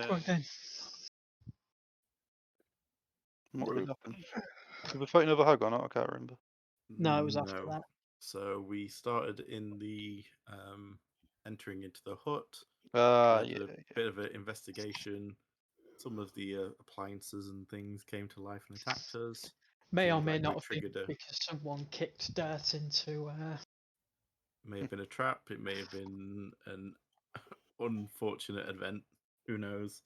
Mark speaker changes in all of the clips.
Speaker 1: Go on then.
Speaker 2: What really happened? Did we fight another hag or not? I can't remember.
Speaker 1: No, it was after that.
Speaker 3: So we started in the entering into the hut.
Speaker 2: Yeah.
Speaker 3: A bit of an investigation. Some of the appliances and things came to life and attacked us.
Speaker 1: May or
Speaker 3: Seems
Speaker 1: may
Speaker 3: like we
Speaker 1: not have been
Speaker 3: triggered
Speaker 1: because someone kicked dirt into.
Speaker 3: May have been a trap. It may have been an unfortunate event. Who knows?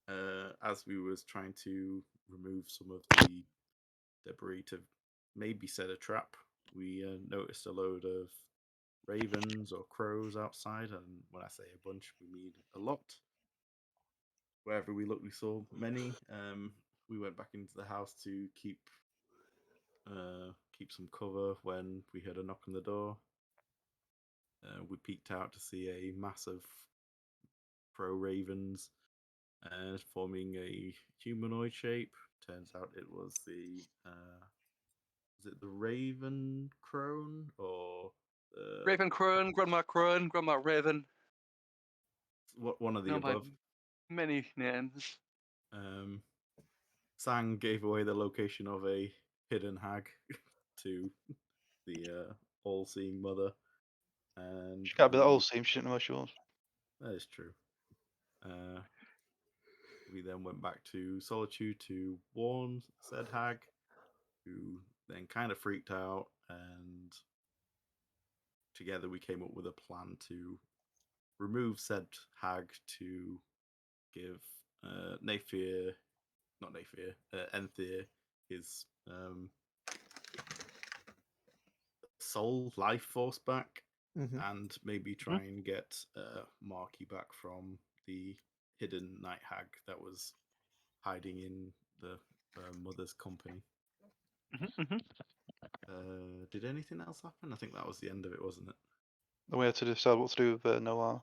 Speaker 3: As we was trying to remove some of the debris to maybe set a trap, we noticed a load of ravens or crows outside, and when I say a bunch, we mean a lot. Wherever we looked, we saw many. We went back into the house to keep some cover when we heard a knock on the door. We peeked out to see a massive crow ravens forming a humanoid shape. Turns out it was the is it the Raven Crone or the
Speaker 4: Raven Crone, Grandma Raven.
Speaker 3: one of the above?
Speaker 4: Many names.
Speaker 3: Sang gave away the location of a hidden hag to the all-seeing mother, and
Speaker 2: She can't be that all-seeing. She didn't know where she was.
Speaker 3: That is true. We then went back to Solitude to warn said hag, who then kind of freaked out, and together we came up with a plan to remove said hag to give Enthir his soul life force back, and maybe try and get Marky back from the hidden night hag that was hiding in the mother's company. Did anything else happen? I think that was the end of it, wasn't it?
Speaker 2: Then we had to decide what to do with Noir.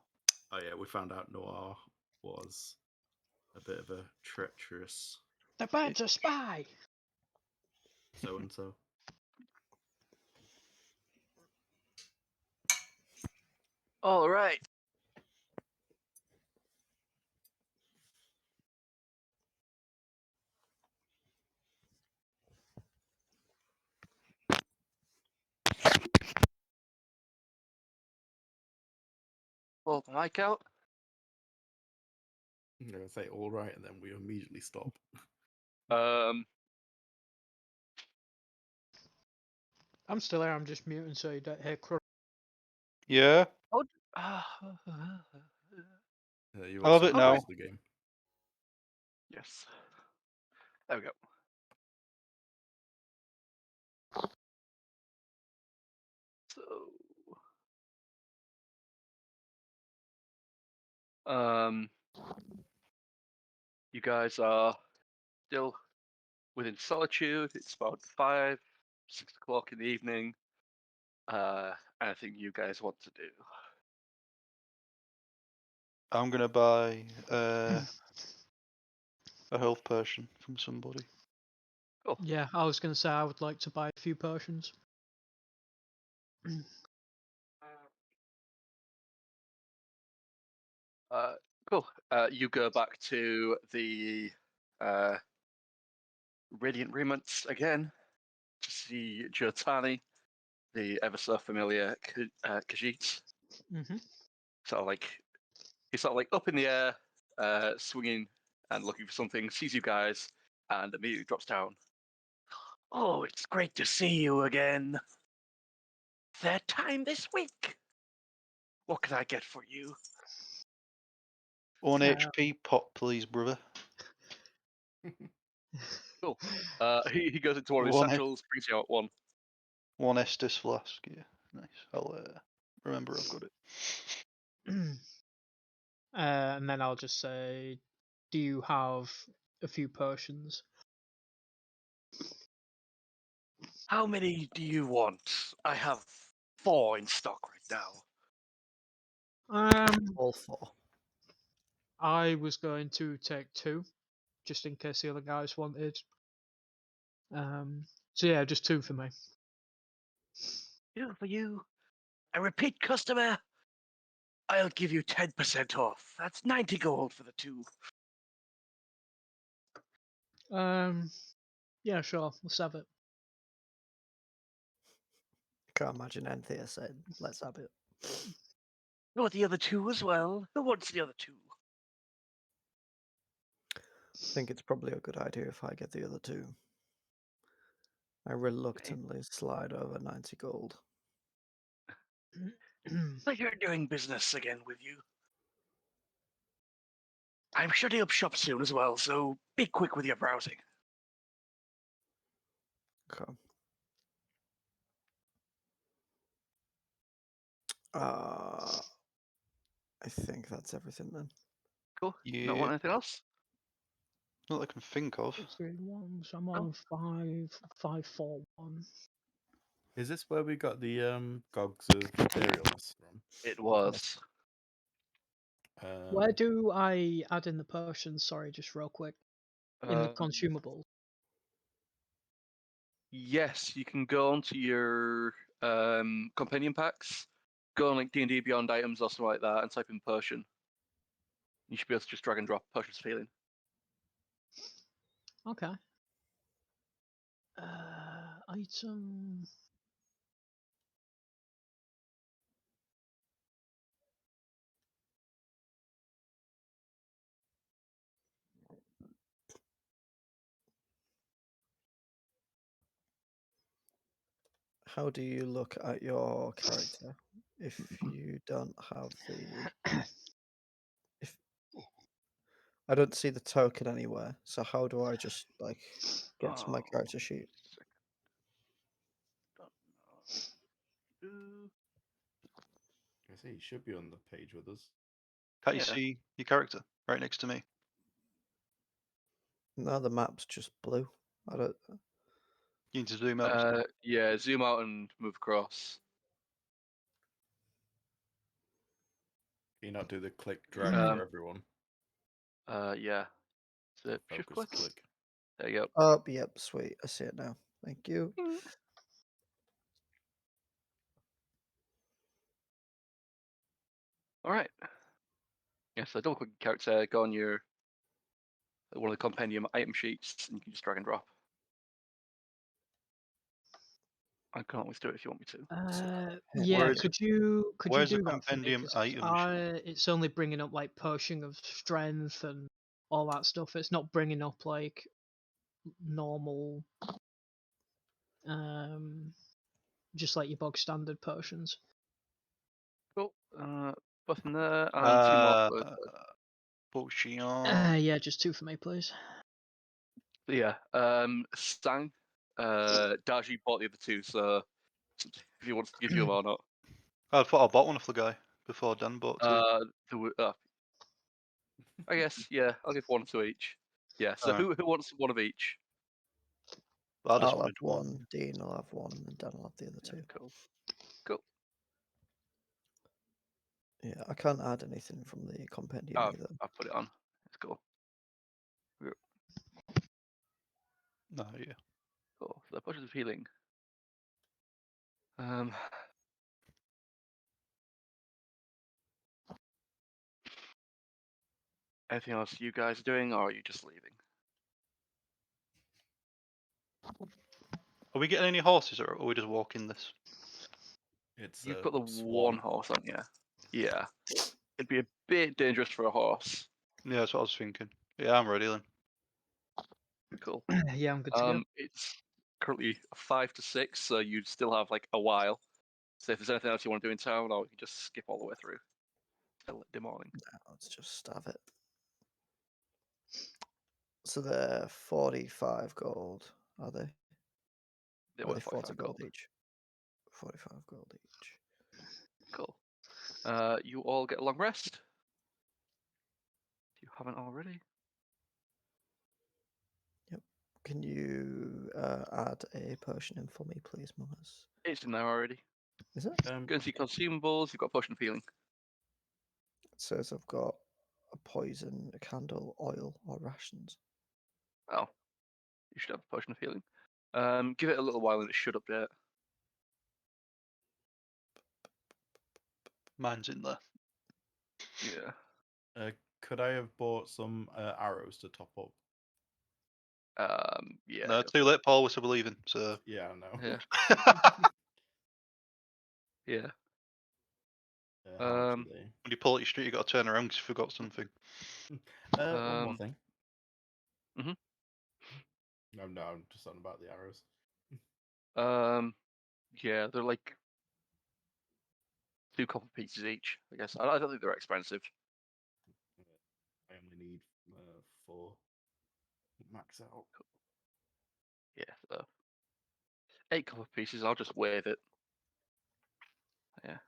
Speaker 3: Oh yeah, we found out Noir was a bit of a treacherous.
Speaker 1: The bird's a spy.
Speaker 3: So and so.
Speaker 4: All right. Pull the mic out.
Speaker 3: I'm gonna say all right, and then we immediately stop.
Speaker 1: I'm still here. I'm just muting so you don't hear Croaks.
Speaker 2: Yeah.
Speaker 3: I
Speaker 2: love it now.
Speaker 3: The game.
Speaker 4: Yes. There we go. So, you guys are still within Solitude. It's about 5, 6 o'clock in the evening. Anything you guys want to do?
Speaker 2: I'm gonna buy a health potion from somebody.
Speaker 4: Cool.
Speaker 1: Yeah, I was going to say I would like to buy a few potions.
Speaker 4: Cool. You go back to the Radiant Remnants again to see Jotani, the ever so familiar Khajiit. He's sort of like up in the air, swinging and looking for something. Sees you guys and immediately drops down. Oh, it's great to see you again. Third time this week. What can I get for you?
Speaker 2: 1 HP pot, please, brother.
Speaker 4: Cool. He goes into one of his satchels, brings you out one.
Speaker 2: 1 Estus flask, yeah. Nice. I'll remember I've got it.
Speaker 1: And then I'll just say, do you have a few potions?
Speaker 4: How many do you want? I have 4 in stock right
Speaker 1: now.
Speaker 5: All 4.
Speaker 1: I was going to take 2, just in case the other guys wanted. So yeah, just 2 for me.
Speaker 4: 2 for you. A repeat customer. I'll give you 10% off. That's 90 gold for the two.
Speaker 1: Yeah, sure. Let's have it.
Speaker 5: Can't imagine Enthir saying, let's have it.
Speaker 4: You want the other two as well? Who wants the other two?
Speaker 5: I think it's probably a good idea if I get the other two. I reluctantly slide over 90 gold.
Speaker 4: Pleasure doing business again with you. I'm shutting up shop soon as well, so be quick with your browsing.
Speaker 5: Okay. I think that's everything then.
Speaker 4: Cool.
Speaker 2: Yeah.
Speaker 4: Not want anything else?
Speaker 2: Not that I can think of.
Speaker 1: 631, so I'm on 541.
Speaker 3: Is this where we got the cogs of materials from?
Speaker 4: It was.
Speaker 1: Where do I add in the potions? Sorry, just real quick. In the consumables.
Speaker 4: Yes, you can go onto your companion packs, go on like D&D Beyond items or something like that, and type in potion. You should be able to just drag and drop potions of healing.
Speaker 1: Okay. Item.
Speaker 5: How do you look at your character if you don't have the... If I don't see the token anywhere, so how do I just like get to my character sheet?
Speaker 3: I say he should be on the page with us.
Speaker 2: Can't you
Speaker 4: Yeah.
Speaker 2: see your character right next to me?
Speaker 5: No, the map's just blue. I don't.
Speaker 2: You need to zoom out.
Speaker 4: Yeah, zoom out and move across.
Speaker 3: Can you not do the click drag for everyone?
Speaker 4: Yeah. So shift
Speaker 3: Focus
Speaker 4: click.
Speaker 3: click.
Speaker 4: There you go.
Speaker 5: Oh, yep, sweet. I see it now. Thank you.
Speaker 4: All right. Yeah, so double click your character, go on your one of the compendium item sheets, and you can just drag and drop. I can always do it if you want me to.
Speaker 1: Yeah,
Speaker 2: Where is-
Speaker 1: could you
Speaker 2: where's the
Speaker 1: do that for me?
Speaker 2: compendium
Speaker 1: 'Cause
Speaker 2: item sheet?
Speaker 1: it's only bringing up like potion of strength and all that stuff. It's not bringing up like normal, just like your bog standard potions.
Speaker 4: Cool. Button there, and two more.
Speaker 2: Potion.
Speaker 1: Yeah, just 2 for me, please.
Speaker 4: But yeah, Sang, Dar-Jee bought the other two, so if he wants to give you them or not.
Speaker 2: I thought I bought one off the guy before Dan bought two.
Speaker 4: I guess, yeah, I'll give one to each. Yeah, so who wants one of each?
Speaker 2: I just
Speaker 5: I'll have
Speaker 2: wanted
Speaker 5: one. Dean will have one, and then Dan will have the other two.
Speaker 4: Cool.
Speaker 5: Yeah, I can't add anything from the compendium either.
Speaker 4: I'll put it on. It's cool.
Speaker 2: No, yeah.
Speaker 4: Cool. So the potions of healing. Anything else you guys are doing, or are you just leaving?
Speaker 2: Are we getting any horses, or are we just walking this?
Speaker 3: It's
Speaker 4: You've
Speaker 3: a
Speaker 4: got the
Speaker 3: swan.
Speaker 4: one horse on you. Yeah. It'd be a bit dangerous for a horse.
Speaker 2: Yeah, that's what I was thinking. Yeah, I'm ready then.
Speaker 4: Cool.
Speaker 1: Yeah, I'm good to go.
Speaker 4: It's currently 5 to 6, so you'd still have like a while. So if there's anything else you want to do in town, or you can just skip all the way through till the morning.
Speaker 5: No, let's just have it. So they're 45 gold, are they?
Speaker 4: They
Speaker 5: Are
Speaker 4: were
Speaker 5: they 40
Speaker 4: 45
Speaker 5: gold
Speaker 4: gold.
Speaker 5: each? 45 gold each.
Speaker 4: Cool. You all get a long rest. If you haven't already.
Speaker 5: Yep. Can you add a potion in for me, please, Mummers?
Speaker 4: It's in there already.
Speaker 5: Is it?
Speaker 4: Go into your consumables, you've got potion of healing.
Speaker 5: It says I've got a poison, a candle, oil, or rations.
Speaker 4: Oh. You should have a potion of healing. Give it a little while and it should update.
Speaker 2: Mine's in there.
Speaker 4: Yeah.
Speaker 3: Could I have bought some arrows to top up?
Speaker 4: Yeah.
Speaker 2: No,
Speaker 4: go
Speaker 2: too
Speaker 4: for it.
Speaker 2: late, Paul. We're still leaving. So
Speaker 3: Yeah, I know.
Speaker 4: Yeah. Yeah.
Speaker 3: How much are they?
Speaker 2: when you pull at your street, you got to turn around because you forgot something.
Speaker 3: One more thing.
Speaker 4: Mhm.
Speaker 3: No, I'm just on about the arrows.
Speaker 4: Yeah, they're like 2 copper pieces each. I guess I don't think they're expensive.
Speaker 3: I only need 4. Max out.
Speaker 4: Yeah, so 8 copper pieces. I'll just wave it. Yeah,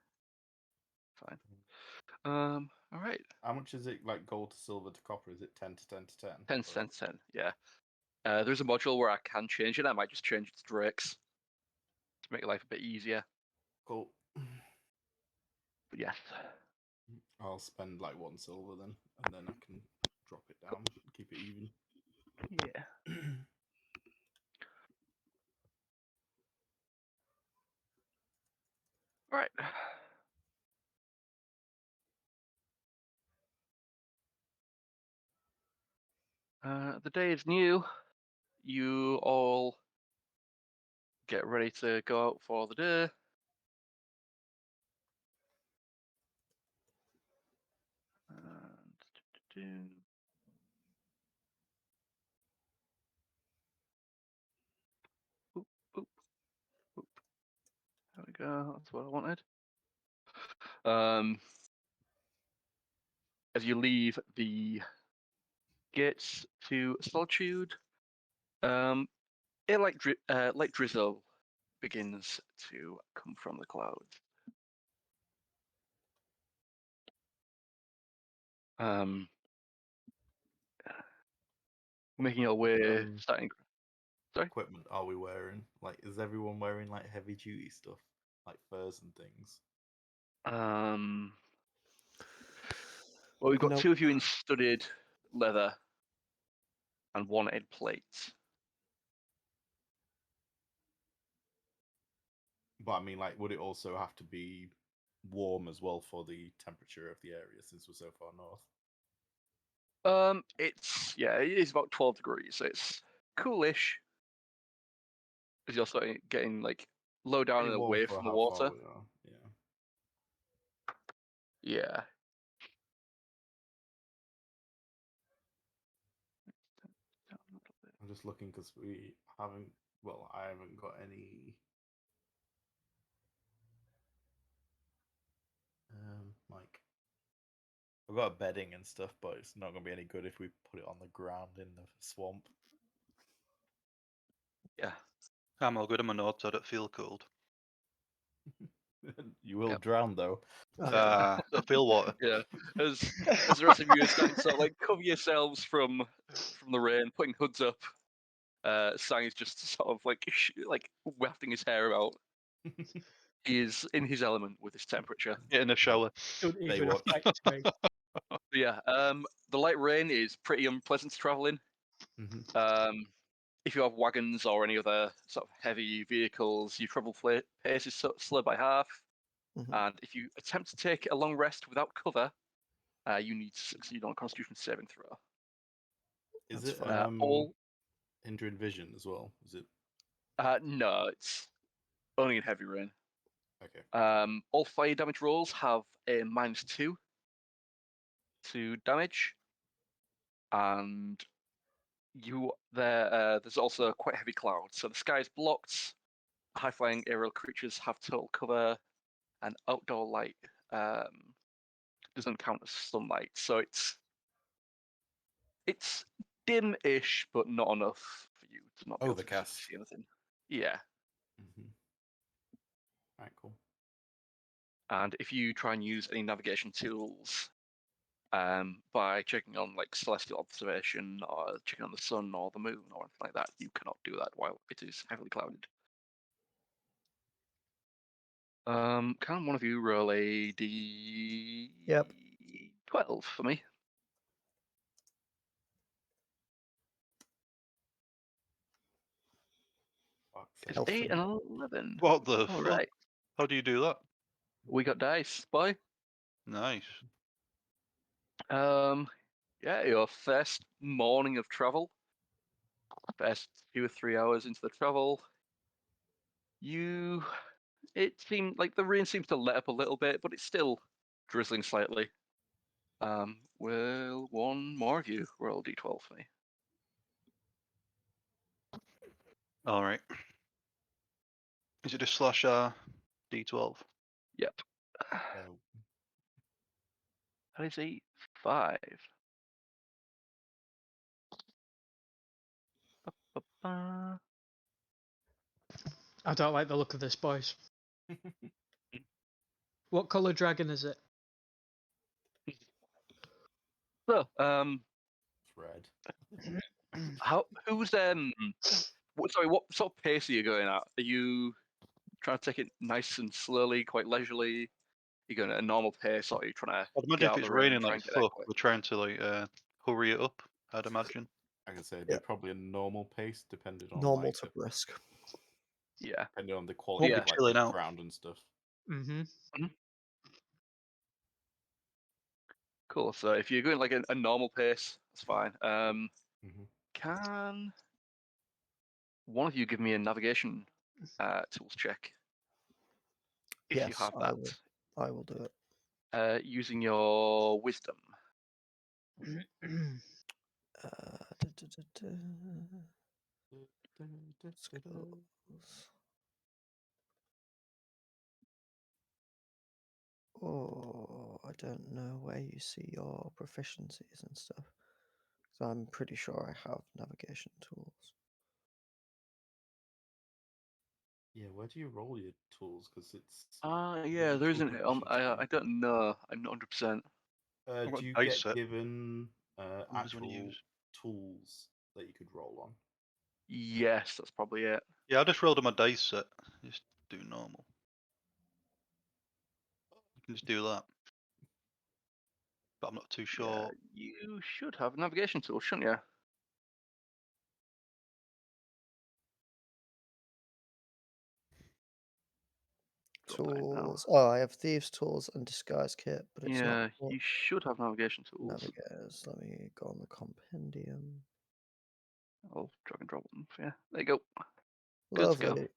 Speaker 4: fine. All right.
Speaker 3: How much is it, like gold to silver to copper? Is it 10 to 10 to 10?
Speaker 4: 10 cents, 10. Yeah. There's a module where I can change it. I might just change it to Drakes to make life a bit easier.
Speaker 3: Cool.
Speaker 4: But yes.
Speaker 3: I'll spend like 1 silver then, and then I can drop it down, keep it even.
Speaker 4: Yeah. All right. The day is new. You all get ready to go out for the day. Boop, boop, boop. There we go. That's what I wanted. As you leave the gates to Solitude, light drizzle begins to come from the clouds. Making your way, starting. Sorry?
Speaker 3: Equipment are we wearing? Like, is everyone wearing like heavy duty stuff, like furs and things?
Speaker 4: Well, we've got
Speaker 5: No.
Speaker 4: 2 of you in studded leather and 1 in plates.
Speaker 3: But I mean, like, would it also have to be warm as well for the temperature of the area since we're so far north?
Speaker 4: It is about 12 degrees, so it's coolish. As you're starting getting like low down
Speaker 3: Pretty
Speaker 4: and
Speaker 3: warm
Speaker 4: away
Speaker 3: for
Speaker 4: from the
Speaker 3: how far
Speaker 4: water.
Speaker 3: we are. Yeah.
Speaker 4: Yeah.
Speaker 3: I'm just looking because we haven't. Well, I haven't got any. Like, I've got a bedding and stuff, but it's not going to be any good if we put it on the ground in the swamp.
Speaker 4: Yeah.
Speaker 2: I'm all good. I'm a nod, so I don't feel cold.
Speaker 3: You will
Speaker 4: Yep.
Speaker 3: drown though.
Speaker 2: I feel water.
Speaker 4: Yeah. As the rest of you are starting to sort of like cover yourselves from the rain, putting hoods up. Sang is just sort of like wafting his hair out. He is in his element with this temperature.
Speaker 2: Get in the shower.
Speaker 1: Don't even
Speaker 3: Baywatch.
Speaker 1: affect me.
Speaker 4: But yeah. The light rain is pretty unpleasant to travel in.
Speaker 3: Mhm.
Speaker 4: If you have wagons or any other sort of heavy vehicles, your travel pace is slowed by half.
Speaker 5: Mhm.
Speaker 4: And if you attempt to take a long rest without cover, you need to succeed on a Constitution saving throw.
Speaker 3: Is
Speaker 5: That's
Speaker 3: it
Speaker 4: All
Speaker 3: hindering vision as well? Is it
Speaker 4: no, it's only in heavy rain.
Speaker 3: okay?
Speaker 4: All fire damage rolls have a -2 to damage, and there's also quite heavy clouds, so the sky is blocked. High-flying aerial creatures have total cover, and outdoor light doesn't count as sunlight, so it's dim-ish, but not enough for you to not be able to
Speaker 3: Overcast.
Speaker 4: see anything. Yeah,
Speaker 3: Right, cool.
Speaker 4: and if you try and use any navigation tools, by checking on like celestial observation or checking on the sun or the moon or anything like that, you cannot do that while it is heavily clouded. Can one of you roll a d12
Speaker 5: Yep.
Speaker 4: for me?
Speaker 3: Fuck's
Speaker 4: It's
Speaker 3: sake.
Speaker 4: 8 and 11.
Speaker 2: What the
Speaker 4: All
Speaker 2: fuck?
Speaker 4: right,
Speaker 2: How do you do that?
Speaker 4: we got dice, boy.
Speaker 2: Nice.
Speaker 4: Yeah, your first morning of travel, first 2 or 3 hours into the travel, it seemed like the rain seems to let up a little bit, but it's still drizzling slightly. Will one more of you roll d12 for me?
Speaker 2: All right. Is it a slash R D12?
Speaker 4: Yep.
Speaker 3: Oh,
Speaker 4: That is a 5. Ba-ba-ba.
Speaker 1: I don't like the look of this, boys. What colour dragon is it?
Speaker 4: So,
Speaker 3: it's red.
Speaker 4: what sort of pace are you going at? Are you trying to take it nice and slowly, quite leisurely? Are you going at a normal pace, or are you trying to
Speaker 2: I'd imagine
Speaker 4: get
Speaker 2: if
Speaker 4: out
Speaker 2: it's
Speaker 4: the rain and
Speaker 2: raining
Speaker 4: try
Speaker 2: like
Speaker 4: and get there
Speaker 2: fuck,
Speaker 4: quick?
Speaker 2: we're trying to like hurry it up. I'd imagine.
Speaker 3: I can say it'd
Speaker 5: Yeah.
Speaker 3: be probably a normal pace, depending on
Speaker 5: Normal
Speaker 3: like
Speaker 5: to brisk.
Speaker 4: Yeah.
Speaker 3: depending on the quality
Speaker 4: Yeah.
Speaker 3: of like
Speaker 2: Chilling
Speaker 3: the
Speaker 2: out.
Speaker 3: ground and stuff.
Speaker 1: Mm-hmm.
Speaker 4: Cool. So if you're going like a normal pace, that's fine.
Speaker 3: Mhm.
Speaker 4: Can one of you give me a navigation tools check? If you
Speaker 5: Yes,
Speaker 4: have
Speaker 5: I
Speaker 4: that,
Speaker 5: will. I will do it.
Speaker 4: using your wisdom.
Speaker 5: Skills. Oh, I don't know where you see your proficiencies and stuff. So I'm pretty sure I have navigation tools.
Speaker 3: Yeah, where do you roll your tools? Because it's
Speaker 4: Yeah,
Speaker 3: the
Speaker 4: there
Speaker 3: tool
Speaker 4: isn't. I
Speaker 3: proficiency.
Speaker 4: don't know. I'm not 100%.
Speaker 2: I've got
Speaker 3: Do you
Speaker 2: dice
Speaker 3: get
Speaker 2: set.
Speaker 3: given
Speaker 2: What does one
Speaker 3: actual
Speaker 2: use?
Speaker 3: tools that you could roll on?
Speaker 4: Yes, that's probably it.
Speaker 2: Yeah, I just rolled on my dice set. Just do normal. You can just do that. But I'm not too sure.
Speaker 4: Yeah, you should have a navigation tool, shouldn't you? Drop that in now.
Speaker 5: Tools. Oh, I have thieves' tools and disguise kit, but it's
Speaker 4: Yeah,
Speaker 5: not
Speaker 4: you should have navigation tools.
Speaker 5: navigators. Let me go on the compendium.
Speaker 4: I'll drag and drop them. Yeah, there you go. Good to go.
Speaker 5: Lovely.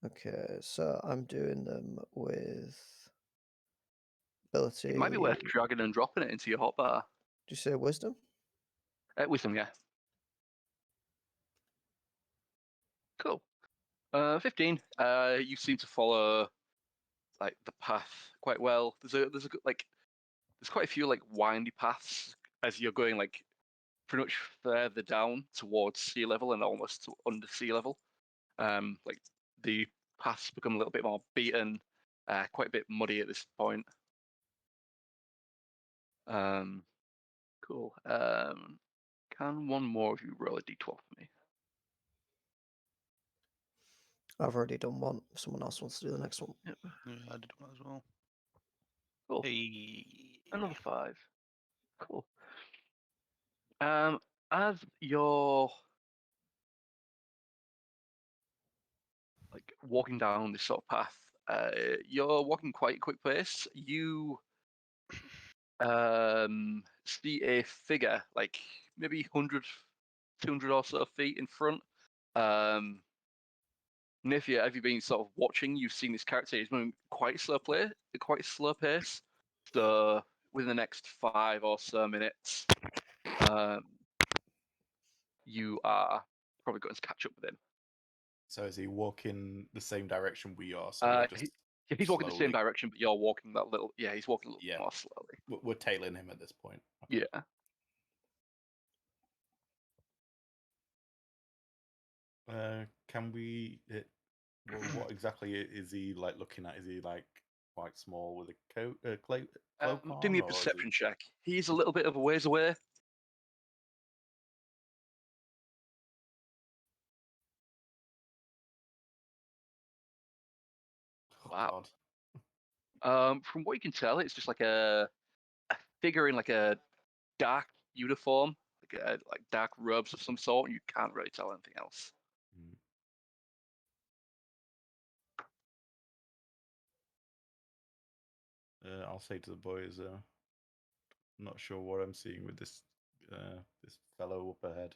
Speaker 5: Okay, so I'm doing them with ability.
Speaker 4: It might be worth dragging and dropping it into your hotbar.
Speaker 5: Do you say wisdom?
Speaker 4: Wisdom, yeah. Cool. 15. You seem to follow like the path quite well. There's quite a few like windy paths as you're going like pretty much further down towards sea level and almost to under sea level. Like the paths become a little bit more beaten, quite a bit muddy at this point. Cool. Can one more of you roll a d12 for me?
Speaker 5: I've already done one. If someone else wants to do the next one.
Speaker 4: Yep.
Speaker 2: Yeah, I did one as well.
Speaker 4: Cool.
Speaker 2: Hey.
Speaker 4: Another 5. Cool. As you're like walking down this sort of path, you're walking quite a quick pace. You see a figure like maybe 100, 200 or so feet in front. Naefir, have you been sort of watching? You've seen this character. He's moving quite slow pace. So within the next 5 or so minutes, you are probably going to catch up with him.
Speaker 3: So is he walking the same direction we are? So we're just
Speaker 4: He's walking the same
Speaker 3: slowly-
Speaker 4: direction, but you're walking that little. Yeah, he's walking a little
Speaker 3: Yeah.
Speaker 4: more slowly.
Speaker 3: we're tailing him at this point. Okay.
Speaker 4: Yeah.
Speaker 3: Can we? What exactly is he like looking at? Is he like quite small with a cloak
Speaker 4: Give me a
Speaker 3: on, or is he-
Speaker 4: perception check. He's a little bit of a ways away.
Speaker 3: Oh,
Speaker 4: Wow.
Speaker 3: God.
Speaker 4: From what you can tell, it's just like a figure in like a dark uniform, like dark robes of some sort. You can't really tell anything else.
Speaker 3: I'll say to the boys, not sure what I'm seeing with this this fellow up ahead.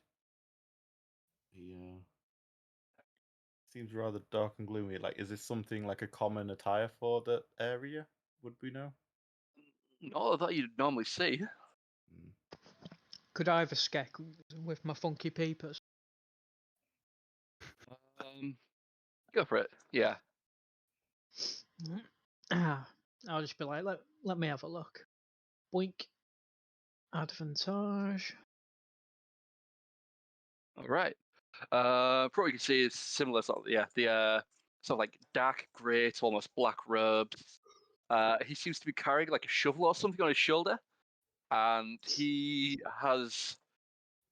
Speaker 3: He seems rather dark and gloomy. Like, is this something like a common attire for the area? Would we know?
Speaker 4: Not that you'd normally see.
Speaker 3: Mm.
Speaker 1: Could I have a skek with my funky peepers?
Speaker 4: Go for it. Yeah.
Speaker 1: I'll just be like, let me have a look. Boink. Advantage.
Speaker 4: All right. Probably you can see is similar sort of the sort of like dark grey to almost black robes. He seems to be carrying like a shovel or something on his shoulder, and he has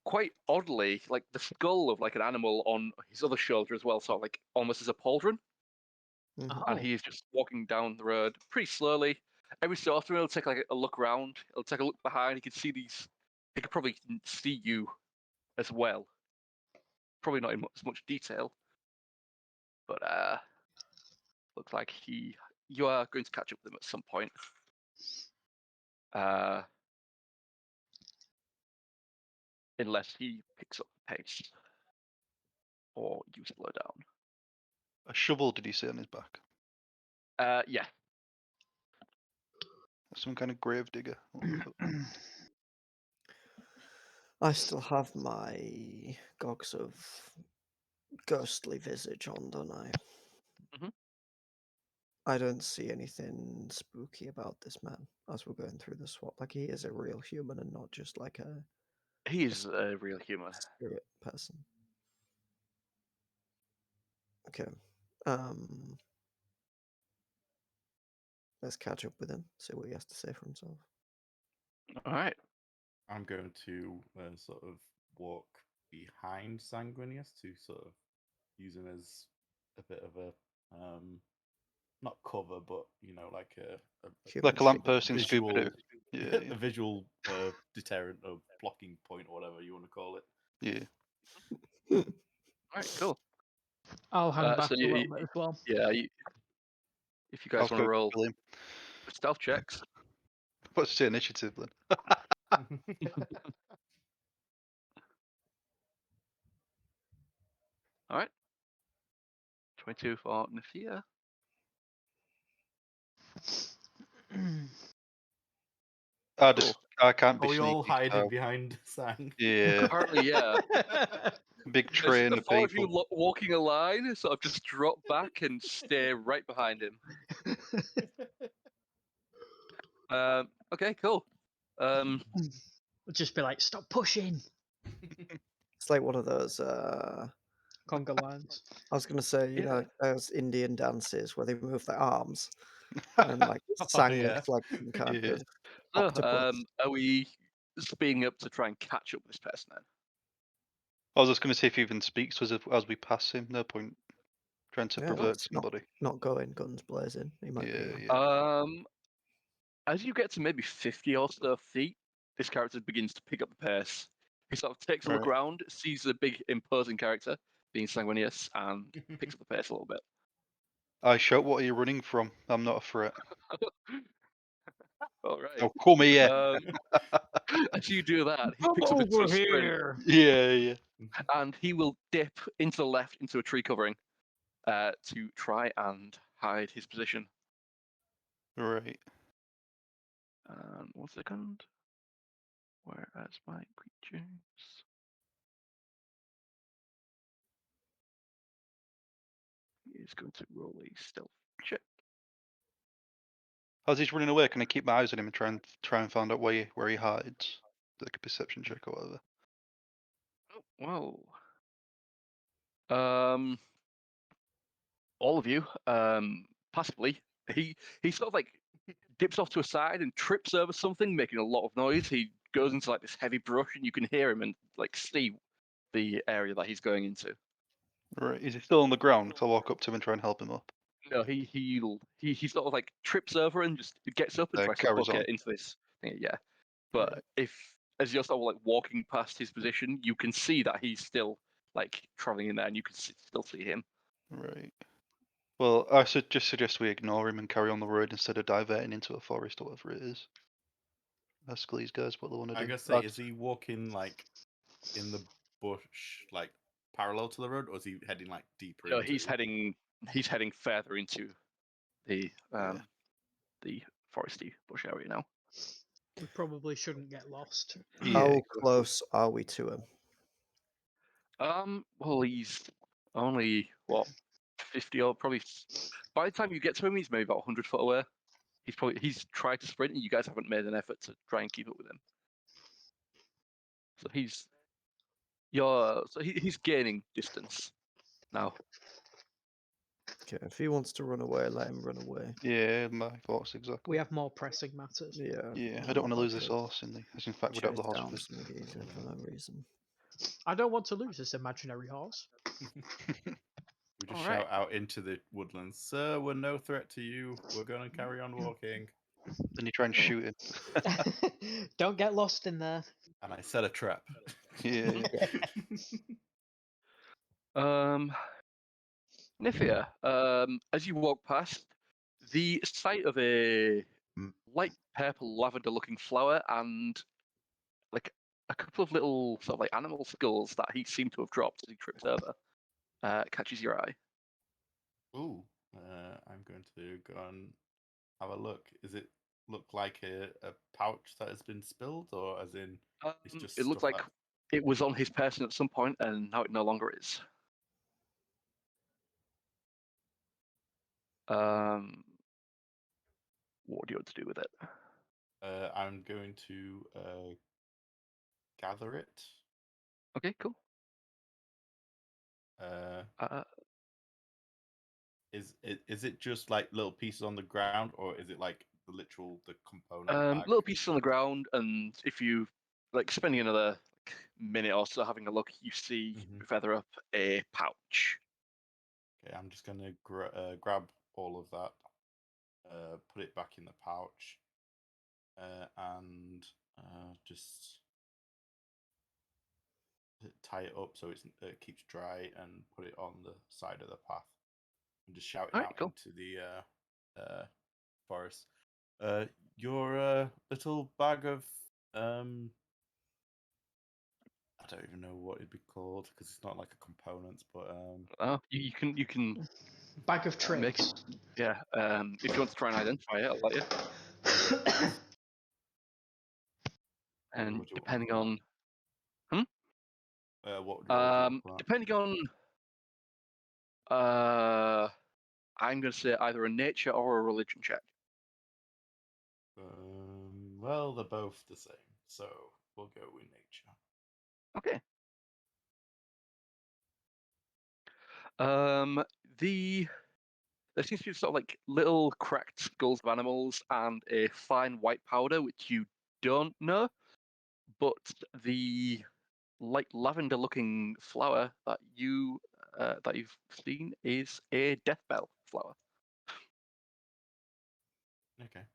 Speaker 4: quite oddly like the skull of like an animal on his other shoulder as well, sort of like almost as a pauldron.
Speaker 5: Mhm.
Speaker 4: And he is just walking down the road pretty slowly. Every so often, he'll take like a look around. He'll take a look behind. He can see these. He could probably see you as well. Probably not in as much detail, but looks like you are going to catch up with him at some point. Unless he picks up the pace or you slow down.
Speaker 2: A shovel, did he say on his back?
Speaker 4: Yeah.
Speaker 2: Some kind of grave digger.
Speaker 5: I still have my gogs of ghostly visage on, don't I?
Speaker 4: Mhm.
Speaker 5: I don't see anything spooky about this man as we're going through the swap. Like, he is a real human and not just like a
Speaker 4: He is a real human.
Speaker 5: spirit person. Okay. Let's catch up with him, see what he has to say for himself.
Speaker 4: All right.
Speaker 3: I'm going to sort of walk behind Sanguinius to sort of use him as a bit of a not cover, but you know, like a
Speaker 5: Human
Speaker 2: Like a lamp person in
Speaker 3: visual,
Speaker 2: Scooby-Doo. Yeah,
Speaker 3: a visual deterrent or blocking point or whatever you want to call it.
Speaker 2: yeah.
Speaker 4: All right. Cool.
Speaker 1: I'll hang back
Speaker 4: So
Speaker 1: a little bit as well.
Speaker 4: yeah, if you guys
Speaker 2: I'll
Speaker 4: want to
Speaker 2: go
Speaker 4: roll
Speaker 2: kill him.
Speaker 4: stealth checks.
Speaker 2: What's the initiative then?
Speaker 4: All right. 22 for Naefir.
Speaker 2: I can't be
Speaker 3: Are we all
Speaker 2: sneaky.
Speaker 3: hiding
Speaker 2: So,
Speaker 3: behind Sang?
Speaker 2: yeah,
Speaker 4: Apparently, yeah.
Speaker 2: big
Speaker 4: There's
Speaker 2: train
Speaker 4: the
Speaker 2: of
Speaker 4: four of you
Speaker 2: people.
Speaker 4: walking a line, sort of just drop back and stay right behind him. Okay, cool.
Speaker 1: We'll just be like, stop pushing.
Speaker 5: It's like one of those.
Speaker 1: Conga lines.
Speaker 5: I was gonna say, you know, those Indian dances where they move their arms and like Sang
Speaker 3: yeah.
Speaker 5: looks like some kind
Speaker 2: Yeah.
Speaker 5: of
Speaker 4: So,
Speaker 5: octopus.
Speaker 4: are we speeding up to try and catch up with this person then?
Speaker 2: I was just going to see if he even speaks to us as we pass him. No point trying to
Speaker 5: Yeah,
Speaker 2: provoke
Speaker 5: let's
Speaker 2: somebody.
Speaker 5: not going guns blazing. He might be.
Speaker 2: Yeah.
Speaker 4: As you get to maybe 50 or so feet, this character begins to pick up the pace. He sort of takes a look
Speaker 2: Right.
Speaker 4: around, sees the big imposing character being Sanguinius, and picks up the pace a little bit.
Speaker 2: I shout, "What are you running from? I'm not a threat."
Speaker 4: All right.
Speaker 2: Oh, come here.
Speaker 4: As you do that, he
Speaker 1: Come
Speaker 4: picks up into
Speaker 1: over
Speaker 4: a sprint,
Speaker 1: here.
Speaker 2: Yeah.
Speaker 4: and he will dip into the left into a tree covering to try and hide his position.
Speaker 2: Right.
Speaker 4: 1 second. Whereas my creatures? He is going to roll a stealth check.
Speaker 2: As he's running away, can I keep my eyes on him and try and find out where he hides? Like a perception check or whatever.
Speaker 4: Oh, wow. All of you, passively, he sort of like dips off to a side and trips over something, making a lot of noise. He goes into like this heavy brush, and you can hear him and like see the area that he's going into.
Speaker 2: Right. Is he still on the ground? 'Cause I'll walk up to him and try and help him up.
Speaker 4: No, he sort of like trips over and just gets up and tries to
Speaker 2: Carries
Speaker 4: book
Speaker 2: on.
Speaker 4: it into this thing. Yeah, but
Speaker 2: Right.
Speaker 4: if as you're sort of like walking past his position, you can see that he's still like traveling in there, and you can still see him.
Speaker 2: Right. Well, I just suggest we ignore him and carry on the road instead of diverting into a forest or whatever it is. ask these guys what they want to
Speaker 3: I
Speaker 2: do.
Speaker 3: guess say, is he walking like in the bush, like parallel to the road, or is he heading like deeper?
Speaker 4: No,
Speaker 3: into...
Speaker 4: he's heading further into the
Speaker 2: Yeah.
Speaker 4: the foresty bush area now.
Speaker 1: We probably shouldn't get lost.
Speaker 2: Yeah,
Speaker 5: How
Speaker 2: exactly.
Speaker 5: close are we to him?
Speaker 4: Well, he's only what 50 or probably. By the time you get to him, he's maybe about 100 foot away. He's tried to sprint, and you guys haven't made an effort to try and keep up with him. So he's gaining distance now.
Speaker 5: Okay, if he wants to run away, let him run away.
Speaker 2: Yeah, my thoughts exactly.
Speaker 1: We have more pressing matters.
Speaker 5: Yeah.
Speaker 2: Yeah, I
Speaker 5: I'm
Speaker 2: don't want to
Speaker 5: not
Speaker 2: lose
Speaker 5: about
Speaker 2: this
Speaker 5: to
Speaker 2: horse in the. As in fact, we'd have
Speaker 5: chase
Speaker 2: the horse
Speaker 5: down
Speaker 2: with us.
Speaker 5: some geezer for no reason.
Speaker 1: I don't want to lose this imaginary horse.
Speaker 3: We just
Speaker 4: Alright.
Speaker 3: shout out into the woodlands, "Sir, we're no threat to you. We're going to carry on walking."
Speaker 2: Then you try and shoot him.
Speaker 1: Don't get lost in there.
Speaker 3: And I set a trap.
Speaker 2: Yeah.
Speaker 4: Naefir, as you walk past, the sight of a light purple lavender-looking flower and like a couple of little sort of like animal skulls that he seemed to have dropped as he tripped over catches your eye.
Speaker 3: Ooh, I'm going to go and have a look. Is it look like a pouch that has been spilled, or as in it's just
Speaker 4: It looked
Speaker 3: stuff
Speaker 4: like it was on his person at some point, and now it no longer is. What do you want to do with it?
Speaker 3: I'm going to gather it.
Speaker 4: Okay, cool.
Speaker 3: Is it just like little pieces on the ground, or is it like the component?
Speaker 4: Little pieces on the ground, and if you like spending another minute or so having a look, you see further up a pouch.
Speaker 3: Okay, I'm just gonna grab all of that, put it back in the pouch, and just tie it up so it keeps dry, and put it on the side of the path, and just shout it out into the forest. Your little bag of I don't even know what it'd be called because it's not like a components, but
Speaker 4: you can
Speaker 1: Bag of tricks.
Speaker 4: make it. Yeah. If you want to try and identify it, I'll let you. And depending on
Speaker 3: what would you want for that?
Speaker 4: depending on I'm going to say either a nature or a religion check.
Speaker 3: Well, they're both the same, so we'll go with nature.
Speaker 4: Okay. There seems to be sort of like little cracked skulls of animals and a fine white powder, which you don't know, but the light lavender-looking flower that you've seen is a death bell flower.
Speaker 3: Okay.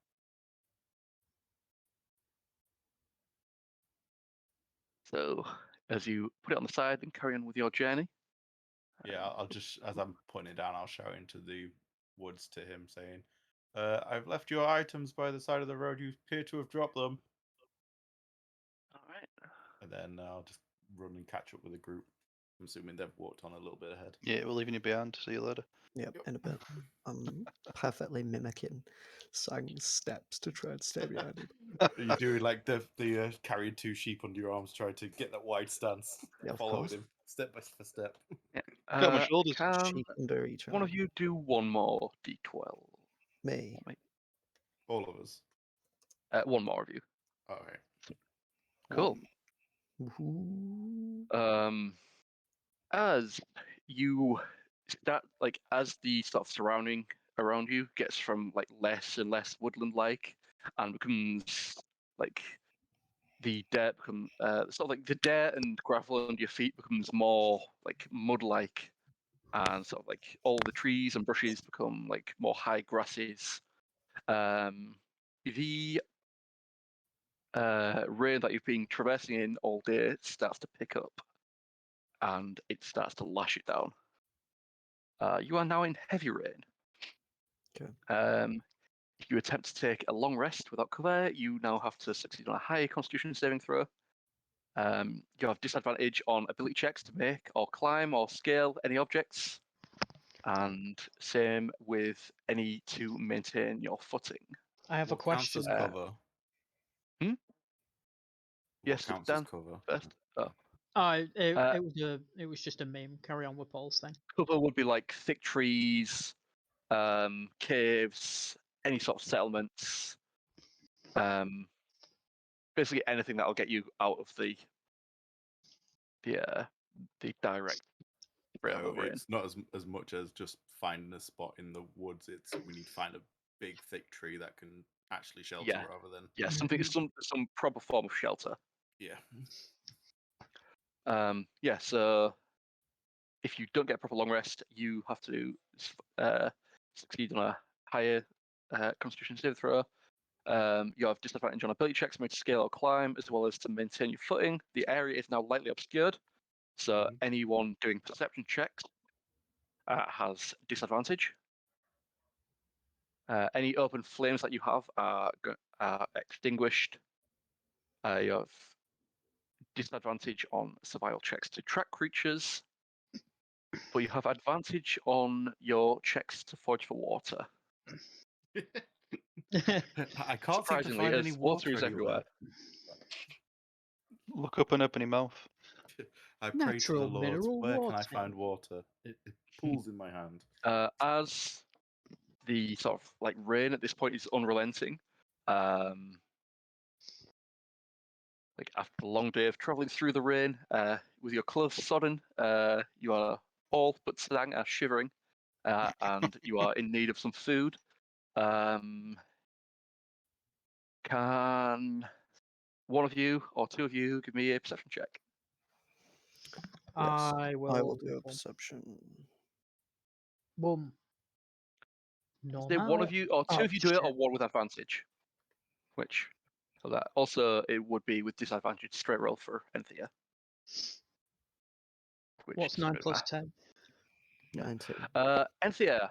Speaker 4: So as you put it on the side and carry on with your journey.
Speaker 3: Yeah, I'll just, as I'm putting it down, I'll shout into the woods to him saying, I've left your items by the side of the road. You appear to have dropped them.
Speaker 4: All right.
Speaker 3: And then I'll just run and catch up with the group. I'm assuming they've walked on a little bit ahead.
Speaker 2: Yeah, we're leaving you behind. See you later.
Speaker 5: Yep, in a bit. I'm perfectly mimicking Sang's steps to try and stay behind him.
Speaker 3: Are you doing like the carrying two sheep under your arms, trying to get that wide stance,
Speaker 5: Yeah,
Speaker 3: following him step by step?
Speaker 4: Yeah.
Speaker 2: Got my shoulders.
Speaker 5: Sheep under each
Speaker 4: One
Speaker 5: arm.
Speaker 4: of you do one more d12.
Speaker 5: Me.
Speaker 3: All of us.
Speaker 4: One more of you.
Speaker 3: All right.
Speaker 4: Cool.
Speaker 5: Woohoo.
Speaker 4: As you start, like, as the stuff surrounding around you gets from like less and less woodland-like, and becomes like the dirt sort of like the dirt and gravel under your feet becomes more like mud-like, and sort of like all the trees and bushes become like more high grasses. The rain that you've been traversing in all day starts to pick up, and it starts to lash it down. You are now in heavy rain.
Speaker 5: Okay.
Speaker 4: If you attempt to take a long rest without cover, you now have to succeed on a high Constitution saving throw. You have disadvantage on ability checks to make or climb or scale any objects, and same with any to maintain your footing.
Speaker 1: I have a
Speaker 3: What counts as
Speaker 1: question.
Speaker 3: cover?
Speaker 4: Hmm?
Speaker 3: What
Speaker 4: Yes,
Speaker 3: counts
Speaker 4: Dan
Speaker 3: as cover?
Speaker 4: first. Oh.
Speaker 1: It was just a meme. Carry on with Paul's thing.
Speaker 4: Cover would be like thick trees, caves, any sort of settlements. Basically anything that'll get you out of the direct rail
Speaker 3: So
Speaker 4: of the rain.
Speaker 3: it's not as much as just finding a spot in the woods. It's we need to find a big thick tree that can actually shelter
Speaker 4: Yeah.
Speaker 3: rather than
Speaker 4: Yeah,
Speaker 1: Mhm.
Speaker 4: some proper form of shelter.
Speaker 3: yeah.
Speaker 4: So if you don't get a proper long rest, you have to succeed on a higher Constitution saving throw. You have disadvantage on ability checks made to scale or climb, as well as to maintain your footing. The area is now lightly obscured, so
Speaker 3: Mhm.
Speaker 4: anyone doing perception checks has disadvantage. Any open flames that you have are extinguished. You have disadvantage on survival checks to track creatures, but you have advantage on your checks to forage for water.
Speaker 3: I can't seem to
Speaker 4: Surprisingly,
Speaker 3: find
Speaker 4: as
Speaker 3: any
Speaker 4: water is
Speaker 3: anywhere.
Speaker 4: everywhere.
Speaker 2: Look up and open your mouth.
Speaker 3: I pray to the
Speaker 1: Natural
Speaker 3: Lord.
Speaker 1: mineral
Speaker 3: Where can I
Speaker 1: water.
Speaker 3: find water? It pools in my hand.
Speaker 4: As the sort of like rain at this point is unrelenting, like after a long day of traveling through the rain, with your clothes sodden, you are all but Sang are shivering, and you are in need of some food. Can one of you or two of you give me a perception check?
Speaker 5: Yes,
Speaker 1: I
Speaker 5: I
Speaker 1: will.
Speaker 5: will do a perception.
Speaker 1: Boom. No,
Speaker 4: Say one of you or two
Speaker 1: Oh,
Speaker 4: of you do it, or
Speaker 1: shit.
Speaker 4: one with advantage. Which for that also it would be with disadvantage straight roll for Enthir.
Speaker 1: What's 9 plus 10?
Speaker 5: 19.
Speaker 4: Enthir,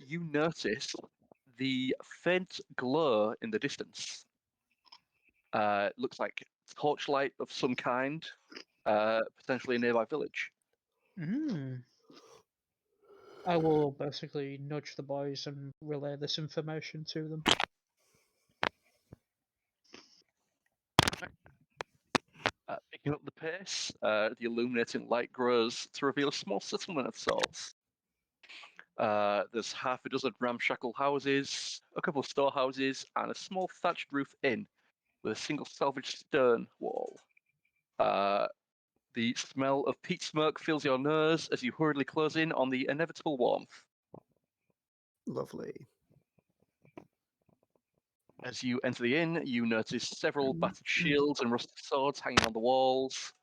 Speaker 4: you notice the faint glow in the distance. Looks like torchlight of some kind, potentially a nearby village.
Speaker 1: Mm. I will basically nudge the boys and relay this information to them.
Speaker 4: Picking up the pace, the illuminating light grows to reveal a small settlement of sorts. There's half a dozen ramshackle houses, a couple of storehouses, and a small thatched roof inn with a single salvaged stone wall. The smell of peat smoke fills your nose as you hurriedly close in on the inevitable warmth.
Speaker 5: Lovely.
Speaker 4: As you enter the inn, you notice several battered shields and rusted swords hanging on the walls.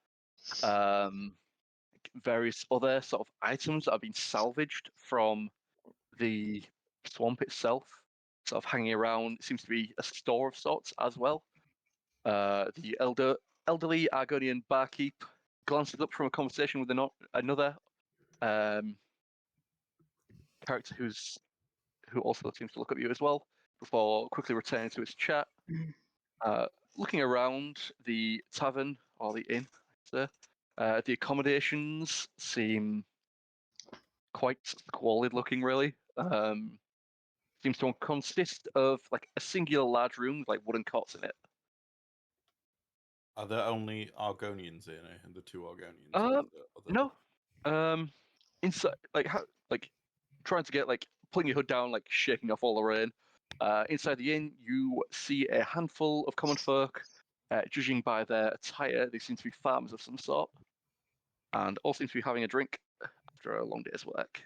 Speaker 4: Various other sort of items that have been salvaged from the swamp itself, sort of hanging around. It seems to be a store of sorts as well. The elderly Argonian barkeep glances up from a conversation with another character who also seems to look at you as well, before quickly returning to his chat. Looking around the tavern or the inn, the accommodations seem quite squalid looking, really. Seems to consist of like a singular large room with like wooden cots in it.
Speaker 3: Are there only Argonians in it, and the two Argonians? Or is there other...
Speaker 4: No. Inside, like trying to get like pulling your hood down, like shaking off all the rain. Inside the inn, you see a handful of common folk. Judging by their attire, they seem to be farmers of some sort, and all seem to be having a drink after a long day's work.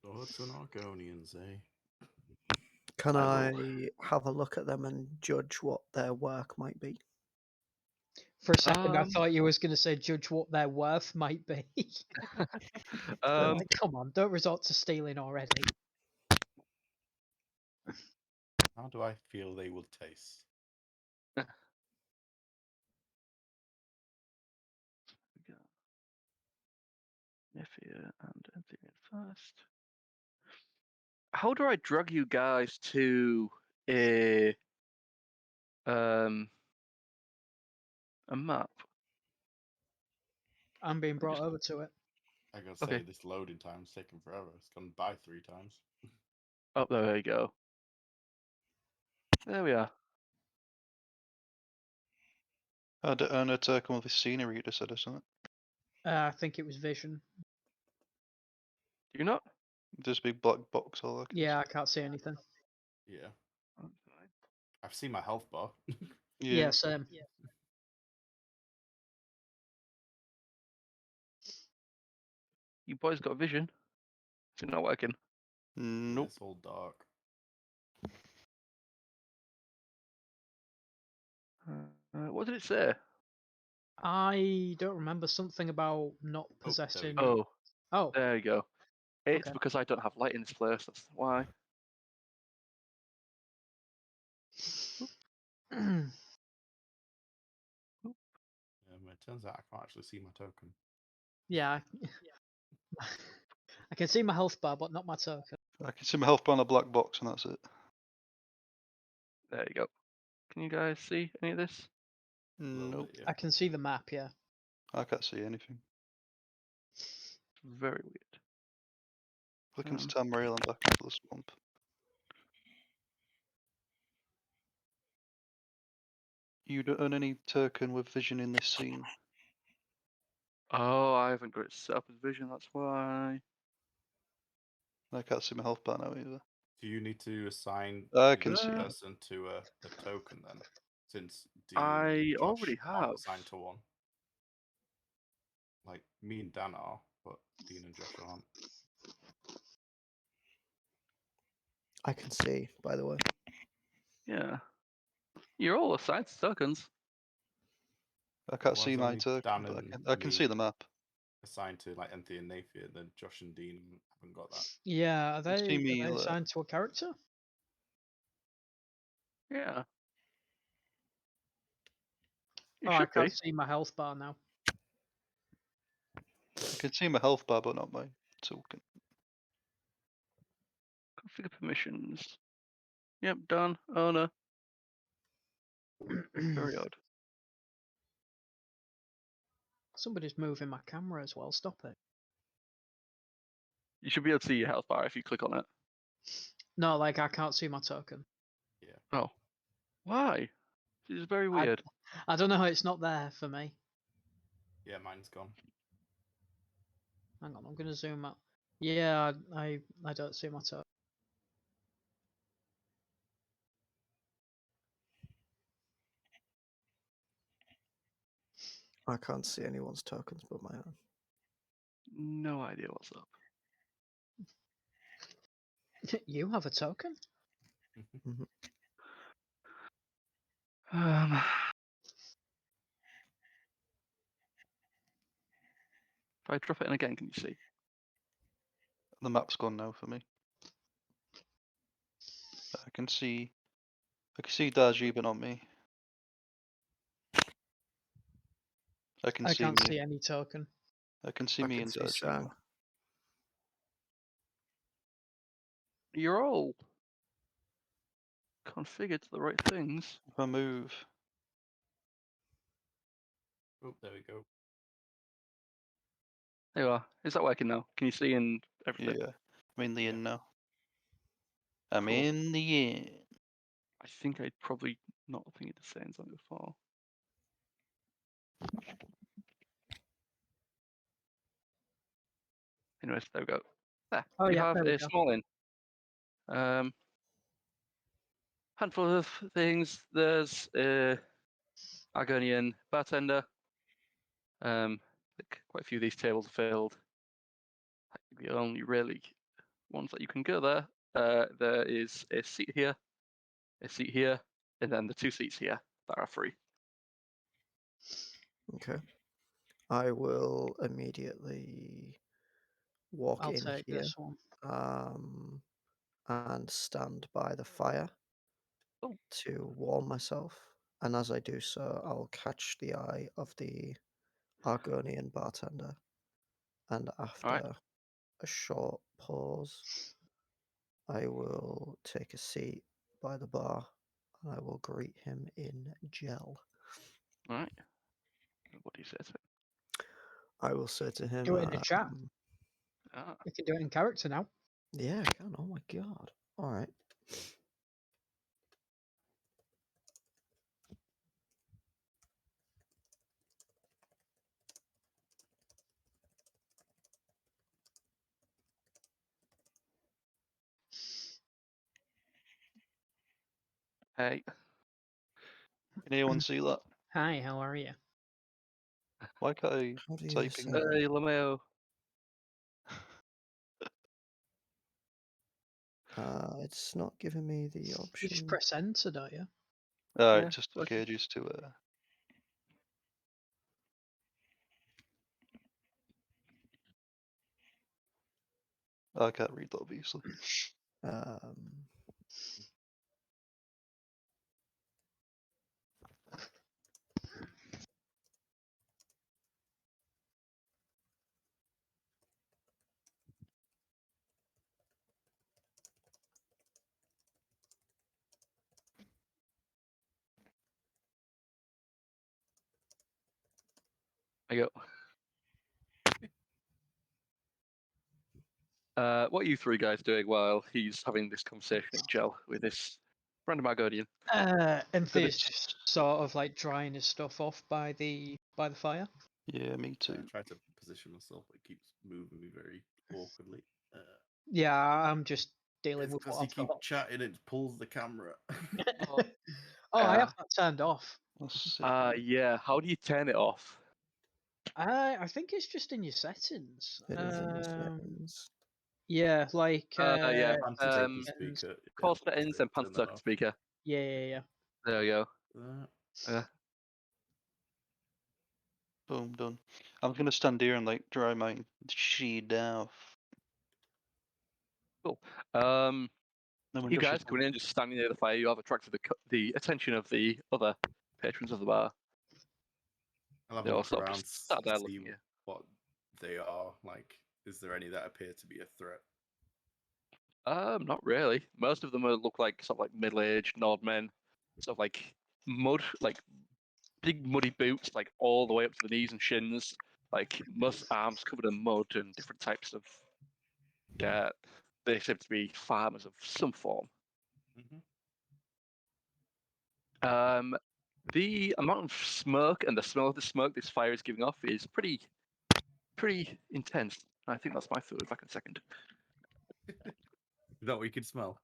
Speaker 3: Lords and Argonians, eh?
Speaker 5: Can
Speaker 4: I will-
Speaker 5: I have a look at them and judge what their work might be?
Speaker 1: For a second, I
Speaker 4: Um,
Speaker 1: thought you was going to say judge what their worth might be. Like, come on, don't resort to stealing already.
Speaker 3: How do I feel they will taste?
Speaker 4: Naefir and Enthir first. how do I drag you guys to a map?
Speaker 1: I'm being brought
Speaker 4: just-
Speaker 1: over to it.
Speaker 3: I gotta say,
Speaker 4: Okay.
Speaker 3: this loading time's taking forever. It's gone by 3 times.
Speaker 4: Oh, there you go. There we are.
Speaker 2: I don't earn a token with this scenery, you just said, isn't it?
Speaker 1: I think it was vision.
Speaker 4: Do you not?
Speaker 2: There's a big black box all I can
Speaker 1: Yeah, I
Speaker 2: see.
Speaker 1: can't see anything.
Speaker 3: Yeah.
Speaker 4: That's fine.
Speaker 3: I've seen my health bar.
Speaker 1: Yeah, same.
Speaker 4: You boys got vision? Is it not working?
Speaker 3: Yeah,
Speaker 2: Nope.
Speaker 3: it's all dark.
Speaker 4: What did it say?
Speaker 1: I don't remember something about not
Speaker 3: there we
Speaker 1: possessing.
Speaker 3: go.
Speaker 4: Oh,
Speaker 1: Oh,
Speaker 4: there you go. It's
Speaker 1: Okay.
Speaker 4: because I don't have light in this place. That's why.
Speaker 3: It turns out I can't actually see my token.
Speaker 1: yeah. I can see my health bar, but not my token.
Speaker 2: I can see my health bar on a black box, and that's it.
Speaker 4: There you go. Can you guys see any of this?
Speaker 3: A little
Speaker 2: Nope.
Speaker 3: bit, yeah.
Speaker 1: I can see the map. Yeah.
Speaker 2: I can't see anything.
Speaker 4: Very weird.
Speaker 2: Look into
Speaker 4: Um,
Speaker 2: Tamriel and back into the swamp. You don't earn any token with vision in this scene.
Speaker 4: Oh, I haven't got it set up as vision. That's why.
Speaker 2: I can't see my health bar now either.
Speaker 3: Do you need to assign
Speaker 2: I
Speaker 3: each
Speaker 2: can
Speaker 4: see it.
Speaker 3: person to a token then? Since
Speaker 4: I
Speaker 3: Dean and Josh
Speaker 4: already
Speaker 3: aren't
Speaker 4: have.
Speaker 3: assigned to one. Like me and Dan are, but Dean and Josh aren't.
Speaker 5: I can see, by the way.
Speaker 4: Yeah. You're all assigned to tokens.
Speaker 2: I can't
Speaker 3: Well,
Speaker 2: see
Speaker 3: it's
Speaker 2: my
Speaker 3: only
Speaker 2: token,
Speaker 3: Dan
Speaker 2: but
Speaker 3: and
Speaker 2: I can
Speaker 3: me
Speaker 2: see the map.
Speaker 3: assigned to like Enthir and Naefir, then Josh and Dean haven't got that.
Speaker 1: Yeah. Are
Speaker 2: You see
Speaker 1: they
Speaker 2: me there.
Speaker 1: assigned to a character?
Speaker 4: Yeah. You
Speaker 1: Oh, I
Speaker 4: should
Speaker 1: can't
Speaker 4: be.
Speaker 1: see my health bar now.
Speaker 2: I can see my health bar, but not my token.
Speaker 4: Configure permissions. Yep, done. Owner. Very odd.
Speaker 1: Somebody's moving my camera as well. Stop it.
Speaker 4: You should be able to see your health bar if you click on it.
Speaker 1: No, like I can't see my token.
Speaker 4: Oh. Why? This is very
Speaker 1: I-
Speaker 4: weird.
Speaker 1: I don't know. It's not there for me.
Speaker 3: Yeah, mine's gone.
Speaker 1: Hang on. I'm gonna zoom out. Yeah, I don't see my token.
Speaker 5: I can't see anyone's tokens but my own.
Speaker 4: No idea what's up.
Speaker 1: You have a token?
Speaker 4: Um, if I drop it in again, can you see?
Speaker 2: The map's gone now for me. I can see Dar-Jee, but not me. I can
Speaker 1: I
Speaker 2: see
Speaker 1: can't
Speaker 2: me.
Speaker 1: see any token.
Speaker 2: I can see
Speaker 5: I
Speaker 2: me
Speaker 5: can
Speaker 2: and
Speaker 5: see
Speaker 2: Dar-Jee.
Speaker 5: Sang.
Speaker 4: You're all configured to the right things.
Speaker 2: If I move,
Speaker 3: Oh, there we go.
Speaker 4: There you are. Is that working now? Can you see in everything?
Speaker 2: yeah, I'm in the
Speaker 3: Yeah.
Speaker 2: inn now. I'm
Speaker 4: Cool.
Speaker 2: in the inn.
Speaker 4: I think I'd probably not thinking the same as I before. Anyways, there we go. There.
Speaker 1: Oh,
Speaker 4: you
Speaker 1: yeah,
Speaker 4: have
Speaker 1: there we
Speaker 4: a
Speaker 1: go.
Speaker 4: small inn. Handful of things. There's a Argonian bartender. Like quite a few of these tables are filled. The only really ones that you can go there. There is a seat here, and then the 2 seats here that are free.
Speaker 5: Okay. I will immediately walk
Speaker 1: I'll
Speaker 5: in
Speaker 1: take
Speaker 5: here
Speaker 1: this one.
Speaker 5: and stand by the fire
Speaker 4: Oh.
Speaker 5: to warm myself. And as I do so, I'll catch the eye of the Argonian bartender. And after
Speaker 4: Alright.
Speaker 5: a short pause, I will take a seat by the bar and I will greet him in gel.
Speaker 4: All right. What do you say to it?
Speaker 5: I will say to him,
Speaker 1: Do it in the chat.
Speaker 4: Ah,
Speaker 1: We can do it in character now.
Speaker 5: yeah, I can. Oh my god. All right.
Speaker 4: hey.
Speaker 2: Can anyone see that?
Speaker 1: Hi, how are you?
Speaker 2: Why can't I
Speaker 5: How do you
Speaker 2: type
Speaker 5: say
Speaker 2: in?
Speaker 5: that?
Speaker 4: Hey, Lameo.
Speaker 5: It's not giving me the
Speaker 1: You
Speaker 5: option.
Speaker 1: just press enter, don't you?
Speaker 2: Oh,
Speaker 4: Yeah,
Speaker 2: it just
Speaker 4: like-
Speaker 2: took ages to. I can't read that, obviously.
Speaker 5: Um,
Speaker 4: There you go. What are you three guys doing while he's having this conversation in gel with this random Argonian?
Speaker 1: Enthir's just sort of like drying his stuff off by the fire.
Speaker 2: Yeah, me
Speaker 3: I
Speaker 2: too.
Speaker 3: try to position myself, but it keeps moving me very awkwardly.
Speaker 1: Yeah, I'm just dealing
Speaker 3: It's
Speaker 1: with
Speaker 3: because
Speaker 1: what
Speaker 3: you
Speaker 1: I've
Speaker 3: keep
Speaker 1: got.
Speaker 3: chatting, it pulls the camera.
Speaker 1: Oh, I
Speaker 4: Yeah.
Speaker 1: have that turned off.
Speaker 2: Let's see.
Speaker 4: Yeah. How do you turn it off?
Speaker 1: I think it's just in your settings.
Speaker 5: it is in the settings.
Speaker 1: Yeah, like
Speaker 4: Yeah.
Speaker 3: Pan to take the
Speaker 1: settings.
Speaker 3: speaker.
Speaker 4: Call
Speaker 3: yeah,
Speaker 4: settings and pan
Speaker 3: turn that
Speaker 4: select
Speaker 3: off.
Speaker 4: speaker.
Speaker 1: Yeah.
Speaker 4: There we go.
Speaker 3: That.
Speaker 2: Boom, done. I'm gonna stand here and like dry my sheet off.
Speaker 4: Um,
Speaker 2: Then when
Speaker 4: you
Speaker 2: Josh
Speaker 4: guys
Speaker 2: is
Speaker 4: coming in, just standing near the fire, you have attracted the attention of the other patrons of the bar.
Speaker 3: I'll have
Speaker 4: They
Speaker 3: a
Speaker 4: all
Speaker 3: look
Speaker 4: sort of
Speaker 3: around
Speaker 4: just sat there
Speaker 3: to see
Speaker 4: looking at you.
Speaker 3: what they are. Like, is there any that appear to be a threat?
Speaker 4: Not really. Most of them look like sort of like middle-aged Nord men, sort of like mud, like big muddy boots, like all the way up to the knees and shins, like arms covered in mud and different types of dirt. They seem to be farmers of some form. The amount of smoke and the smell of the smoke this fire is giving off is pretty intense. I think that's my food. Back in a second.
Speaker 3: Is that what you can smell?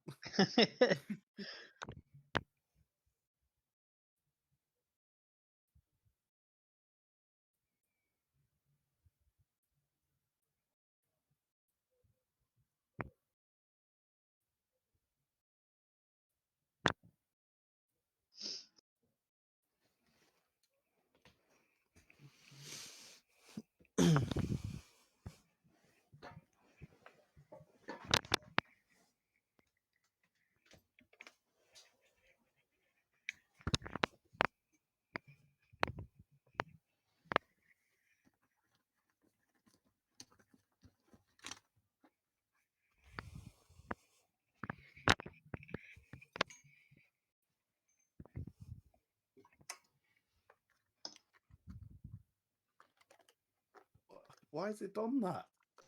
Speaker 3: Why has it done that?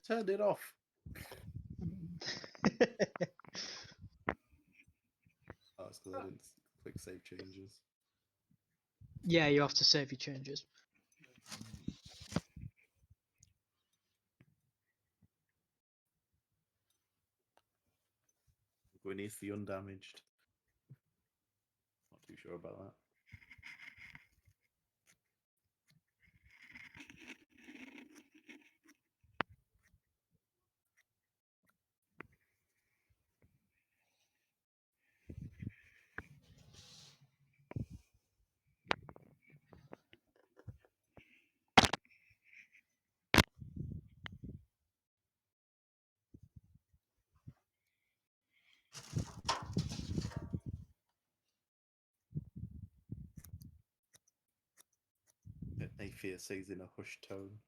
Speaker 3: Turn it off. Oh, it's because I didn't click save changes.
Speaker 1: Yeah, you have to save your changes.
Speaker 3: We need the undamaged. Not too sure about that. Naefir says in a hushed tone.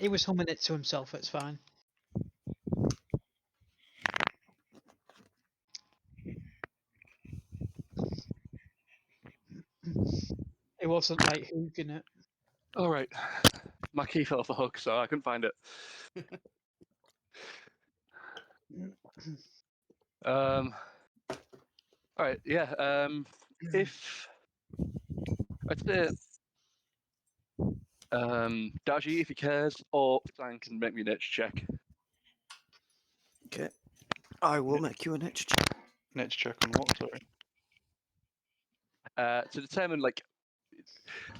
Speaker 1: He was humming it to himself. It's fine. It wasn't like hooking it.
Speaker 4: All right. My key fell off the hook, so I couldn't find it. All right. Yeah. If I'd say Dar-Jee, if he cares, or Sang can make me a nature check.
Speaker 5: Okay. I will make you a nature check.
Speaker 2: Let's check on what, sorry.
Speaker 4: To determine, like,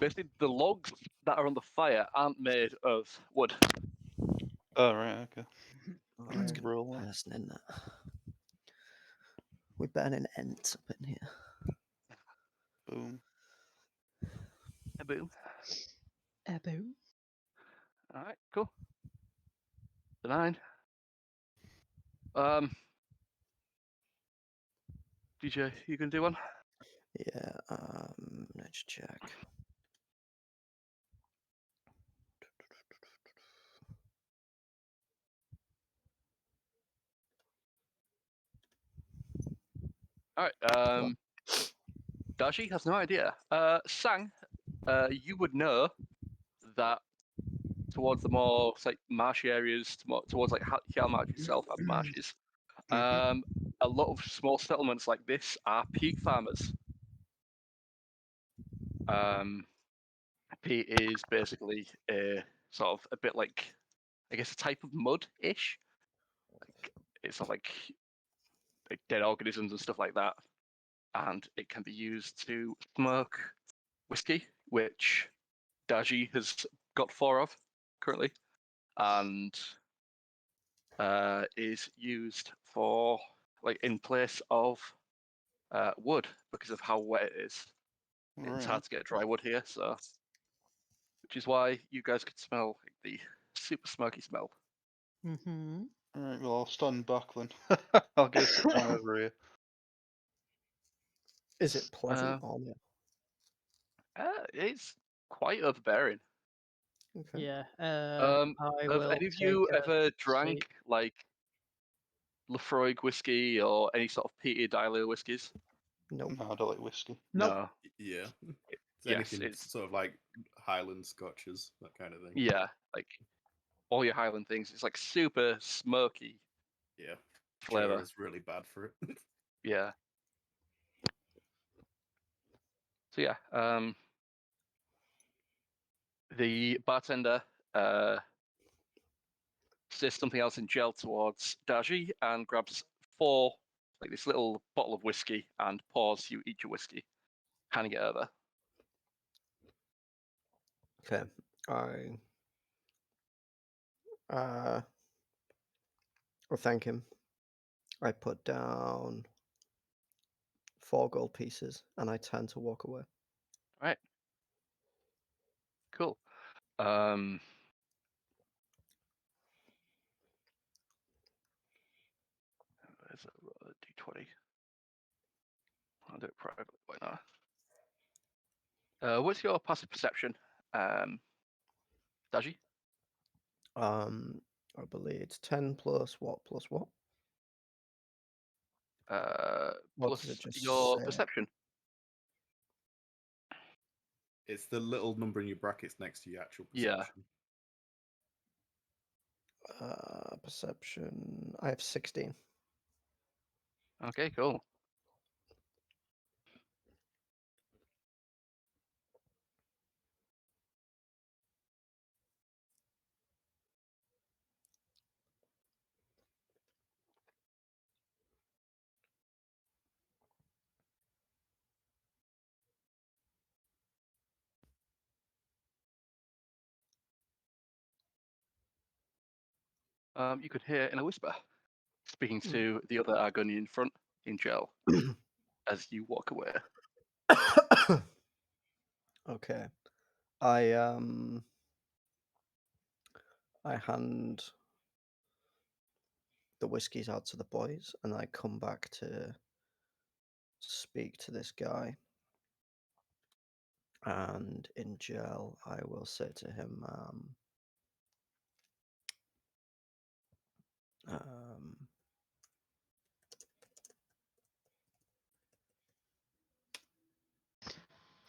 Speaker 4: basically the logs that are on the fire aren't made of wood.
Speaker 2: Oh, right, okay.
Speaker 5: Oh, that's
Speaker 2: Mm,
Speaker 5: gonna
Speaker 2: roll
Speaker 5: be
Speaker 2: one.
Speaker 5: person, isn't it? We're burning ents up in here.
Speaker 2: Boom.
Speaker 4: Boom.
Speaker 1: Ebu.
Speaker 4: All right, cool. The 9. DJ, you gonna do one?
Speaker 5: Yeah, nature check.
Speaker 4: All right. Dar-Jee has no idea. Sang, you would know that towards the more like marshy areas, towards like Hjalmark itself have marshes.
Speaker 2: Mhm.
Speaker 4: A lot of small settlements like this are peat farmers. Peat is basically a sort of a bit like, I guess, a type of mud-ish. Like, it's sort of like dead organisms and stuff like that, and it can be used to smoke whiskey, which Dar-Jee has got 4 of currently, and is used for like in place of wood because of how wet it is. It's
Speaker 2: Right.
Speaker 4: hard to get dry wood here, so which is why you guys could smell like, the super smoky smell.
Speaker 1: Mm-hmm.
Speaker 2: Alright, well, I'll stand back then. I'll go sit down over here.
Speaker 5: Is it pleasant or not?
Speaker 4: It's quite overbearing.
Speaker 5: Okay.
Speaker 1: Yeah. I
Speaker 4: Have
Speaker 1: will
Speaker 4: any of
Speaker 1: take
Speaker 4: you
Speaker 1: a
Speaker 4: ever
Speaker 1: seat.
Speaker 4: drank like Lefroy whiskey or any sort of peated Islay whiskies?
Speaker 5: Nope.
Speaker 2: No, I don't like whiskey.
Speaker 1: Nope.
Speaker 4: No.
Speaker 3: Yeah. It's
Speaker 4: Yes,
Speaker 3: anything
Speaker 4: it's
Speaker 3: sort of like Highland Scotches, that kind of thing.
Speaker 4: yeah, like all your Highland things. It's like super smoky
Speaker 3: Yeah.
Speaker 4: flavor.
Speaker 3: Is really bad for it.
Speaker 4: Yeah. So yeah, the bartender says something else in gel towards Dar-Jee and grabs 4, like this little bottle of whiskey, and pours you each a whiskey, handing it over.
Speaker 5: Okay. I will thank him. I put down 4 gold pieces and I turn to walk away.
Speaker 4: Right. Cool. Where's a D20? I'll do it privately. Why not? What's your passive perception, Dar-Jee?
Speaker 5: I believe it's 10 plus what? What
Speaker 4: Plus
Speaker 5: does it just
Speaker 4: your
Speaker 5: say?
Speaker 4: perception.
Speaker 3: It's the little number in your brackets next to your actual
Speaker 4: Yeah.
Speaker 3: perception.
Speaker 5: Perception. I have 16.
Speaker 4: Okay, cool. You could hear in a whisper, speaking to the other Argonian in front in gel as you walk away.
Speaker 5: Okay. I hand the whiskies out to the boys and I come back to speak to this guy. And in gel, I will say to him,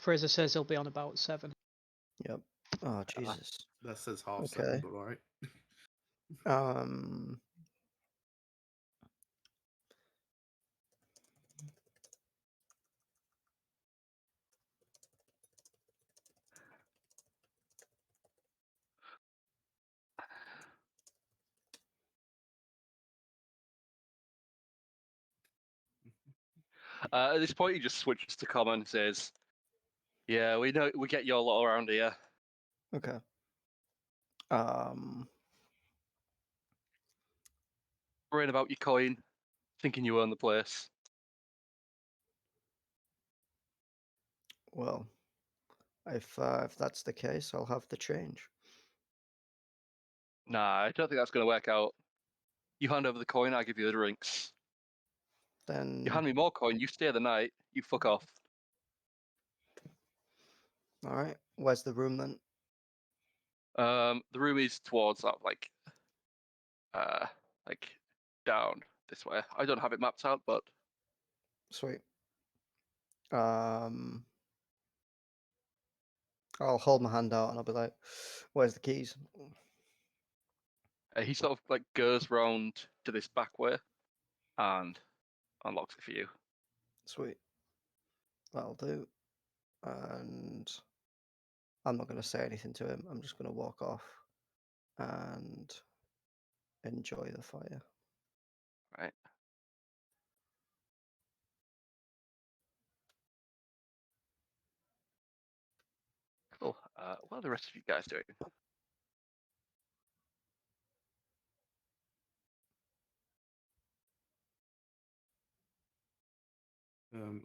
Speaker 1: Fraser says he'll be on about 7.
Speaker 5: Yep. Oh Jesus.
Speaker 3: That says half
Speaker 5: Okay.
Speaker 3: 7, but alright.
Speaker 4: At this point, he just switches to common and says, "Yeah, we know we get your lot around here.
Speaker 5: Okay.
Speaker 4: Worrying about your coin, thinking you own the place."
Speaker 5: Well, if that's the case, I'll have the change.
Speaker 4: Nah, I don't think that's going to work out. You hand over the coin, I give you the drinks.
Speaker 5: Then
Speaker 4: You hand me more coin, you stay the night, you fuck off.
Speaker 5: all right. Where's the room then?
Speaker 4: The room is towards that, like down this way. I don't have it mapped out, but
Speaker 5: Sweet. I'll hold my hand out and I'll be like, "Where's the keys?"
Speaker 4: he sort of like goes round to this back way and unlocks it for you.
Speaker 5: Sweet. That'll do. And I'm not going to say anything to him. I'm just going to walk off and enjoy the fire.
Speaker 4: Right. Cool. What are the rest of you guys doing?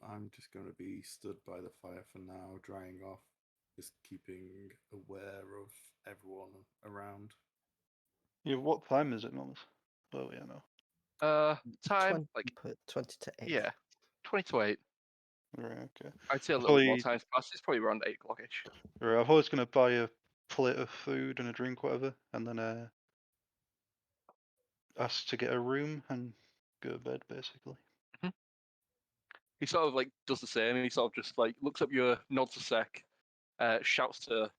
Speaker 3: I'm just going to be stood by the fire for now, drying off, just keeping aware of everyone around.
Speaker 2: Yeah, what time is it, Mummies? Oh, yeah, no.
Speaker 4: Time
Speaker 5: 20 to 8.
Speaker 4: yeah, 20 to 8.
Speaker 2: Right, okay.
Speaker 4: I'd say a
Speaker 2: I've
Speaker 4: little bit more
Speaker 2: already-
Speaker 4: time's passed. It's probably around 8 o'clock-ish.
Speaker 2: Right, I was going to buy a plate of food and a drink, whatever, and then ask to get a room and go to bed, basically.
Speaker 4: He sort of like does the same. He sort of just like looks up your nods a sec, shouts to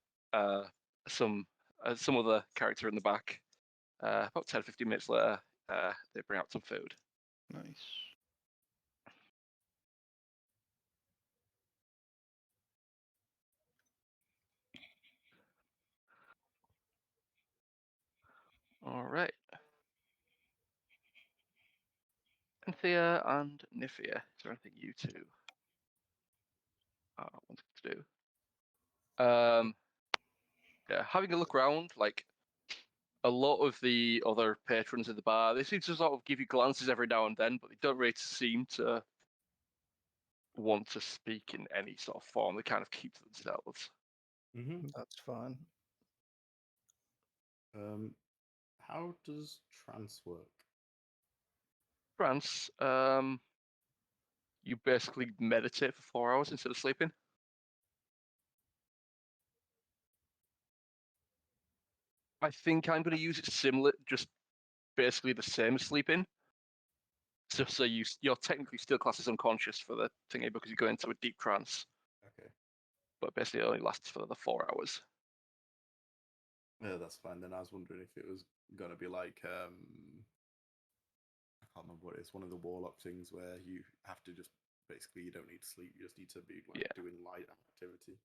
Speaker 4: some other character in the back. About 10-15 minutes later, they bring out some food.
Speaker 2: Nice.
Speaker 4: All right. Enthir and Naefir, is there anything you two wanted to do? Yeah, having a look around, like a lot of the other patrons in the bar, they seem to sort of give you glances every now and then, but they don't really seem to want to speak in any sort of form. They kind of keep to themselves.
Speaker 3: Mm-hmm.
Speaker 5: That's fine.
Speaker 3: How does trance work?
Speaker 4: France, you basically meditate for 4 hours instead of sleeping. I think I'm going to use it similar, just basically the same as sleeping. So you're technically still classed as unconscious for the thingy because you go into a deep trance,
Speaker 3: Okay.
Speaker 4: but basically it only lasts for the 4 hours.
Speaker 3: Yeah, that's fine. Then I was wondering if it was gonna be like I can't remember what it is. One of the warlock things where you have to just basically you don't need to sleep. You just need to be like doing light activity.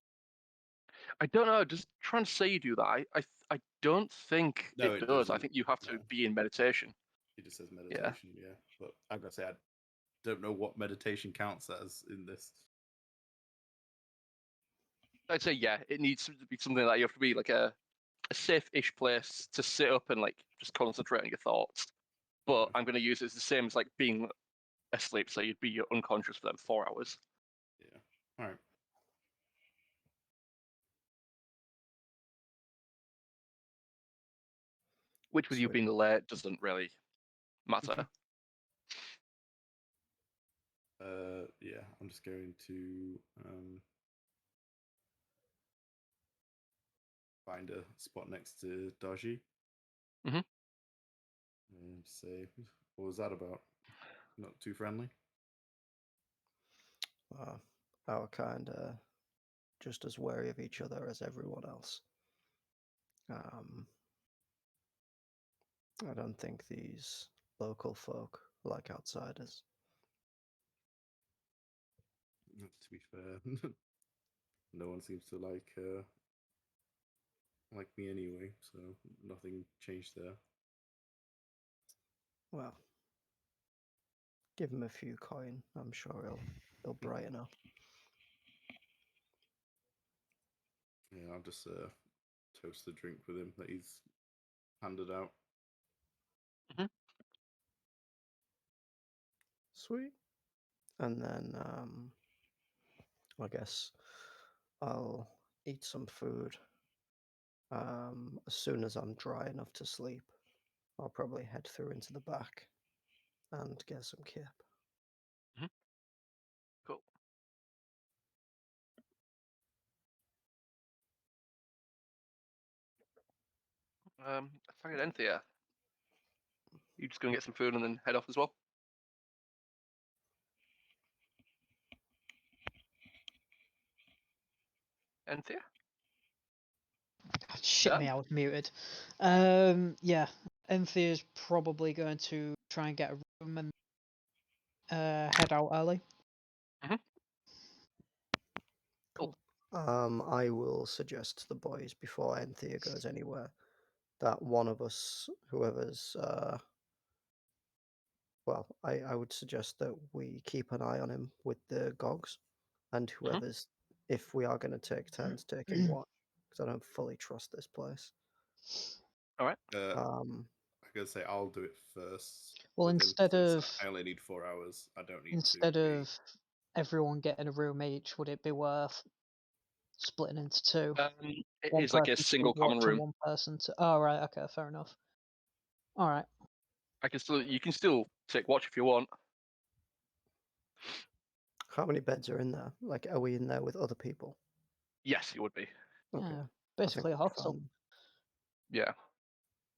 Speaker 4: I don't know. Does trance say you do that? I don't think
Speaker 3: No,
Speaker 4: it
Speaker 3: it
Speaker 4: does. I
Speaker 3: doesn't.
Speaker 4: think you have to
Speaker 3: No.
Speaker 4: be in meditation.
Speaker 3: It just says meditation. Yeah, but I'm gonna say I don't know what meditation counts as in this.
Speaker 4: I'd say yeah, it needs to be something that you have to be like a safe-ish place to sit up and like just concentrate on your thoughts. But I'm going to use it as the same as like being asleep, so you'd be unconscious for them 4 hours.
Speaker 3: Yeah. All right.
Speaker 4: Which, with you
Speaker 5: Sweet.
Speaker 4: being late, doesn't really matter.
Speaker 3: Yeah, I'm just going to find a spot next to Dar-Jee.
Speaker 4: Mhm.
Speaker 3: And say, what was that about? Not too friendly?
Speaker 5: Our kind just as wary of each other as everyone else. I don't think these local folk are like outsiders.
Speaker 3: To be fair, no one seems to like me anyway, so nothing changed there.
Speaker 5: Well, give him a few coin. I'm sure he'll brighten up.
Speaker 3: Yeah, I'll just toast the drink with him that he's handed out.
Speaker 5: Sweet. And then I guess I'll eat some food. As soon as I'm dry enough to sleep, I'll probably head through into the back and get some kip.
Speaker 4: Cool. Fucking Enthir. You just gonna get some food and then head off as well? Enthir?
Speaker 1: Shit me,
Speaker 4: Dan?
Speaker 1: I was muted. Yeah, Enthir's probably going to try and get a room and head out early.
Speaker 4: Cool.
Speaker 5: I will suggest to the boys before Enthir goes anywhere that one of us, whoever's, well, I would suggest that we keep an eye on him with the gogs, and whoever's, if we are going to take turns taking watch, because I don't fully trust this place.
Speaker 4: All right.
Speaker 3: I gotta say, I'll do it first.
Speaker 1: Well,
Speaker 3: with him,
Speaker 1: instead
Speaker 3: since
Speaker 1: of
Speaker 3: I only need 4 hours, I don't need
Speaker 1: instead
Speaker 3: to.
Speaker 1: of everyone getting a room each, would it be worth splitting into two?
Speaker 4: It
Speaker 1: One
Speaker 4: is like a
Speaker 1: person to
Speaker 4: single common
Speaker 1: watch and
Speaker 4: room.
Speaker 1: one person to. Oh right, okay, fair enough. All right.
Speaker 4: You can still take watch if you want.
Speaker 5: How many beds are in there? Like, are we in there with other people?
Speaker 4: Yes, it would be.
Speaker 5: Okay.
Speaker 1: Yeah,
Speaker 5: I think
Speaker 1: basically a
Speaker 5: we'll be
Speaker 1: hostel.
Speaker 5: fine.
Speaker 4: Yeah.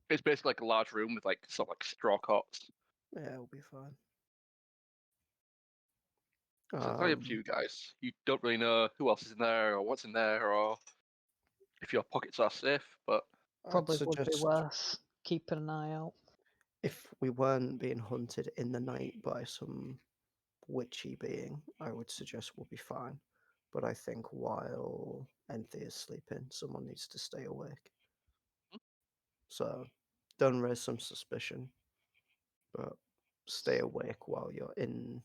Speaker 4: It's basically like a large room with like sort of like straw cots.
Speaker 5: Yeah, we'll be fine.
Speaker 4: So it's entirely up to you guys. You don't really know who else is in there or what's in there or if your pockets are safe, but
Speaker 5: I'd
Speaker 1: Probably would be
Speaker 5: suggest
Speaker 1: worth keeping an eye out.
Speaker 5: if we weren't being hunted in the night by some witchy being, I would suggest we'll be fine. But I think while Enthir is sleeping, someone needs to stay awake. So don't raise some suspicion, but stay awake while you're in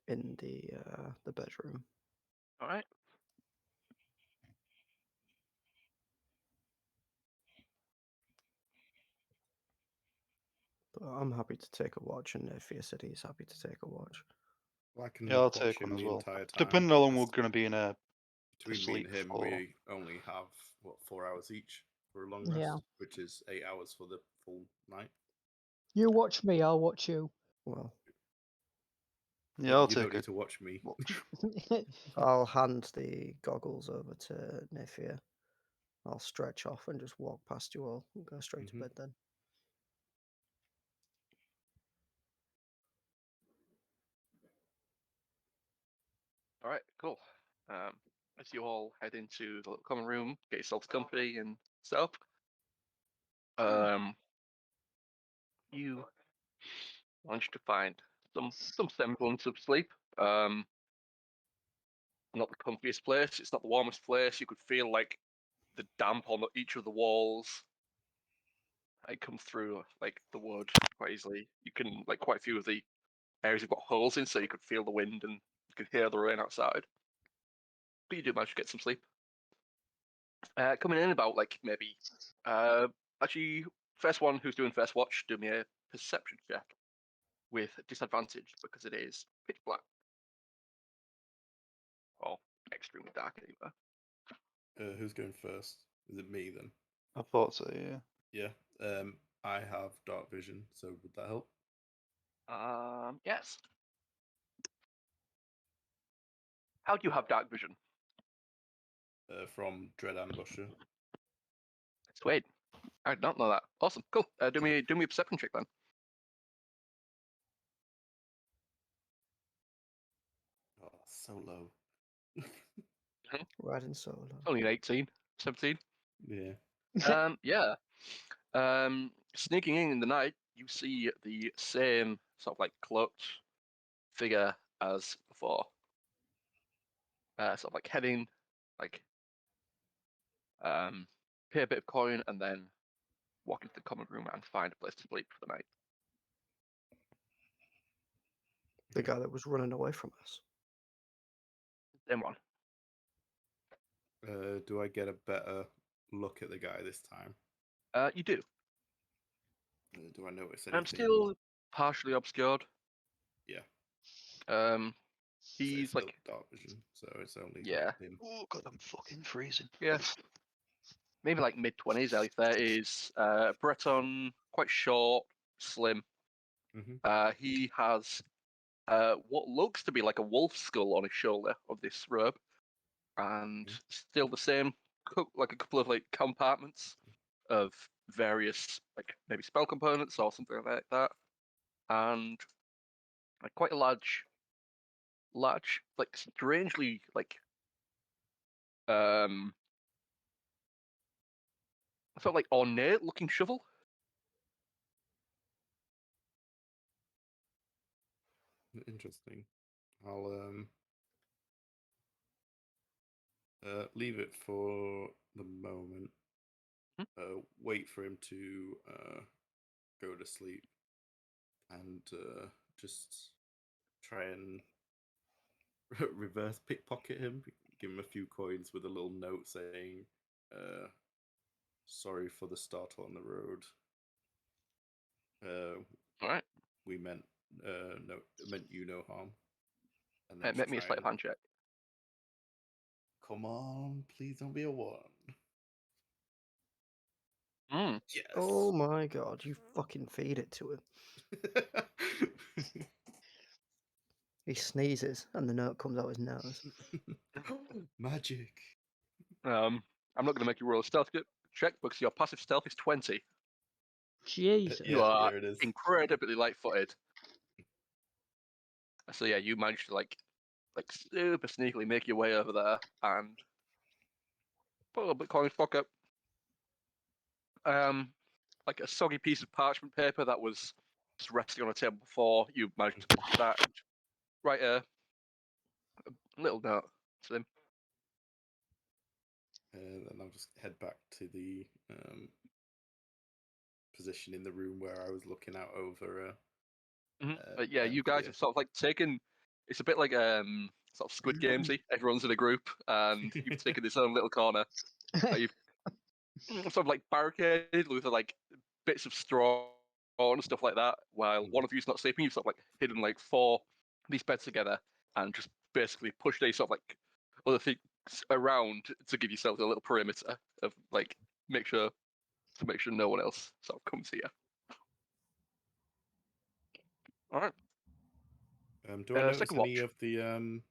Speaker 5: the bedroom.
Speaker 4: all right.
Speaker 5: But I'm happy to take a watch, and Naefir said he's happy to take a watch.
Speaker 3: Well, I can
Speaker 2: Yeah, I'll
Speaker 3: watch
Speaker 2: take one
Speaker 3: him
Speaker 2: as
Speaker 3: the
Speaker 2: well.
Speaker 3: entire time.
Speaker 2: Depending how long
Speaker 3: because
Speaker 2: we're going to be in a
Speaker 3: between me
Speaker 2: sleep
Speaker 3: and him,
Speaker 2: for.
Speaker 3: we only have 4 hours each for a long rest,
Speaker 1: Yeah.
Speaker 3: which is 8 hours for the full night.
Speaker 1: You watch me, I'll watch you.
Speaker 5: Well,
Speaker 2: Yeah, I'll
Speaker 3: you
Speaker 2: take
Speaker 3: don't
Speaker 2: a
Speaker 3: need to watch me.
Speaker 2: watch.
Speaker 5: I'll hand the goggles over to Naefir. I'll stretch off and just walk past you all and go straight to bed then.
Speaker 4: All right, cool. As you all head into the little common room, get yourselves company and stuff. You manage to find some semblance of sleep. Not the comfiest place. It's not the warmest place. You could feel like the damp on each of the walls. It comes through like the wood quite easily. You can like quite a few of the areas have got holes in, so you could feel the wind and you could hear the rain outside. But you do manage to get some sleep. Coming in about like maybe actually first one who's doing first watch, do me a perception check with disadvantage because it is pitch black. Or extremely dark anyway.
Speaker 3: Who's going first? Is it me then?
Speaker 2: I thought so, yeah.
Speaker 3: Yeah. I have dark vision, so would that help?
Speaker 4: Yes. How do you have dark vision?
Speaker 3: From Dread Ambusher.
Speaker 4: Sweet. I did not know that. Awesome. Cool. Do me a perception check then.
Speaker 3: Oh, so low.
Speaker 5: Riding solo.
Speaker 4: Only an 18, 17.
Speaker 3: Yeah.
Speaker 4: Yeah. Sneaking in the night, you see the same sort of like cloaked figure as before. Sort of like heading, like, pay a bit of coin and then walk into the common room and find a place to sleep for the night.
Speaker 5: The guy that was running away from us.
Speaker 4: Same one.
Speaker 3: Do I get a better look at the guy this time?
Speaker 4: You do.
Speaker 3: Do I notice anything?
Speaker 4: I'm still partially obscured.
Speaker 3: Yeah.
Speaker 4: Um,
Speaker 3: So it's
Speaker 4: he's
Speaker 3: still
Speaker 4: like,
Speaker 3: dark vision, so it's only
Speaker 4: yeah,
Speaker 3: him.
Speaker 2: Oh god, I'm fucking freezing.
Speaker 4: yeah, maybe like mid-20s, early 30s. Breton, quite short, slim.
Speaker 3: Mhm.
Speaker 4: He has what looks to be like a wolf skull on his shoulder of this robe, and
Speaker 3: Okay.
Speaker 4: still the same, like a couple of like compartments of various like maybe spell components or something like that, and like quite a large, like strangely like sort of like ornate looking shovel.
Speaker 3: Interesting. I'll leave it for the moment. Wait for him to go to sleep, and just try and reverse pickpocket him. Give him a few coins with a little note saying, "Sorry for the start on the road.
Speaker 4: All right,
Speaker 3: We meant meant you no harm." And then
Speaker 4: make
Speaker 3: just
Speaker 4: me a
Speaker 3: try
Speaker 4: sleight of
Speaker 3: and
Speaker 4: hand check.
Speaker 3: come on, please don't be a 1. Yes.
Speaker 5: Oh my god, you fucking feed it to him. He sneezes and the note comes out his nose.
Speaker 3: Magic.
Speaker 4: I'm not going to make you roll a stealth check because your passive stealth is 20.
Speaker 1: Jesus.
Speaker 4: You
Speaker 3: Yeah,
Speaker 4: are
Speaker 3: here it is.
Speaker 4: incredibly light-footed. So yeah, you managed to like super sneakily make your way over there and put a little bit of coin in his pocket. Like a soggy piece of parchment paper that was just resting on a table before, you managed to push that and write a little note to them.
Speaker 3: Then I'll just head back to the position in the room where I was looking out over.
Speaker 4: But yeah, you guys have sort of like taken. It's a bit like sort of Squid Gamesy. Everyone's in a group, and you've taken this own little corner. You've sort of like barricaded with like bits of straw and stuff like that. While one of you's not sleeping, you've sort of like hidden like 4 of these beds together, and just basically pushed a sort of like other things around to give yourself a little perimeter of like make sure no one else sort of comes here. All right.
Speaker 3: Do I notice
Speaker 4: second
Speaker 3: any
Speaker 4: watch.
Speaker 3: of the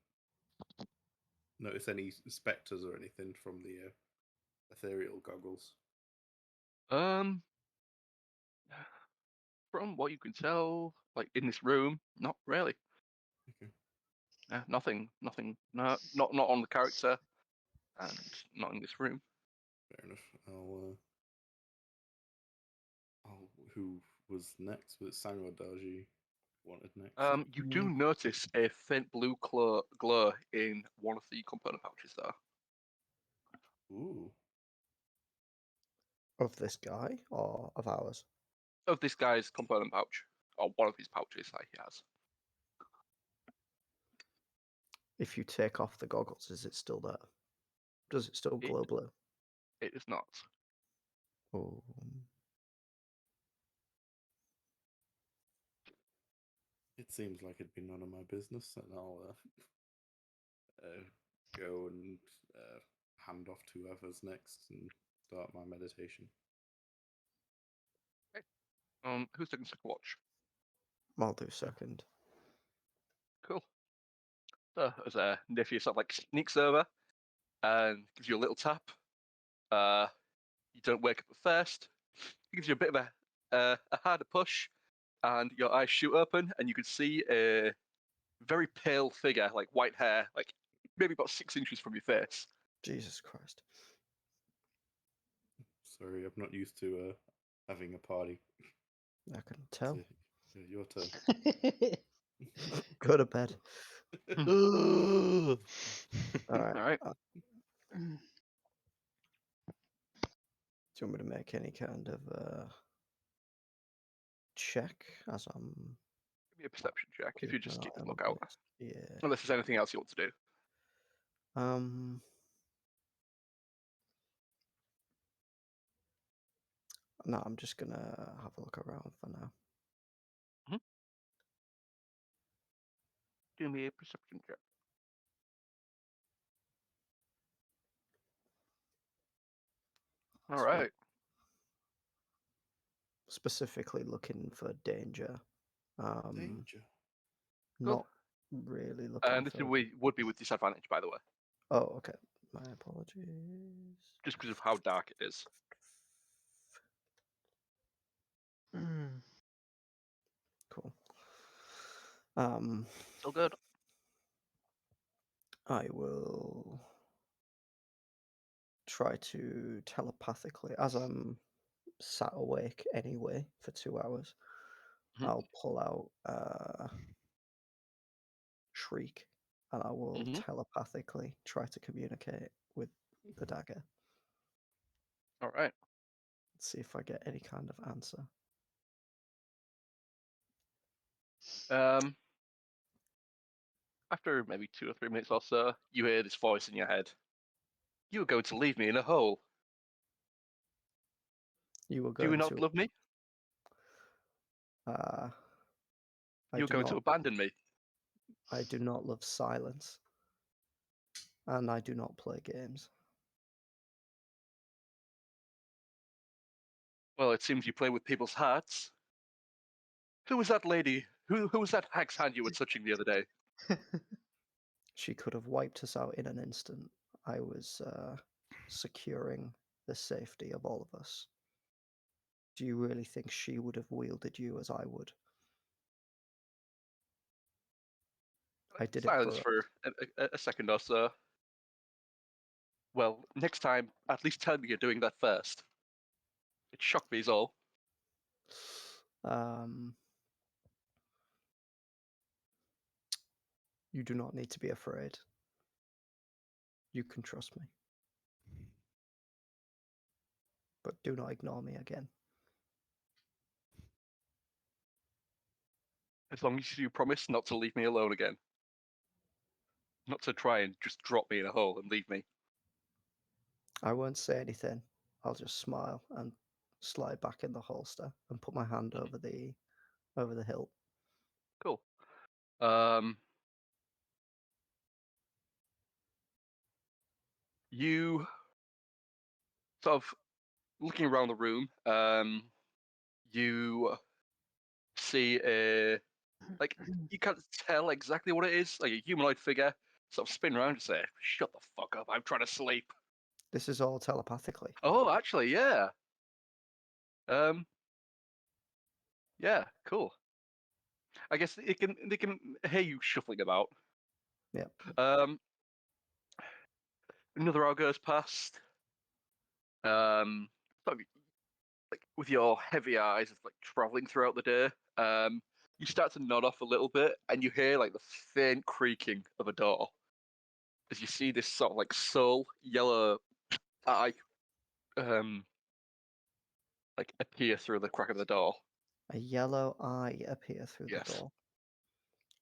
Speaker 3: notice any specters or anything from the ethereal goggles?
Speaker 4: From what you can tell, like in this room, not really.
Speaker 3: Okay.
Speaker 4: Nothing. No, not on the character, and not in this room.
Speaker 3: Fair enough. Who was next? Was it Sang or Dar-Jee wanted next?
Speaker 4: You do notice a faint blue glow in one of the component pouches there.
Speaker 3: Ooh.
Speaker 5: Of this guy or of ours?
Speaker 4: Of this guy's component pouch, or one of his pouches that he has.
Speaker 5: If you take off the goggles, is it still there? Does it still glow blue?
Speaker 4: It is not.
Speaker 5: Oh.
Speaker 3: It seems like it'd be none of my business, and I'll go and hand off to whoever's next and start my meditation.
Speaker 4: Okay. Who's taking second watch?
Speaker 5: I'll do second.
Speaker 4: Cool. So as Naefir sort of like sneaks over and gives you a little tap. You don't wake up at first. He gives you a bit of a harder push, and your eyes shoot open, and you can see a very pale figure, like white hair, like maybe about 6 inches from your face.
Speaker 5: Jesus Christ.
Speaker 3: Sorry, I'm not used to having a party.
Speaker 5: I can tell.
Speaker 3: So, yeah, your turn.
Speaker 5: Go to bed. All right.
Speaker 4: All right.
Speaker 5: Do you want me to make any kind of check as I'm
Speaker 4: Give me a perception check if you're just
Speaker 5: keeping
Speaker 4: keeping
Speaker 5: an
Speaker 4: a
Speaker 5: eye on
Speaker 4: lookout.
Speaker 5: this? Yeah.
Speaker 4: Unless there's anything else you want to do.
Speaker 5: No, I'm just gonna have a look around for now.
Speaker 4: Do me a perception check. All
Speaker 5: Sweet.
Speaker 4: right.
Speaker 5: Specifically looking for danger.
Speaker 3: Danger.
Speaker 5: Not really looking
Speaker 4: And this
Speaker 5: for.
Speaker 4: would be with disadvantage, by the way,
Speaker 5: Oh, okay. My apologies.
Speaker 4: just because of how dark it is.
Speaker 5: Cool.
Speaker 4: So good.
Speaker 5: I will try to telepathically, as I'm sat awake anyway for 2 hours,
Speaker 4: Mhm.
Speaker 5: I'll pull out Shriek, and I will telepathically try to communicate with the dagger.
Speaker 4: All right.
Speaker 5: See if I get any kind of answer.
Speaker 4: After maybe 2 or 3 minutes or so, you hear this voice in your head. You were going to leave me in a hole.
Speaker 5: You were
Speaker 4: Do you
Speaker 5: going
Speaker 4: not
Speaker 5: to.
Speaker 4: love me?
Speaker 5: I
Speaker 4: You were
Speaker 5: do
Speaker 4: going to
Speaker 5: not.
Speaker 4: abandon me.
Speaker 5: I do not love silence, and I do not play games.
Speaker 4: Well, it seems you play with people's hearts. Who was that lady? Who was that hag's hand you were touching the other day?
Speaker 5: She could have wiped us out in an instant. I was securing the safety of all of us. Do you really think she would have wielded you as I would? I did
Speaker 4: Silence
Speaker 5: it for.
Speaker 4: for a second or so. Well, next time, at least tell me you're doing that first. It shocked me, is all.
Speaker 5: You do not need to be afraid. You can trust me. But do not ignore me again.
Speaker 4: As long as you promise not to leave me alone again. Not to try and just drop me in a hole and leave me.
Speaker 5: I won't say anything. I'll just smile and slide back in the holster and put my hand over the hilt.
Speaker 4: Cool. You sort of looking around the room, you see you can't tell exactly what it is, like a humanoid figure sort of spin around and say, "Shut the fuck up, I'm trying to sleep."
Speaker 5: This is all telepathically.
Speaker 4: Oh, actually, yeah. Yeah, cool. I guess they can hear you shuffling about.
Speaker 5: Yep.
Speaker 4: Another hour goes past. Sort of, like with your heavy eyes, like traveling throughout the day. You start to nod off a little bit, and you hear like the faint creaking of a door as you see this sort of like soul yellow eye, like appear through the crack of the door.
Speaker 5: A yellow eye appear through
Speaker 4: Yes.
Speaker 5: the door.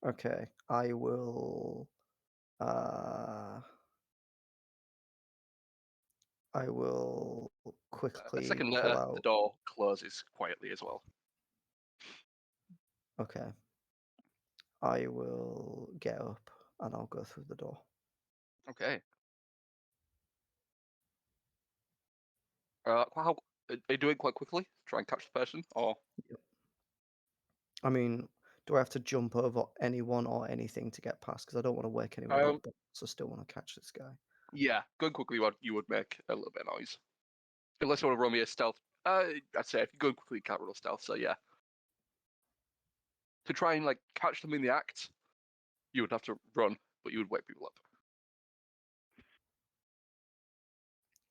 Speaker 5: Okay, I will. I will quickly
Speaker 4: A second
Speaker 5: pull
Speaker 4: later,
Speaker 5: out.
Speaker 4: the door closes quietly as well.
Speaker 5: Okay. I will get up and I'll go through the door.
Speaker 4: Okay. How are you doing quite quickly? Try and catch the person, or?
Speaker 5: Yep. I mean, do I have to jump over anyone or anything to get past? Because I don't want to wake anyone up, but I still want to catch this guy.
Speaker 4: Yeah, going quickly, you would make a little bit of noise. Unless you want to roll me a stealth. I'd say if you're going quickly, you can't roll stealth, so yeah. To try and like catch them in the act, you would have to run, but you would wake people up.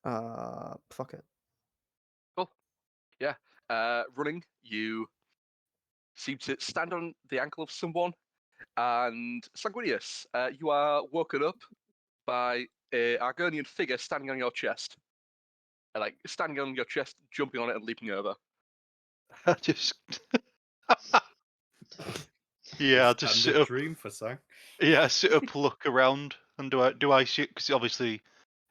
Speaker 5: Fuck it.
Speaker 4: Yeah. Running, you seem to stand on the ankle of someone, and Sanguinius, you are woken up by a Argonian figure standing on your chest. Like standing on your chest, jumping on it and leaping over.
Speaker 2: I just. Yeah, I just sit
Speaker 3: Standard
Speaker 2: up.
Speaker 3: dream for Sang.
Speaker 2: Yeah, I sit up, look around, and do I see? Because obviously,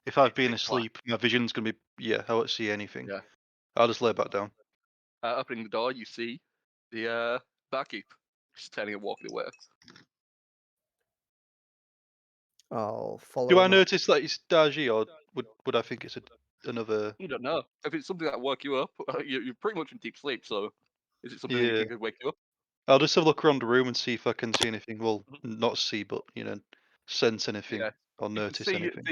Speaker 2: if I've been
Speaker 4: Pitch black.
Speaker 2: asleep, my vision's gonna be I won't see anything.
Speaker 4: Yeah.
Speaker 2: I'll just lay back down.
Speaker 4: Opening the door, you see the barkeep just turning and walking away.
Speaker 5: I'll follow
Speaker 2: Do I
Speaker 5: him up.
Speaker 2: notice that it's Dar-Jee, or would I think it's another?
Speaker 4: You don't know. If it's something that woke you up, you're pretty much in deep sleep, so is it something that you
Speaker 2: Yeah.
Speaker 4: think could wake you up?
Speaker 2: I'll just have a look around the room and see if I can see anything. Well,
Speaker 4: Mhm.
Speaker 2: not see, but sense anything
Speaker 4: Yeah.
Speaker 2: or
Speaker 4: You can
Speaker 2: notice
Speaker 4: see
Speaker 2: anything.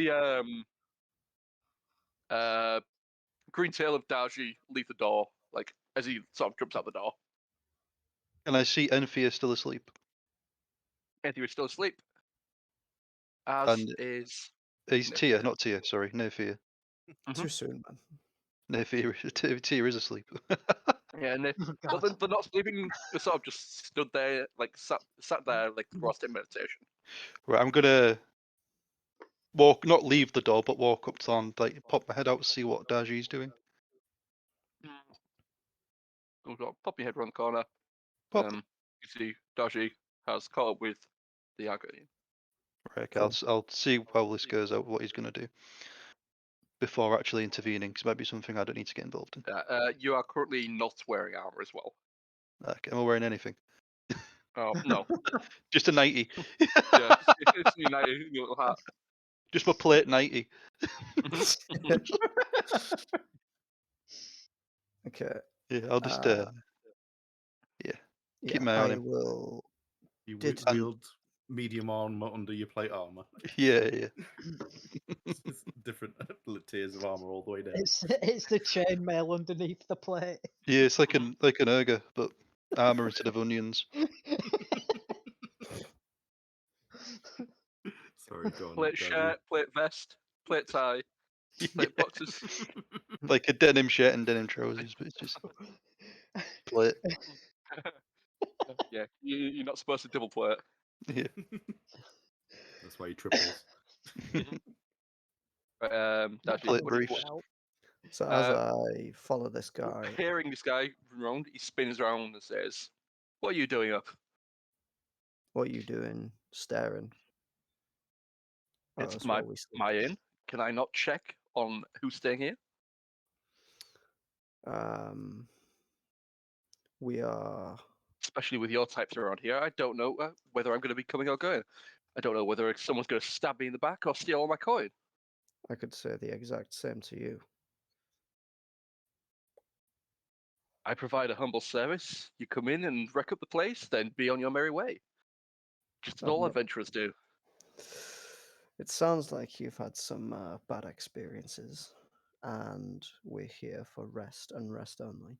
Speaker 4: the green tail of Dar-Jee leave the door, like as he sort of jumps out the door.
Speaker 2: Can I see Enthir still asleep?
Speaker 4: Enthir is still asleep. As
Speaker 2: And
Speaker 4: is
Speaker 2: he's
Speaker 4: Naefir.
Speaker 2: Tia, not Tia. Sorry, Naefir.
Speaker 4: Mhm.
Speaker 5: Too soon, man.
Speaker 2: Naefir. Tia is asleep.
Speaker 4: Yeah, and
Speaker 1: Oh,
Speaker 4: well,
Speaker 1: God.
Speaker 4: they're not sleeping. They're sort of just stood there, like sat there, like lost in meditation.
Speaker 2: Right, I'm gonna not leave the door, but walk up to them, like pop my head out, see what Dar-Jee's doing.
Speaker 4: We've got pop your head around the corner.
Speaker 2: Pop.
Speaker 4: You see Dar-Jee has caught up with the Argonian.
Speaker 2: Right, okay,
Speaker 5: Cool.
Speaker 2: I'll see how this goes out, what he's gonna do before actually intervening, because it might be something I don't need to get involved in.
Speaker 4: You are currently not wearing armor as well.
Speaker 2: Okay, am I wearing anything?
Speaker 4: Oh no.
Speaker 2: Just a 90.
Speaker 4: Yeah, it's United, your little hat.
Speaker 2: Just my plate 90.
Speaker 5: Okay.
Speaker 2: Yeah, I'll just
Speaker 5: Yeah,
Speaker 2: keep my eye on
Speaker 5: I
Speaker 2: him.
Speaker 5: will.
Speaker 3: You
Speaker 5: Did-
Speaker 3: wield medium armor under your plate armor.
Speaker 2: Yeah.
Speaker 3: It's different tiers of armor all the way down.
Speaker 1: It's the chainmail underneath the plate.
Speaker 2: Yeah, it's like an ogre, but armor instead of onions.
Speaker 3: Sorry, go on.
Speaker 4: Plate
Speaker 3: Dar-Jee.
Speaker 4: shirt, plate vest, plate tie,
Speaker 2: Yeah,
Speaker 4: plate boxes.
Speaker 2: like a denim shirt and denim trousers, but it's just plate.
Speaker 4: Yeah, you're not supposed to double plate.
Speaker 2: Yeah.
Speaker 3: That's why he triples.
Speaker 4: Dar-Jee,
Speaker 2: Plate
Speaker 4: what do you
Speaker 2: briefs.
Speaker 4: want?
Speaker 5: So as I follow this guy,
Speaker 4: Hearing this guy run around, he spins around and says, "What are you doing up?"
Speaker 5: what are you doing? Staring. Oh,
Speaker 4: It's
Speaker 5: that's where we sleep.
Speaker 4: my inn. Can I not check on who's staying here?
Speaker 5: We are.
Speaker 4: Especially with your types around here, I don't know whether I'm going to be coming or going. I don't know whether someone's going to stab me in the back or steal all my coin.
Speaker 5: I could say the exact same to you.
Speaker 4: I provide a humble service. You come in and wreck up the place, then be on your merry way. Just as all adventurers do.
Speaker 5: It sounds like you've had some bad experiences, and we're here for rest and rest only.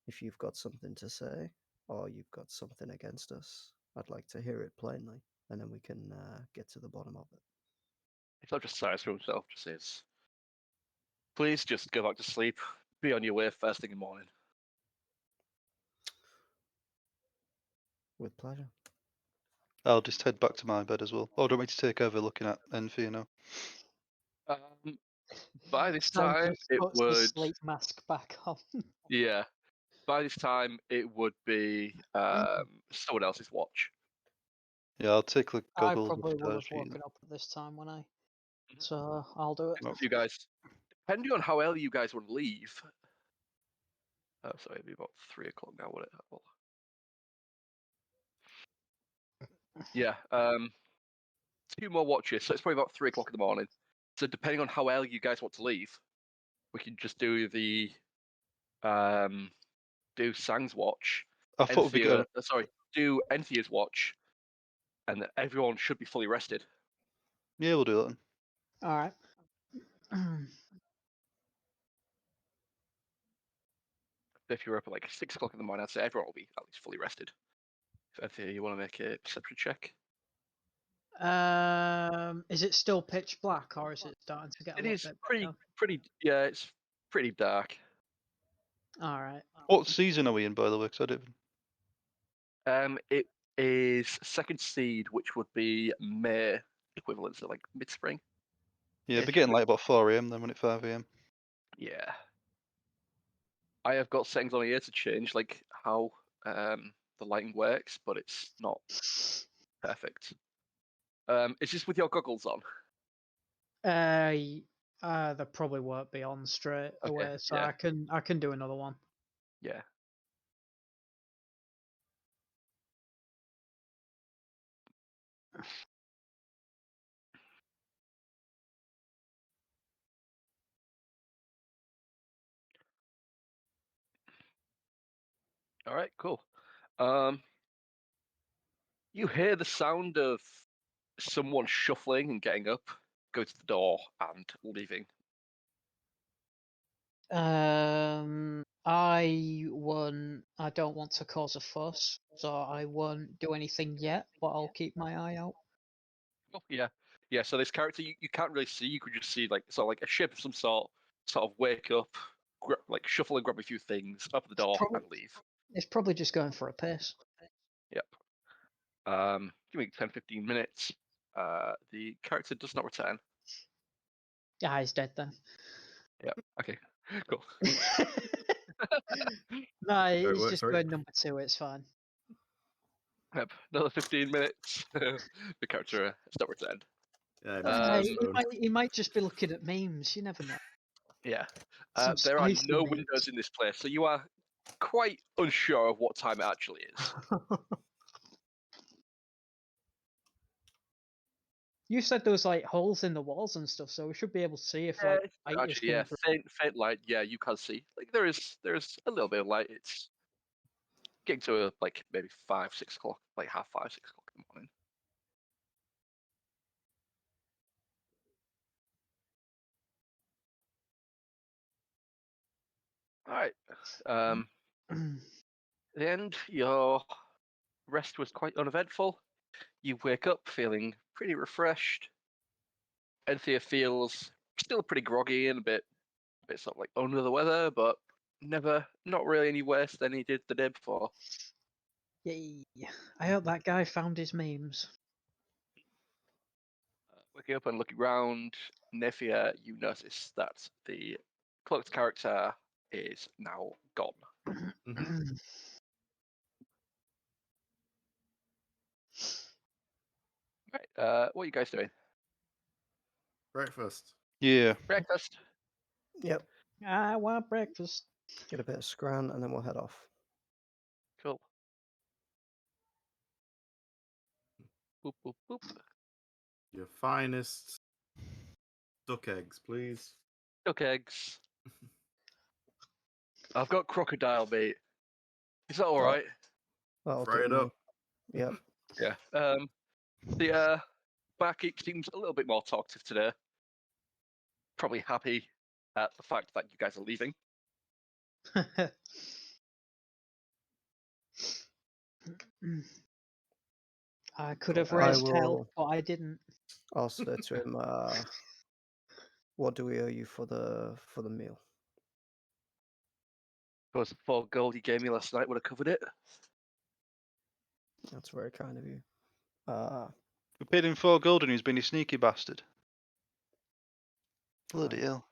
Speaker 5: If you've got something to say, or you've got something against us, I'd like to hear it plainly, and then we can get to the bottom of it.
Speaker 4: He's not just sighs for himself, just says, "Please just go back to sleep. Be on your way first thing in the morning."
Speaker 5: With pleasure.
Speaker 2: I'll just head back to my bed as well. Or do you want me to take over looking at Enthir now?
Speaker 4: By this
Speaker 1: Sam
Speaker 4: time,
Speaker 1: just
Speaker 4: it
Speaker 1: puts the
Speaker 4: would.
Speaker 1: sleep mask back on.
Speaker 4: Yeah. By this time, it would be someone else's watch.
Speaker 2: Yeah, I'll take the
Speaker 1: I
Speaker 2: goggles
Speaker 1: probably
Speaker 2: of
Speaker 1: would have
Speaker 2: Dar-Jee.
Speaker 1: woken up at this time when I. So I'll do it.
Speaker 4: If you guys, depending on how early you guys want to leave. Oh, sorry, it'd be about 3 o'clock now, would it? Well, yeah. 2 more watches, so it's probably about 3 o'clock in the morning. So depending on how early you guys want to leave, we can just do the do Sang's watch.
Speaker 2: I thought we'd be going.
Speaker 4: Do Enthier's watch, and then everyone should be fully rested.
Speaker 2: Yeah, we'll do that then.
Speaker 1: All right.
Speaker 4: If you're up at like 6 o'clock in the morning, I'd say everyone will be at least fully rested. If Enthir, you want to make a perception check?
Speaker 1: Is it still pitch black, or is it starting to get a
Speaker 4: It
Speaker 1: little
Speaker 4: is
Speaker 1: bit
Speaker 4: pretty,
Speaker 1: better?
Speaker 4: yeah, it's pretty dark.
Speaker 1: All right.
Speaker 2: What season are we in, by the way? 'Cause I don't.
Speaker 4: It is second seed, which would be May equivalent, so like mid-spring.
Speaker 2: Yeah, it'd be getting late about 4 AM then when it's 5 AM.
Speaker 4: Yeah. I have got settings on here to change like how the lighting works, but it's not perfect. Is this with your goggles on?
Speaker 1: They probably won't be on straight
Speaker 4: Okay,
Speaker 1: away, so
Speaker 4: yeah.
Speaker 1: I can do another one.
Speaker 4: Yeah. All right, cool. You hear the sound of someone shuffling and getting up, go to the door and leaving.
Speaker 1: I don't want to cause a fuss, so I won't do anything yet, but I'll keep my eye out.
Speaker 4: Oh, yeah. Yeah, so this character you can't really see, you could just see like sort of like a shape of some sort of wake up, like shuffle and grab a few things, open the door
Speaker 1: Probably,
Speaker 4: and leave.
Speaker 1: it's probably just going for a piss.
Speaker 4: Yep. Give me 10-15 minutes. The character does not return.
Speaker 1: Yeah, he's dead then.
Speaker 4: Yep. Okay. Cool.
Speaker 1: No,
Speaker 3: it
Speaker 1: he's
Speaker 3: work,
Speaker 1: just
Speaker 3: sorry?
Speaker 1: going number 2. It's fine.
Speaker 4: Yep. Another 15 minutes. The character has not returned.
Speaker 3: Yeah,
Speaker 1: He might just be looking at memes. You never know.
Speaker 4: Yeah.
Speaker 1: Some
Speaker 4: There are
Speaker 1: spicy
Speaker 4: no
Speaker 1: memes.
Speaker 4: windows in this place, so you are quite unsure of what time it actually is.
Speaker 1: You said there was like holes in the walls and stuff, so we should be able to see if like light is
Speaker 4: Actually, yeah,
Speaker 1: coming through.
Speaker 4: faint light. Yeah, you can see. Like there's a little bit of light. It's getting to like maybe 5-6 o'clock, like 5:30, 6 o'clock in the morning. All right. At the end, your rest was quite uneventful. You wake up feeling pretty refreshed. Enthir feels still pretty groggy and a bit sort of like under the weather, but not really any worse than he did the day before.
Speaker 1: Yay! I hope that guy found his memes.
Speaker 4: Waking up and looking around, Naefir, you notice that the cloaked character is now gone. Right, what are you guys doing?
Speaker 3: Breakfast.
Speaker 2: Yeah.
Speaker 4: Breakfast.
Speaker 5: Yep.
Speaker 1: I want breakfast.
Speaker 5: Get a bit of scran and then we'll head off.
Speaker 4: Cool. Boop, boop, boop.
Speaker 3: Your finest duck eggs, please.
Speaker 4: Duck eggs. I've got crocodile meat. Is that all right?
Speaker 5: That'll
Speaker 3: Fry
Speaker 5: do
Speaker 3: it
Speaker 5: me.
Speaker 3: up.
Speaker 5: Yep.
Speaker 4: Yeah. The barkeep seems a little bit more talkative today. Probably happy at the fact that you guys are leaving.
Speaker 1: I could
Speaker 5: Cool.
Speaker 1: have
Speaker 5: I
Speaker 1: raised hell,
Speaker 5: will-
Speaker 1: but I didn't.
Speaker 5: I'll say to him, what do we owe you for the meal?
Speaker 4: Because the 4 gold you gave me last night would have covered it.
Speaker 5: That's very kind of you.
Speaker 2: We paid him 4 gold and he's been a sneaky bastard. Bloody hell.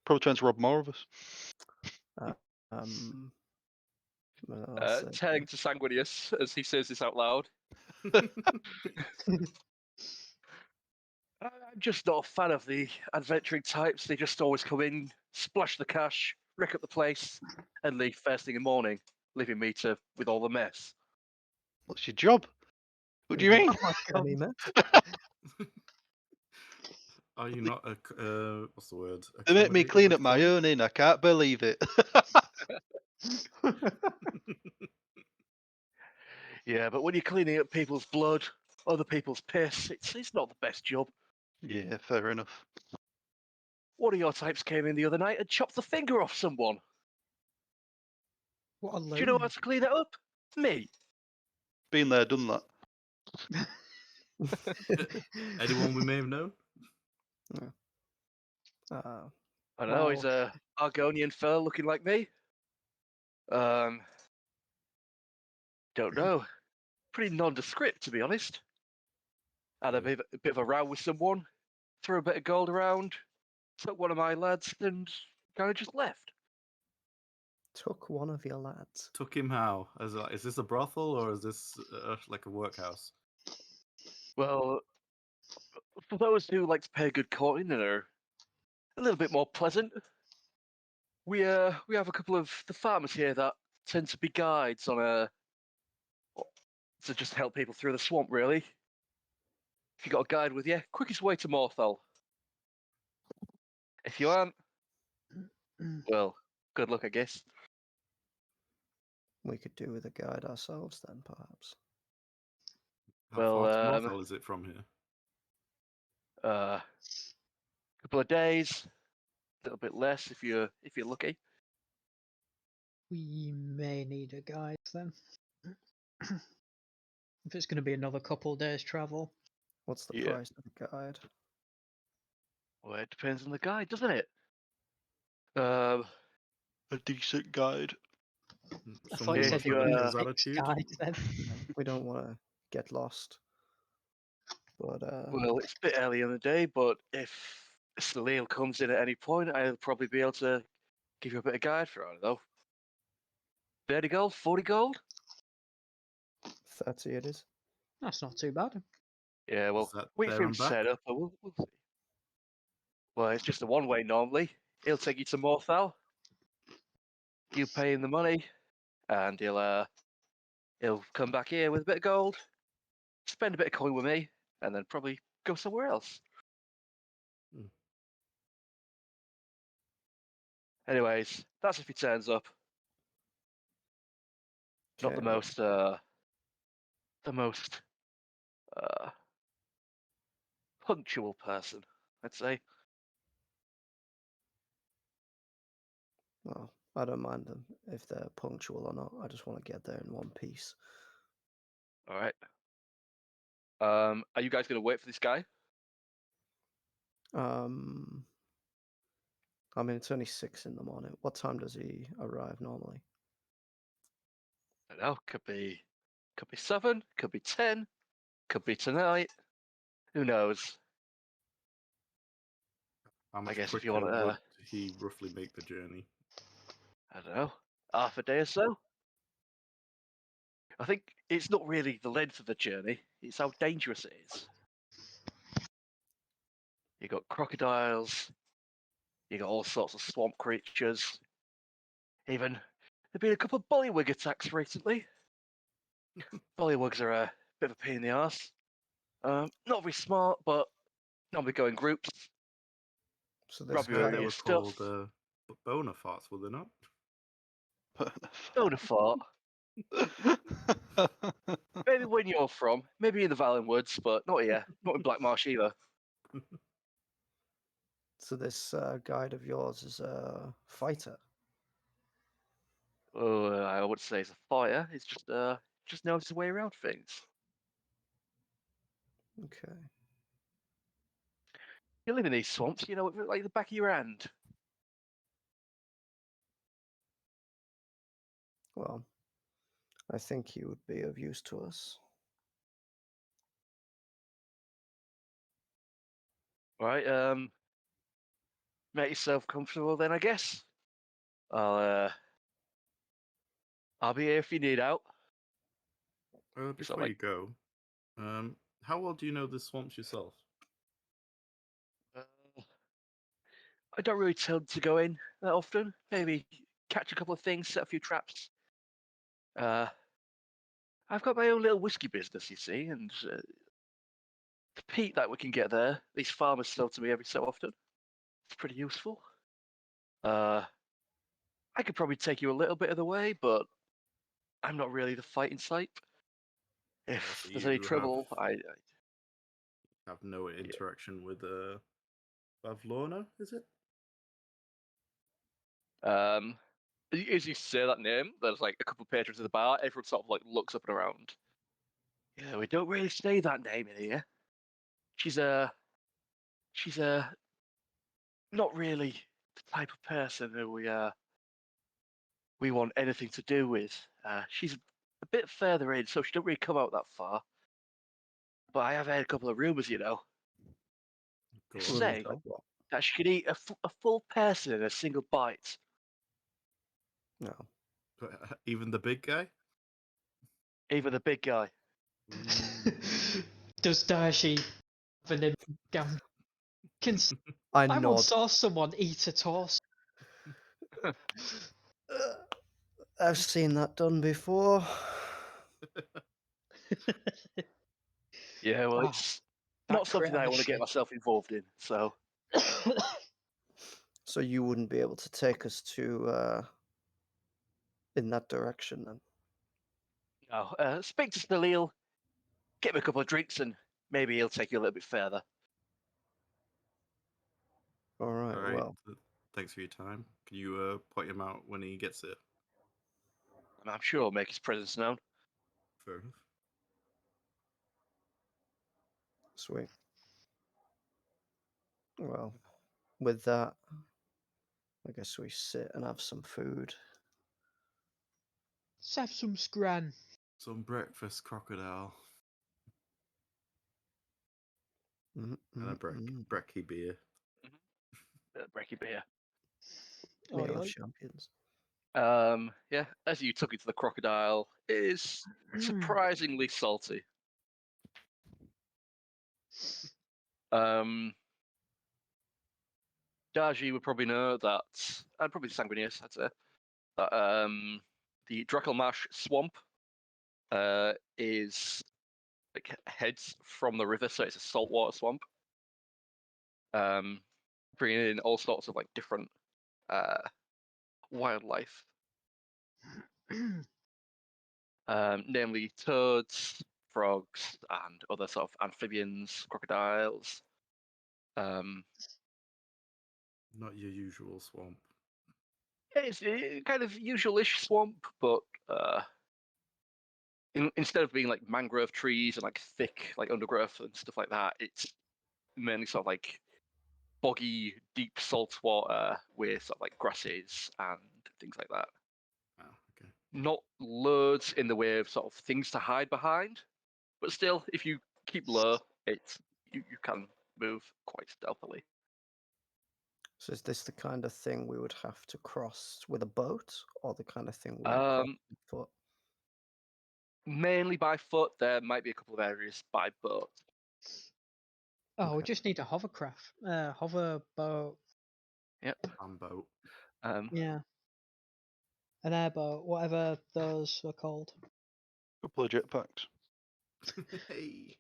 Speaker 2: Probably trying to rob more of us.
Speaker 5: I'll say-
Speaker 4: Turning to Sanguinius as he says this out loud. I'm just not a fan of the adventuring types. They just always come in, splash the cash, wreck up the place, and leave first thing in the morning, leaving me with all the mess.
Speaker 2: What's your job? What do you mean?
Speaker 1: Oh my god.
Speaker 5: Any mess?
Speaker 3: Are you not a what's the word?
Speaker 2: They make me
Speaker 3: Accommodating,
Speaker 2: clean
Speaker 3: what
Speaker 2: up
Speaker 3: do
Speaker 2: my
Speaker 3: you
Speaker 2: own inn. I can't believe it.
Speaker 4: Yeah, but when you're cleaning up people's blood, other people's piss, it's not the best job.
Speaker 2: Yeah, fair enough.
Speaker 4: One of your types came in the other night and chopped the finger off someone.
Speaker 1: What a
Speaker 4: Do you know how
Speaker 1: loon.
Speaker 4: to clean it up? Me.
Speaker 2: Been there, done that.
Speaker 3: Anyone we may have known?
Speaker 4: I know he's
Speaker 1: Well-
Speaker 4: a Argonian fella looking like me. Don't know. Pretty nondescript, to be honest. Had a bit of a row with someone, threw a bit of gold around, took one of my lads, and kind of just left.
Speaker 5: Took one of your lads.
Speaker 3: Took him how? Is this a brothel or is this like a workhouse?
Speaker 4: Well, for those who like to pay good coin and are a little bit more pleasant, we have a couple of the farmers here that tend to be guides on to just help people through the swamp, really. If you got a guide with you, quickest way to Morthal. If you aren't, well, good luck, I guess.
Speaker 5: We could do with a guide ourselves then, perhaps.
Speaker 3: How
Speaker 4: Well,
Speaker 3: far to Morthal is it from here?
Speaker 4: Couple of days, a little bit less if you're lucky.
Speaker 1: We may need a guide then. If it's going to be another couple of days travel.
Speaker 5: What's the
Speaker 4: Yeah.
Speaker 5: price of a guide?
Speaker 4: Well, it depends on the guide, doesn't it?
Speaker 2: A decent guide.
Speaker 1: I thought
Speaker 3: Someone
Speaker 1: you
Speaker 4: if
Speaker 1: said
Speaker 3: with
Speaker 1: you
Speaker 3: a
Speaker 4: you,
Speaker 1: were
Speaker 3: his
Speaker 1: a
Speaker 3: attitude?
Speaker 1: guide then.
Speaker 5: We don't want to get lost. But
Speaker 4: Well, it's a bit early in the day, but if Salil comes in at any point, I'll probably be able to give you a bit of guide for, I don't know, 30 gold, 40 gold?
Speaker 5: 30 it is.
Speaker 1: That's not too bad.
Speaker 4: Yeah, well,
Speaker 3: Is that
Speaker 4: wait
Speaker 3: there
Speaker 4: for him
Speaker 3: and
Speaker 4: to
Speaker 3: back?
Speaker 4: set up, but we'll see. Well, it's just a one-way normally. He'll take you to Morthal. You pay him the money, and he'll come back here with a bit of gold, spend a bit of coin with me, and then probably go somewhere else.
Speaker 3: Hmm.
Speaker 4: Anyways, that's if he turns up. Not
Speaker 5: Okay,
Speaker 4: the most punctual person, I'd say.
Speaker 5: well, I don't mind them if they're punctual or not. I just want to get there in one piece.
Speaker 4: All right. Are you guys gonna wait for this guy?
Speaker 5: I mean, it's only 6 in the morning. What time does he arrive normally?
Speaker 4: I don't know. Could be 7. Could be 10. Could be tonight. Who knows?
Speaker 3: How much
Speaker 4: guess if you
Speaker 3: quicker
Speaker 4: wanna,
Speaker 3: would he roughly make the journey?
Speaker 4: I don't know. Half a day or so. I think it's not really the length of the journey; it's how dangerous it is. You got crocodiles. You got all sorts of swamp creatures. Even there've been a couple of bullywug attacks recently. Bullywugs are a bit of a pain in the arse. Not very smart, but normally go in groups.
Speaker 5: So
Speaker 3: I
Speaker 5: this
Speaker 4: Rob you
Speaker 3: heard
Speaker 4: of
Speaker 3: they
Speaker 5: guy,
Speaker 4: your
Speaker 3: were
Speaker 4: stuff.
Speaker 3: called boner farts, were they not?
Speaker 4: Don't have thought. Maybe when you're from, maybe in the Valen Woods, but not here. Not in Black Marsh either.
Speaker 5: so this guide of yours is a fighter.
Speaker 4: Oh, I would say it's a fighter. It's just knows his way around things.
Speaker 5: Okay.
Speaker 4: You live in these swamps, you know, like the back of your hand.
Speaker 5: Well, I think he would be of use to us.
Speaker 4: Right, make yourself comfortable then, I guess. I'll be here if you need out.
Speaker 3: Before
Speaker 4: like-
Speaker 3: you go, how well do you know the swamps yourself?
Speaker 4: I don't really tend to go in that often. Maybe catch a couple of things, set a few traps. I've got my own little whiskey business, you see, and the peat that we can get there, these farmers sell to me every so often. It's pretty useful. I could probably take you a little bit of the way, but I'm not really the fighting type. If
Speaker 3: so
Speaker 4: there's any
Speaker 3: you
Speaker 4: trouble, I
Speaker 3: have no interaction with Bavlorna, is it?
Speaker 4: as you say that name, there's like a couple of patrons at the bar. Everyone sort of like looks up and around. Yeah, we don't really say that name in here. she's not really the type of person who we want anything to do with. She's a bit further in, so she don't really come out that far. But I have heard a couple of rumors, you know,
Speaker 3: Go on.
Speaker 4: say
Speaker 5: of what?
Speaker 4: that she could eat a full person in a single bite.
Speaker 5: No.
Speaker 3: Even the big guy?
Speaker 4: Even the big guy.
Speaker 1: Does Dar-Jee have an
Speaker 5: I
Speaker 1: I once
Speaker 5: nod.
Speaker 1: saw someone eat a torso.
Speaker 5: I've seen that done before.
Speaker 4: Yeah, well,
Speaker 1: Ah,
Speaker 4: it's
Speaker 1: that
Speaker 4: not something
Speaker 1: crit
Speaker 4: I
Speaker 1: of
Speaker 4: want to get
Speaker 1: shit.
Speaker 4: myself involved in. So,
Speaker 5: So you wouldn't be able to take us to in that direction then?
Speaker 4: no, speak to Stalil, get him a couple of drinks, and maybe he'll take you a little bit further.
Speaker 5: All right.
Speaker 3: All right.
Speaker 5: Well,
Speaker 3: Thanks for your time. Can you point him out when he gets there?
Speaker 4: And I'm sure he'll make his presence known.
Speaker 3: Fair enough.
Speaker 5: sweet. Well, with that, I guess we sit and have some food.
Speaker 1: Let's have some scran.
Speaker 3: Some breakfast, crocodile,
Speaker 5: Mm,
Speaker 3: and a brekkie beer.
Speaker 4: Brekkie beer.
Speaker 1: Oh,
Speaker 5: Meal of
Speaker 1: yeah.
Speaker 5: champions.
Speaker 4: Yeah, as you took it to the crocodile, it is surprisingly salty. Dar-Jee would probably know that, and probably Sanguinius, I'd say, that the Dreckelmarsh swamp is like heads from the river, so it's a saltwater swamp. Bringing in all sorts of like different wildlife, namely toads, frogs, and other sort of amphibians, crocodiles.
Speaker 3: Not your usual swamp.
Speaker 4: It's kind of usual-ish swamp, but instead of being like mangrove trees and like thick like undergrowth and stuff like that, it's mainly sort of like boggy, deep salt water with sort of like grasses and things like that.
Speaker 3: Oh, okay.
Speaker 4: Not loads in the way of sort of things to hide behind, but still, if you keep low, it's you can move quite stealthily.
Speaker 5: So is this the kind of thing we would have to cross with a boat, or the kind of thing we would cross on foot?
Speaker 4: Mainly by foot. There might be a couple of areas by boat.
Speaker 1: Oh, we
Speaker 5: Okay.
Speaker 1: just need a hovercraft. Hover boat.
Speaker 4: Yep.
Speaker 3: Boat.
Speaker 1: Yeah. An airboat, whatever those are called.
Speaker 2: Couple of jetpacks.
Speaker 3: Hey.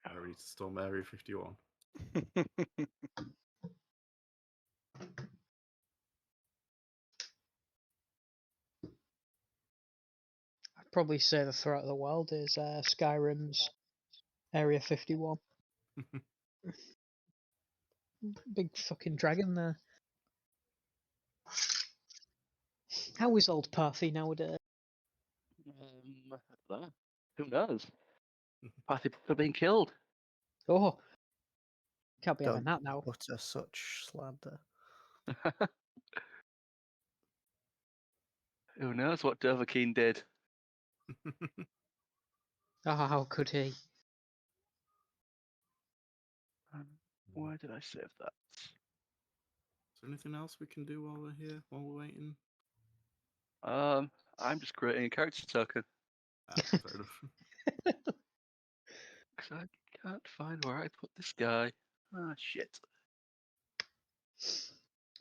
Speaker 3: I ready to storm Area 51.
Speaker 1: I'd probably say the threat of the world is Skyrim's Area 51. Big fucking dragon there. How is old Parthy nowadays?
Speaker 4: I don't know. Who knows? Party people are being killed.
Speaker 1: Oh, can't be
Speaker 5: Don't
Speaker 1: having that now.
Speaker 5: utter such slander.
Speaker 4: Who knows what Dovahkiin did?
Speaker 1: Oh, how could he?
Speaker 4: Where did I save that?
Speaker 3: Is there anything else we can do while we're here, while we're waiting?
Speaker 4: I'm just creating a character token
Speaker 3: Fair enough.
Speaker 4: because I can't find where I put this guy. Ah, shit.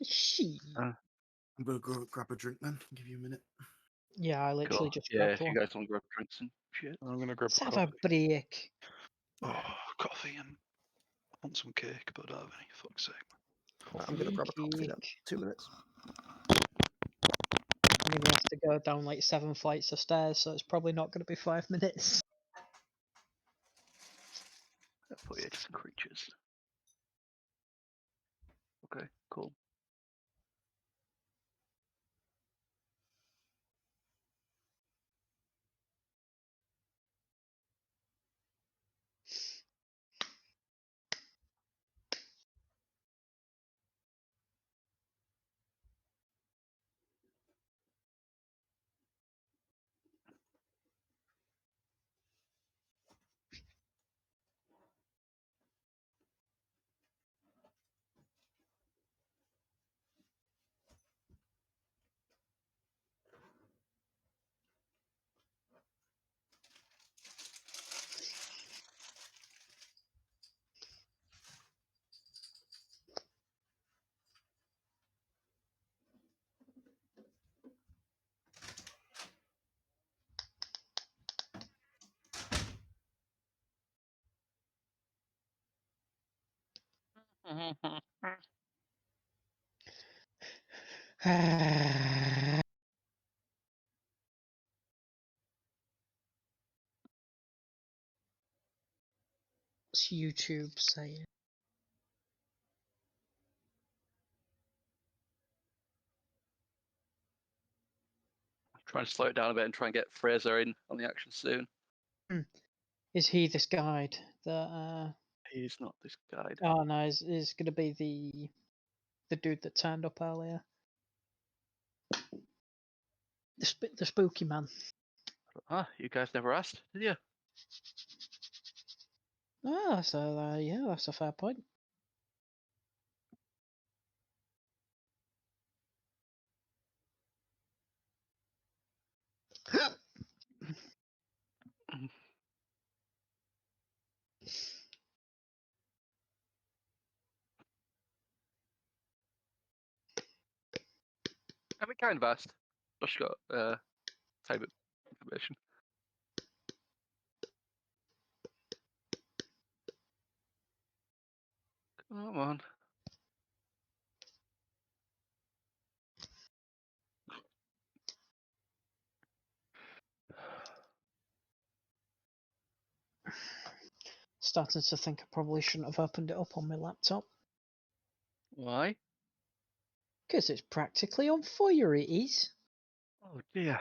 Speaker 1: She.
Speaker 3: I'm gonna go grab a drink then. Give you a minute.
Speaker 1: Yeah, I literally
Speaker 4: Cool.
Speaker 1: just
Speaker 4: Yeah,
Speaker 1: grabbed
Speaker 4: if you
Speaker 1: one.
Speaker 4: guys want to grab drinks and shit.
Speaker 2: I'm gonna grab
Speaker 1: Let's
Speaker 2: a
Speaker 1: have
Speaker 2: coffee.
Speaker 1: a break.
Speaker 2: Oh, coffee and I want some cake, but I don't have any. Fuck's sake.
Speaker 5: I'm gonna grab a coffee then.
Speaker 1: Cake.
Speaker 5: 2 minutes.
Speaker 1: I'm gonna have to go down like 7 flights of stairs, so it's probably not gonna be 5 minutes.
Speaker 4: Put here some creatures. Okay, cool.
Speaker 1: What's YouTube saying?
Speaker 4: Trying to slow it down a bit and try and get Fraser in on the action soon.
Speaker 1: Is he this guide that?
Speaker 4: He's not this guide.
Speaker 1: Oh no, is going to be the dude that turned up earlier. The spooky man.
Speaker 4: Ah, you guys never asked, did you?
Speaker 1: Ah, so yeah, that's a fair point.
Speaker 4: I mean, kind of asked. Just got tiny bit of information. Come on.
Speaker 1: Starting to think I probably shouldn't have opened it up on my laptop.
Speaker 4: Why?
Speaker 1: Because it's practically on fire, it is.
Speaker 4: Oh dear.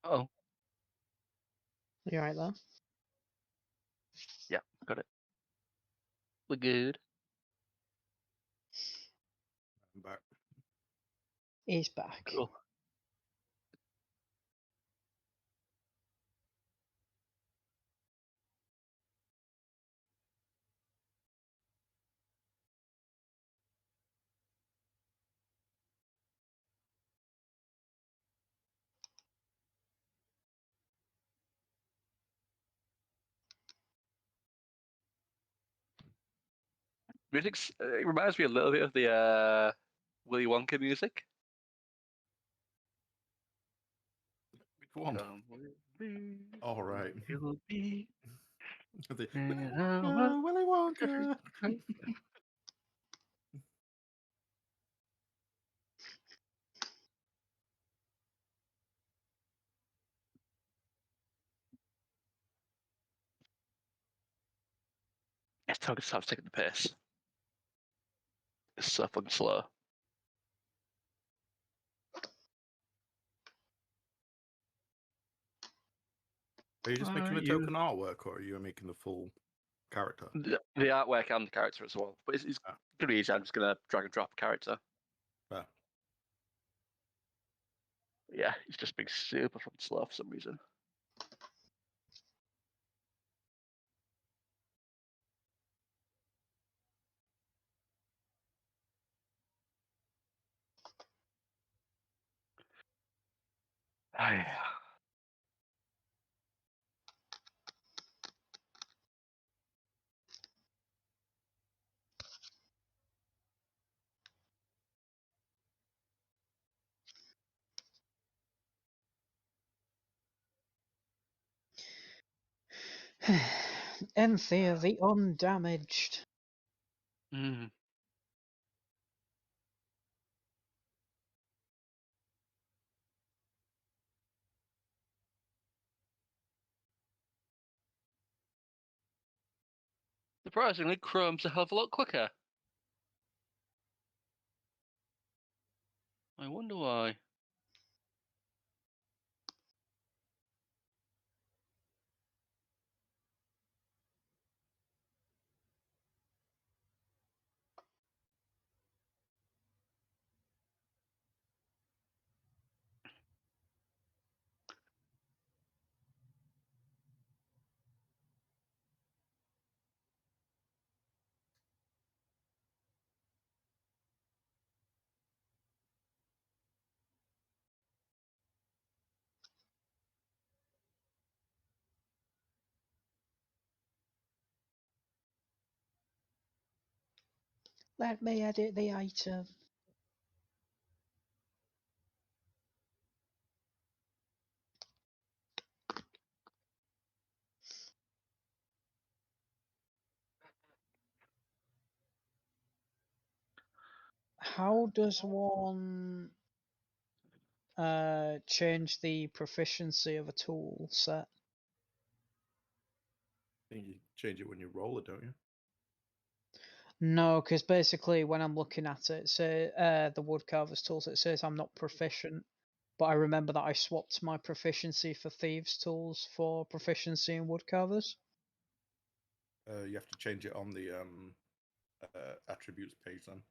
Speaker 4: Oh,
Speaker 1: You right there?
Speaker 4: yeah, got it. We're good.
Speaker 3: I'm back.
Speaker 1: He's back.
Speaker 4: Cool. Music's it reminds me a little bit of the Willy Wonka music.
Speaker 3: Which one? All right.
Speaker 4: You'll be
Speaker 3: The-
Speaker 4: Oh,
Speaker 3: Willy Wonka.
Speaker 4: It's time to start taking the piss. It's so fucking slow.
Speaker 3: Are you just making the
Speaker 4: You-
Speaker 3: token artwork, or are you making the full character?
Speaker 4: The artwork and the character as well. But it's
Speaker 3: Ah.
Speaker 4: gonna be easy. I'm just gonna drag and drop a character.
Speaker 3: Fair.
Speaker 4: Yeah, it's just being super fucking slow for some reason. Aye.
Speaker 1: Enthir, the undamaged.
Speaker 4: Mm. Surprisingly, Chrome's a hell of a lot quicker. I wonder why.
Speaker 1: Let me edit the item. How does one change the proficiency of a tool set?
Speaker 3: I think you change it when you roll it, don't you?
Speaker 1: No, because basically when I'm looking at it, say the woodcarver's tools, it says I'm not proficient, but I remember that I swapped my proficiency for thieves' tools for proficiency in woodcarvers.
Speaker 3: You have to change it on the attributes page then.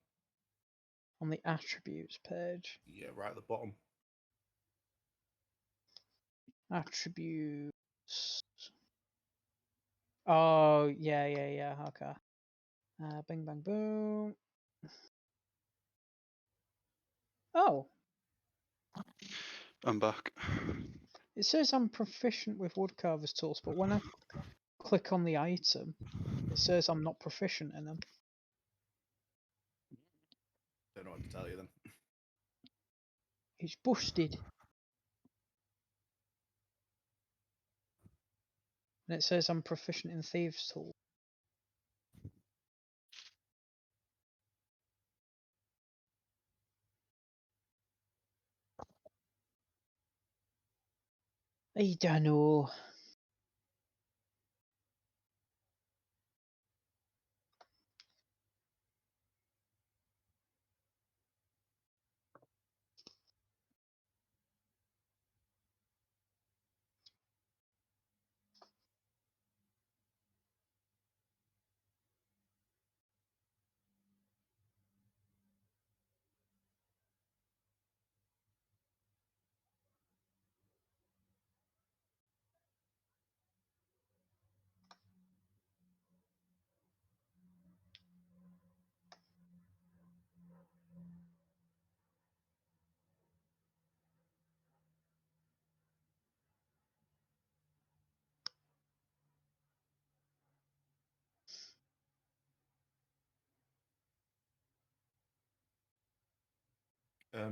Speaker 1: On the attributes page.
Speaker 3: Yeah, right at the bottom.
Speaker 1: Attributes. Oh, yeah, okay. Bing, bang, boom. Oh,
Speaker 2: I'm back.
Speaker 1: it says I'm proficient with woodcarver's tools, but when I click on the item, it says I'm not proficient in them.
Speaker 3: Don't know what to tell you then.
Speaker 1: It's busted. And it says I'm proficient in thieves' tools. I don't know.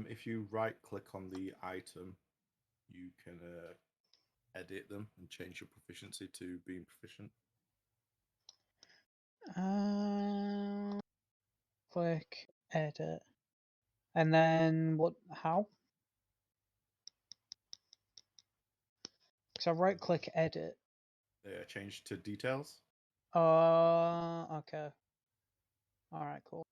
Speaker 3: If you right click on the item, you can edit them and change your proficiency to being proficient.
Speaker 1: Click edit. And then what? How? Because I right click edit.
Speaker 3: Change to details.
Speaker 1: Okay. Alright, cool.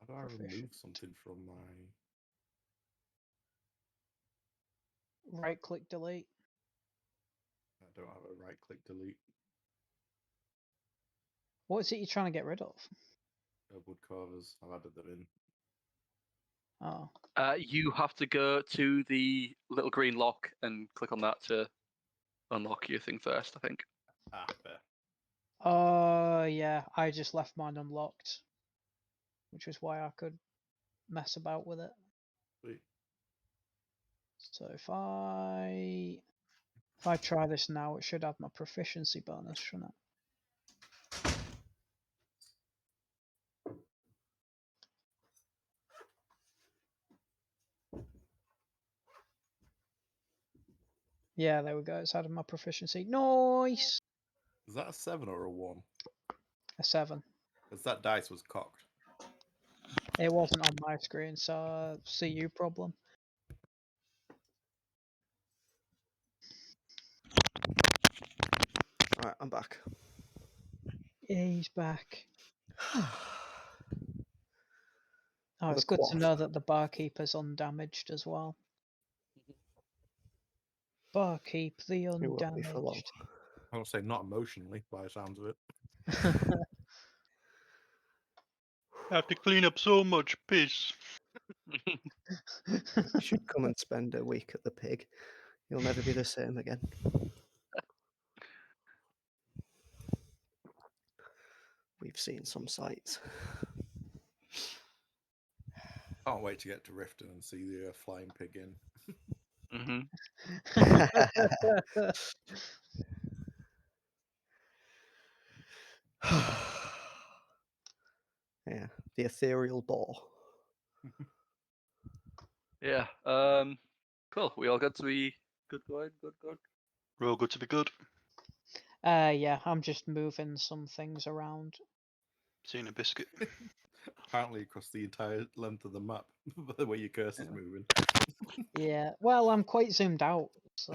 Speaker 3: How do I remove
Speaker 1: Proficient.
Speaker 3: something from my...
Speaker 1: Right click delete.
Speaker 3: I don't have a right click delete.
Speaker 1: What is it you're trying to get rid of?
Speaker 3: Wood carvers, I've added them in.
Speaker 1: Oh.
Speaker 4: You have to go to the little green lock and click on that to unlock your thing first, I think.
Speaker 3: Ah, fair.
Speaker 1: Yeah, I just left mine unlocked, which is why I could mess about with it.
Speaker 3: Sweet.
Speaker 1: So if I try this now, it should have my proficiency bonus, shouldn't it? Yeah, there we go. It's added my proficiency. Nice.
Speaker 3: Is that a 7 or a 1?
Speaker 1: A 7.
Speaker 3: Because that dice was cocked.
Speaker 1: It wasn't on my screen, so see you problem.
Speaker 5: Alright, I'm back.
Speaker 1: Yeah, he's back. Oh,
Speaker 5: With
Speaker 1: it's
Speaker 5: a
Speaker 1: good to
Speaker 5: quaff.
Speaker 1: know that the barkeeper's undamaged as well. Barkeep the
Speaker 5: It won't be for long.
Speaker 1: undamaged.
Speaker 3: I would say not emotionally, by the sounds of it.
Speaker 2: I have to clean up so much piss.
Speaker 5: You should come and spend a week at the pig. You'll never be the same again. We've seen some sights.
Speaker 3: Can't wait to get to Riften and see the flying pig in.
Speaker 5: Yeah, the ethereal ball.
Speaker 4: Yeah. Cool. We all got to be good going. Good.
Speaker 2: We're all good to be good.
Speaker 1: Yeah, I'm just moving some things around.
Speaker 2: Seeing a biscuit.
Speaker 3: Apparently across the entire length of the map, the way your cursor's
Speaker 1: Yeah.
Speaker 3: moving.
Speaker 1: Yeah, well, I'm quite zoomed out, so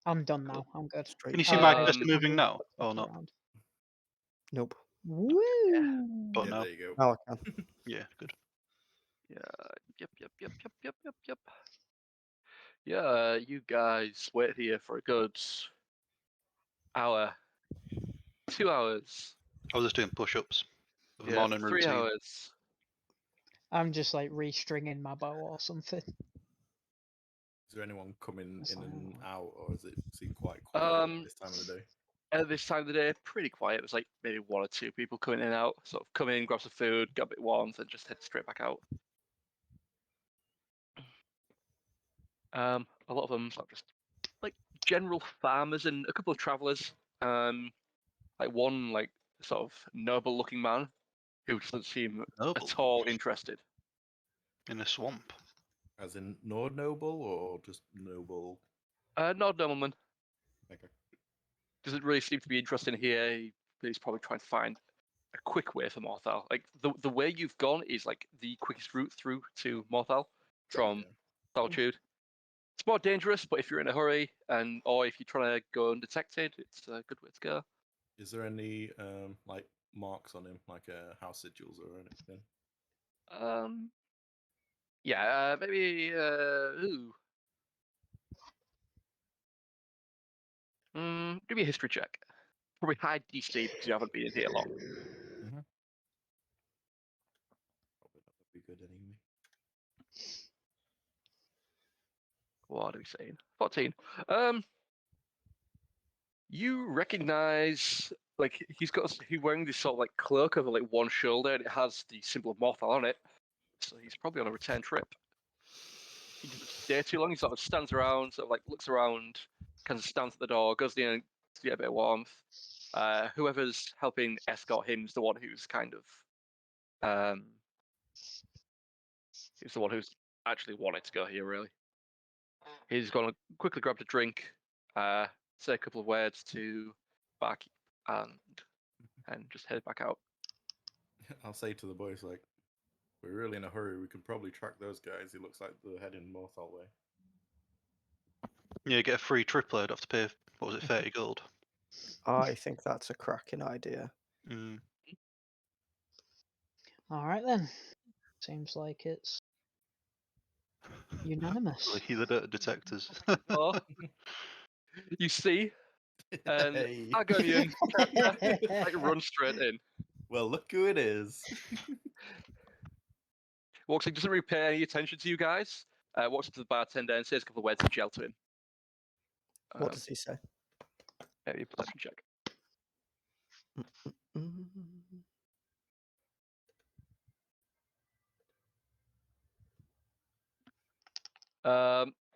Speaker 1: I'm done now. I'm good.
Speaker 5: Straight
Speaker 2: Can you see
Speaker 5: to-
Speaker 2: my
Speaker 4: Um,
Speaker 2: cursor moving
Speaker 1: Move
Speaker 2: now
Speaker 1: stuff
Speaker 2: or not?
Speaker 1: around.
Speaker 5: Nope.
Speaker 1: Woo!
Speaker 2: Oh
Speaker 3: Yeah,
Speaker 2: no.
Speaker 3: there you go.
Speaker 5: Now I can.
Speaker 2: Yeah, good.
Speaker 4: Yeah. Yep. Yeah. You guys wait here for a good hour, 2 hours.
Speaker 2: I was just doing push-ups for the
Speaker 4: Yeah,
Speaker 2: morning
Speaker 4: 3
Speaker 2: routine.
Speaker 4: hours.
Speaker 1: I'm just like restringing my bow or something.
Speaker 3: Is there anyone coming
Speaker 1: It's
Speaker 3: in
Speaker 1: like,
Speaker 3: and
Speaker 1: oh.
Speaker 3: out, or is it seem quite quiet at this time of the day?
Speaker 4: At this time of the day, pretty quiet. There's like maybe 1 or 2 people coming in and out. Sort of come in, grab some food, get a bit warmth, and just head straight back out. A lot of them sort of just like general farmers and a couple of travelers. Like one like sort of noble-looking man who doesn't seem
Speaker 2: Noble.
Speaker 4: at all interested.
Speaker 2: In a swamp.
Speaker 3: As in Nord Noble or just Noble?
Speaker 4: Not nobleman.
Speaker 3: Okay.
Speaker 4: Doesn't really seem to be interested in here. He's probably trying to find a quick way for Morthal. Like the way you've gone is like the quickest route through to Morthal from
Speaker 3: Yeah.
Speaker 4: Solitude. It's more dangerous, but if you're in a hurry or if you're trying to go undetected, it's a good way to go.
Speaker 3: Is there any like marks on him, like house sigils or anything?
Speaker 4: Yeah, maybe give me a history check. Probably high DC because you haven't been in here long.
Speaker 3: Probably not would be good anyway.
Speaker 4: What are we saying? 14. You recognize like he's wearing this sort of like cloak over like one shoulder and it has the symbol of Morthal on it. So he's probably on a return trip. He doesn't stay too long. He sort of stands around, sort of like looks around, kind of stands at the door, goes in to get a bit of warmth. Whoever's helping escort him is the one who's kind of he's the one who's actually wanted to go here really. He's gonna quickly grab a drink, say a couple of words to Barkeep and just head back out.
Speaker 3: I'll say to the boys, like, we're really in a hurry. We can probably track those guys. It looks like they're heading Morthal way.
Speaker 2: Yeah, get a free triplet. I'd have to pay, what was it, 30 gold?
Speaker 5: I think that's a cracking idea.
Speaker 2: Mm.
Speaker 1: All right then. Seems like it's unanimous.
Speaker 2: Like the detectors.
Speaker 4: Oh, you see, and
Speaker 3: Hey.
Speaker 4: Argonian like run straight in.
Speaker 3: Well, look who it is.
Speaker 4: Walks in, doesn't really pay any attention to you guys. Walks up to the bartender and says a couple of words of gel to him.
Speaker 5: What does he say?
Speaker 4: Maybe a perception check.
Speaker 5: Mm.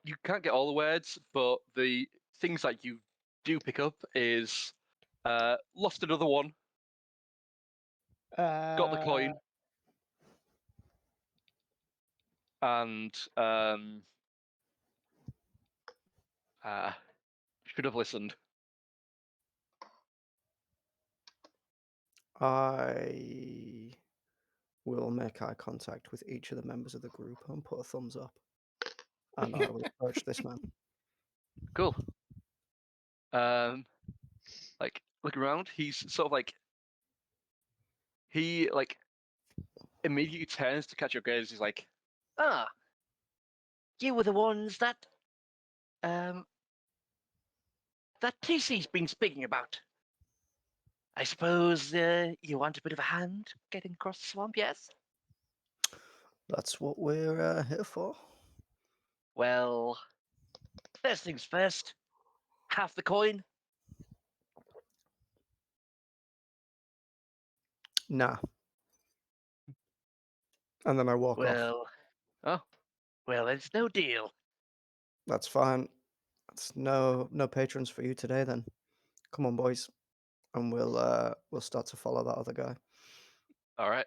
Speaker 4: You can't get all the words, but the things that you do pick up is lost another one, got the coin, and should have listened.
Speaker 5: I will make eye contact with each of the members of the group and put a thumbs up. And I will approach this man.
Speaker 4: Cool. Like looking around, he's sort of like he like immediately turns to catch your gaze. He's like, "Ah, you were the ones that TC's been speaking about. I suppose you want a bit of a hand getting across the swamp, yes?
Speaker 5: That's what we're here for.
Speaker 4: Well, first things first. Half the coin.
Speaker 5: Nah. And then I walk off.
Speaker 4: Well, it's no deal.
Speaker 5: That's fine. That's no patrons for you today then. Come on, boys. and we'll start to follow that other guy.
Speaker 4: All right.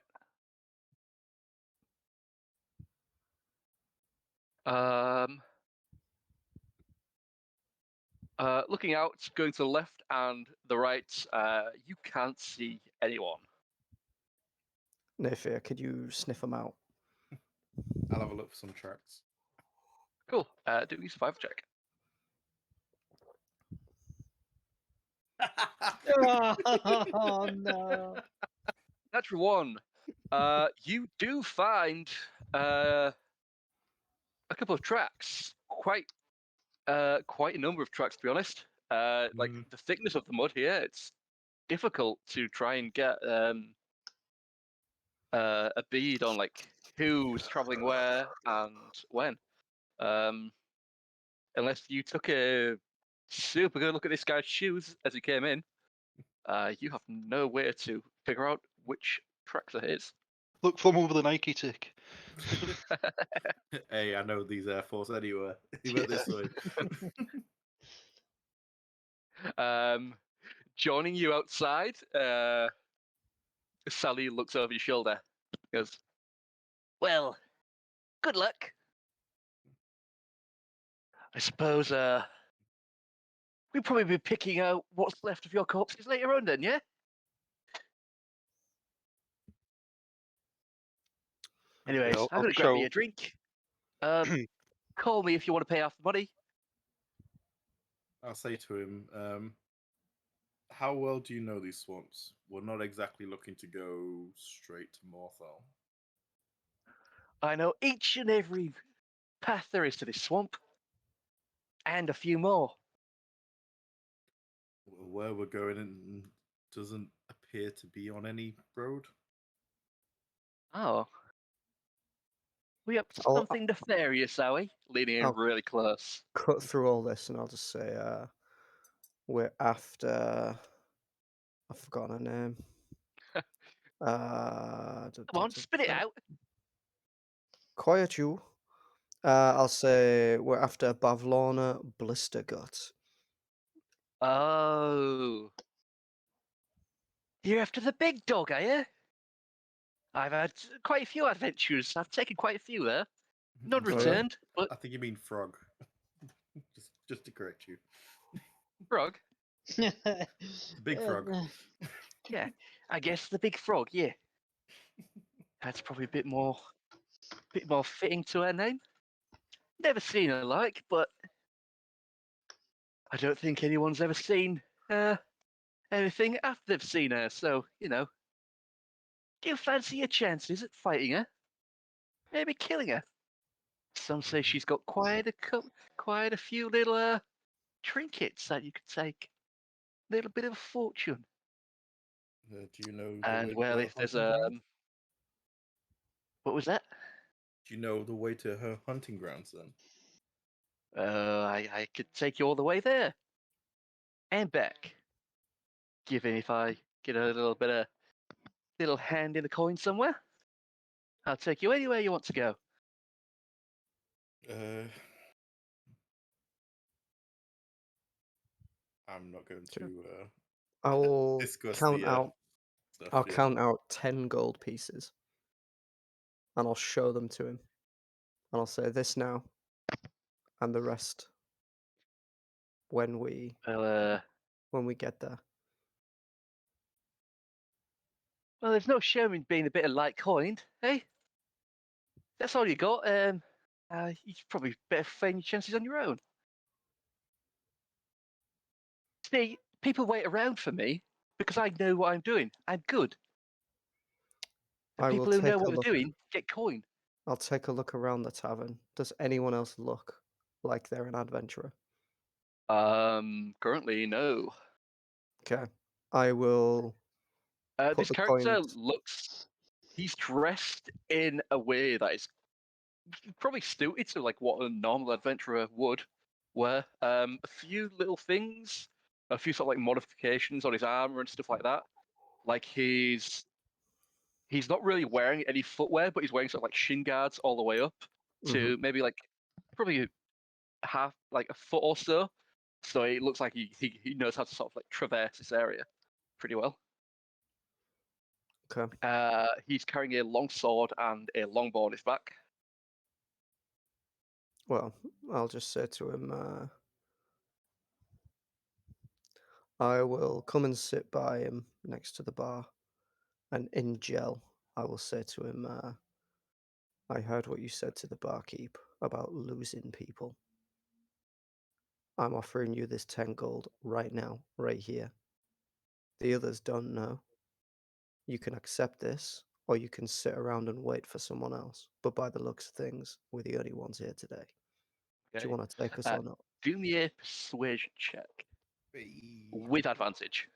Speaker 4: Looking out, going to the left and the right, you can't see anyone.
Speaker 5: Naefir, could you sniff them out?
Speaker 3: I'll have a look for some tracks.
Speaker 4: Cool. Do a survival check.
Speaker 1: Oh no!
Speaker 4: Natural one. You do find a couple of tracks. Quite a number of tracks, to be honest. Like
Speaker 3: Mm.
Speaker 4: the thickness of the mud here, it's difficult to try and get a bead on like who's traveling where and when. Unless you took a super good look at this guy's shoes as he came in, you have no way to figure out which tracks are his.
Speaker 2: Look for one with a Nike tick.
Speaker 3: Hey, I know these Air Force anywhere. He went this way.
Speaker 4: Joining you outside, Sally looks over your shoulder. Goes, "Well, good luck. I suppose we'll probably be picking out what's left of your corpses later on, then, yeah? Anyways,
Speaker 2: Yeah,
Speaker 4: I'm gonna grab me a drink. Call me if you want to pay off the money."
Speaker 3: I'll say to him, how well do you know these swamps? We're not exactly looking to go straight to Morthal.
Speaker 4: I know each and every path there is to this swamp, and a few more.
Speaker 3: Where we're going in doesn't appear to be on any road.
Speaker 4: Oh. We up to
Speaker 5: I'll-
Speaker 4: something nefarious, are we? Leaning in
Speaker 5: I'll-
Speaker 4: really close.
Speaker 5: Cut through all this, and I'll just say we're after. I've forgotten her name.
Speaker 4: Come on, spit it out.
Speaker 5: Quiet you. I'll say we're after Bavlorna Blistergut.
Speaker 4: Oh. You're after the big dog, are you? I've had quite a few adventures. I've taken quite a few there. None
Speaker 5: Oh, yeah?
Speaker 4: returned, but
Speaker 3: I think you mean frog. just to correct you.
Speaker 4: frog.
Speaker 3: Big frog.
Speaker 4: Yeah, I guess the big frog. Yeah, that's probably a bit more fitting to her name. Never seen her like, but I don't think anyone's ever seen anything after they've seen her. So do you fancy your chances at fighting her? Maybe killing her. Some say she's got quite a few little trinkets that you could take. A little bit of a fortune.
Speaker 3: Do you know?
Speaker 4: And well, if there's what was that?
Speaker 3: Do you know the way to her hunting grounds then?
Speaker 4: I could take you all the way there and back. Given if I get a little hand in the coin somewhere, I'll take you anywhere you want to go.
Speaker 3: I'm not going
Speaker 5: Sure.
Speaker 3: to
Speaker 5: I'll
Speaker 3: discuss
Speaker 5: count
Speaker 3: the
Speaker 5: out.
Speaker 3: stuff.
Speaker 5: I'll
Speaker 3: yeah.
Speaker 5: count out 10 gold pieces, and I'll show them to him, and I'll say this now, and the rest when we get there.
Speaker 4: Well, there's no shame in being a bit of light coined, eh? That's all you got. You probably better feign your chances on your own. See, people wait around for me because I know what I'm doing. I'm good. The
Speaker 5: I will
Speaker 4: people who know
Speaker 5: take a
Speaker 4: what
Speaker 5: look.
Speaker 4: they're doing get coin.
Speaker 5: I'll take a look around the tavern. Does anyone else look like they're an adventurer?
Speaker 4: Currently, no.
Speaker 5: Okay. I will put
Speaker 4: This
Speaker 5: the
Speaker 4: character
Speaker 5: coins.
Speaker 4: he's dressed in a way that is probably suited to like what a normal adventurer would wear. A few little things, a few sort of like modifications on his armor and stuff like that. Like he's not really wearing any footwear, but he's wearing sort of like shin guards all the way up to maybe like probably half like a foot or so. So it looks like he knows how to sort of like traverse this area. pretty well.
Speaker 5: Okay.
Speaker 4: He's carrying a long sword and a longbow on his back.
Speaker 5: Well, I'll just say to him, I will come and sit by him next to the bar, and in gel, I will say to him, I heard what you said to the barkeep about losing people. I'm offering you this 10 gold right now, right here. The others don't know. You can accept this, or you can sit around and wait for someone else. But by the looks of things, we're the only ones here today. Do
Speaker 4: Okay.
Speaker 5: you want to take us or not?
Speaker 4: Do me a persuasion check with advantage.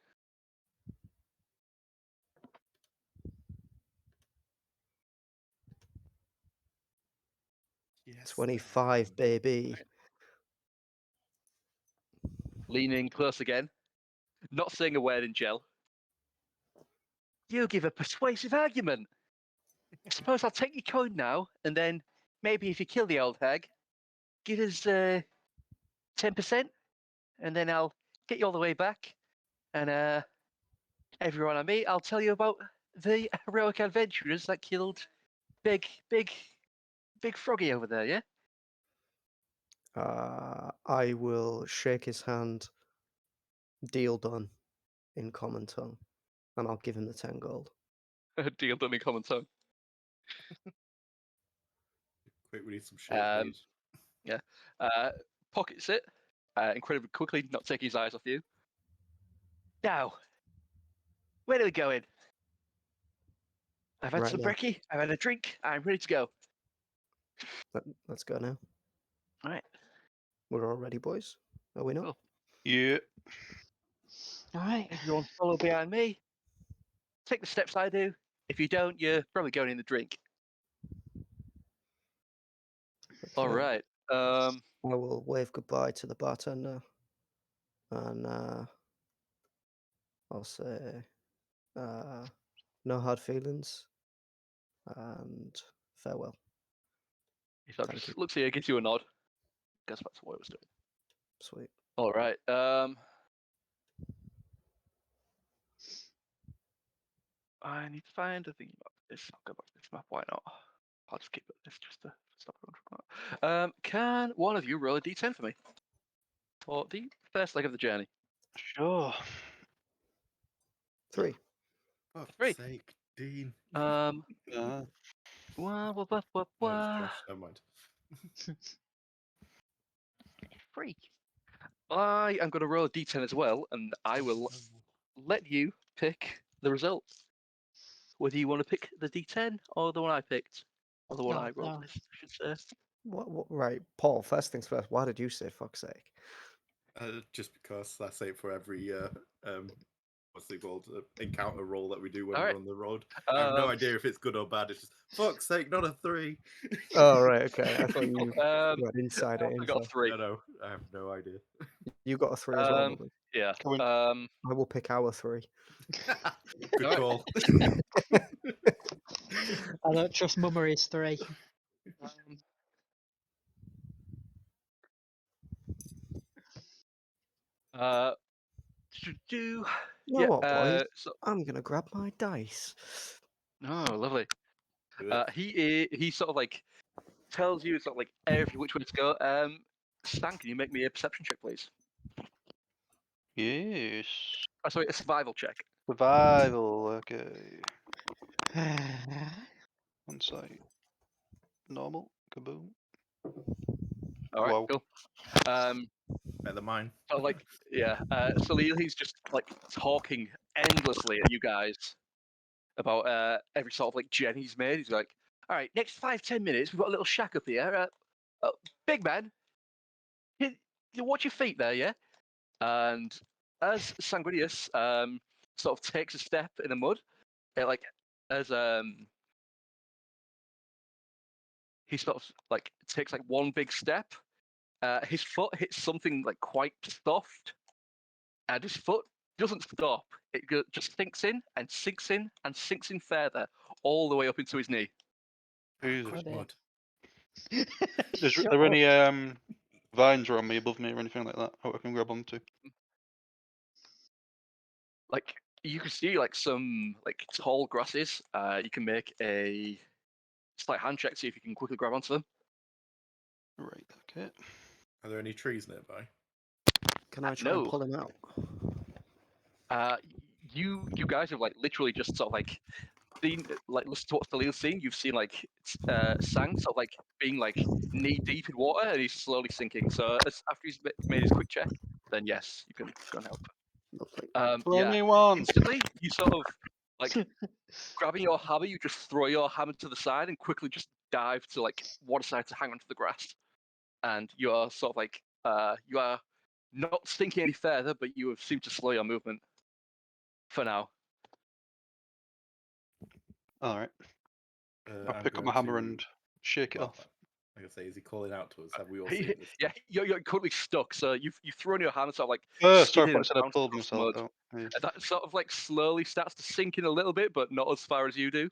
Speaker 3: Yes,
Speaker 5: 25, baby.
Speaker 4: Leaning close again, not saying a word in gel. You give a persuasive argument. I suppose I'll take your coin now, and then maybe if you kill the old hag, give us 10%, and then I'll get you all the way back. And everyone I meet, I'll tell you about the heroic adventurers that killed Big Froggy over there, yeah?
Speaker 5: I will shake his hand. Deal done in common tongue, and I'll give him the 10 gold.
Speaker 4: Deal done in common tongue.
Speaker 3: Quick, we need some shade, please.
Speaker 4: Yeah. Pockets it incredibly quickly, not taking his eyes off you. Now, where are we going? I've had
Speaker 5: Right
Speaker 4: some
Speaker 5: now.
Speaker 4: brekkie, I've had a drink, I'm ready to go.
Speaker 5: Let's go now.
Speaker 4: All right.
Speaker 5: We're all ready, boys. Are we not?
Speaker 4: Cool.
Speaker 2: Yeah.
Speaker 1: All right.
Speaker 4: Everyone follow behind me. Take the steps I do. If you don't, you're probably going in the drink. All
Speaker 5: Okay.
Speaker 4: right.
Speaker 5: I will wave goodbye to the bartender, and I'll say, no hard feelings, and farewell.
Speaker 4: He sort of
Speaker 5: Thank
Speaker 4: just
Speaker 5: you.
Speaker 4: looks at you, gives you a nod. Goes back to what he was doing.
Speaker 5: Sweet.
Speaker 4: All right. I need to find a thingy map. This. I'll go back to this map. Why not? I'll just keep it this just to stop everyone from that. Can one of you roll a d10 for me for the first leg of the journey?
Speaker 2: Sure.
Speaker 5: 3.
Speaker 3: For
Speaker 4: Three.
Speaker 3: fuck's sake, Dean.
Speaker 2: Uh,
Speaker 3: Oh, it's Josh, never mind.
Speaker 4: Freak. I am going to roll a d10 as well, and I will let you pick the result. Whether you want to pick the d10 or the one I picked, or the one I rolled
Speaker 1: No.
Speaker 4: with, I should say.
Speaker 5: What? Right, Paul. First things first. Why did you say fuck's sake?
Speaker 3: Just because that's it for every what's it called, encounter roll that we do when
Speaker 4: All
Speaker 3: we're
Speaker 4: right.
Speaker 3: on the road. I have no idea if it's good or bad. It's just fuck's sake, not a 3.
Speaker 5: Oh right, okay. I thought you
Speaker 4: Um,
Speaker 5: had insider
Speaker 4: I got
Speaker 5: info.
Speaker 4: 3.
Speaker 3: No, I have no idea.
Speaker 5: You got a 3 as well, Mummery.
Speaker 4: Yeah.
Speaker 2: Can we-
Speaker 5: I will pick our 3.
Speaker 3: Good
Speaker 4: Alright.
Speaker 3: call.
Speaker 1: I don't trust Mummery's 3.
Speaker 5: You know
Speaker 4: Yeah.
Speaker 5: what, boys?
Speaker 4: So,
Speaker 5: I'm gonna grab my dice.
Speaker 4: oh, lovely.
Speaker 3: Do it.
Speaker 4: He sort of like tells you sort of like every which way to go. Stan, can you make me a perception check, please?
Speaker 2: yes.
Speaker 4: Oh, sorry, a survival check.
Speaker 2: Survival. Okay. One side. Normal. Kaboom.
Speaker 4: All right,
Speaker 2: Wow.
Speaker 4: cool.
Speaker 3: Better than mine.
Speaker 4: So like, yeah. So he's just like talking endlessly at you guys about every sort of like gen he's made. He's like, all right, next 5-10 minutes, we've got a little shack up here. Big man, you watch your feet there, yeah? And as Sanguinius sort of takes a step in the mud, like as he sort of like takes like one big step, his foot hits something like quite soft, and his foot doesn't stop. It just sinks in and sinks in and sinks in further, all the way up into his knee.
Speaker 2: Jesus.
Speaker 3: Quick
Speaker 1: dear.
Speaker 3: mud.
Speaker 2: Is
Speaker 1: Shut
Speaker 2: there
Speaker 1: up.
Speaker 2: any vines around me, above me, or anything like that? I can grab onto.
Speaker 4: Like you can see like some like tall grasses. You can make a slight hand check, see if you can quickly grab onto them.
Speaker 2: Right. Okay.
Speaker 3: Are there any trees nearby?
Speaker 5: Can I try and
Speaker 4: No.
Speaker 5: pull him out?
Speaker 4: You guys have like literally just sort of like seen like listen to what Stalina's seen. You've seen like Sang sort of like being like knee deep in water, and he's slowly sinking. So after he's made his quick check, then yes, you can go and help.
Speaker 5: Lovely.
Speaker 2: For
Speaker 4: Yeah.
Speaker 2: anyone.
Speaker 4: Instantly, you sort of like grabbing your hammer. You just throw your hammer to the side and quickly just dive to like one side to hang onto the grass, and you are sort of like you are not sinking any further, but you have seemed to slow your movement for now.
Speaker 2: All right. I
Speaker 3: I'm
Speaker 2: pick up
Speaker 3: going
Speaker 2: my hammer
Speaker 3: to-
Speaker 2: and shake it
Speaker 3: well,
Speaker 2: off.
Speaker 3: I can say, is he calling out to us? Have we all seen this?
Speaker 4: Yeah, you're currently stuck, so you've thrown your hand sort of like
Speaker 2: Sorry,
Speaker 4: skidding
Speaker 2: I
Speaker 4: and
Speaker 2: said I
Speaker 4: bouncing
Speaker 2: pulled
Speaker 4: across the
Speaker 2: myself
Speaker 4: mud.
Speaker 2: out. Yeah.
Speaker 4: And that sort of like slowly starts to sink in a little bit, but not as far as you do.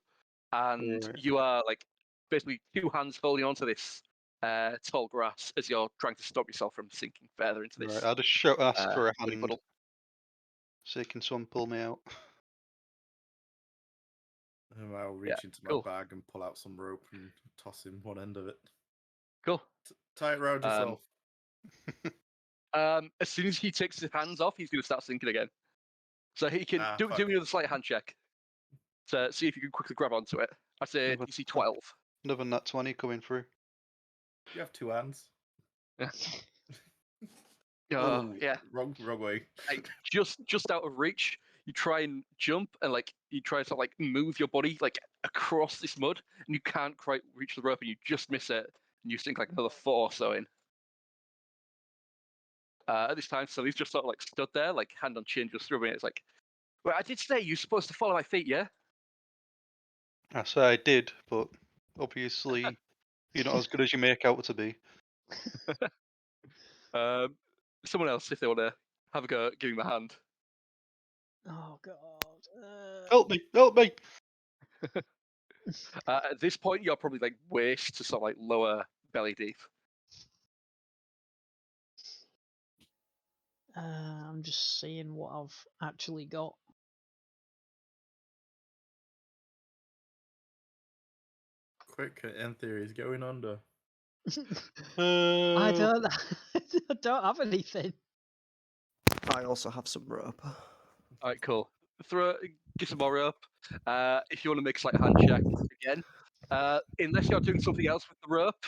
Speaker 4: And
Speaker 2: Right.
Speaker 4: you are like basically two hands holding onto this tall grass as you're trying to stop yourself from sinking further into this
Speaker 2: Right. I'll just shout, ask for a
Speaker 4: muddy
Speaker 2: hand.
Speaker 4: puddle.
Speaker 2: See, can someone pull me out?
Speaker 3: I'll reach
Speaker 4: Yeah,
Speaker 3: into my
Speaker 4: cool.
Speaker 3: bag and pull out some rope and toss him one end of it.
Speaker 4: Cool.
Speaker 3: Tie it around yourself.
Speaker 4: As soon as he takes his hands off, he's going to start sinking again. So he can do
Speaker 3: fuck.
Speaker 4: me with a slight hand check to see if you can quickly grab onto it. I say
Speaker 2: Never-
Speaker 4: DC 12.
Speaker 2: Another nat 20 coming through.
Speaker 3: You have two hands.
Speaker 4: Oh, yeah.
Speaker 3: Wrong way.
Speaker 4: Like just out of reach, you try and jump and like you try to like move your body like across this mud, and you can't quite reach the rope, and you just miss it, and you sink like another 4 or so in. At this time, so he's just sort of like stood there, like hand on chin, just rubbing it. It's like, well, I did say you're supposed to follow my feet, yeah?
Speaker 2: I say I did, but obviously you're not as good as you make out to be.
Speaker 4: Someone else, if they want to have a go at giving him a hand.
Speaker 1: Oh god.
Speaker 2: Help me! Help me!
Speaker 4: At this point, you're probably like waist to sort of like lower belly deep.
Speaker 1: I'm just seeing what I've actually got.
Speaker 3: Quick, Enthir is going under.
Speaker 1: I don't. I don't have anything.
Speaker 5: I also have some rope.
Speaker 4: All right, cool. Give some more rope. If you want to make a slight hand check again, unless you're doing something else with the rope,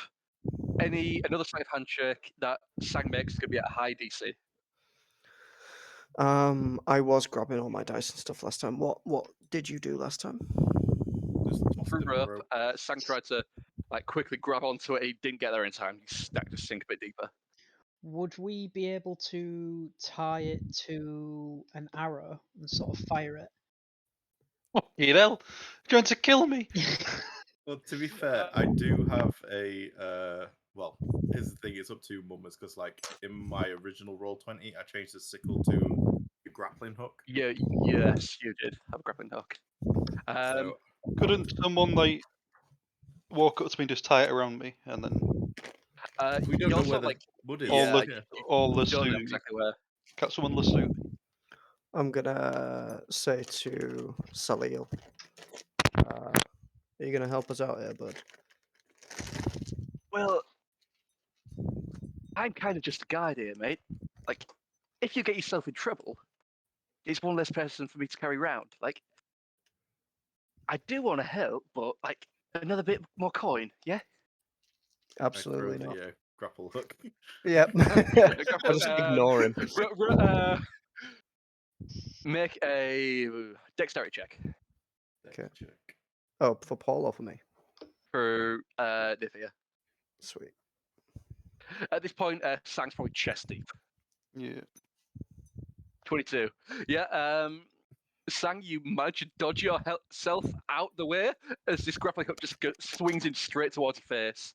Speaker 4: another slight hand check that Sang makes could be at a high DC.
Speaker 5: I was grabbing all my dice and stuff last time. What did you do last time?
Speaker 3: Just tossed
Speaker 4: Through
Speaker 3: him the
Speaker 4: rope, Sang tried to like quickly grab onto it. He didn't get there in time. He stacked to sink a bit deeper.
Speaker 1: Would we be able to tie it to an arrow and sort of fire it?
Speaker 2: You hell! Trying to kill me!
Speaker 3: Well, to be fair, I do have a well, here's the thing, it's up to Mummers, because like in my original roll 20, I changed the sickle to a grappling hook.
Speaker 4: Yeah, yes, you did have a grappling hook.
Speaker 3: So
Speaker 2: Couldn't someone like walk up to me and just tie it around me and then
Speaker 3: we don't
Speaker 4: you
Speaker 3: know
Speaker 4: also
Speaker 3: where the
Speaker 4: like
Speaker 3: mud is.
Speaker 2: all
Speaker 4: yeah,
Speaker 2: the
Speaker 4: you
Speaker 2: all the
Speaker 4: don't know
Speaker 2: suit?
Speaker 4: exactly where.
Speaker 2: Can't someone lasso?
Speaker 5: I'm gonna say to Salil, are you gonna help us out here, bud?
Speaker 4: Well, I'm kind of just a guide here, mate. Like, if you get yourself in trouble, it's one less person for me to carry around. Like, I do want to help, but like another bit more coin, yeah.
Speaker 5: Absolutely not.
Speaker 3: Yeah, grapple hook.
Speaker 5: Yep. I just ignore him.
Speaker 4: Make a dexterity check
Speaker 5: Okay.
Speaker 3: Check.
Speaker 5: Oh, for Paul or for me?
Speaker 4: for Naefir.
Speaker 5: Sweet.
Speaker 4: At this point, Sang's probably chest deep.
Speaker 2: Yeah.
Speaker 4: 22. Yeah. Sang, you manage to dodge yourself out the way as this grappling hook just swings in straight towards your face.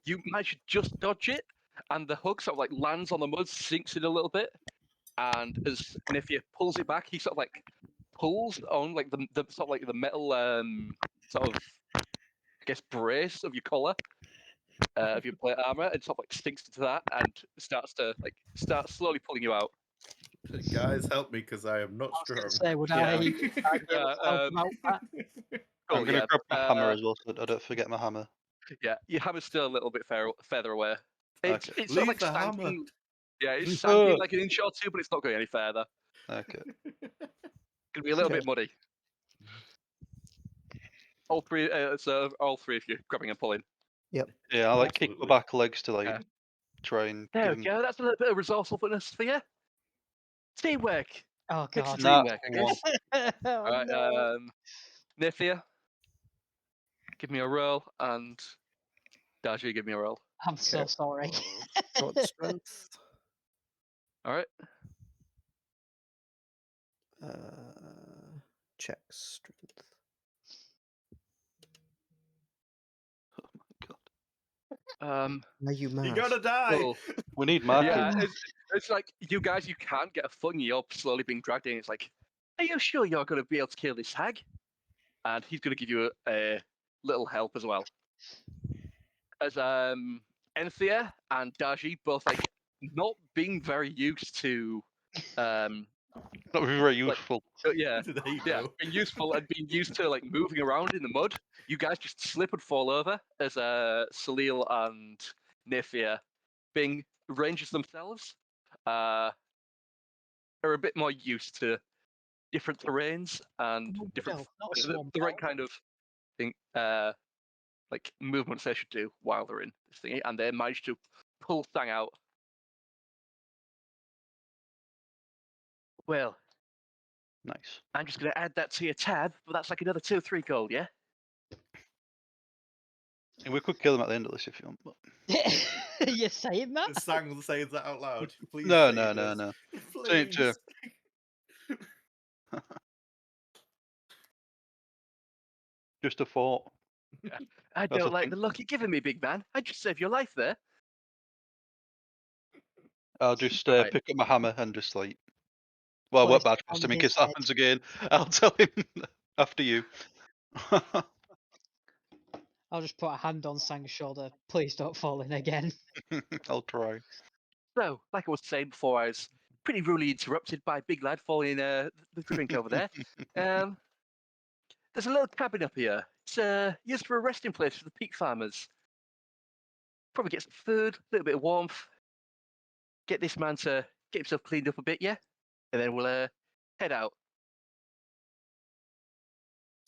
Speaker 4: You manage to just dodge it, and the hook sort of like lands on the mud, sinks in a little bit, and as Naefir pulls it back, he sort of like pulls on like the sort of like the metal sort of I guess brace of your collar of your plate armor, and sort of like sinks into that and starts slowly pulling you out.
Speaker 3: Guys, help me because I am not
Speaker 1: I was
Speaker 3: strong.
Speaker 1: gonna say, would
Speaker 4: Yeah.
Speaker 1: I be able to help him out with that?
Speaker 4: Cool,
Speaker 2: I'm gonna
Speaker 4: yeah.
Speaker 2: grab my hammer as well, so I don't forget my hammer.
Speaker 4: Yeah, your hammer's still a little bit further away. It's
Speaker 2: Okay.
Speaker 4: it's sort of
Speaker 3: Leave
Speaker 4: like
Speaker 3: the hammer.
Speaker 4: sanking. Yeah, it's
Speaker 2: Oh.
Speaker 4: sanking like an inch or two, but it's not going any further.
Speaker 2: Okay.
Speaker 4: Gonna be a little
Speaker 5: Okay.
Speaker 4: bit muddy. All three, so all three of you grabbing and pulling.
Speaker 2: Yeah, I like kick my
Speaker 3: Absolutely.
Speaker 2: back legs to like
Speaker 4: Yeah.
Speaker 2: try and
Speaker 4: There
Speaker 2: give
Speaker 4: we
Speaker 2: him.
Speaker 4: go. That's a little bit of resourcefulness for you. Teamwork.
Speaker 1: Oh
Speaker 4: Makes the
Speaker 1: god.
Speaker 4: dream
Speaker 2: Nah,
Speaker 4: work, I
Speaker 2: wrong
Speaker 4: guess.
Speaker 1: Oh,
Speaker 4: All right,
Speaker 1: no.
Speaker 4: Naefir, give me a roll, and Dar-Jee, give me a roll.
Speaker 1: I'm so sorry.
Speaker 5: Got strength.
Speaker 4: All right.
Speaker 5: Check strength.
Speaker 4: Um,
Speaker 5: Are you mad?
Speaker 3: You're gonna die.
Speaker 4: cool.
Speaker 2: We need
Speaker 4: Yeah,
Speaker 2: markings.
Speaker 4: it's like you guys, you can't get a foot, and you're slowly being dragged in. It's like, are you sure you're going to be able to kill this hag? And he's going to give you a little help as well. As Enthir and Dar-Jee both like not being very used to
Speaker 2: That would be very useful.
Speaker 4: yeah,
Speaker 3: There you
Speaker 4: yeah,
Speaker 3: go.
Speaker 4: being useful and being used to like moving around in the mud. You guys just slip and fall over as Salil and Naefir, being rangers themselves, are a bit more used to different terrains and
Speaker 1: Oh,
Speaker 4: different
Speaker 1: no, not a
Speaker 4: the
Speaker 1: swamp
Speaker 4: right
Speaker 1: elf.
Speaker 4: kind of thing, like movements they should do while they're in this thingy, and they managed to pull Sang out. Well,
Speaker 2: Nice.
Speaker 4: I'm just going to add that to your tab, but that's like another 2 or 3 gold, yeah?
Speaker 2: And we could kill him at the end of this if you want. But...
Speaker 1: You're saying that?
Speaker 3: Sang saying that out loud. Please.
Speaker 2: No,
Speaker 3: say
Speaker 2: no,
Speaker 3: this.
Speaker 2: no, no.
Speaker 3: Please.
Speaker 2: to- Just a thought.
Speaker 4: I
Speaker 2: That's
Speaker 4: don't
Speaker 2: a
Speaker 4: like
Speaker 2: thing.
Speaker 4: the look you're giving me, big man. I just saved your life there.
Speaker 2: I'll just
Speaker 4: Right.
Speaker 2: pick up my hammer and just like. Well, I
Speaker 1: Place
Speaker 2: won't
Speaker 1: it
Speaker 2: badge past
Speaker 1: on
Speaker 2: him in
Speaker 1: his
Speaker 2: case that
Speaker 1: head.
Speaker 2: happens again. I'll tell him after you.
Speaker 1: I'll just put a hand on Sang's shoulder. Please don't fall in again.
Speaker 2: I'll try.
Speaker 4: So, like I was saying before, I was pretty rudely interrupted by a big lad falling the drink over there. There's a little cabin up here. It's used for a resting place for the peak farmers. Probably get some food, a little bit of warmth. Get this man to get himself cleaned up a bit, yeah? And then we'll head out.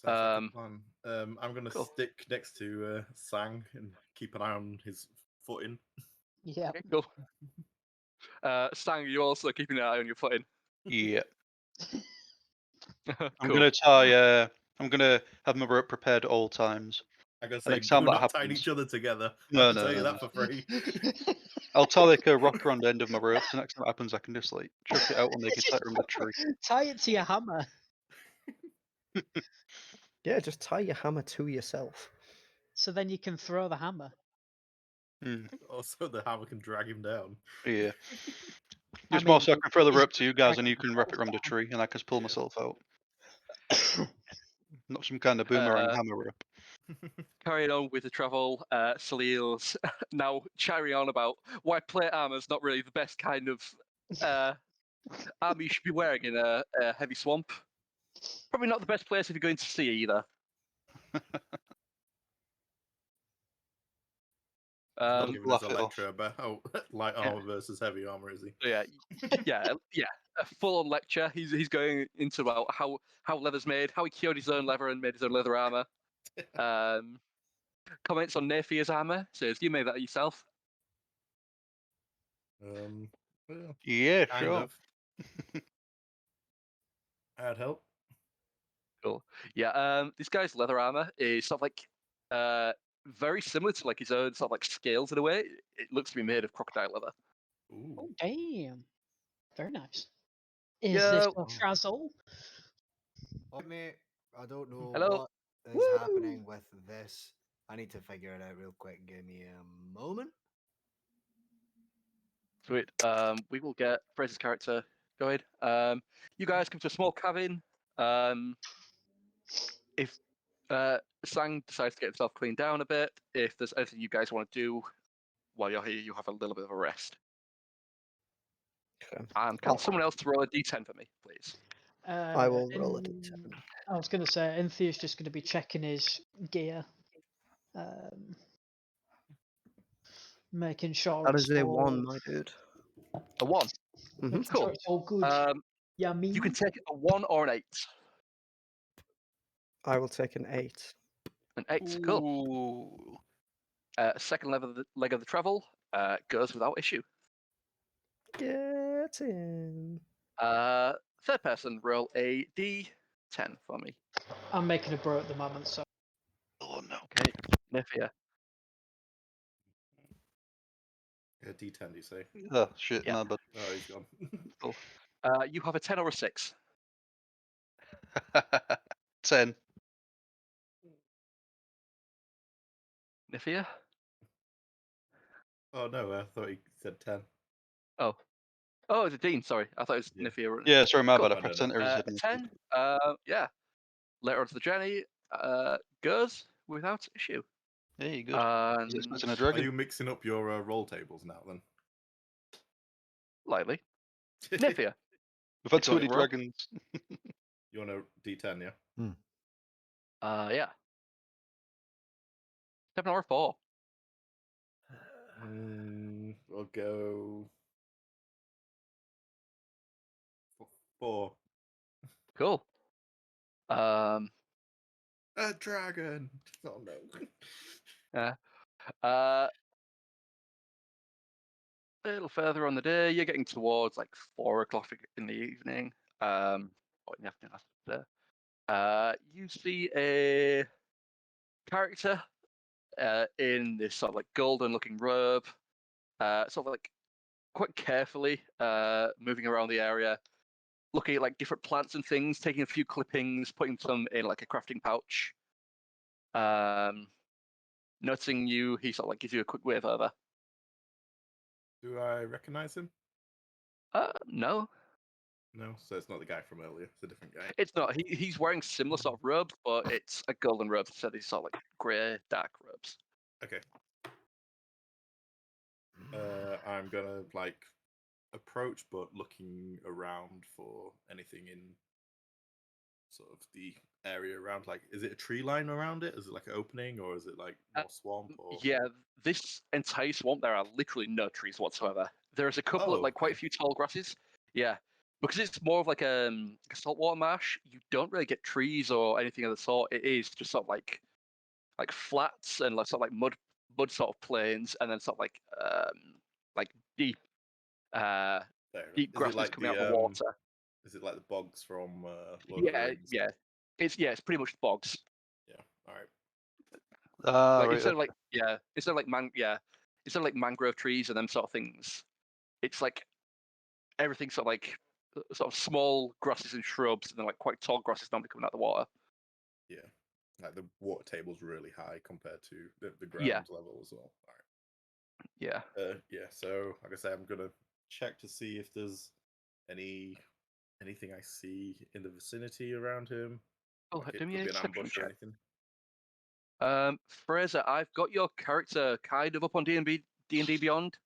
Speaker 3: Sounds like a plan. I'm gonna
Speaker 4: cool.
Speaker 3: stick next to Sang and keep an eye on his footing.
Speaker 1: Yeah.
Speaker 4: Okay, cool. Sang, you also keeping an eye on your footing.
Speaker 2: Yeah. I'm
Speaker 4: Cool.
Speaker 2: gonna tie. I'm gonna have my rope prepared at all times.
Speaker 3: I'm gonna
Speaker 2: And
Speaker 3: say,
Speaker 2: next time
Speaker 3: do
Speaker 2: that
Speaker 3: not tie
Speaker 2: happens-
Speaker 3: each other together.
Speaker 2: No,
Speaker 3: I can
Speaker 2: no,
Speaker 3: tell you
Speaker 2: no,
Speaker 3: that
Speaker 2: no.
Speaker 3: for free.
Speaker 2: I'll tie like a rock around the end of my rope, so next time it happens, I can just like chuck it out and make it tighter on the tree.
Speaker 1: Tie it to your hammer.
Speaker 5: Yeah, just tie your hammer to yourself.
Speaker 1: So then you can throw the hammer.
Speaker 2: Hmm.
Speaker 3: Also, the hammer can drag him down.
Speaker 2: Yeah.
Speaker 1: I
Speaker 2: Just more
Speaker 1: mean,
Speaker 2: so I can throw the
Speaker 1: he's
Speaker 2: rope to you guys, and
Speaker 1: dragging
Speaker 2: you can wrap it
Speaker 1: himself
Speaker 2: around the
Speaker 1: down.
Speaker 2: tree, and I can just pull myself out. Not some kind of boomerang hammer rope.
Speaker 4: Carrying on with the travel, Salil's now chiming on about why plate armor's not really the best kind of armor you should be wearing in a heavy swamp. Probably not the best place if you're going to sea either.
Speaker 3: Not giving us
Speaker 2: laugh
Speaker 3: a
Speaker 2: it off.
Speaker 3: lecture about how light armor versus heavy armor, is he?
Speaker 4: Yeah, a full-on lecture. He's going into about how leather's made, how he cured his own leather and made his own leather armor. Comments on Naefir's armor. Says you made that yourself.
Speaker 3: Well,
Speaker 2: Yeah,
Speaker 3: kind
Speaker 2: sure.
Speaker 3: of. I'd help.
Speaker 4: Cool. Yeah. This guy's leather armor is sort of like very similar to like his own sort of like scales in a way. It looks to be made of crocodile leather.
Speaker 3: Ooh.
Speaker 1: Oh, damn. Very nice. Is
Speaker 4: Yo.
Speaker 1: this a frazzle?
Speaker 6: Oh, mate, I don't know
Speaker 4: Hello.
Speaker 6: what is happening with this. I need to figure it out real quick. Give me a moment.
Speaker 4: Sweet. We will get Fraser's character going. You guys come to a small cabin. If Sang decides to get himself cleaned down a bit, if there's anything you guys want to do while you're here, you have a little bit of a rest.
Speaker 5: Okay.
Speaker 4: And can someone else roll a d10 for me, please?
Speaker 5: I will roll it at
Speaker 1: In-
Speaker 5: 10.
Speaker 1: I was going to say, Enthir's just going to be checking his gear, making sure
Speaker 5: That
Speaker 1: it's
Speaker 5: is a
Speaker 1: all,
Speaker 5: 1, my dude.
Speaker 4: A 1.
Speaker 1: making
Speaker 4: Cool.
Speaker 1: sure it's all good. Yummy.
Speaker 4: You can take a 1 or an 8.
Speaker 5: I will take an 8.
Speaker 4: An 8. Cool.
Speaker 2: Ooh.
Speaker 4: Second leg of the travel goes without issue.
Speaker 5: Get in.
Speaker 4: Third person, roll a d10 for me.
Speaker 1: I'm making a bro at the moment, so
Speaker 2: Oh no.
Speaker 4: Okay, Naefir.
Speaker 3: A D10, do you say?
Speaker 2: Oh shit,
Speaker 4: Yeah.
Speaker 2: no, but
Speaker 3: Oh, he's gone.
Speaker 4: Cool. You have a 10 or a 6.
Speaker 2: 10.
Speaker 4: Naefir?
Speaker 3: Oh no, I thought he said 10.
Speaker 4: Oh, it's a Dean. Sorry, I thought it was
Speaker 3: Yeah.
Speaker 4: Naefir.
Speaker 2: Yeah, sorry, my
Speaker 4: Cool.
Speaker 2: bad. I
Speaker 3: No,
Speaker 2: pressed
Speaker 3: no.
Speaker 2: enter as
Speaker 4: A 10. Yeah. Later on to the journey, goes without issue.
Speaker 2: Hey, good.
Speaker 4: And
Speaker 2: Is expecting a
Speaker 3: Are
Speaker 2: dragon?
Speaker 3: you mixing up your roll tables now then?
Speaker 4: lightly, Naefir.
Speaker 2: We've had
Speaker 4: If you
Speaker 2: too
Speaker 4: want
Speaker 2: many
Speaker 4: to roll.
Speaker 2: dragons.
Speaker 3: You want a D10, yeah?
Speaker 4: Yeah. 7 or 4.
Speaker 3: We'll go for 4.
Speaker 4: Cool.
Speaker 3: A dragon. Oh no.
Speaker 4: Yeah. A little further on the day, you're getting towards like 4 o'clock in the evening. Or in the afternoon, after. You see a character in this sort of like golden-looking robe, sort of like quite carefully moving around the area, looking at like different plants and things, taking a few clippings, putting some in like a crafting pouch. Noticing you, he sort of like gives you a quick wave over.
Speaker 3: Do I recognize him?
Speaker 4: No,
Speaker 3: No, so it's not the guy from earlier. It's a different guy.
Speaker 4: it's not. He's wearing similar sort of robes, but it's a golden robe instead of these sort of like grey, dark robes.
Speaker 3: Okay. I'm gonna like approach, but looking around for anything in sort of the area around. Like, is it a tree line around it? Is it like an opening, or is it like more swamp? Or
Speaker 4: Yeah, this entire swamp, there are literally no trees whatsoever. There's a couple of
Speaker 3: Oh,
Speaker 4: like quite a
Speaker 3: okay.
Speaker 4: few tall grasses. Yeah, because it's more of like a saltwater marsh. You don't really get trees or anything of the sort. It is just sort of like flats and like sort of like mud sort of plains, and then sort of like deep
Speaker 3: Fair enough.
Speaker 4: deep
Speaker 3: Is it
Speaker 4: grasses
Speaker 3: like
Speaker 4: coming out
Speaker 3: the
Speaker 4: of the water.
Speaker 3: Is it like the bogs from Lord of the
Speaker 4: Yeah,
Speaker 3: Rings?
Speaker 4: yeah. It's pretty much bogs.
Speaker 3: Yeah. All right.
Speaker 4: Like
Speaker 2: Right.
Speaker 4: instead of like instead of like mangrove trees and them sort of things, it's like everything sort of like sort of small grasses and shrubs, and then like quite tall grasses normally coming out of the water.
Speaker 3: Yeah. Like the water table's really high compared to the ground
Speaker 4: Yeah.
Speaker 3: level as well. All right.
Speaker 4: Yeah.
Speaker 3: Yeah. So, like I say, I'm gonna check to see if there's anything I see in the vicinity around him.
Speaker 4: Oh,
Speaker 3: Like it
Speaker 4: do me
Speaker 3: could
Speaker 4: a
Speaker 3: be an
Speaker 4: deception
Speaker 3: ambush or
Speaker 4: check.
Speaker 3: anything.
Speaker 4: Fraser, I've got your character kind of up on D&D Beyond.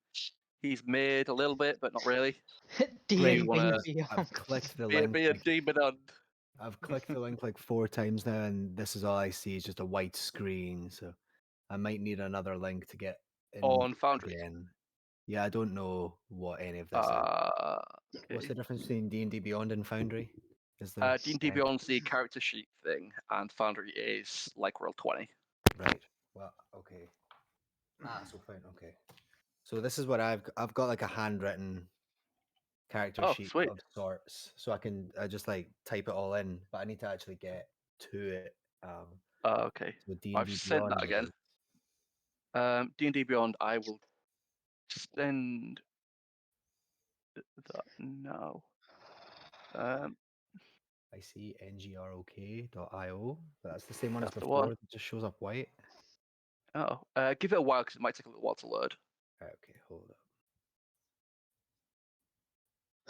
Speaker 4: He's made a little bit, but not really.
Speaker 1: D&D
Speaker 4: wanna-
Speaker 1: Beyond.
Speaker 6: I've clicked the
Speaker 4: Be a
Speaker 6: link. like-
Speaker 4: demon on.
Speaker 6: I've clicked the link like 4 times now, and this is all I see is just a white screen. So I might need another link to get in
Speaker 4: On Foundry.
Speaker 6: again. Yeah, I don't know what any of this is. What's
Speaker 4: Okay.
Speaker 6: the difference between D&D Beyond and Foundry? Is there
Speaker 4: D&D Beyond's the character sheet thing, and Foundry is like Roll20.
Speaker 6: right? Well, okay. So fine. Okay. So this is what I've got like a handwritten character
Speaker 4: Oh,
Speaker 6: sheet
Speaker 4: sweet.
Speaker 6: of sorts, so I just like type it all in, but I need to actually get to it.
Speaker 4: Okay.
Speaker 6: So
Speaker 4: I've
Speaker 6: D&D
Speaker 4: sent that
Speaker 6: Beyond
Speaker 4: again. D&D Beyond, I will send that now.
Speaker 6: I see ngrok.io, but that's the same one as
Speaker 4: That's the
Speaker 6: before.
Speaker 4: one.
Speaker 6: It just shows up white.
Speaker 4: Oh, give it a while because it might take a little while to load.
Speaker 6: Right, okay, hold up.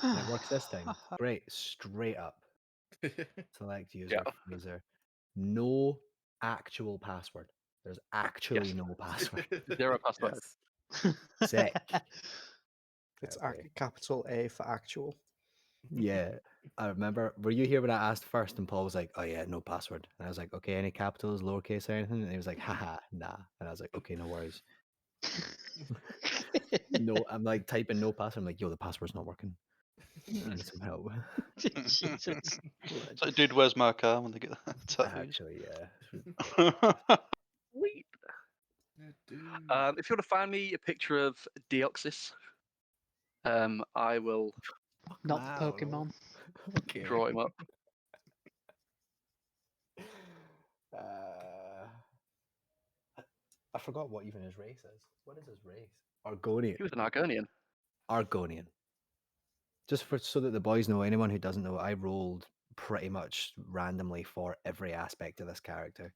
Speaker 6: And it works this time. Great, straight up. Select user Fraser. No actual password. There's actually no password.
Speaker 4: 0 password.
Speaker 3: Yes.
Speaker 6: Sick.
Speaker 5: It's
Speaker 6: Fair play.
Speaker 5: capital A for actual.
Speaker 6: Yeah, I remember. Were you here when I asked first? And Paul was like, "Oh yeah, no password." And I was like, "Okay, any capitals, lowercase, or anything?" And he was like, "Haha, nah." And I was like, "Okay, no worries." No, I'm like typing no password. I'm like, "Yo, the password's not working. I need some help."
Speaker 1: Jesus.
Speaker 2: It's like, dude, where's my car when they get that?
Speaker 6: Actually, yeah.
Speaker 4: Sweet.
Speaker 3: Yeah, dude.
Speaker 4: If you want to find me a picture of Deoxys, I will
Speaker 1: Not the
Speaker 6: Wow.
Speaker 1: Pokemon.
Speaker 6: Okay.
Speaker 4: draw him up.
Speaker 6: I forgot what even his race is. What is his race? Argonian.
Speaker 4: He was an Argonian.
Speaker 6: Argonian. Just for so that the boys know, anyone who doesn't know, I rolled pretty much randomly for every aspect of this character.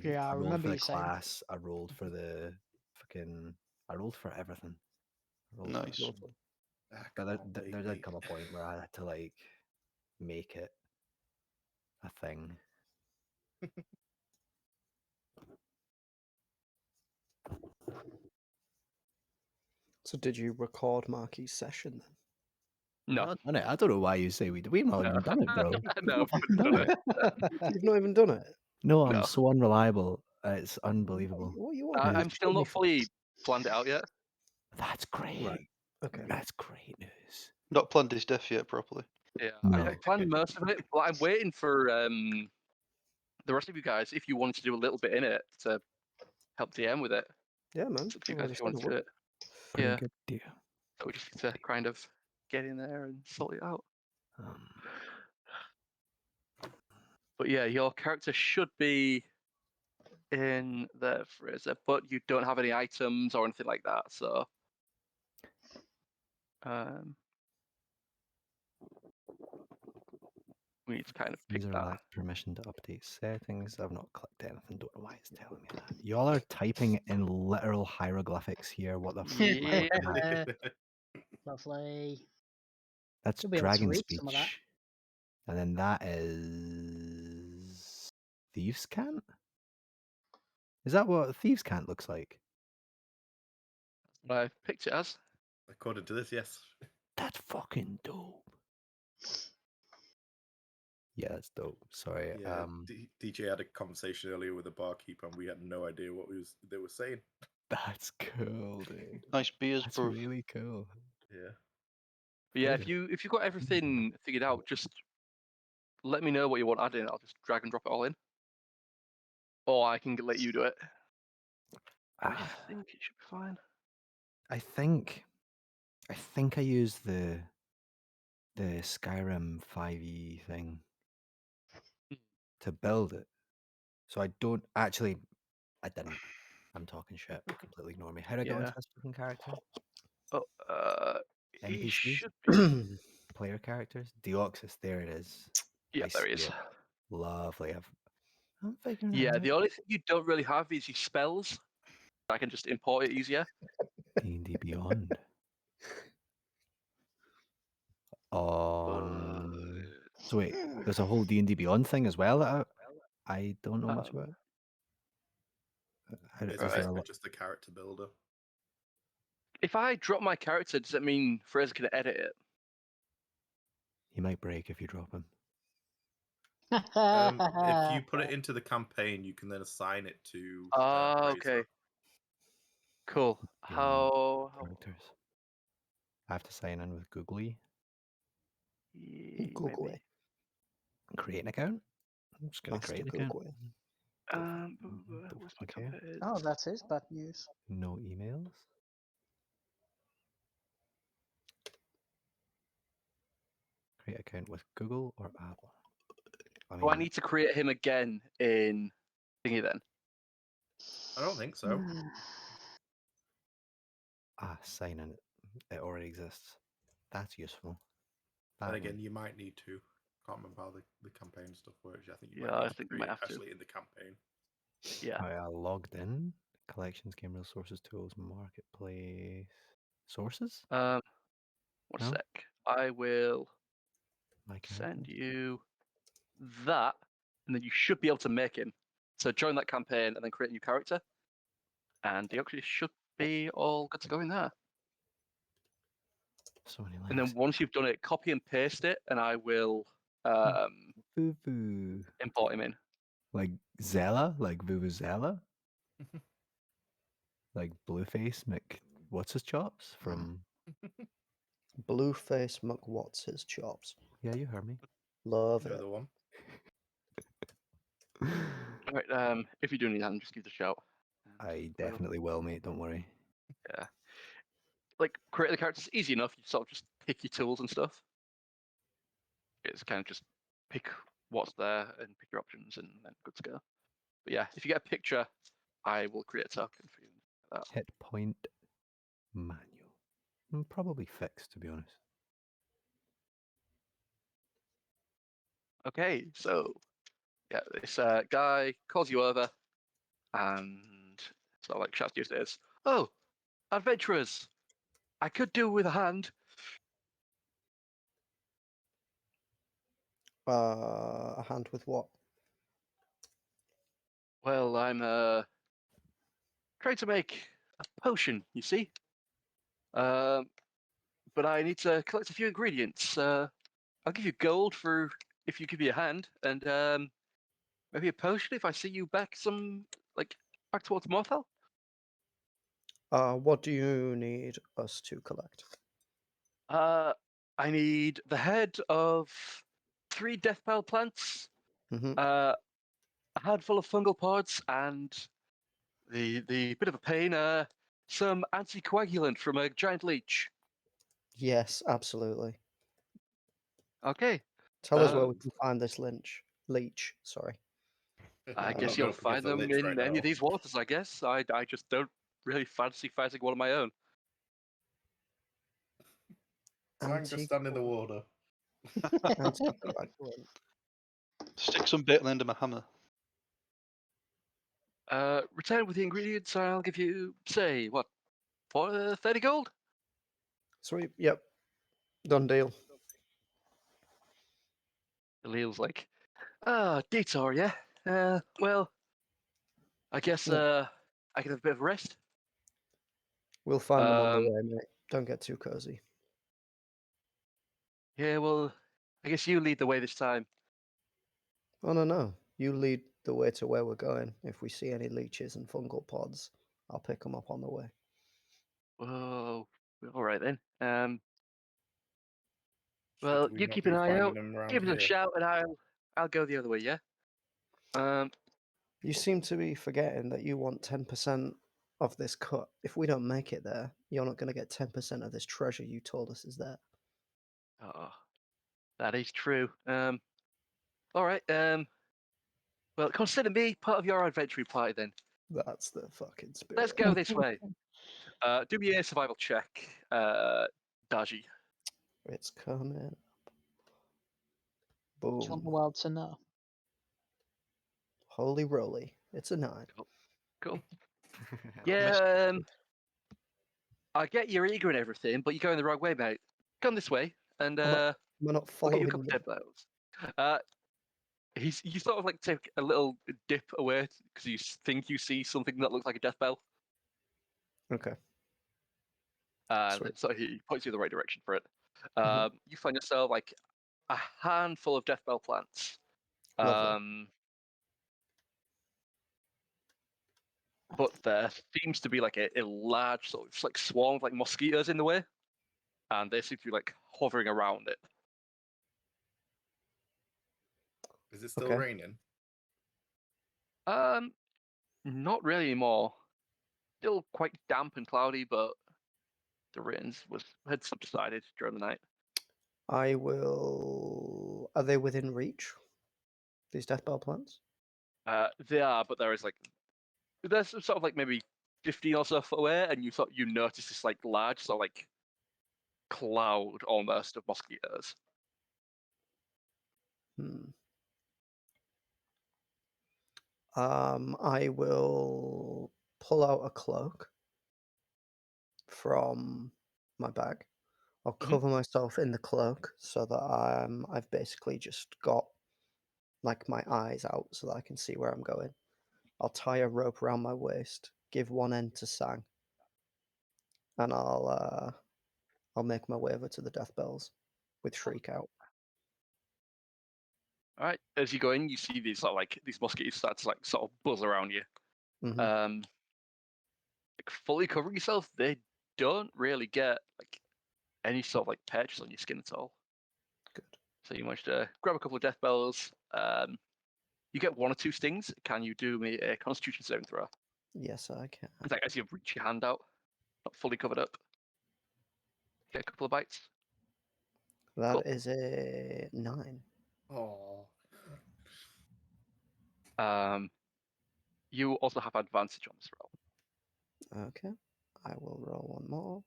Speaker 1: Yeah, I
Speaker 6: I rolled
Speaker 1: remember
Speaker 6: for the
Speaker 1: you saying.
Speaker 6: class. I rolled for the fucking. I rolled for everything. I rolled for
Speaker 2: Nice.
Speaker 6: everything.
Speaker 3: Ah,
Speaker 6: But
Speaker 3: come on,
Speaker 6: there
Speaker 3: baby.
Speaker 6: did come a point where I had to like make it a thing.
Speaker 5: So did you record Marky's session then?
Speaker 6: We've
Speaker 4: No.
Speaker 6: not done it. I don't know why you say we've not even done it, bro.
Speaker 4: No,
Speaker 6: We've fucking done it.
Speaker 5: You've not even done it.
Speaker 6: No, I'm
Speaker 4: No.
Speaker 6: so unreliable. It's unbelievable.
Speaker 5: What you want?
Speaker 6: Yeah.
Speaker 4: I'm still not fully planned it out yet.
Speaker 6: That's great.
Speaker 5: Right. Okay.
Speaker 6: That's great news.
Speaker 2: Not planned his death yet properly.
Speaker 4: Yeah,
Speaker 6: No.
Speaker 4: I planned most of it, but I'm waiting for the rest of you guys, if you wanted to do a little bit in it to help DM with it.
Speaker 5: Yeah, man.
Speaker 4: It's up to you
Speaker 5: I've
Speaker 4: guys if
Speaker 5: already
Speaker 4: you
Speaker 5: said
Speaker 4: want
Speaker 5: I
Speaker 4: to do
Speaker 5: would.
Speaker 4: it. Yeah,
Speaker 6: Good deal.
Speaker 4: so we just need to kind of get in there and sort it out. But yeah, your character should be in there, Fraser, but you don't have any items or anything like that, so we need to kind of pick
Speaker 6: User
Speaker 4: that.
Speaker 6: lacked permission to update settings. I've not clicked anything. Don't know why it's telling me that. Y'all are typing in literal hieroglyphics here. What the fuck?
Speaker 4: Yeah.
Speaker 1: Lovely.
Speaker 6: That's
Speaker 1: You'll be able to
Speaker 6: dragon
Speaker 1: read
Speaker 6: speech.
Speaker 1: some of that.
Speaker 6: And then that is Thieves' Cant? Is that what Thieves' Cant looks like?
Speaker 4: I picked it as.
Speaker 3: According to this, yes.
Speaker 6: That's fucking dope. Yeah, that's dope. Sorry.
Speaker 3: Yeah, DJ had a conversation earlier with the barkeep, and we had no idea what they were saying.
Speaker 6: That's cool, dude.
Speaker 2: Nice beers,
Speaker 6: That's
Speaker 2: bro.
Speaker 6: really cool.
Speaker 3: Yeah.
Speaker 4: But yeah,
Speaker 6: Fraser.
Speaker 4: if you've got everything figured out, just let me know what you want added. I'll just drag and drop it all in, or I can let you do it. I think it should be fine.
Speaker 6: I think I used the Skyrim 5e thing to build it. So I don't actually I didn't. I'm talking shit. Completely ignore me. How do I go
Speaker 4: Yeah.
Speaker 6: into this fucking character?
Speaker 4: Oh, it
Speaker 6: NPCs?
Speaker 4: should be.
Speaker 6: Player characters? Deoxys, there it is.
Speaker 4: Yeah,
Speaker 6: I
Speaker 4: there
Speaker 6: see
Speaker 4: he is.
Speaker 6: it. Lovely. I'm figuring it
Speaker 4: Yeah,
Speaker 6: out.
Speaker 4: the only thing you don't really have is your spells. I can just import it easier.
Speaker 6: D&D Beyond. So wait, there's a whole D&D Beyond thing as well that I don't know much about.
Speaker 3: It's
Speaker 6: Is there a
Speaker 3: basically
Speaker 6: lot?
Speaker 3: just the character builder.
Speaker 4: If I drop my character, does that mean Fraser can edit it?
Speaker 6: He might break if you drop him.
Speaker 3: If you put it into the campaign, you can then assign it to. Fraser.
Speaker 4: Okay. Cool.
Speaker 6: Beyond
Speaker 4: How?
Speaker 6: characters. I have to sign in with Googly.
Speaker 5: Google
Speaker 4: Maybe.
Speaker 5: it.
Speaker 6: Create an account. I'm just gonna
Speaker 5: Master
Speaker 6: create an account.
Speaker 5: Google it.
Speaker 4: Where's my
Speaker 6: Okay.
Speaker 4: campaign?
Speaker 1: Oh, that is bad news.
Speaker 6: No emails. Create account with Google or Apple.
Speaker 4: Do I need to create him again in thingy then?
Speaker 3: I don't think so.
Speaker 6: Sign in. It already exists. That's useful.
Speaker 3: And again, you might need to. Can't remember how the campaign stuff works. I think you
Speaker 4: Yeah,
Speaker 3: might
Speaker 4: I
Speaker 3: need to
Speaker 4: think you
Speaker 3: create
Speaker 4: might have to.
Speaker 3: actually in the campaign.
Speaker 4: Yeah.
Speaker 6: I logged in. Collections, game resources, tools, marketplace, sources.
Speaker 4: One
Speaker 6: No?
Speaker 4: sec. I will
Speaker 6: My
Speaker 4: send
Speaker 6: character.
Speaker 4: you that, and then you should be able to make him. So join that campaign and then create a new character, and Deoxys should be all good to go in there.
Speaker 6: So many links.
Speaker 4: And then once you've done it, copy and paste it, and I will
Speaker 6: Vuvuzela?
Speaker 4: import him in.
Speaker 6: Like Zella? Like Vuvuzela? Like Blueface Mc... What's his chops? From...
Speaker 5: Blueface McWhat's his chops.
Speaker 6: Yeah, you heard me.
Speaker 5: Love
Speaker 3: You're
Speaker 5: it.
Speaker 3: the one.
Speaker 4: All right. If you do need that, just give us a shout.
Speaker 6: I definitely will, mate. Don't worry.
Speaker 4: Yeah. Like create the characters easy enough. You sort of just pick your tools and stuff. It's kind of just pick what's there and pick your options, and then good to go. But yeah, if you get a picture, I will create a token for you. Like that.
Speaker 6: Hit point manual. Probably fixed, to be honest.
Speaker 4: Okay, so yeah, this guy calls you over and sort of like shouts to you says, "Oh, adventurers! I could do with a hand."
Speaker 5: A hand with what?
Speaker 4: Well, I'm trying to make a potion, you see. But I need to collect a few ingredients. I'll give you gold for if you give me a hand, and maybe a potion if I see you back back towards Morthal.
Speaker 5: What do you need us to collect?
Speaker 4: I need the head of 3 deathpile plants,
Speaker 5: Mhm.
Speaker 4: a handful of fungal pods, and the bit of a pain, some anticoagulant from a giant leech.
Speaker 5: Yes, absolutely.
Speaker 4: Okay,
Speaker 5: Tell us where we
Speaker 4: Um,
Speaker 5: can find this leech. Sorry.
Speaker 4: I
Speaker 3: I'm
Speaker 4: guess
Speaker 3: not
Speaker 4: you'll
Speaker 3: gonna forgive
Speaker 4: find
Speaker 3: the
Speaker 4: them
Speaker 3: lich
Speaker 4: in
Speaker 3: right
Speaker 4: any
Speaker 3: now.
Speaker 4: of these waters. I guess I just don't really fancy fighting one of my own.
Speaker 3: Sang, just stand in the water.
Speaker 5: Anticoagulant.
Speaker 2: Stick some bit at the end of my hammer.
Speaker 4: Return with the ingredients. I'll give you, say, what, 30 gold?
Speaker 5: Sweet. Yep. Done deal.
Speaker 4: Leel's like, detour, yeah? Well, I guess
Speaker 5: Yeah.
Speaker 4: I can have a bit of a rest.
Speaker 5: We'll find them on the
Speaker 4: Um,
Speaker 5: way, mate. Don't get too cozy.
Speaker 4: Yeah, well, I guess you lead the way this time.
Speaker 5: Oh, no. You lead the way to where we're going. If we see any leeches and fungal pods, I'll pick them up on the way.
Speaker 4: Whoa, all right then.
Speaker 3: Should
Speaker 4: Well,
Speaker 3: we
Speaker 4: you
Speaker 3: not
Speaker 4: keep
Speaker 3: be
Speaker 4: an eye
Speaker 3: finding
Speaker 4: out.
Speaker 3: them around
Speaker 4: Give us a
Speaker 3: here?
Speaker 4: shout, and I'll go the other way. Yeah.
Speaker 5: You seem to be forgetting that you want 10% of this cut. If we don't make it there, you're not going to get 10% of this treasure you told us is there.
Speaker 4: Oh, that is true. All right. Well, consider me part of your adventuring party then.
Speaker 5: That's the fucking spirit.
Speaker 4: Let's go this way. Do me a survival check, Dar-Jee.
Speaker 5: It's coming.
Speaker 1: Do you want the
Speaker 5: Boom.
Speaker 1: world to know?
Speaker 5: Holy roly. It's a 9.
Speaker 4: Cool. Yeah. I get you're eager and everything, but you're going the wrong way, mate. Come this way, and
Speaker 5: We're not
Speaker 4: we'll get you
Speaker 5: following
Speaker 4: a couple
Speaker 5: you.
Speaker 4: of dead you sort of like take a little dip away because you think you see something that looks like a death bell.
Speaker 5: Okay. Sweet.
Speaker 4: So he points you in the right direction for it.
Speaker 5: Mhm.
Speaker 4: You find yourself like a handful of death bell plants.
Speaker 5: Lovely.
Speaker 4: But there seems to be like a large sort of like swarm of like mosquitoes in the way, and they seem to be like hovering around it.
Speaker 3: Is it still
Speaker 5: Okay.
Speaker 3: raining?
Speaker 4: Not really anymore. Still quite damp and cloudy, but the rains had subsided during the night.
Speaker 5: I will. Are they within reach? These death bell plants?
Speaker 4: They are, but there's sort of like maybe 15 or so foot away, and you notice this like large sort of like cloud almost of mosquitoes.
Speaker 5: I will pull out a cloak from my bag. I'll cover myself in the cloak so that I've basically just got like my eyes out so that I can see where I'm going. I'll tie a rope around my waist, give one end to Sang, and I'll I'll make my way over to the death bells with Shriek out.
Speaker 4: All right. As you go in, you see these these mosquitoes start to sort of buzz around you.
Speaker 5: Mhm.
Speaker 4: Fully covering yourself, they don't really get any sort of patches on your skin at all.
Speaker 5: Good.
Speaker 4: So you manage to grab a couple of death bells. You get 1 or 2 stings. Can you do me a Constitution saving throw?
Speaker 5: Yes, I can.
Speaker 4: It's as you reach your hand out, not fully covered up. Get a couple of bites.
Speaker 5: That
Speaker 4: Cool.
Speaker 5: is a 9.
Speaker 3: Oh.
Speaker 4: You also have advantage on this roll.
Speaker 5: Okay. I will roll one more.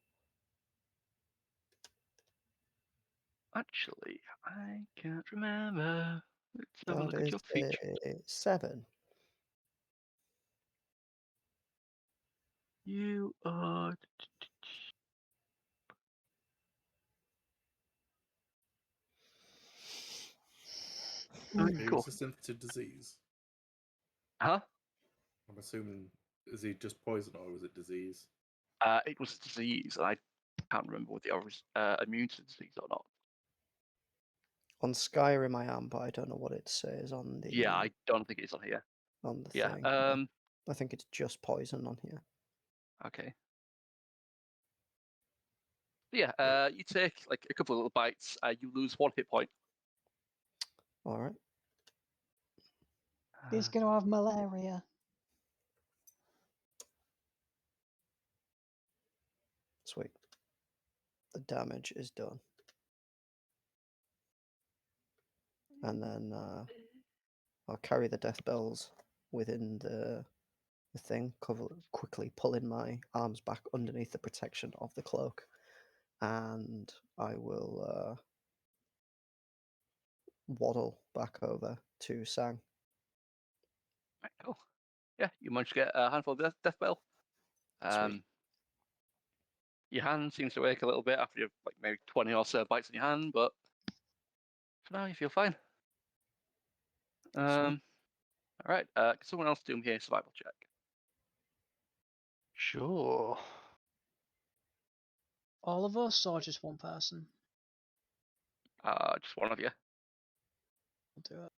Speaker 4: Actually, I can't remember. Let's have a
Speaker 5: That
Speaker 4: look at
Speaker 5: is
Speaker 4: your feature.
Speaker 5: a 7.
Speaker 4: You are.
Speaker 3: Are you
Speaker 4: Cool.
Speaker 3: resistant to disease?
Speaker 4: Huh?
Speaker 3: I'm assuming, is he just poison or was it disease?
Speaker 4: It was a disease, and I can't remember whether I was immune to the disease or not.
Speaker 5: On Skyrim I am, but I don't know what it says on the
Speaker 4: Yeah, I don't think it's on here. Yeah.
Speaker 5: thing. I think it's just poison on here.
Speaker 4: Okay. Yeah. You take a couple of little bites. You lose 1 hit point.
Speaker 5: All right.
Speaker 1: He's gonna have malaria.
Speaker 5: Sweet. The damage is done. And then I'll carry the death bells within the thing, quickly pulling my arms back underneath the protection of the cloak, and I will waddle back over to Sang.
Speaker 4: Right, cool. Yeah, you managed to get a handful of death bell.
Speaker 5: Sweet.
Speaker 4: Your hand seems to ache a little bit after you've maybe 20 or so bites in your hand, but for now you feel fine. All right. Can someone else do me a survival check?
Speaker 2: Sure.
Speaker 1: All of us, or just one person?
Speaker 4: Just one of you.
Speaker 1: I'll do it.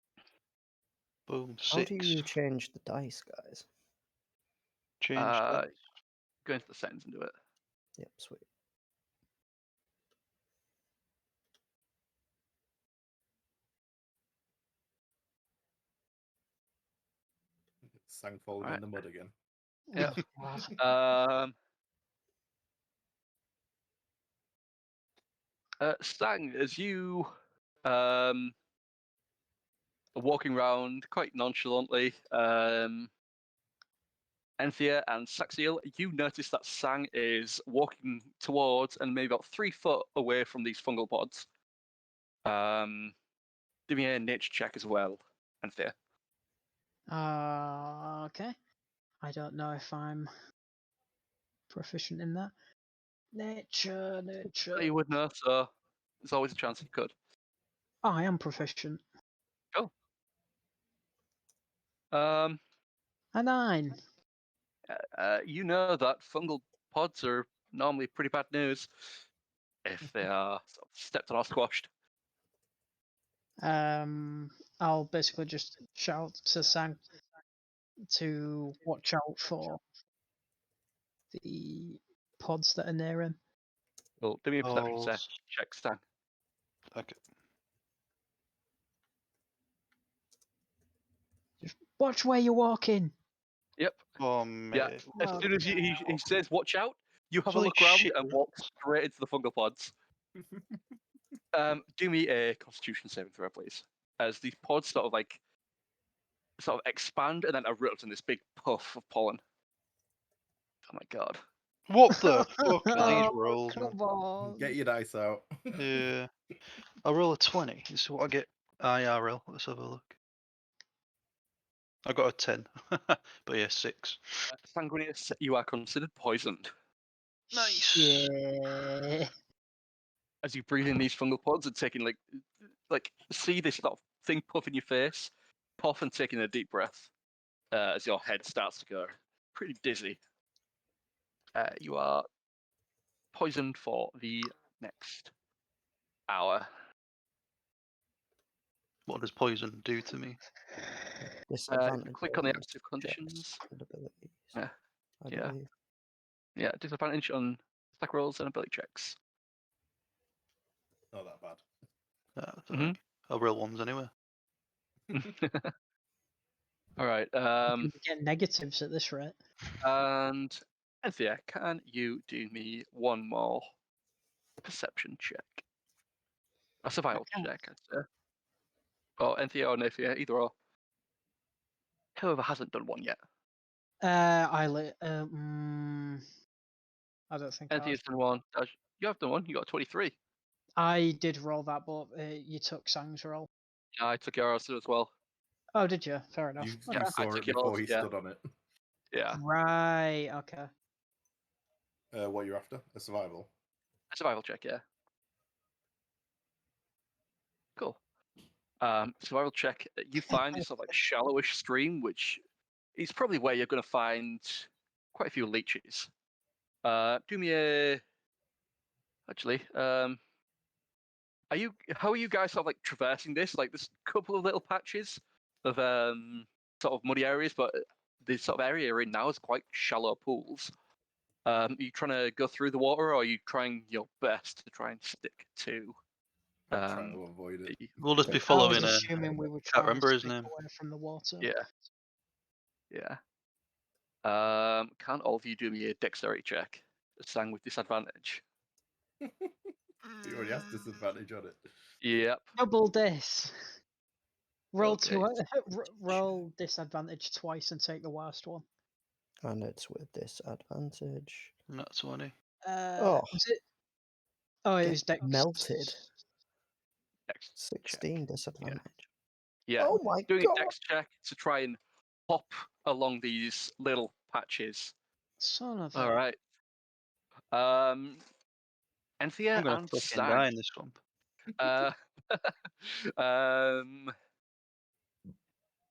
Speaker 2: Boom.
Speaker 5: How
Speaker 2: 6.
Speaker 5: do you change the dice, guys?
Speaker 2: Change
Speaker 4: Uh,
Speaker 2: that.
Speaker 4: Go into the settings and do it.
Speaker 5: Yep, sweet.
Speaker 3: Sang falling
Speaker 4: Alright.
Speaker 3: in the mud again.
Speaker 4: Yeah.
Speaker 1: God.
Speaker 4: Sang, as you are walking around quite nonchalantly, Enthir and Saxiel, you notice that Sang is walking towards and maybe about 3 foot away from these fungal pods. Give me a nature check as well, Enthir.
Speaker 1: Okay. I don't know if I'm proficient in that. Nature.
Speaker 4: You would know, so there's always a chance you could.
Speaker 1: Oh, I am proficient.
Speaker 4: Cool.
Speaker 1: A 9.
Speaker 4: You know that fungal pods are normally pretty bad news if they are sort of stepped on or squashed.
Speaker 1: I'll basically just shout to Sang to watch out for the pods that are near him.
Speaker 4: Well, do me a perception
Speaker 2: Oh,
Speaker 4: check, Stan.
Speaker 2: okay.
Speaker 1: Just watch where you're walking.
Speaker 4: Yep.
Speaker 2: Oh, mate.
Speaker 4: Yeah. As soon as he says watch out, you have a
Speaker 2: Holy
Speaker 4: look around
Speaker 2: shit.
Speaker 4: and walk straight into the fungal pods. Do me a Constitution saving throw, please. As these pods sort of expand and then erupt in this big puff of pollen. Oh my god.
Speaker 2: What the fuck are these
Speaker 1: Oh,
Speaker 2: rolls, man?
Speaker 1: come on.
Speaker 3: Get your dice out.
Speaker 2: Yeah. I roll a 20. This is what I get IRL. Let's have a look. I got a 10. But yeah, 6.
Speaker 4: Sanguinius, you are considered poisoned.
Speaker 2: Nice.
Speaker 1: Yeah.
Speaker 4: As you breathe in these fungal pods and taking see this sort of thing puff in your face, puff and taking a deep breath as your head starts to go pretty dizzy. You are poisoned for the next hour.
Speaker 2: What does poison do to me?
Speaker 5: Disadvantage.
Speaker 4: Click on the
Speaker 5: on
Speaker 4: active
Speaker 5: checks
Speaker 4: conditions.
Speaker 5: and abilities.
Speaker 4: Yeah.
Speaker 5: I
Speaker 4: Yeah.
Speaker 5: believe.
Speaker 4: Yeah, disadvantage on stack rolls and ability checks.
Speaker 3: Not that bad.
Speaker 2: That's alright. I'll roll ones anyway.
Speaker 4: All right.
Speaker 1: You get negatives at this rate.
Speaker 4: And Enthir, can you do me one more perception check? A survival
Speaker 1: can.
Speaker 4: check, I'd say. Or Enthir or Naefir, either or. Whoever hasn't done one yet.
Speaker 1: I don't think
Speaker 4: Enthir's done one. You have done one. You got 23.
Speaker 1: I did roll that, but you took Sang's roll.
Speaker 4: Yeah, I took yours as well.
Speaker 1: Oh, did you? Fair enough.
Speaker 3: You
Speaker 1: Okay.
Speaker 3: saw
Speaker 4: took
Speaker 3: it before
Speaker 4: yours,
Speaker 3: he
Speaker 4: yeah.
Speaker 3: stood on it.
Speaker 4: Yeah,
Speaker 1: Right. Okay.
Speaker 3: What you're after? A survival?
Speaker 4: a survival check, yeah. Cool. Survival check. You find this sort of like shallowish stream, which is probably where you're going to find quite a few leeches. Do me a. Actually, how are you guys sort of like traversing this? Like, there's a couple of little patches of sort of muddy areas, but the sort of area you're in now is quite shallow pools. Are you trying to go through the water, or are you trying your best to try and stick to?
Speaker 3: I'm trying to avoid it.
Speaker 2: We'll just be
Speaker 1: I was
Speaker 2: following
Speaker 1: assuming we were
Speaker 2: can't
Speaker 1: trying
Speaker 2: remember
Speaker 1: to
Speaker 2: his
Speaker 1: stick
Speaker 2: name.
Speaker 1: away from the water.
Speaker 4: Yeah. Can all of you do me a dexterity check? Sang with disadvantage.
Speaker 3: He already has disadvantage on it.
Speaker 4: Yep.
Speaker 1: Double dis. Roll
Speaker 4: Okay.
Speaker 1: roll disadvantage twice and take the worst one.
Speaker 5: And it's with disadvantage.
Speaker 2: Not 20.
Speaker 5: Oh.
Speaker 1: Was it? Oh, it
Speaker 5: Get
Speaker 1: was dex.
Speaker 5: melted.
Speaker 4: Dex
Speaker 5: 16 disadvantage.
Speaker 4: Yeah.
Speaker 5: Oh my
Speaker 4: Doing
Speaker 5: god.
Speaker 4: a dex check to try and hop along these little patches.
Speaker 1: Son of
Speaker 4: All
Speaker 1: a.
Speaker 4: right. Enthir
Speaker 2: I'm gonna
Speaker 4: and
Speaker 2: fucking
Speaker 4: Sang.
Speaker 2: die in this swamp.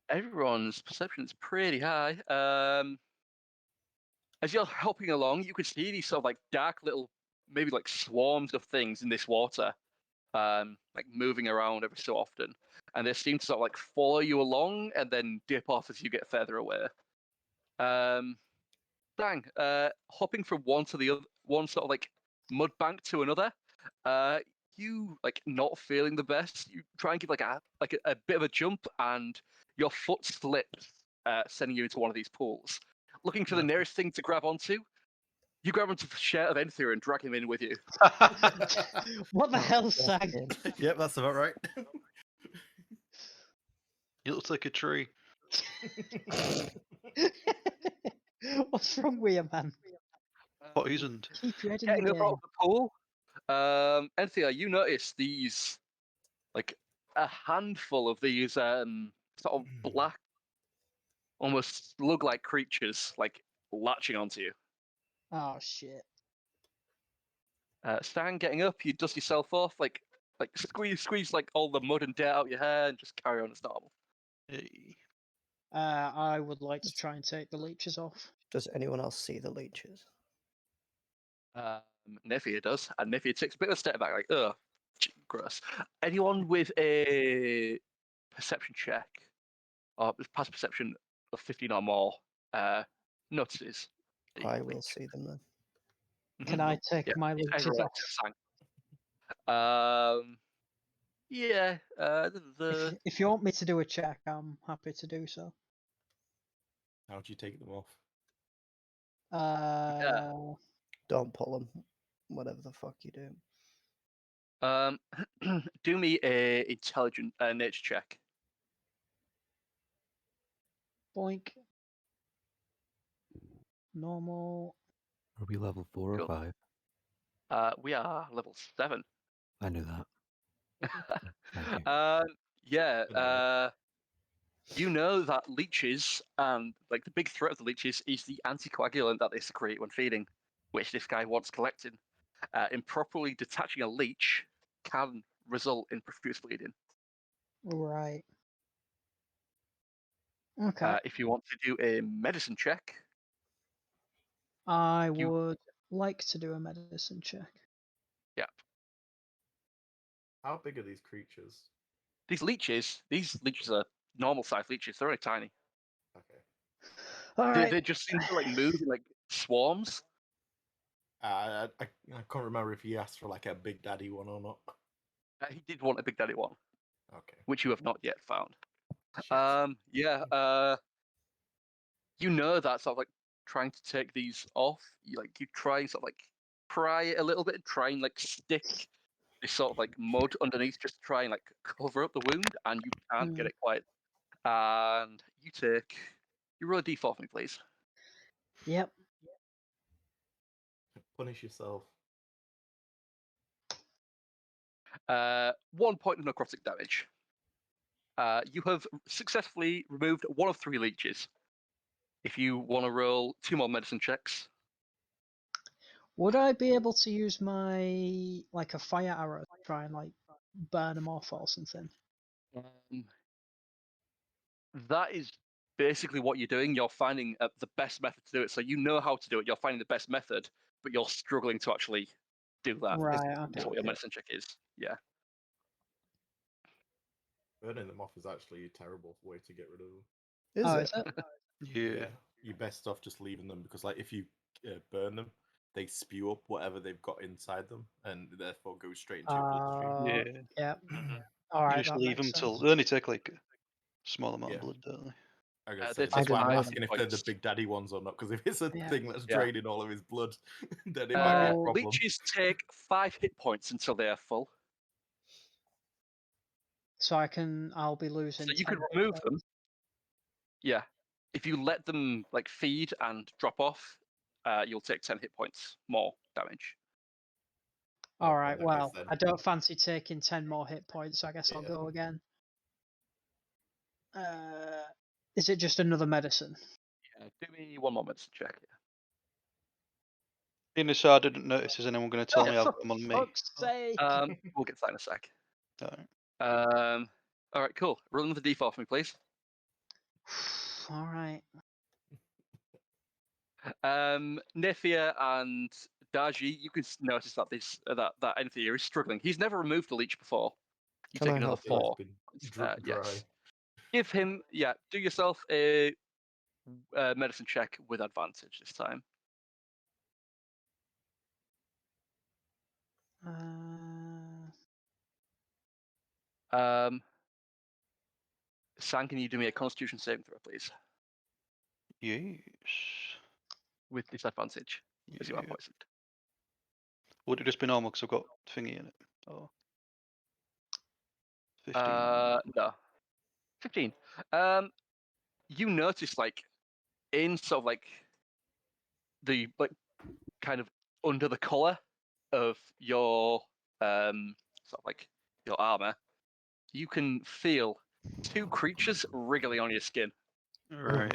Speaker 4: Everyone's perception is pretty high. As you're hopping along, you can see these sort of like dark little, maybe like swarms of things in this water, like moving around every so often, and they seem to sort of like follow you along and then dip off as you get further away. Hopping from one to the other, one sort of like mud bank to another. You like not feeling the best. You try and give like a bit of a jump, and your foot slips, sending you into one of these pools. Looking for the nearest thing to grab onto, you grab onto the shirt of Enthir and drag him in with you.
Speaker 1: What the
Speaker 5: Oh,
Speaker 1: hell,
Speaker 5: yes,
Speaker 1: Sang?
Speaker 5: Ian.
Speaker 3: Yep, that's about right.
Speaker 2: He looks like a tree.
Speaker 1: What's wrong with you, man?
Speaker 2: Poisoned.
Speaker 1: Keep your head in the
Speaker 4: Getting up out
Speaker 1: game.
Speaker 4: of the pool, Enthir, you notice these, like a handful of these sort of black, almost slug-like creatures, like latching onto you.
Speaker 1: Oh shit.
Speaker 4: Stan, getting up, you dust yourself off, like squeeze like all the mud and dirt out your hair, and just carry on as normal.
Speaker 2: Hey.
Speaker 1: I would like to try and take the leeches off.
Speaker 5: Does anyone else see the leeches?
Speaker 4: Naefir does, and Naefir takes a bit of a step back, like, ugh, gross. Anyone with a perception check or past perception of 15 or more notices? the
Speaker 5: I will
Speaker 4: leech.
Speaker 5: see them then.
Speaker 1: Can I take
Speaker 4: Yeah,
Speaker 1: my
Speaker 4: it's
Speaker 1: leeches
Speaker 4: everywhere
Speaker 1: off?
Speaker 4: except Sang. Yeah.
Speaker 1: If you want me to do a check, I'm happy to do so.
Speaker 3: How do you take them off?
Speaker 5: Don't pull them. Whatever the fuck you do.
Speaker 4: Do me a intelligent nature check.
Speaker 1: Boink. Normal.
Speaker 6: Are we level 4 or
Speaker 4: Cool.
Speaker 6: 5?
Speaker 4: We are level 7.
Speaker 6: I knew that. Thank you.
Speaker 4: You know that leeches and like the big threat of the leeches is the anticoagulant that they secrete when feeding, which this guy wants collecting. Improperly detaching a leech can result in profuse bleeding.
Speaker 1: Right. Okay.
Speaker 4: If you want to do a medicine check,
Speaker 1: I would like to do a medicine check.
Speaker 3: How big are these creatures?
Speaker 4: These leeches are normal-sized leeches. They're only tiny.
Speaker 3: Okay.
Speaker 1: All
Speaker 4: They,
Speaker 1: right.
Speaker 4: they just seem to like move in like swarms.
Speaker 3: I can't remember if he asked for like a Big Daddy one or not.
Speaker 4: He did want a Big Daddy one,
Speaker 3: Okay.
Speaker 4: which you have not yet found.
Speaker 3: Shit.
Speaker 4: Yeah. You know that sort of like trying to take these off. You try and sort of like pry it a little bit, try and like stick this sort of like mud underneath just to try and like cover up the wound, and you can't get it quite. And you roll a d4 for me, please.
Speaker 1: Yep.
Speaker 3: Punish yourself.
Speaker 4: 1 point of necrotic damage. You have successfully removed one of 3 leeches. If you want to roll 2 more medicine checks,
Speaker 1: Would I be able to use my like a fire arrow to try and like burn them off or something?
Speaker 4: that is basically what you're doing. You're finding the best method to do it. So you know how to do it. You're finding the best method, but you're struggling to actually do that.
Speaker 1: Right.
Speaker 4: That's
Speaker 1: Okay.
Speaker 4: what your medicine check is. Yeah.
Speaker 3: Burning them off is actually a terrible way to get rid of them.
Speaker 5: Is
Speaker 1: Oh,
Speaker 5: it?
Speaker 1: is it?
Speaker 2: Yeah.
Speaker 3: You're best off just leaving them because, like, if you burn them, they spew up whatever they've got inside them, and therefore go straight into your bloodstream.
Speaker 2: Yeah.
Speaker 1: Yeah. All
Speaker 2: You
Speaker 1: right.
Speaker 2: just
Speaker 1: That
Speaker 2: leave them
Speaker 1: makes
Speaker 2: till
Speaker 1: sense.
Speaker 2: they only take like a small amount
Speaker 3: Yeah.
Speaker 2: of blood, don't they?
Speaker 3: I gotta
Speaker 4: They
Speaker 3: say,
Speaker 4: take
Speaker 3: that's why I'm
Speaker 5: 5
Speaker 3: asking if they're the
Speaker 4: points.
Speaker 3: Big Daddy ones or not. Because if it's a
Speaker 1: Yeah.
Speaker 3: thing that's
Speaker 4: Yeah.
Speaker 3: draining all of his blood, then it might be a
Speaker 1: Oh,
Speaker 3: problem.
Speaker 4: Leeches take 5 hit points until they are full.
Speaker 1: So I'll be losing.
Speaker 4: So you
Speaker 1: 10
Speaker 4: could
Speaker 1: hit
Speaker 4: remove
Speaker 1: points.
Speaker 4: them. Yeah. If you let them like feed and drop off, you'll take 10 hit points more damage.
Speaker 1: All
Speaker 3: Okay,
Speaker 1: right.
Speaker 3: in that case
Speaker 1: Well,
Speaker 3: then.
Speaker 1: I don't fancy taking 10 more hit points. So I guess I'll
Speaker 3: Yeah.
Speaker 1: go again. Is it just another medicine?
Speaker 4: Yeah, do me 1 more medicine check.
Speaker 2: Being so I didn't notice, is anyone going to tell
Speaker 1: Oh,
Speaker 2: me I've
Speaker 1: for
Speaker 2: got them on me?
Speaker 1: fuck's sake!
Speaker 4: We'll get to that in a sec.
Speaker 2: Alright.
Speaker 4: All right, cool. Roll another d4 for me, please.
Speaker 1: All right.
Speaker 4: Naefir and Dar-Jee, you can notice that that Enthir is struggling. He's never removed a leech before. You
Speaker 5: Can
Speaker 4: take
Speaker 5: I
Speaker 4: another
Speaker 5: help you?
Speaker 4: 4.
Speaker 3: It's been dry.
Speaker 4: Yes. Give him, do yourself a medicine check with advantage this time. San, can you do me a Constitution saving throw, please?
Speaker 2: Yes.
Speaker 4: With disadvantage, as you are
Speaker 2: Yeah.
Speaker 4: poisoned.
Speaker 2: Would it just be normal because I've got thingy in it? Oh. 15.
Speaker 4: No. 15. You notice, like, in sort of like the kind of under the collar of your sort of like your armor, you can feel 2 creatures wriggling on your skin.
Speaker 2: Right.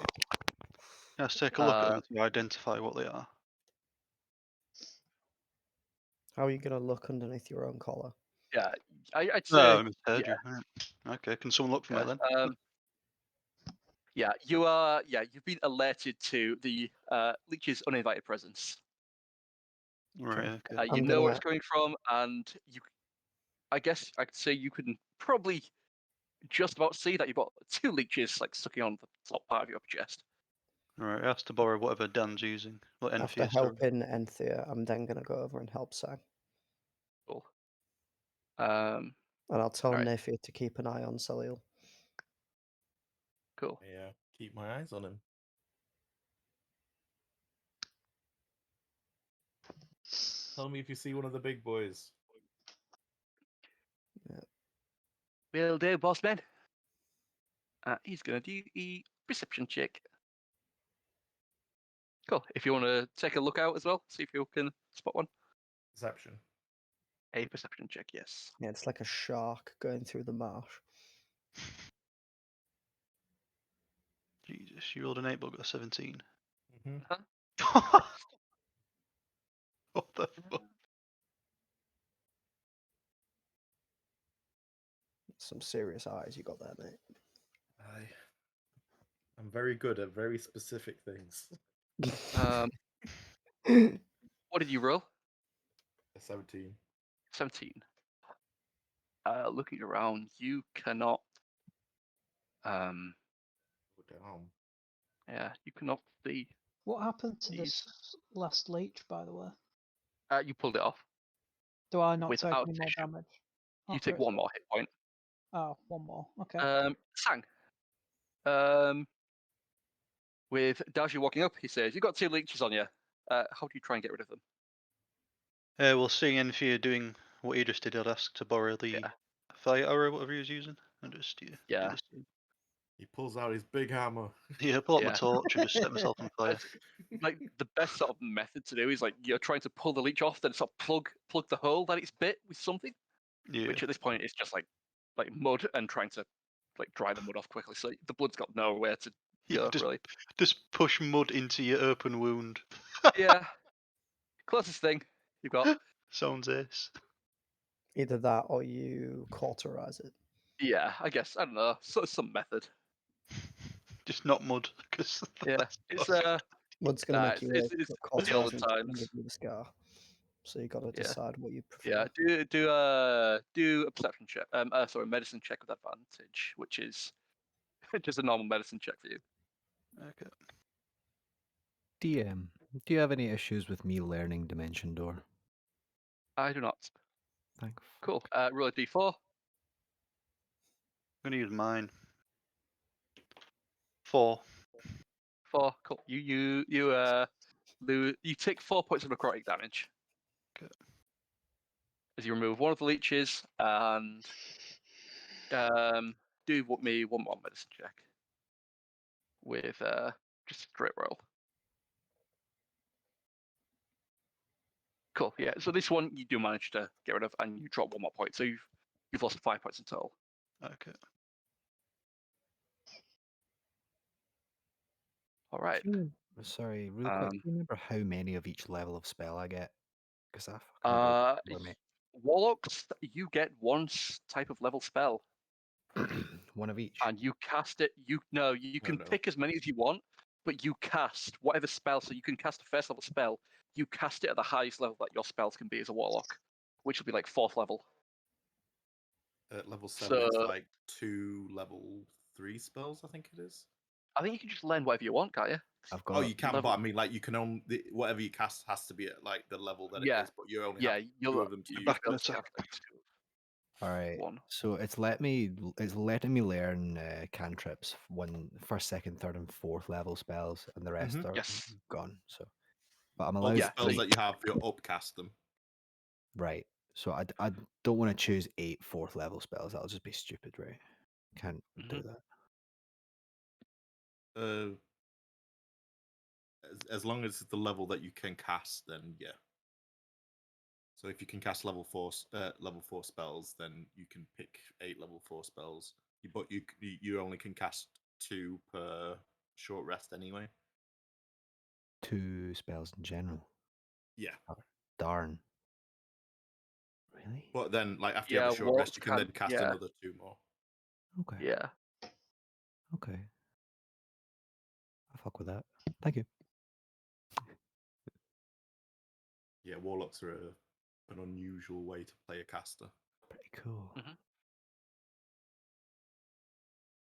Speaker 2: Let's take a look at them to identify what they are.
Speaker 5: How are you going to look underneath your own collar?
Speaker 4: Yeah, I'd say.
Speaker 2: No, I misheard you. Right. Okay, can someone look for me then?
Speaker 4: Yeah, you are. Yeah, you've been alerted to the leech's uninvited presence.
Speaker 2: Right, okay.
Speaker 4: You know where it's coming from, and I guess I could say you can probably just about see that you've got 2 leeches like sucking on the top part of your chest.
Speaker 2: Right, I have to borrow whatever Dan's using. What
Speaker 5: After
Speaker 2: Enthir, sorry.
Speaker 5: helping Enthir, I'm then going to go over and help Sang.
Speaker 4: Cool.
Speaker 5: And I'll tell
Speaker 4: Alright.
Speaker 5: Naefir to keep an eye on Salil.
Speaker 4: Cool.
Speaker 3: Yeah, keep my eyes on him. Tell me if you see one of the big boys.
Speaker 5: Yeah.
Speaker 4: Will do, boss man. He's gonna do a perception check. Cool. If you want to take a look out as well, see if you can spot one.
Speaker 3: Perception.
Speaker 4: A perception check, yes.
Speaker 5: Yeah, it's like a shark going through the marsh.
Speaker 2: Jesus, you rolled an 8 but got a 17.
Speaker 3: Mm-hmm.
Speaker 2: What the fuck?
Speaker 5: Some serious eyes you got there, mate.
Speaker 3: I'm very good at very specific things.
Speaker 4: What did you roll?
Speaker 3: A 17.
Speaker 4: 17. looking around, you cannot.
Speaker 3: Go down.
Speaker 4: Yeah, you cannot see.
Speaker 1: What happened to
Speaker 4: These.
Speaker 1: this last leech, by the way?
Speaker 4: You pulled it off.
Speaker 1: Do I not take
Speaker 4: Without
Speaker 1: any more
Speaker 4: issue.
Speaker 1: damage?
Speaker 4: You
Speaker 1: after
Speaker 4: take
Speaker 1: it's
Speaker 4: one
Speaker 1: done?
Speaker 4: more hit point.
Speaker 1: Oh, one more. Okay.
Speaker 4: Sang. With Dar-Jee walking up, he says, "You've got 2 leeches on you. How do you try and get rid of them?"
Speaker 2: We'll see Enthir doing what he just did. I'd ask to borrow the
Speaker 4: Yeah.
Speaker 2: fire arrow, whatever he was using, and just do
Speaker 4: Yeah.
Speaker 2: the same.
Speaker 3: He pulls out his big hammer.
Speaker 2: Yeah, pull out my
Speaker 4: Yeah.
Speaker 2: torch and just set myself on fire.
Speaker 4: Like the best sort of method to do is like you're trying to pull the leech off, then sort of plug the hole that it's bit with something,
Speaker 2: Yeah.
Speaker 4: which at this point is just like mud and trying to like dry the mud off quickly. So the blood's got nowhere to
Speaker 2: Yeah,
Speaker 4: go really.
Speaker 2: just push mud into your open wound.
Speaker 4: Yeah. Closest thing you've got.
Speaker 2: Sounds ace.
Speaker 5: Either that or you cauterize it.
Speaker 4: Yeah, I guess I don't know. Some method.
Speaker 2: Just not mud, because
Speaker 4: Yeah, it's
Speaker 5: Mud's going to make you
Speaker 4: it's
Speaker 5: ill, but
Speaker 4: the old
Speaker 5: cauterizing it's going to
Speaker 4: times.
Speaker 5: give you the scar. So you got to
Speaker 4: Yeah.
Speaker 5: decide what you prefer.
Speaker 4: Yeah, do a perception check. Sorry, medicine check with advantage, which is just a normal medicine check for you.
Speaker 2: Okay.
Speaker 6: DM, do you have any issues with me learning Dimension Door?
Speaker 4: I do not.
Speaker 6: Thank
Speaker 4: Cool. Roll a d4.
Speaker 2: I'm gonna use mine. 4.
Speaker 4: 4. Cool. You take 4 points of necrotic damage.
Speaker 2: Okay.
Speaker 4: As you remove one of the leeches and do me one more medicine check with just a straight roll. Cool. Yeah. So this one you do manage to get rid of, and you drop 1 more point. So you've lost 5 points in total.
Speaker 2: Okay.
Speaker 4: All right.
Speaker 6: Sorry, really quick. Do you remember how many of each level of spell I get? Because I fucking don't remember, mate.
Speaker 4: Warlocks, you get one type of level spell,
Speaker 6: One of each.
Speaker 4: and you cast it. You can
Speaker 3: no.
Speaker 4: pick as many as you want, but you cast whatever spell. So you can cast a first level spell. You cast it at the highest level that your spells can be as a warlock, which will be like 4th level.
Speaker 3: At level 7,
Speaker 4: So-
Speaker 3: it's like 2 level 3 spells, I think it is.
Speaker 4: I think you can just learn whatever you want, can't you?
Speaker 6: I've got.
Speaker 3: Oh, you can,
Speaker 4: level-
Speaker 3: but I mean, like, you can only whatever you cast has to be at like the level that
Speaker 4: Yeah.
Speaker 3: it is, but you only
Speaker 4: Yeah,
Speaker 3: have 2
Speaker 4: you'll
Speaker 3: of them to use.
Speaker 2: back
Speaker 4: be
Speaker 2: in
Speaker 4: able to
Speaker 2: attack.
Speaker 4: cast it.
Speaker 6: All right.
Speaker 4: One.
Speaker 6: So it's letting me learn cantrips, 1st, 2nd, 3rd, and 4th level spells, and the rest are
Speaker 4: Yes.
Speaker 6: gone. So, but I'm
Speaker 3: All
Speaker 6: allowed.
Speaker 3: the
Speaker 4: Yeah, so
Speaker 3: spells
Speaker 4: you-
Speaker 3: that you have, you upcast them.
Speaker 6: Right. So I don't want to choose 8 4th level spells. That'll just be stupid, right? Can't do that.
Speaker 3: As long as it's the level that you can cast, then yeah. So if you can cast level 4 spells, then you can pick 8 level 4 spells. But you only can cast 2 per short rest anyway.
Speaker 6: 2 spells in general.
Speaker 3: Yeah.
Speaker 6: Darn. Really?
Speaker 3: But then, like, after you have a short
Speaker 4: warlocks
Speaker 3: rest, you can then cast
Speaker 4: yeah.
Speaker 3: another 2 more.
Speaker 6: Okay.
Speaker 4: Yeah.
Speaker 6: Okay. I'll fuck with that. Thank you.
Speaker 3: Yeah, warlocks are an unusual way to play a caster,
Speaker 6: Pretty cool.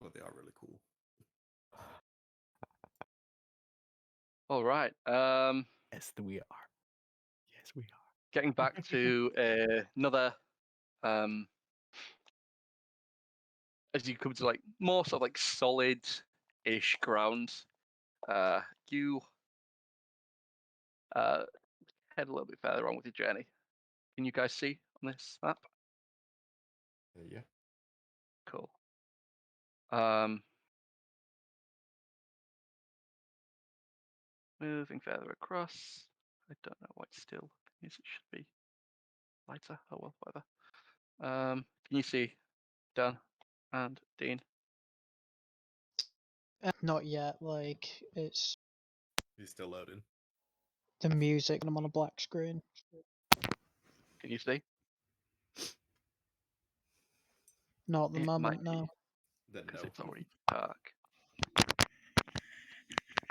Speaker 3: but they are really cool.
Speaker 4: All right.
Speaker 6: Yes, we are. Yes, we are.
Speaker 4: Getting back to another as you come to like more sort of like solid-ish ground, you head a little bit further on with your journey. Can you guys see on this map?
Speaker 3: Yeah.
Speaker 4: Cool. Moving further across. I don't know why it's still. It should be lighter. Oh well, whatever. Can you see Dan and Dean?
Speaker 1: Not yet. Like it's
Speaker 3: He's still loading.
Speaker 1: the music, and I'm on a black screen.
Speaker 4: Can you see?
Speaker 1: Not at the
Speaker 4: It might
Speaker 1: moment.
Speaker 4: be
Speaker 1: No.
Speaker 3: Then
Speaker 4: because
Speaker 3: no.
Speaker 4: it's already dark.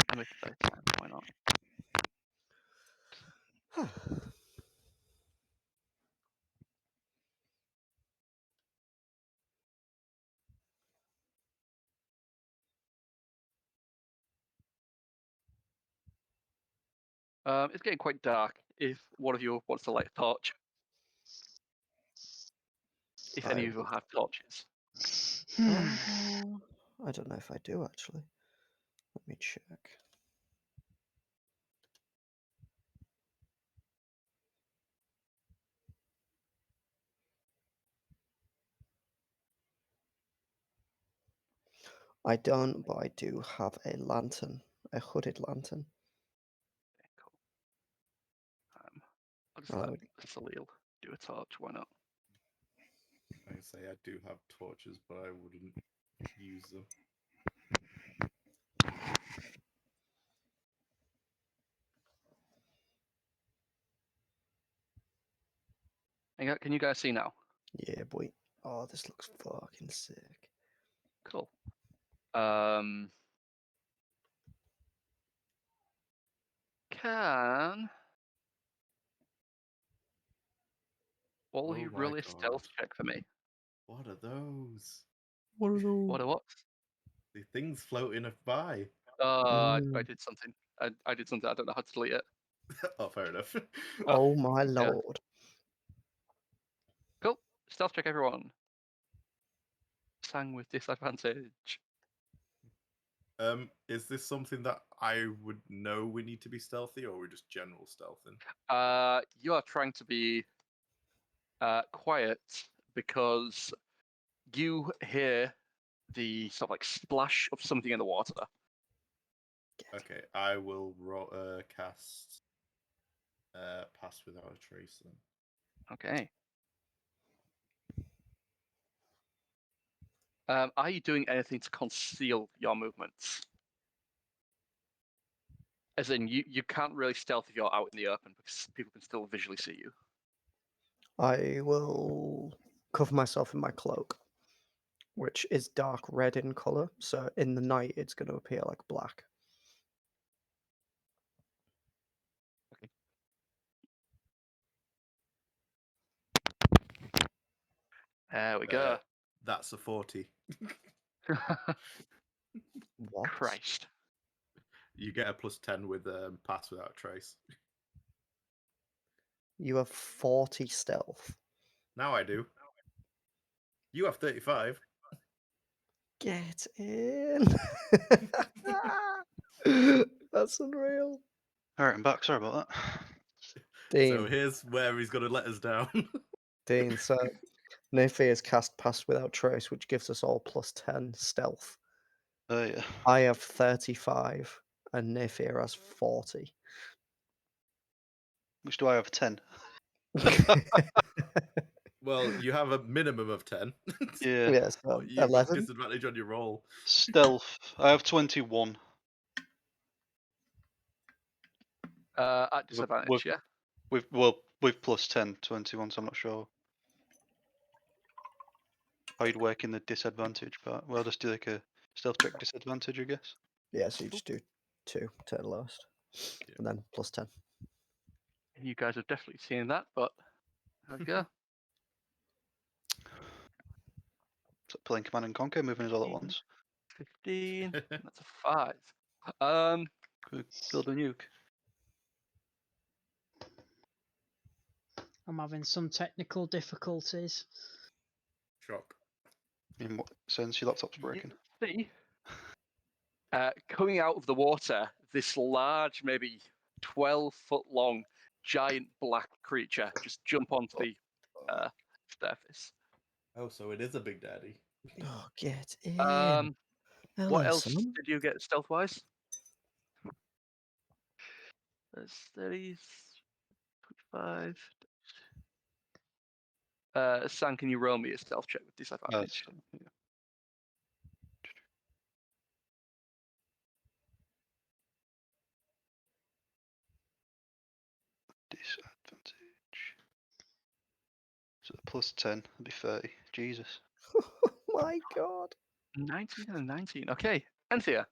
Speaker 4: I make it daytime. Why not? It's getting quite dark. If one of you wants to light a torch, if any of you have torches.
Speaker 5: I don't know if I do actually. Let me check. I don't, but I do have a lantern, a hooded lantern.
Speaker 4: Okay, cool. I'll just
Speaker 5: Oh,
Speaker 4: let Salil do a torch. Why not?
Speaker 3: I say I do have torches, but I wouldn't use them.
Speaker 4: Can you guys see now?
Speaker 5: Yeah, boy. Oh, this looks fucking sick.
Speaker 4: Cool. Can all of
Speaker 3: Oh
Speaker 4: you
Speaker 3: my
Speaker 4: roll a stealth
Speaker 3: God.
Speaker 4: check for me?
Speaker 3: What are those?
Speaker 5: What are those?
Speaker 4: What a what?
Speaker 3: The things floating by.
Speaker 4: I
Speaker 5: Mm.
Speaker 4: did something. I did something. I don't know how to delete it.
Speaker 3: Oh, fair enough.
Speaker 5: Oh my
Speaker 4: Yeah.
Speaker 5: lord.
Speaker 4: Cool. Stealth check, everyone. Sang with disadvantage.
Speaker 3: Is this something that I would know we need to be stealthy, or we're just general stealthing?
Speaker 4: You are trying to be quiet because you hear the sort of like splash of something in the water.
Speaker 3: Okay, I will cast Pass Without a Trace then.
Speaker 4: Okay. Are you doing anything to conceal your movements? As in, you can't really stealth if you're out in the open because people can still visually see you.
Speaker 5: I will cover myself in my cloak, which is dark red in color. So in the night, it's going to appear like black.
Speaker 4: There we go.
Speaker 3: That's a 40.
Speaker 5: What?
Speaker 4: Christ.
Speaker 3: You get a +10 with Pass Without a Trace.
Speaker 5: You have 40 stealth.
Speaker 3: Now I do. You have 35.
Speaker 5: Get in. That's unreal.
Speaker 2: Alright, I'm back. Sorry about that.
Speaker 5: Dean,
Speaker 3: So here's where he's going to let us down.
Speaker 5: Dean, so Naefir has cast Pass Without Trace, which gives us all +10 stealth.
Speaker 2: Oh yeah.
Speaker 5: I have 35 and Naefir has 40.
Speaker 2: Which do I have? 10.
Speaker 3: Well, you have a minimum of 10.
Speaker 2: Yeah.
Speaker 5: Yeah, so
Speaker 3: But you've got
Speaker 5: 11.
Speaker 3: disadvantage on your roll.
Speaker 2: Stealth. I have 21.
Speaker 4: At disadvantage, yeah.
Speaker 2: With +10, 21. So I'm not sure how you'd work in the disadvantage part. Well, I'll just do like a stealth check disadvantage, I guess.
Speaker 5: Yeah, so you just do 2 to the lowest.
Speaker 3: Yeah.
Speaker 5: And then +10.
Speaker 4: You guys have definitely seen that, but there we go.
Speaker 2: So playing Command and Conquer, moving us all at once.
Speaker 4: 15. That's a 5.
Speaker 2: Could build a nuke.
Speaker 1: I'm having some technical difficulties.
Speaker 3: Shock.
Speaker 2: In what sense? Your laptop's breaking.
Speaker 4: You see, coming out of the water, this large, maybe 12-foot long, giant black creature just jump onto the surface.
Speaker 3: Oh, so it is a big daddy.
Speaker 5: Oh, get in.
Speaker 4: What
Speaker 5: Hello,
Speaker 4: else
Speaker 5: son.
Speaker 4: did you get stealth-wise? That's 30, 25. Sam, can you roll me a stealth check with disadvantage?
Speaker 2: Yeah. Disadvantage. So +10, that'd be 30. Jesus.
Speaker 5: Oh my god.
Speaker 4: 19 and a 19. Okay, Enthir.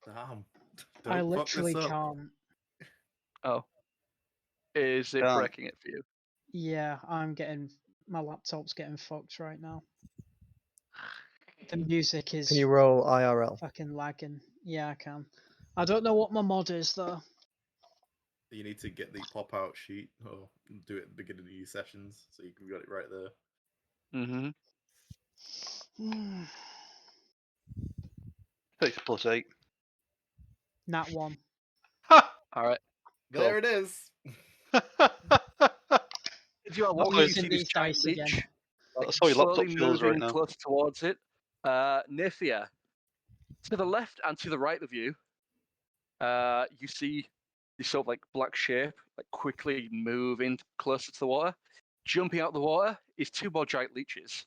Speaker 3: Damn.
Speaker 1: I
Speaker 3: Don't fuck
Speaker 1: literally
Speaker 3: this up.
Speaker 1: can't.
Speaker 4: Oh. Is it
Speaker 2: Can't.
Speaker 4: breaking it for you?
Speaker 1: Yeah, my laptop's getting fucked right now. The music
Speaker 5: Can
Speaker 1: is
Speaker 5: you roll IRL?
Speaker 1: fucking lagging. Yeah, I can. I don't know what my mod is though.
Speaker 3: You need to get the pop-out sheet or do it at the beginning of your sessions so you can got it right there.
Speaker 4: Mm-hmm.
Speaker 2: 6 plus 8.
Speaker 1: Nat 1.
Speaker 2: Ha!
Speaker 4: All right.
Speaker 3: There it is.
Speaker 4: As you are
Speaker 1: I'm
Speaker 4: walking, you
Speaker 1: using
Speaker 4: see this
Speaker 1: these
Speaker 4: giant
Speaker 1: dice
Speaker 4: leech
Speaker 1: again.
Speaker 4: like,
Speaker 2: That's how your
Speaker 4: slowly
Speaker 2: laptop feels right
Speaker 4: moving
Speaker 2: now.
Speaker 4: closer towards it. Naefir, to the left and to the right of you, you see this sort of like black shape like quickly moving closer to the water. Jumping out the water is 2 more giant leeches.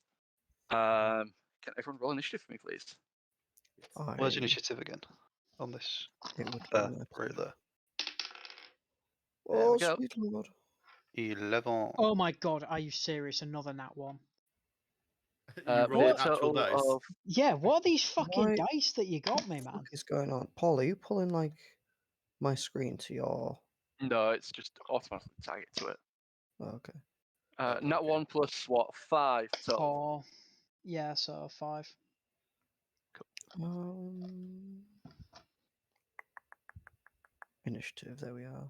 Speaker 4: Can everyone roll initiative for me, please?
Speaker 2: Where's
Speaker 5: I,
Speaker 2: initiative again? On this.
Speaker 5: it would be my
Speaker 2: Right there.
Speaker 4: There
Speaker 5: Oh,
Speaker 4: we go.
Speaker 5: sweet lord.
Speaker 2: 11.
Speaker 1: Oh my god, are you serious? Another Nat 1.
Speaker 3: You
Speaker 4: For
Speaker 3: rolled
Speaker 4: a
Speaker 3: actual
Speaker 4: total
Speaker 3: dice.
Speaker 4: of
Speaker 1: Yeah, what are these fucking
Speaker 5: Why-
Speaker 1: dice that you got me,
Speaker 5: What
Speaker 1: man?
Speaker 5: is going on? Paul, are you pulling like my screen to your...
Speaker 4: no, it's just automatically tag it to it.
Speaker 5: Oh, okay.
Speaker 4: Nat
Speaker 3: okay.
Speaker 4: 1 plus what? 5 total.
Speaker 1: 4. Yeah, so 5.
Speaker 5: Initiative, there we are.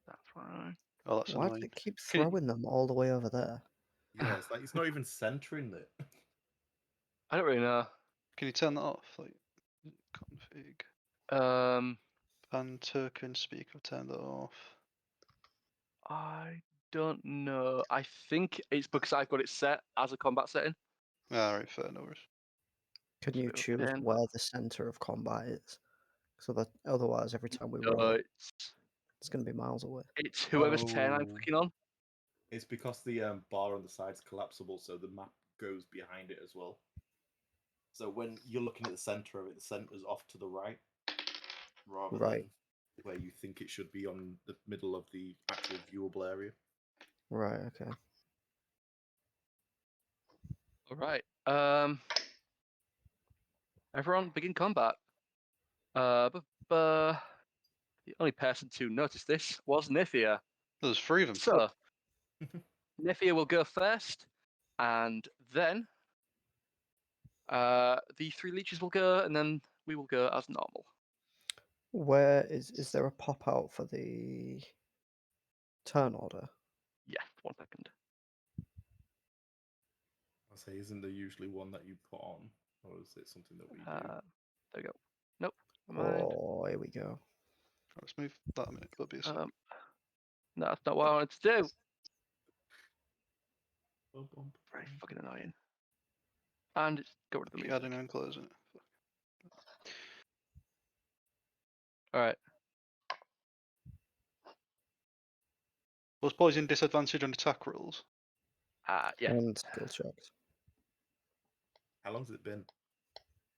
Speaker 4: That's right.
Speaker 2: Oh, that's
Speaker 5: Why do
Speaker 2: annoying.
Speaker 5: they keep
Speaker 2: Can you-
Speaker 5: throwing them all the way over there?
Speaker 3: Yeah, it's like it's not even centering it.
Speaker 4: I don't really know.
Speaker 2: Can you turn that off? Like, config. Pan token speaker, turn that off.
Speaker 4: I don't know. I think it's because I've got it set as a combat setting.
Speaker 2: Alright, fair, no worries.
Speaker 5: Can you
Speaker 4: Bit of a
Speaker 5: choose
Speaker 4: pain.
Speaker 5: where the center of combat is? So that otherwise, every time we
Speaker 4: No,
Speaker 5: roll, it's going to be miles away.
Speaker 4: it's whoever's turn I'm
Speaker 3: Oh.
Speaker 4: clicking on.
Speaker 3: It's because the bar on the side's collapsible, so the map goes behind it as well. So when you're looking at the center of it, the center's off to the right, rather
Speaker 5: Right.
Speaker 3: than where you think it should be on the middle of the actual viewable area.
Speaker 5: Right, okay.
Speaker 4: All right. Everyone begin combat. The only person to notice this was Naefir.
Speaker 2: There's 3 of them.
Speaker 4: So Naefir will go first, and then the 3 leeches will go, and then we will go as normal.
Speaker 5: Where is there a pop out for the turn order?
Speaker 4: Yeah, 1 second.
Speaker 3: I'll say, isn't there usually one that you put on, or is it something that we do?
Speaker 4: There we go. Nope. Never mind.
Speaker 5: Oh, here we go.
Speaker 2: Let's move that a minute. That'll be a sec.
Speaker 4: No, that's not what I wanted to do.
Speaker 3: Bum, bum,
Speaker 4: Very
Speaker 3: bum.
Speaker 4: fucking annoying. And it's got rid of the
Speaker 2: Keep
Speaker 4: music.
Speaker 2: adding and closing it.
Speaker 4: All right.
Speaker 2: Was poison disadvantage on attack rolls?
Speaker 4: Yeah.
Speaker 5: And skill checks.
Speaker 3: How long's it been?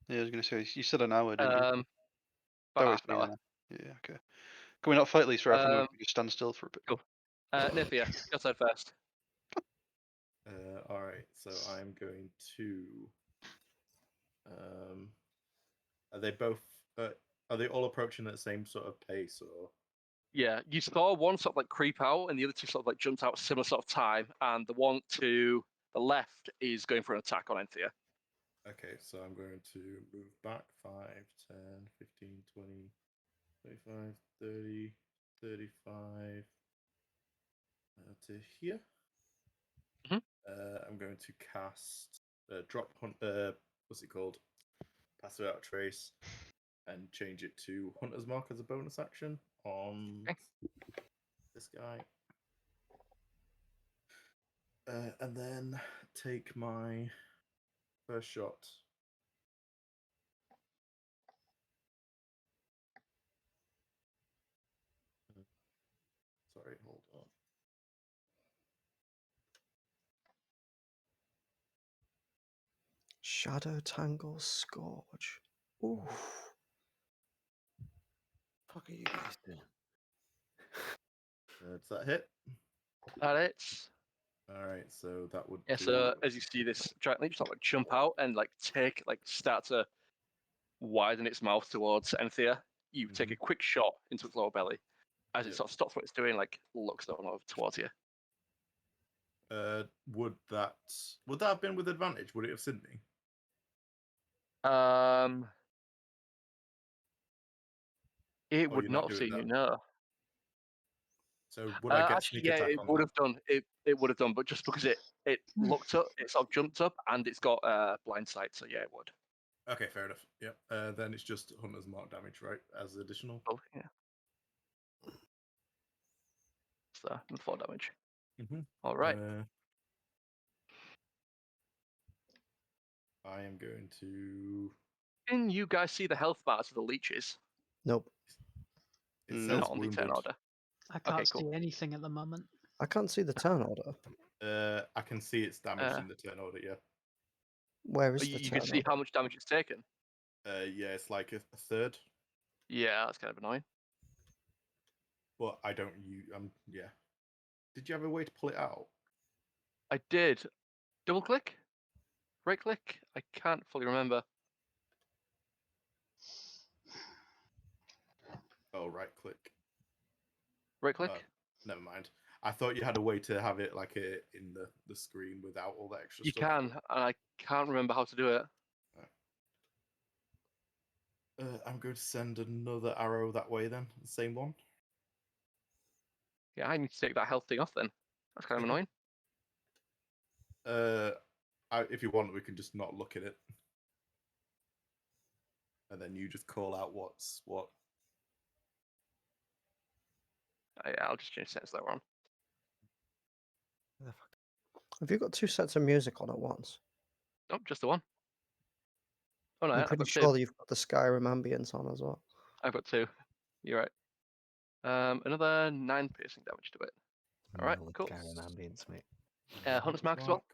Speaker 2: Yeah, I was going to say, you said an hour, didn't you?
Speaker 4: About
Speaker 2: Oh,
Speaker 4: half
Speaker 2: it's
Speaker 4: an
Speaker 2: been
Speaker 4: hour.
Speaker 2: an hour. Yeah, okay. Can we not fight these for half an hour?
Speaker 4: Um,
Speaker 2: We just stand still for a bit.
Speaker 4: Cool. Naefir, go outside first.
Speaker 3: All right, so I'm going to. Are they both? Are they all approaching at the same sort of pace, or?
Speaker 4: Yeah, you saw one sort of like creep out, and the other 2 sort of like jumped out at a similar sort of time, and the one to the left is going for an attack on Enthir.
Speaker 3: Okay, so I'm going to move back 5, 10, 15, 20, 25, 30, 35 to here.
Speaker 4: Mhm.
Speaker 3: I'm going to cast drop hunt. What's it called? Pass without trace, and change it to Hunter's Mark as a bonus action on this guy. And then take my first shot. Sorry, hold on.
Speaker 5: Shadow Tangle Scourge. Ooh.
Speaker 6: Fuck are you guys doing?
Speaker 3: Does that hit?
Speaker 4: That it's.
Speaker 3: All right, so that would.
Speaker 4: Yeah, so as you see this giant leech sort of like jump out and like start to widen its mouth towards Enthir, you take a quick shot into its lower belly. As it
Speaker 3: Yep.
Speaker 4: sort of stops what it's doing, like looks over towards you.
Speaker 3: Would that have been with advantage? Would it have seen me?
Speaker 4: It
Speaker 3: Oh,
Speaker 4: would
Speaker 3: you're
Speaker 4: not
Speaker 3: not
Speaker 4: have
Speaker 3: doing
Speaker 4: seen you,
Speaker 3: that.
Speaker 4: no.
Speaker 3: So would I get
Speaker 4: Actually,
Speaker 3: sneak
Speaker 4: yeah,
Speaker 3: attack
Speaker 4: it
Speaker 3: on
Speaker 4: would
Speaker 3: that?
Speaker 4: have done. It would have done, but just because it looked up, it sort of jumped up, and it's got blind sight, so yeah, it would.
Speaker 3: Okay, fair enough. Yep. Then it's just Hunter's Mark damage, right? As additional.
Speaker 4: Oh, yeah. So 4 damage.
Speaker 3: Mm-hmm.
Speaker 4: All right.
Speaker 3: I am going to.
Speaker 4: Can you guys see the health bars of the leeches?
Speaker 5: Nope.
Speaker 3: It
Speaker 2: No.
Speaker 3: says
Speaker 4: Not on the turn
Speaker 3: wounded.
Speaker 4: order.
Speaker 1: I can't
Speaker 4: cool.
Speaker 1: see anything at the moment.
Speaker 5: I can't see the turn order.
Speaker 3: I can see it's damaged in the turn order. Yeah.
Speaker 5: Where is the
Speaker 4: You
Speaker 5: turn
Speaker 4: can see
Speaker 5: order?
Speaker 4: how much damage it's taken.
Speaker 3: Yeah, it's like a third,
Speaker 4: Yeah, that's kind of annoying.
Speaker 3: but I don't use. Yeah. Did you have a way to pull it out?
Speaker 4: I did. Double click? Right click? I can't fully remember.
Speaker 3: Oh, right click.
Speaker 4: Right click?
Speaker 3: Never mind. I thought you had a way to have it like in the screen without all that extra
Speaker 4: You
Speaker 3: stuff.
Speaker 4: can, and I can't remember how to do it.
Speaker 3: I'm going to send another arrow that way then. The same one.
Speaker 4: Yeah, I need to take that health thing off then. That's kind of annoying.
Speaker 3: If you want, we can just not look at it. And then you just call out what's what.
Speaker 4: Yeah, I'll just change settings later on.
Speaker 5: Have you got 2 sets of music on at once?
Speaker 4: Nope, just the one. Oh no,
Speaker 5: I'm
Speaker 4: I've
Speaker 5: pretty
Speaker 4: got
Speaker 5: sure
Speaker 4: 2.
Speaker 5: that you've got the Skyrim ambience on as well.
Speaker 4: I've got 2. You're right. Another 9 piercing damage to it. All right, cool.
Speaker 6: Skyrim ambience, mate.
Speaker 4: Hunter's Mark as well.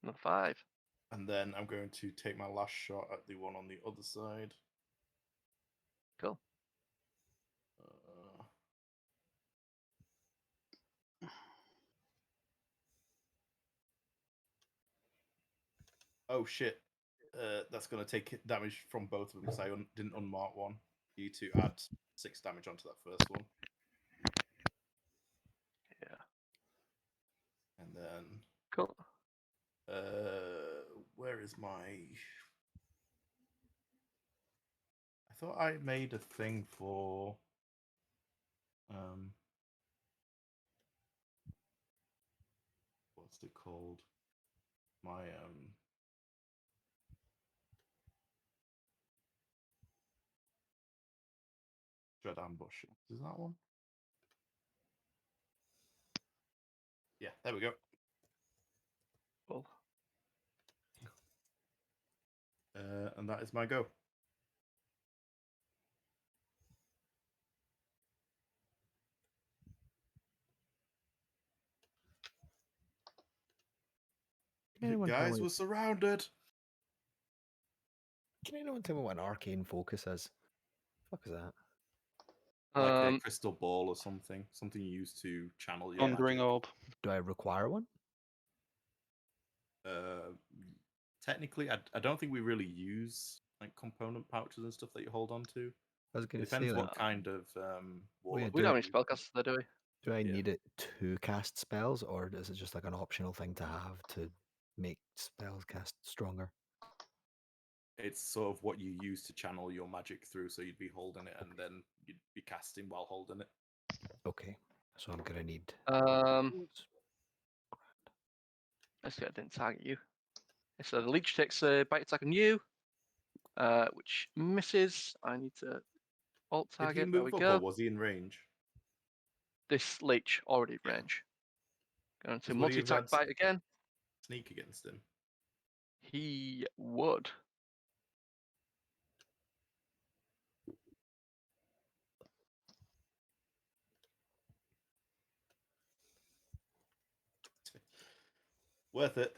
Speaker 4: Another 5.
Speaker 3: And then I'm going to take my last shot at the one on the other side.
Speaker 4: Cool.
Speaker 3: Oh shit. That's going to take damage from both of them because I didn't unmark one. You need to add 6 damage onto that first one.
Speaker 4: Yeah.
Speaker 3: And then.
Speaker 4: Cool.
Speaker 3: Where is my. I thought I made a thing for. What's it called? My Dread Ambush. Is that one? Yeah, there we go.
Speaker 4: Cool.
Speaker 3: And that is my go. Guys, we're surrounded.
Speaker 6: Can anyone tell me what an arcane focus is? What the fuck is that?
Speaker 3: Like a crystal ball or something. Something you use to channel your
Speaker 2: Thundering
Speaker 3: magic.
Speaker 2: Orb.
Speaker 6: Do I require one?
Speaker 3: Technically, I don't think we really use like component pouches and stuff that you hold on to.
Speaker 6: I was going
Speaker 3: It
Speaker 6: to say,
Speaker 3: depends
Speaker 6: like,
Speaker 3: what kind of warlock
Speaker 4: We
Speaker 6: do
Speaker 4: don't
Speaker 6: it-
Speaker 4: have any spellcasters there, do we?
Speaker 6: do I
Speaker 3: Yeah.
Speaker 6: need it to cast spells, or is it just like an optional thing to have to make spells cast stronger?
Speaker 3: It's sort of what you use to channel your magic through, so you'd be holding it and then you'd be casting while holding it.
Speaker 6: Okay, so I'm gonna need.
Speaker 4: Let's see, I didn't target you. So the leech takes a bite attack on you, which misses. I need to alt
Speaker 3: Did he
Speaker 4: target. There we
Speaker 3: move up
Speaker 4: go.
Speaker 3: or was he in range?
Speaker 4: This leech already in
Speaker 3: Yeah.
Speaker 4: range. Going to
Speaker 3: 'Cause would he have
Speaker 4: multi-attack
Speaker 3: had
Speaker 4: bite again.
Speaker 3: Sneak against him.
Speaker 4: He would.
Speaker 3: Worth it.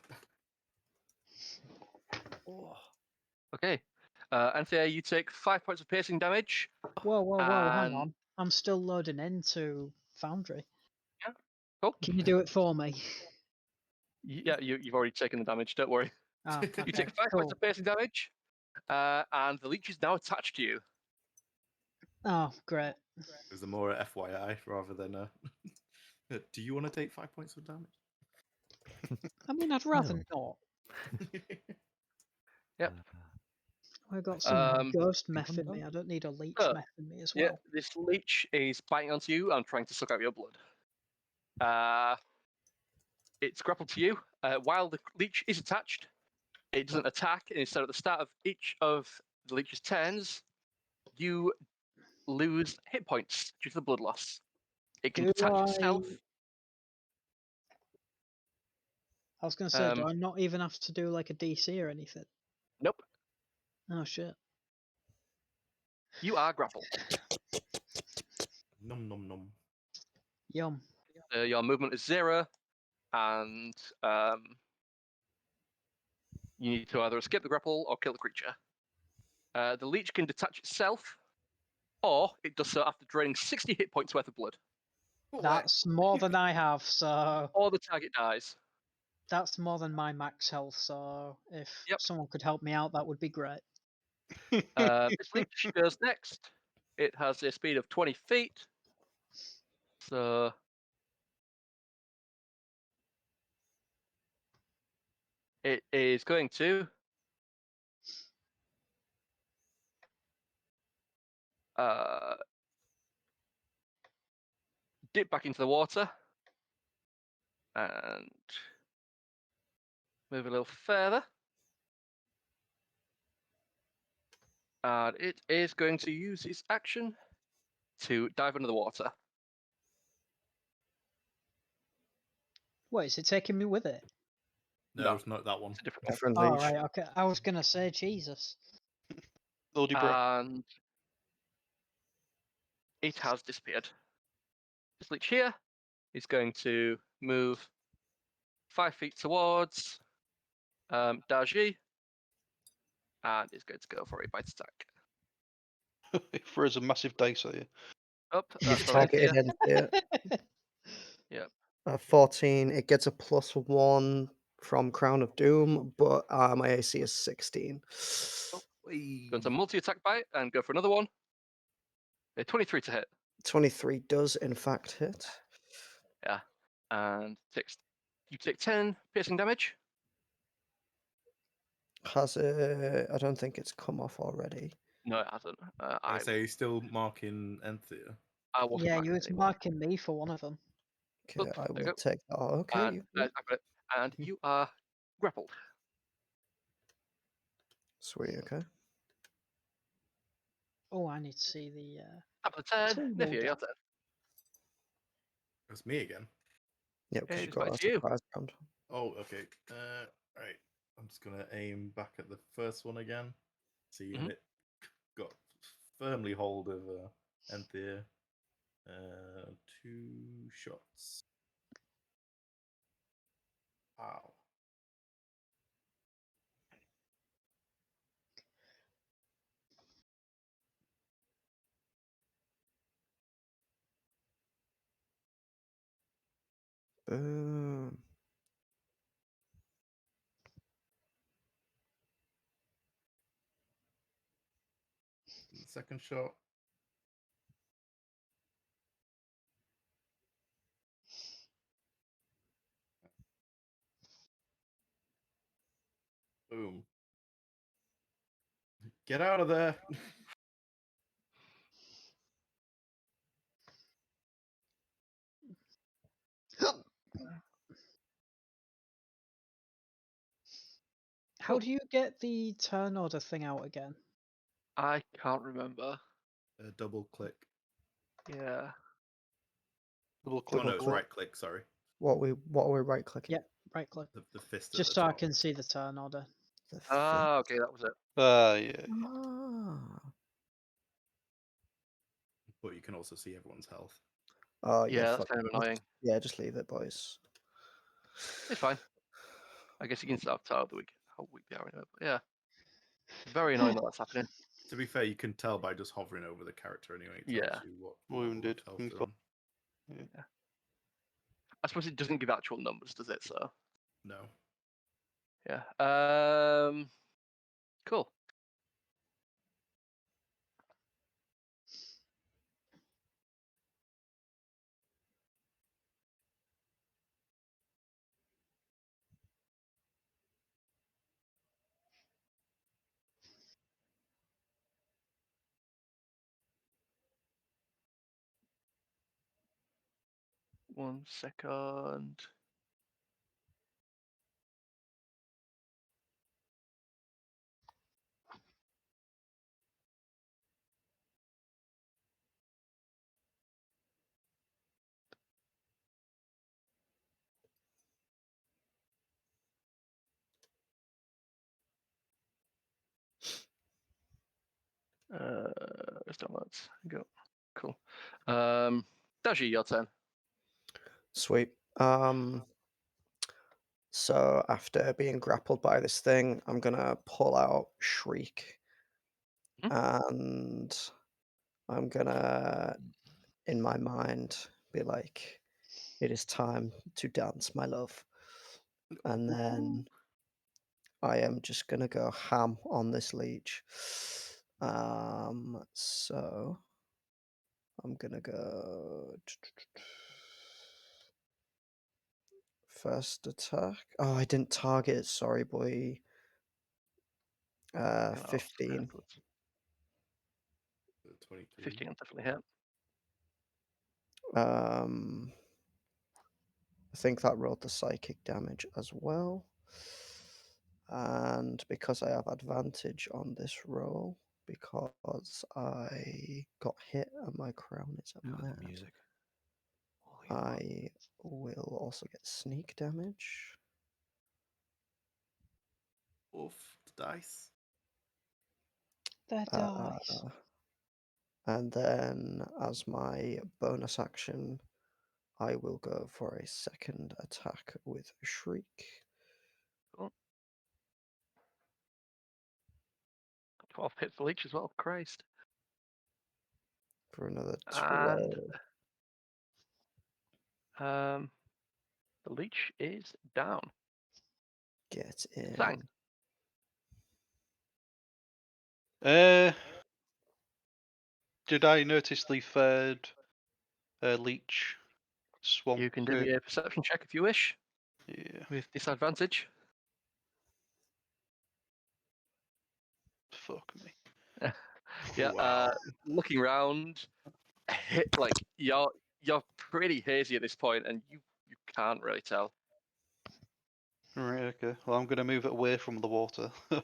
Speaker 4: Okay. Enthir, you take 5 points of piercing damage.
Speaker 1: Whoa, hang
Speaker 4: And-
Speaker 1: on. I'm still loading into Foundry.
Speaker 4: Yeah, cool.
Speaker 1: Can you do it for me?
Speaker 4: Yeah, you've already taken the damage. Don't worry.
Speaker 1: Oh, okay,
Speaker 4: You take 5
Speaker 1: cool.
Speaker 4: points of piercing damage, and the leech is now attached to you.
Speaker 1: Oh, great.
Speaker 3: There's a more FYI rather than do you want to take 5 points of damage?
Speaker 1: I mean, I'd rather not.
Speaker 4: Yep.
Speaker 1: I got some ghost meth in me. I don't need a leech
Speaker 4: so,
Speaker 1: meth in me as
Speaker 4: Yeah,
Speaker 1: well.
Speaker 4: this leech is biting onto you and trying to suck out your blood. It's grappled to you. While the leech is attached, it doesn't attack, and instead at the start of each of the leech's turns, you lose hit points due to the blood loss. It can
Speaker 1: Do
Speaker 4: detach itself.
Speaker 1: I was gonna say, do I not even have to do like a DC or anything?
Speaker 4: Nope.
Speaker 1: Oh shit.
Speaker 4: You are grappled.
Speaker 3: Nom nom nom.
Speaker 1: Yum.
Speaker 4: Your movement is 0, and you need to either escape the grapple or kill the creature. The leech can detach itself, or it does so after draining 60 hit points worth of blood.
Speaker 1: That's more than I have, so
Speaker 4: Or the target dies.
Speaker 1: that's more than my max health, so if
Speaker 4: Yep.
Speaker 1: someone could help me out, that would be great.
Speaker 4: This leech goes next. It has a speed of 20 feet. So it is going to dip back into the water and move a little further. And it is going to use its action to dive under the water.
Speaker 1: Wait, is it taking me with it?
Speaker 3: No,
Speaker 4: No.
Speaker 3: it's not that one.
Speaker 4: It's a different one.
Speaker 5: Different
Speaker 1: Oh
Speaker 5: leech.
Speaker 1: right, okay. I was gonna say Jesus.
Speaker 2: Lordy bro.
Speaker 4: And it has disappeared. This leech here is going to move 5 feet towards Dar-Jee, and is going to go for a bite attack.
Speaker 2: It throws a massive dice at you.
Speaker 4: Up,
Speaker 5: You've
Speaker 4: that's
Speaker 5: targeted
Speaker 4: Enthir.
Speaker 5: Enthir.
Speaker 4: Yep.
Speaker 5: 14. It gets a +1 from Crown of Doom, but my AC is 16.
Speaker 4: Going to multi-attack bite and go for another one. A 23 to hit.
Speaker 5: 23 does in fact hit.
Speaker 4: Yeah. And you take 10 piercing damage.
Speaker 5: Has it? I don't think it's come off already.
Speaker 4: No, it hasn't.
Speaker 3: I say he's still marking Enthir.
Speaker 4: I wasn't
Speaker 1: Yeah,
Speaker 4: marking
Speaker 1: you
Speaker 4: it
Speaker 1: was
Speaker 4: anymore.
Speaker 1: marking me for one of them.
Speaker 5: Okay,
Speaker 4: Oop,
Speaker 5: I
Speaker 4: there you
Speaker 5: will
Speaker 4: go.
Speaker 5: take that. Oh, okay,
Speaker 4: And,
Speaker 5: you
Speaker 4: I've got it. And you are grappled.
Speaker 5: sweet. Okay.
Speaker 1: Oh, I need to see the
Speaker 4: Top of the turn.
Speaker 1: table
Speaker 4: Naefir, your
Speaker 1: down.
Speaker 4: turn.
Speaker 3: It's me again.
Speaker 5: Yeah, because
Speaker 4: Okay,
Speaker 5: you've
Speaker 4: it's
Speaker 5: got
Speaker 4: back
Speaker 5: a
Speaker 4: to you.
Speaker 5: surprise round.
Speaker 3: Oh, okay. Right. I'm just gonna aim back at the first one again. See, and it got firmly hold of Enthir. 2 shots. Ow.
Speaker 5: Boom.
Speaker 3: And the second shot. Boom. Get out of there.
Speaker 1: How do you get the turn order thing out again?
Speaker 4: I can't remember.
Speaker 3: Double click.
Speaker 4: Yeah.
Speaker 2: Double
Speaker 3: Oh
Speaker 2: click
Speaker 3: no,
Speaker 2: on
Speaker 3: it's
Speaker 2: the
Speaker 3: right click. Sorry.
Speaker 5: What are we right clicking?
Speaker 1: Yep, right click.
Speaker 3: The fist.
Speaker 1: Just
Speaker 3: at
Speaker 1: so
Speaker 3: the
Speaker 1: I
Speaker 3: top.
Speaker 1: can see the turn order.
Speaker 5: The
Speaker 4: Ah, okay, that was it.
Speaker 2: yeah.
Speaker 5: Ah.
Speaker 3: But you can also see everyone's health.
Speaker 5: Oh
Speaker 4: Yeah,
Speaker 5: yeah.
Speaker 4: that's kind of annoying.
Speaker 5: Yeah, just leave it, boys.
Speaker 4: It's fine. I guess you can start how weak they are anyway. But yeah. Very annoying that that's happening.
Speaker 3: To be fair, you can tell by just hovering over the character anyway. It tells
Speaker 4: Yeah.
Speaker 3: you what
Speaker 2: Wounded.
Speaker 3: level of health
Speaker 2: Info.
Speaker 3: they're on.
Speaker 4: I suppose it doesn't give actual numbers, does it? So
Speaker 3: No.
Speaker 4: yeah. Cool. 1 second. Where's downloads? Go. Cool. Dar-Jee, your turn.
Speaker 5: Sweet. So after being grappled by this thing, I'm gonna pull out Shriek, and I'm gonna, in my mind, be like, "It is time to dance, my love," and then I am just gonna go ham on this leech. So I'm gonna go first attack. Oh, I didn't target it. Sorry, boy. 15.
Speaker 3: 23.
Speaker 4: 15 will definitely hit.
Speaker 5: I think that rolled the psychic damage as well. And because I have advantage on this roll, because I got hit and my crown is at
Speaker 6: Oh,
Speaker 5: mad,
Speaker 6: the music. Holy fuck.
Speaker 5: I will also get sneak damage.
Speaker 3: Oof, the dice.
Speaker 1: The dice.
Speaker 5: And then as my bonus action, I will go for a second attack with Shriek.
Speaker 4: Cool. 12 hits the leech as well. Christ.
Speaker 5: For another
Speaker 4: And
Speaker 5: 12.
Speaker 4: the leech is down.
Speaker 5: Get in.
Speaker 4: Sang.
Speaker 2: Did I notice the third leech swamp?
Speaker 4: You can do me a perception check if you wish,
Speaker 2: Yeah.
Speaker 4: with disadvantage.
Speaker 2: Fuck me.
Speaker 4: Yeah.
Speaker 3: Wow.
Speaker 4: Looking around, like you're pretty hazy at this point, and you can't really tell.
Speaker 2: Right, okay. Well, I'm going to move it away from the water.
Speaker 3: Good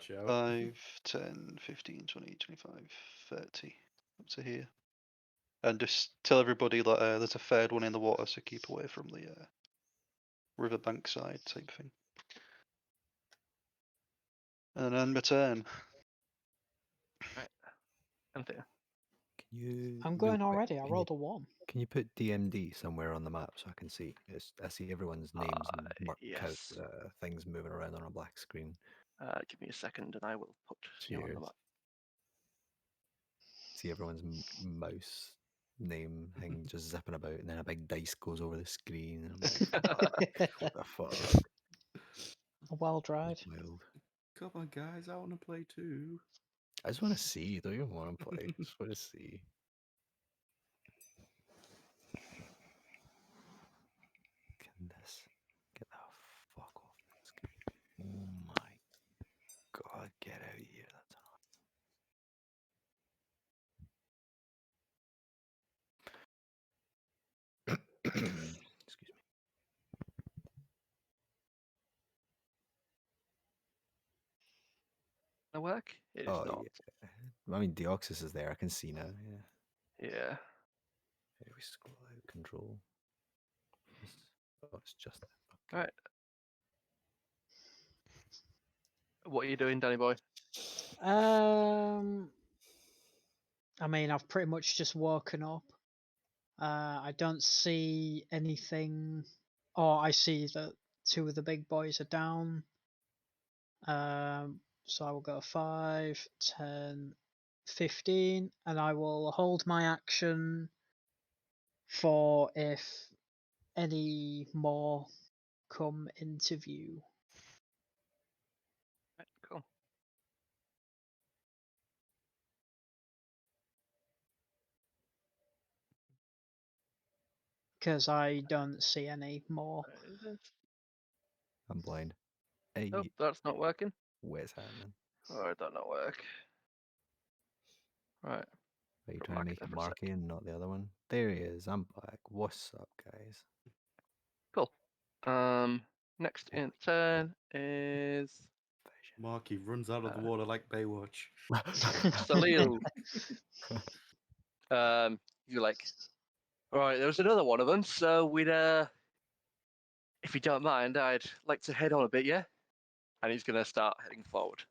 Speaker 3: shout.
Speaker 2: 5, 10, 15, 20, 25, 30. Up to here. And just tell everybody that there's a third one in the water, so keep away from the riverbank side type thing. And then return.
Speaker 4: Right. Enthir.
Speaker 6: Can you?
Speaker 1: I'm
Speaker 6: real
Speaker 1: going
Speaker 6: quick,
Speaker 1: already. I
Speaker 6: can you-
Speaker 1: rolled a 1.
Speaker 6: Can you put DMD somewhere on the map so I can see? I see everyone's names and work out
Speaker 4: Yes.
Speaker 6: things moving around on a black screen.
Speaker 4: Give me a second, and I will put you on the
Speaker 6: Cheers.
Speaker 4: map.
Speaker 6: See everyone's mouse name thing just zipping about, and then a big dice goes over the screen. And I'm like, fuck, what the fuck?
Speaker 1: Well dried.
Speaker 6: Wild.
Speaker 3: Come on, guys, I want to play too.
Speaker 6: I just want to see. Don't even want to play. I just want to see. Can this get the fuck off the screen? Oh my god, get out of here. That's Excuse me.
Speaker 4: Gonna work? It is
Speaker 6: Oh,
Speaker 4: not.
Speaker 6: yeah. I mean, Deoxys is there. I can see now. Yeah.
Speaker 4: Yeah.
Speaker 6: Here we scroll out. Control. Oh, it's just that.
Speaker 4: All right. What are you doing, Danny boy?
Speaker 1: I mean, I've pretty much just woken up. I don't see anything. Oh, I see that 2 of the big boys are down. So I will go 5, 10, 15, and I will hold my action for if any more come into view.
Speaker 4: Right, cool.
Speaker 1: Because I don't see any more.
Speaker 6: I'm blind. Hey,
Speaker 4: Nope, that's not working.
Speaker 6: where's happening?
Speaker 4: Or that not work. Right.
Speaker 6: Are you
Speaker 4: Put
Speaker 6: trying to
Speaker 4: Marky
Speaker 6: make
Speaker 4: there
Speaker 6: it
Speaker 4: for a sec.
Speaker 6: Marky and not the other one? There he is. I'm back. What's up, guys?
Speaker 4: Cool. Next in turn is
Speaker 3: Marky runs out of the water like Baywatch.
Speaker 4: Salil. You're like, all right, there was another one of them, so we'd if you don't mind, I'd like to head on a bit, yeah? And he's gonna start heading forward.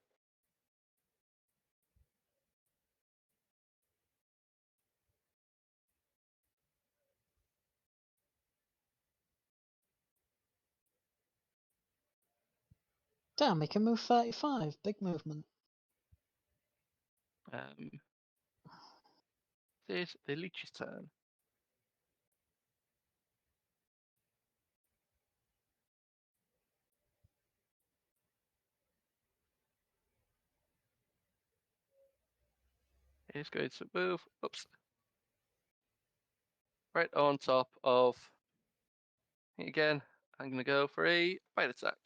Speaker 1: Damn, he can move 35. Big movement.
Speaker 4: This is the leech's turn. He's going to move. Oops. Right on top of. Again, I'm going to go for a bite attack.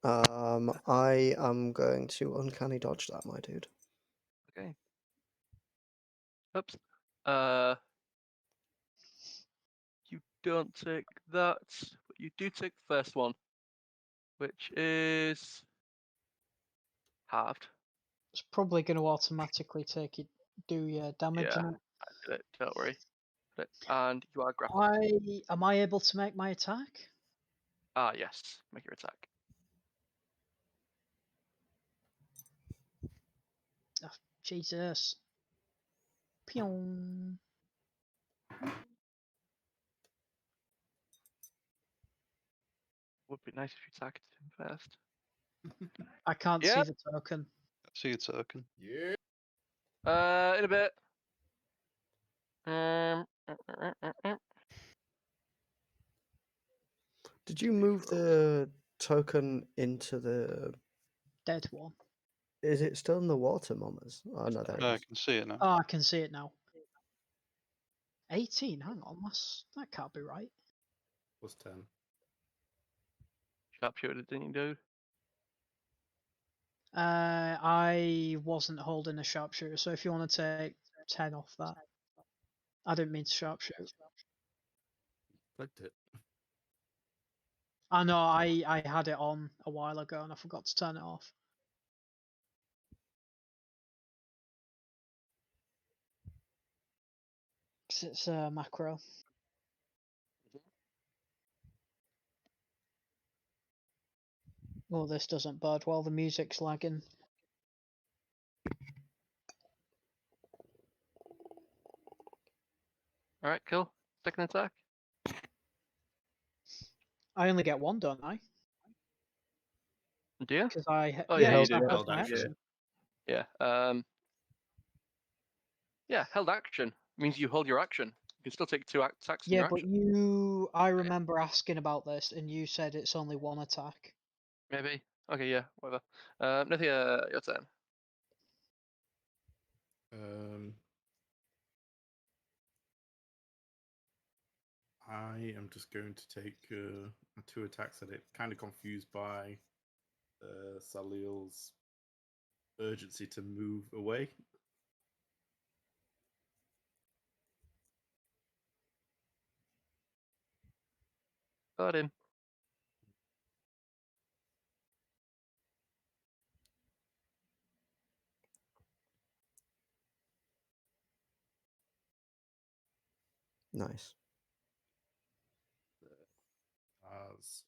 Speaker 5: I am going to uncanny dodge that, my dude.
Speaker 4: Okay. Oops. You don't take that, but you do take the first one, which is halved.
Speaker 1: It's probably going to automatically do your damage.
Speaker 4: Yeah,
Speaker 1: innit?
Speaker 4: I did it. Don't worry. And you are grappled.
Speaker 1: Am I able to make my attack?
Speaker 4: Ah, yes. Make your attack.
Speaker 1: Oh, Jesus. Pyong.
Speaker 4: Would be nice if you attacked him first.
Speaker 1: I can't see
Speaker 4: Yep.
Speaker 1: the token.
Speaker 2: See a token.
Speaker 3: Yeah.
Speaker 4: In a bit.
Speaker 5: Did you move the token into the?
Speaker 1: Dead one.
Speaker 5: Is it still in the water, Mummers? Oh no, there it
Speaker 2: I
Speaker 5: is.
Speaker 2: can see it now.
Speaker 1: Oh, I can see it now. 18. Hang on, that can't be right.
Speaker 3: Plus 10.
Speaker 4: Sharpshooter, didn't you, dude?
Speaker 1: I wasn't holding a sharpshooter, so if you want to take 10 off that. I didn't mean to sharpshoot.
Speaker 3: Clicked it.
Speaker 1: I know, I had it on a while ago and I forgot to turn it off. Because it's a macro. Well, this doesn't bode well, the music's lagging.
Speaker 4: Alright, cool. Second attack.
Speaker 1: I only get one, don't I?
Speaker 4: Do you?
Speaker 1: Because
Speaker 4: Oh,
Speaker 1: yeah,
Speaker 4: yeah, you
Speaker 1: it's
Speaker 4: do.
Speaker 1: not
Speaker 3: Held
Speaker 1: my
Speaker 3: action.
Speaker 1: action.
Speaker 4: Yeah. Yeah, held action means you hold your action. You can still take 2 attacks in
Speaker 1: Yeah,
Speaker 4: your
Speaker 1: but
Speaker 4: action.
Speaker 1: I remember asking about this and you said it's only one attack.
Speaker 4: Maybe. Okay, yeah, whatever. Naefir, your turn.
Speaker 3: I am just going to take 2 attacks at it. Kind of confused by Salil's urgency to move away.
Speaker 4: Got him.
Speaker 5: Nice.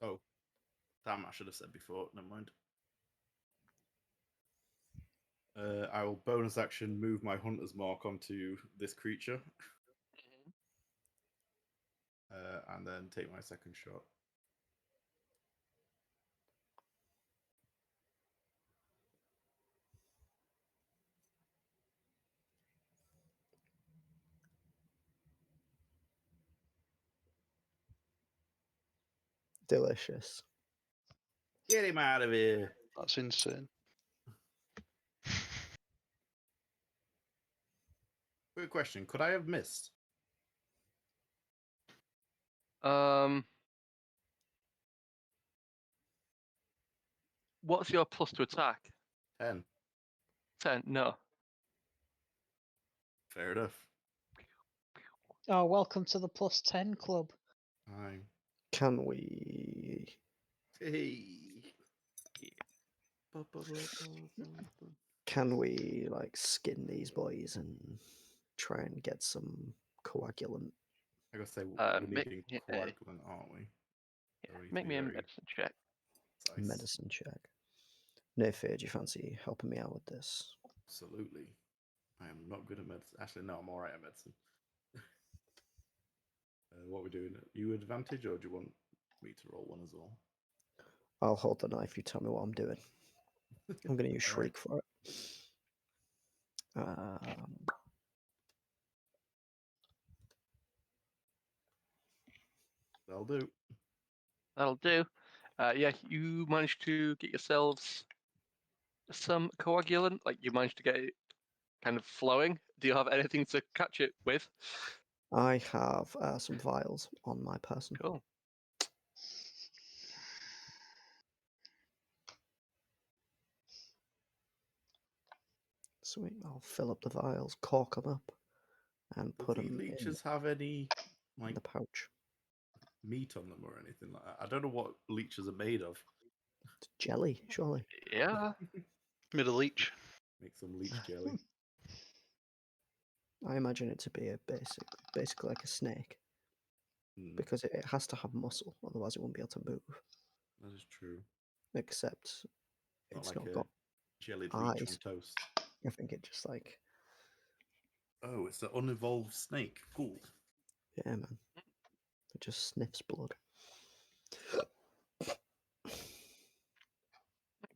Speaker 3: Oh, damn! I should have said before. Never mind. I will bonus action move my hunter's mark onto this creature, and then take my second shot.
Speaker 5: Delicious.
Speaker 3: Get him out of here!
Speaker 2: That's insane.
Speaker 3: Quick question: could I have missed?
Speaker 4: When What's your plus to attack?
Speaker 3: 10.
Speaker 4: 10. No.
Speaker 3: Fair enough.
Speaker 1: Oh, welcome to the +10 club.
Speaker 3: Aye.
Speaker 5: Can we?
Speaker 3: Hey.
Speaker 5: Can we like skin these boys and try and get some coagulant?
Speaker 3: I gotta say, we're
Speaker 4: make
Speaker 3: needing
Speaker 4: me a-
Speaker 3: coagulant, aren't we?
Speaker 4: Yeah,
Speaker 3: So we need to
Speaker 4: make
Speaker 3: be
Speaker 4: me a
Speaker 3: very
Speaker 4: medicine check.
Speaker 3: precise.
Speaker 5: Medicine check. Naefir, do you fancy helping me out with this?
Speaker 3: Absolutely. I am not good at medicine. Actually, no, I'm alright at medicine. What are we doing? You advantage, or do you want me to roll one as well?
Speaker 5: I'll hold the knife. You tell me what I'm doing. I'm going to use
Speaker 3: Alright.
Speaker 5: Shriek for it.
Speaker 3: That'll do.
Speaker 4: That'll do. Yeah, you managed to get yourselves some coagulant. Like you managed to get it kind of flowing. Do you have anything to catch it with?
Speaker 5: I have some vials on my person.
Speaker 4: Cool.
Speaker 5: Sweet. I'll fill up the vials, cork them up, and
Speaker 3: Do
Speaker 5: put
Speaker 3: the
Speaker 5: them in
Speaker 3: leeches have any like
Speaker 5: the pouch.
Speaker 3: meat on them or anything like that? I don't know what leeches are made of.
Speaker 5: It's jelly, surely.
Speaker 4: Yeah.
Speaker 2: Made a leech.
Speaker 3: Make some leech jelly.
Speaker 5: I imagine it to be a basically like a snake,
Speaker 3: Hmm,
Speaker 5: because it has to have muscle, otherwise it won't be able to move.
Speaker 3: that is true.
Speaker 5: Except
Speaker 3: Not
Speaker 5: it's
Speaker 3: like
Speaker 5: not
Speaker 3: a
Speaker 5: got
Speaker 3: jellied leech on
Speaker 5: eyes.
Speaker 3: toast.
Speaker 5: I think it just like,
Speaker 3: Oh, it's an unevolved snake. Cool.
Speaker 5: yeah, man. It just sniffs blood.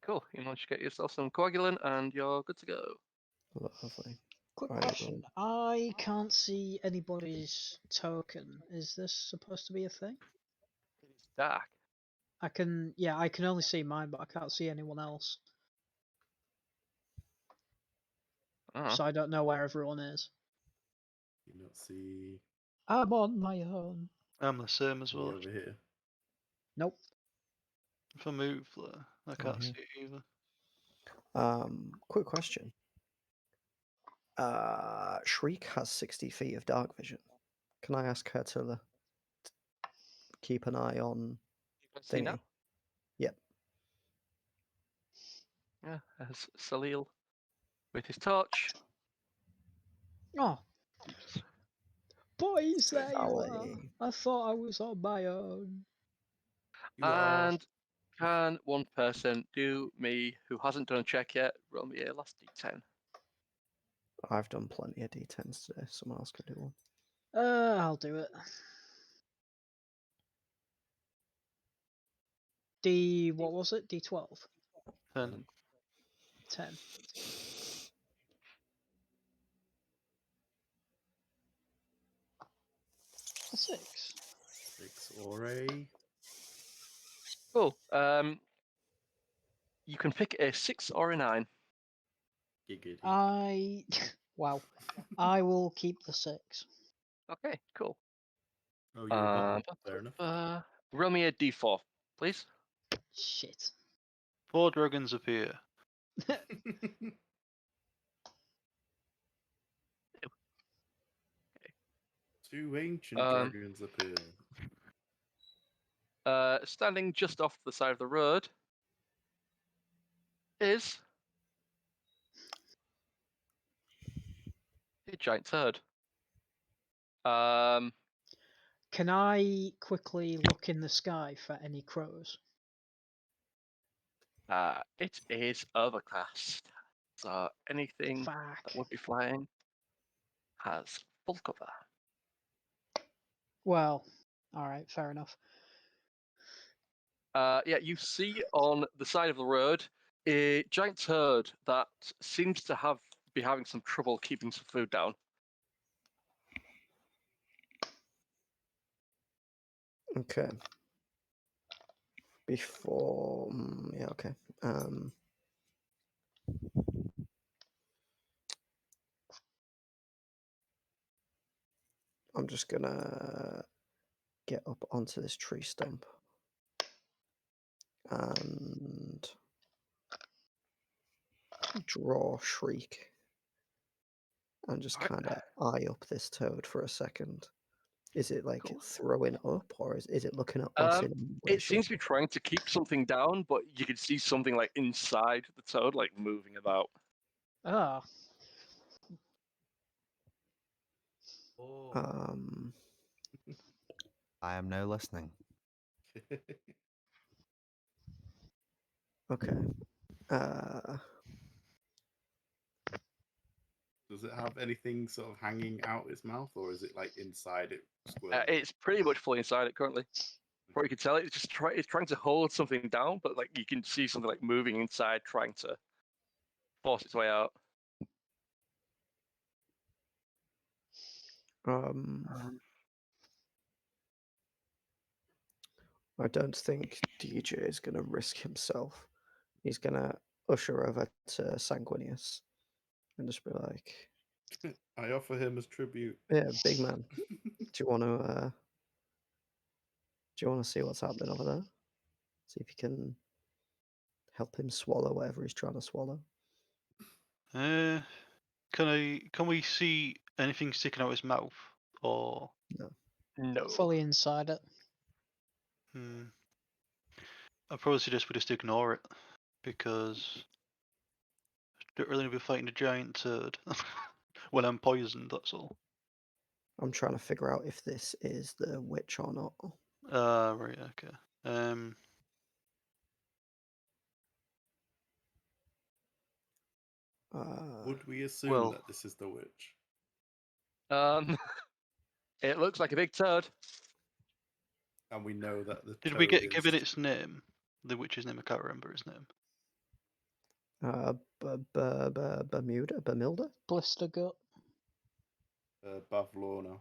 Speaker 4: Cool. You managed to get yourself some coagulant, and you're good to go.
Speaker 5: Lovely.
Speaker 1: Quick
Speaker 5: Right,
Speaker 1: question. I can't see anybody's token. Is this supposed to be a thing?
Speaker 4: It is dark.
Speaker 1: I can only see mine, but I can't see anyone else.
Speaker 4: Oh.
Speaker 1: So I don't know where everyone is.
Speaker 3: You not see
Speaker 1: I'm on my own.
Speaker 2: I'm the same as
Speaker 3: me
Speaker 2: well.
Speaker 3: over here.
Speaker 1: Nope.
Speaker 2: If I move there, I can't
Speaker 5: here.
Speaker 2: see it either.
Speaker 5: Quick question. Shriek has 60 feet of dark vision. Can I ask her to keep an eye on
Speaker 4: You can see now?
Speaker 5: thingy? Yep.
Speaker 4: Yeah, as Salil with his torch.
Speaker 1: Oh,
Speaker 4: Oops.
Speaker 1: boys, there you are.
Speaker 5: Sally.
Speaker 1: I thought I was on my own.
Speaker 3: You are.
Speaker 4: And can one person do me who hasn't done a check yet? Roll me a last d10.
Speaker 5: I've done plenty of D10s today. Someone else could do one.
Speaker 1: I'll do it. What was it? D12?
Speaker 2: 10.
Speaker 1: 10. A 6.
Speaker 3: 6 or a.
Speaker 4: Cool. You can pick a 6 or a 9.
Speaker 3: Giggity.
Speaker 1: Wow. I will keep the 6.
Speaker 4: Okay, cool.
Speaker 3: Oh, you're a button. Fair enough.
Speaker 4: Roll me a d4, please.
Speaker 1: Shit.
Speaker 2: 4 dragons appear.
Speaker 3: Two ancient
Speaker 4: Um,
Speaker 3: dragons appear.
Speaker 4: Standing just off the side of the road is a giant turd.
Speaker 1: Can I quickly look in the sky for any crows?
Speaker 4: It is overcast, so anything
Speaker 1: Fuck.
Speaker 4: that would be flying has full cover.
Speaker 1: Well, alright, fair enough.
Speaker 4: Yeah, you see on the side of the road a giant turd that seems to be having some trouble keeping some food down.
Speaker 5: Okay. Before, yeah, okay. I'm just gonna get up onto this tree stump and draw Shriek and just
Speaker 4: Alright.
Speaker 5: kind of eye up this toad for a second. Is it like
Speaker 4: Cool.
Speaker 5: throwing up, or is it looking at us in any way,
Speaker 4: It seems to be trying to keep something down, but you can see something like inside the toad, like moving about.
Speaker 1: Ah,
Speaker 5: Um,
Speaker 6: I am now listening.
Speaker 5: okay.
Speaker 3: Does it have anything sort of hanging out its mouth, or is it like inside it? Squirming?
Speaker 4: It's pretty much fully inside it currently. Or you can tell it's just it's trying to hold something down, but like you can see something like moving inside, trying to force its way out.
Speaker 5: I don't think DJ is going to risk himself. He's going to usher over to Sanguinius and just be like,
Speaker 3: I offer him as tribute.
Speaker 5: "Yeah, big man, do you want to see what's happening over there? See if you can help him swallow whatever he's trying to swallow."
Speaker 2: Can we see anything sticking out his mouth? Or
Speaker 4: No.
Speaker 1: fully inside it.
Speaker 2: I'd probably suggest we just ignore it, because I don't really want to be fighting a giant turd when I'm poisoned, that's all.
Speaker 5: I'm trying to figure out if this is the witch or not.
Speaker 2: Right, okay.
Speaker 3: Would we assume
Speaker 2: well-
Speaker 3: that this is the witch?
Speaker 4: It looks like a big toad.
Speaker 3: And we know that the
Speaker 2: Did we
Speaker 3: toad
Speaker 2: get give it
Speaker 3: is-
Speaker 2: its name? The witch's name? I can't remember his name.
Speaker 5: Bamilda?
Speaker 1: Blister gut.
Speaker 3: Bavlorna?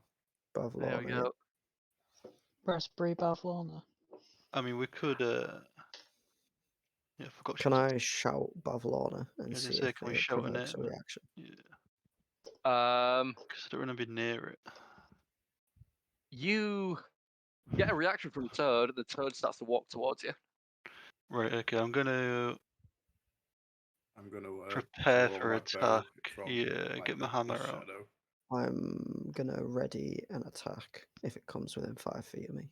Speaker 4: There we
Speaker 5: Bavlorna, yeah.
Speaker 4: go.
Speaker 1: Raspberry Bavlorna.
Speaker 2: I mean, we could. Yeah, I forgot.
Speaker 5: Can I shout Bavlorna and
Speaker 2: As I
Speaker 5: see
Speaker 2: say,
Speaker 5: if
Speaker 2: can we
Speaker 5: it
Speaker 2: shout a
Speaker 5: provokes a
Speaker 2: name?
Speaker 5: reaction?
Speaker 2: Yeah,
Speaker 4: Um,
Speaker 2: because I don't want to be near it.
Speaker 4: you get a reaction from the toad, and the toad starts to walk towards you.
Speaker 2: Right, okay. I'm gonna prepare
Speaker 3: draw
Speaker 2: for
Speaker 3: my
Speaker 2: attack.
Speaker 3: bow from,
Speaker 2: Yeah,
Speaker 3: like,
Speaker 2: get my
Speaker 3: the
Speaker 2: hammer out.
Speaker 3: shadow.
Speaker 5: I'm gonna ready an attack if it comes within 5 feet of me.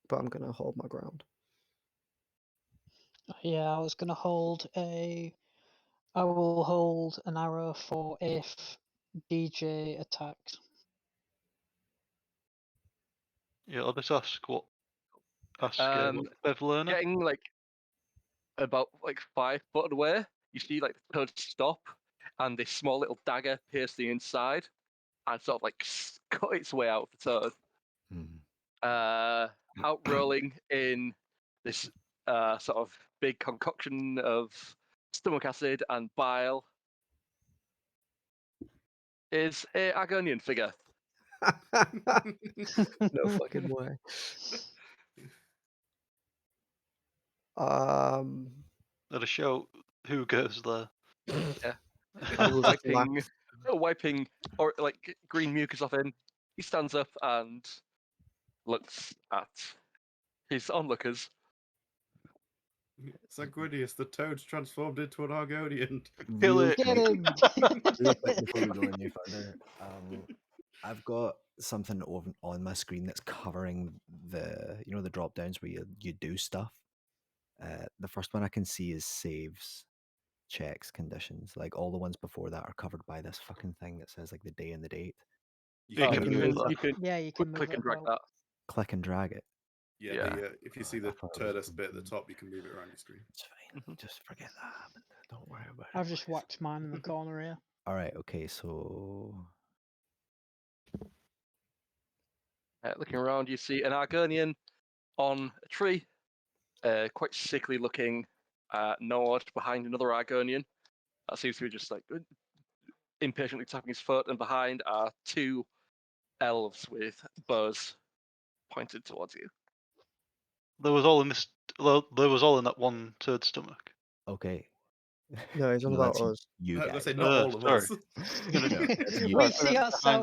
Speaker 5: But I'm gonna hold my ground.
Speaker 1: Yeah, I was gonna hold a. I will hold an arrow for if DJ attacks.
Speaker 2: Yeah, I'll just ask what. What's
Speaker 4: Um,
Speaker 2: Bavlorna?
Speaker 4: Getting like about like 5 foot away, you see like the toad stop, and this small little dagger pierce the inside, and sort of like cut its way out of the toad. Out rolling in this sort of big concoction of stomach acid and bile is a Argonian figure.
Speaker 5: No fucking way.
Speaker 2: At a show, who goes there?
Speaker 5: I will just laugh.
Speaker 4: wiping or like green mucus off him. He stands up and looks at his onlookers.
Speaker 3: Sanguinius, the toad's transformed into an Argonian.
Speaker 2: Kill
Speaker 6: Real
Speaker 2: it.
Speaker 1: Get him!
Speaker 6: Real quick before we go any further, I've got something on my screen that's covering the the drop downs where you do stuff. The first one I can see is saves, checks, conditions. Like all the ones before that are covered by this fucking thing that says like the day and the date.
Speaker 2: You can move that.
Speaker 4: You can
Speaker 1: Yeah, you can move
Speaker 4: click
Speaker 1: it
Speaker 4: and drag
Speaker 1: about.
Speaker 4: that.
Speaker 6: Click and drag it.
Speaker 3: Yeah,
Speaker 4: Yeah.
Speaker 3: if you see
Speaker 6: I
Speaker 3: the
Speaker 6: thought it was
Speaker 3: Turdus bit at the
Speaker 6: something-
Speaker 3: top, you can move it around your screen.
Speaker 6: It's fine. Just forget that happened. Don't worry about it.
Speaker 1: I've just
Speaker 6: boys.
Speaker 1: whacked mine in the corner here.
Speaker 6: All right. Okay. So
Speaker 4: Looking around, you see an Argonian on a tree, quite sickly looking, gnawed behind another Argonian. That seems to be just like impatiently tapping his foot, and behind are 2 elves with bows pointed towards you.
Speaker 2: There was all in this. There was all in that one turd stomach.
Speaker 6: okay.
Speaker 5: No, he's on
Speaker 6: No,
Speaker 5: about
Speaker 6: that's
Speaker 5: us.
Speaker 6: you
Speaker 3: I was
Speaker 6: guys.
Speaker 3: gonna say not all of
Speaker 2: sorry.
Speaker 3: us.
Speaker 2: Gonna-
Speaker 6: No, that's you.
Speaker 1: We
Speaker 2: Right,
Speaker 1: see
Speaker 2: behind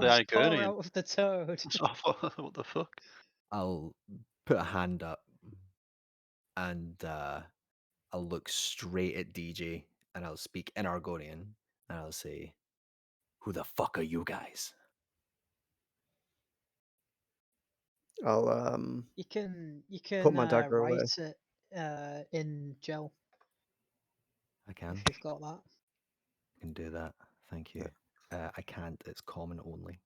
Speaker 2: the
Speaker 1: ourselves pour
Speaker 2: Argonian.
Speaker 1: out of the toad.
Speaker 2: What the fuck?
Speaker 6: I'll put a hand up and I'll look straight at DJ and I'll speak in Argonian and I'll say, "Who the fuck are you guys?"
Speaker 5: I'll
Speaker 1: You can
Speaker 5: put my dagger away.
Speaker 1: write it in gel
Speaker 6: I can.
Speaker 1: if you've got that.
Speaker 6: I can do that. Thank you. I can't. It's common only.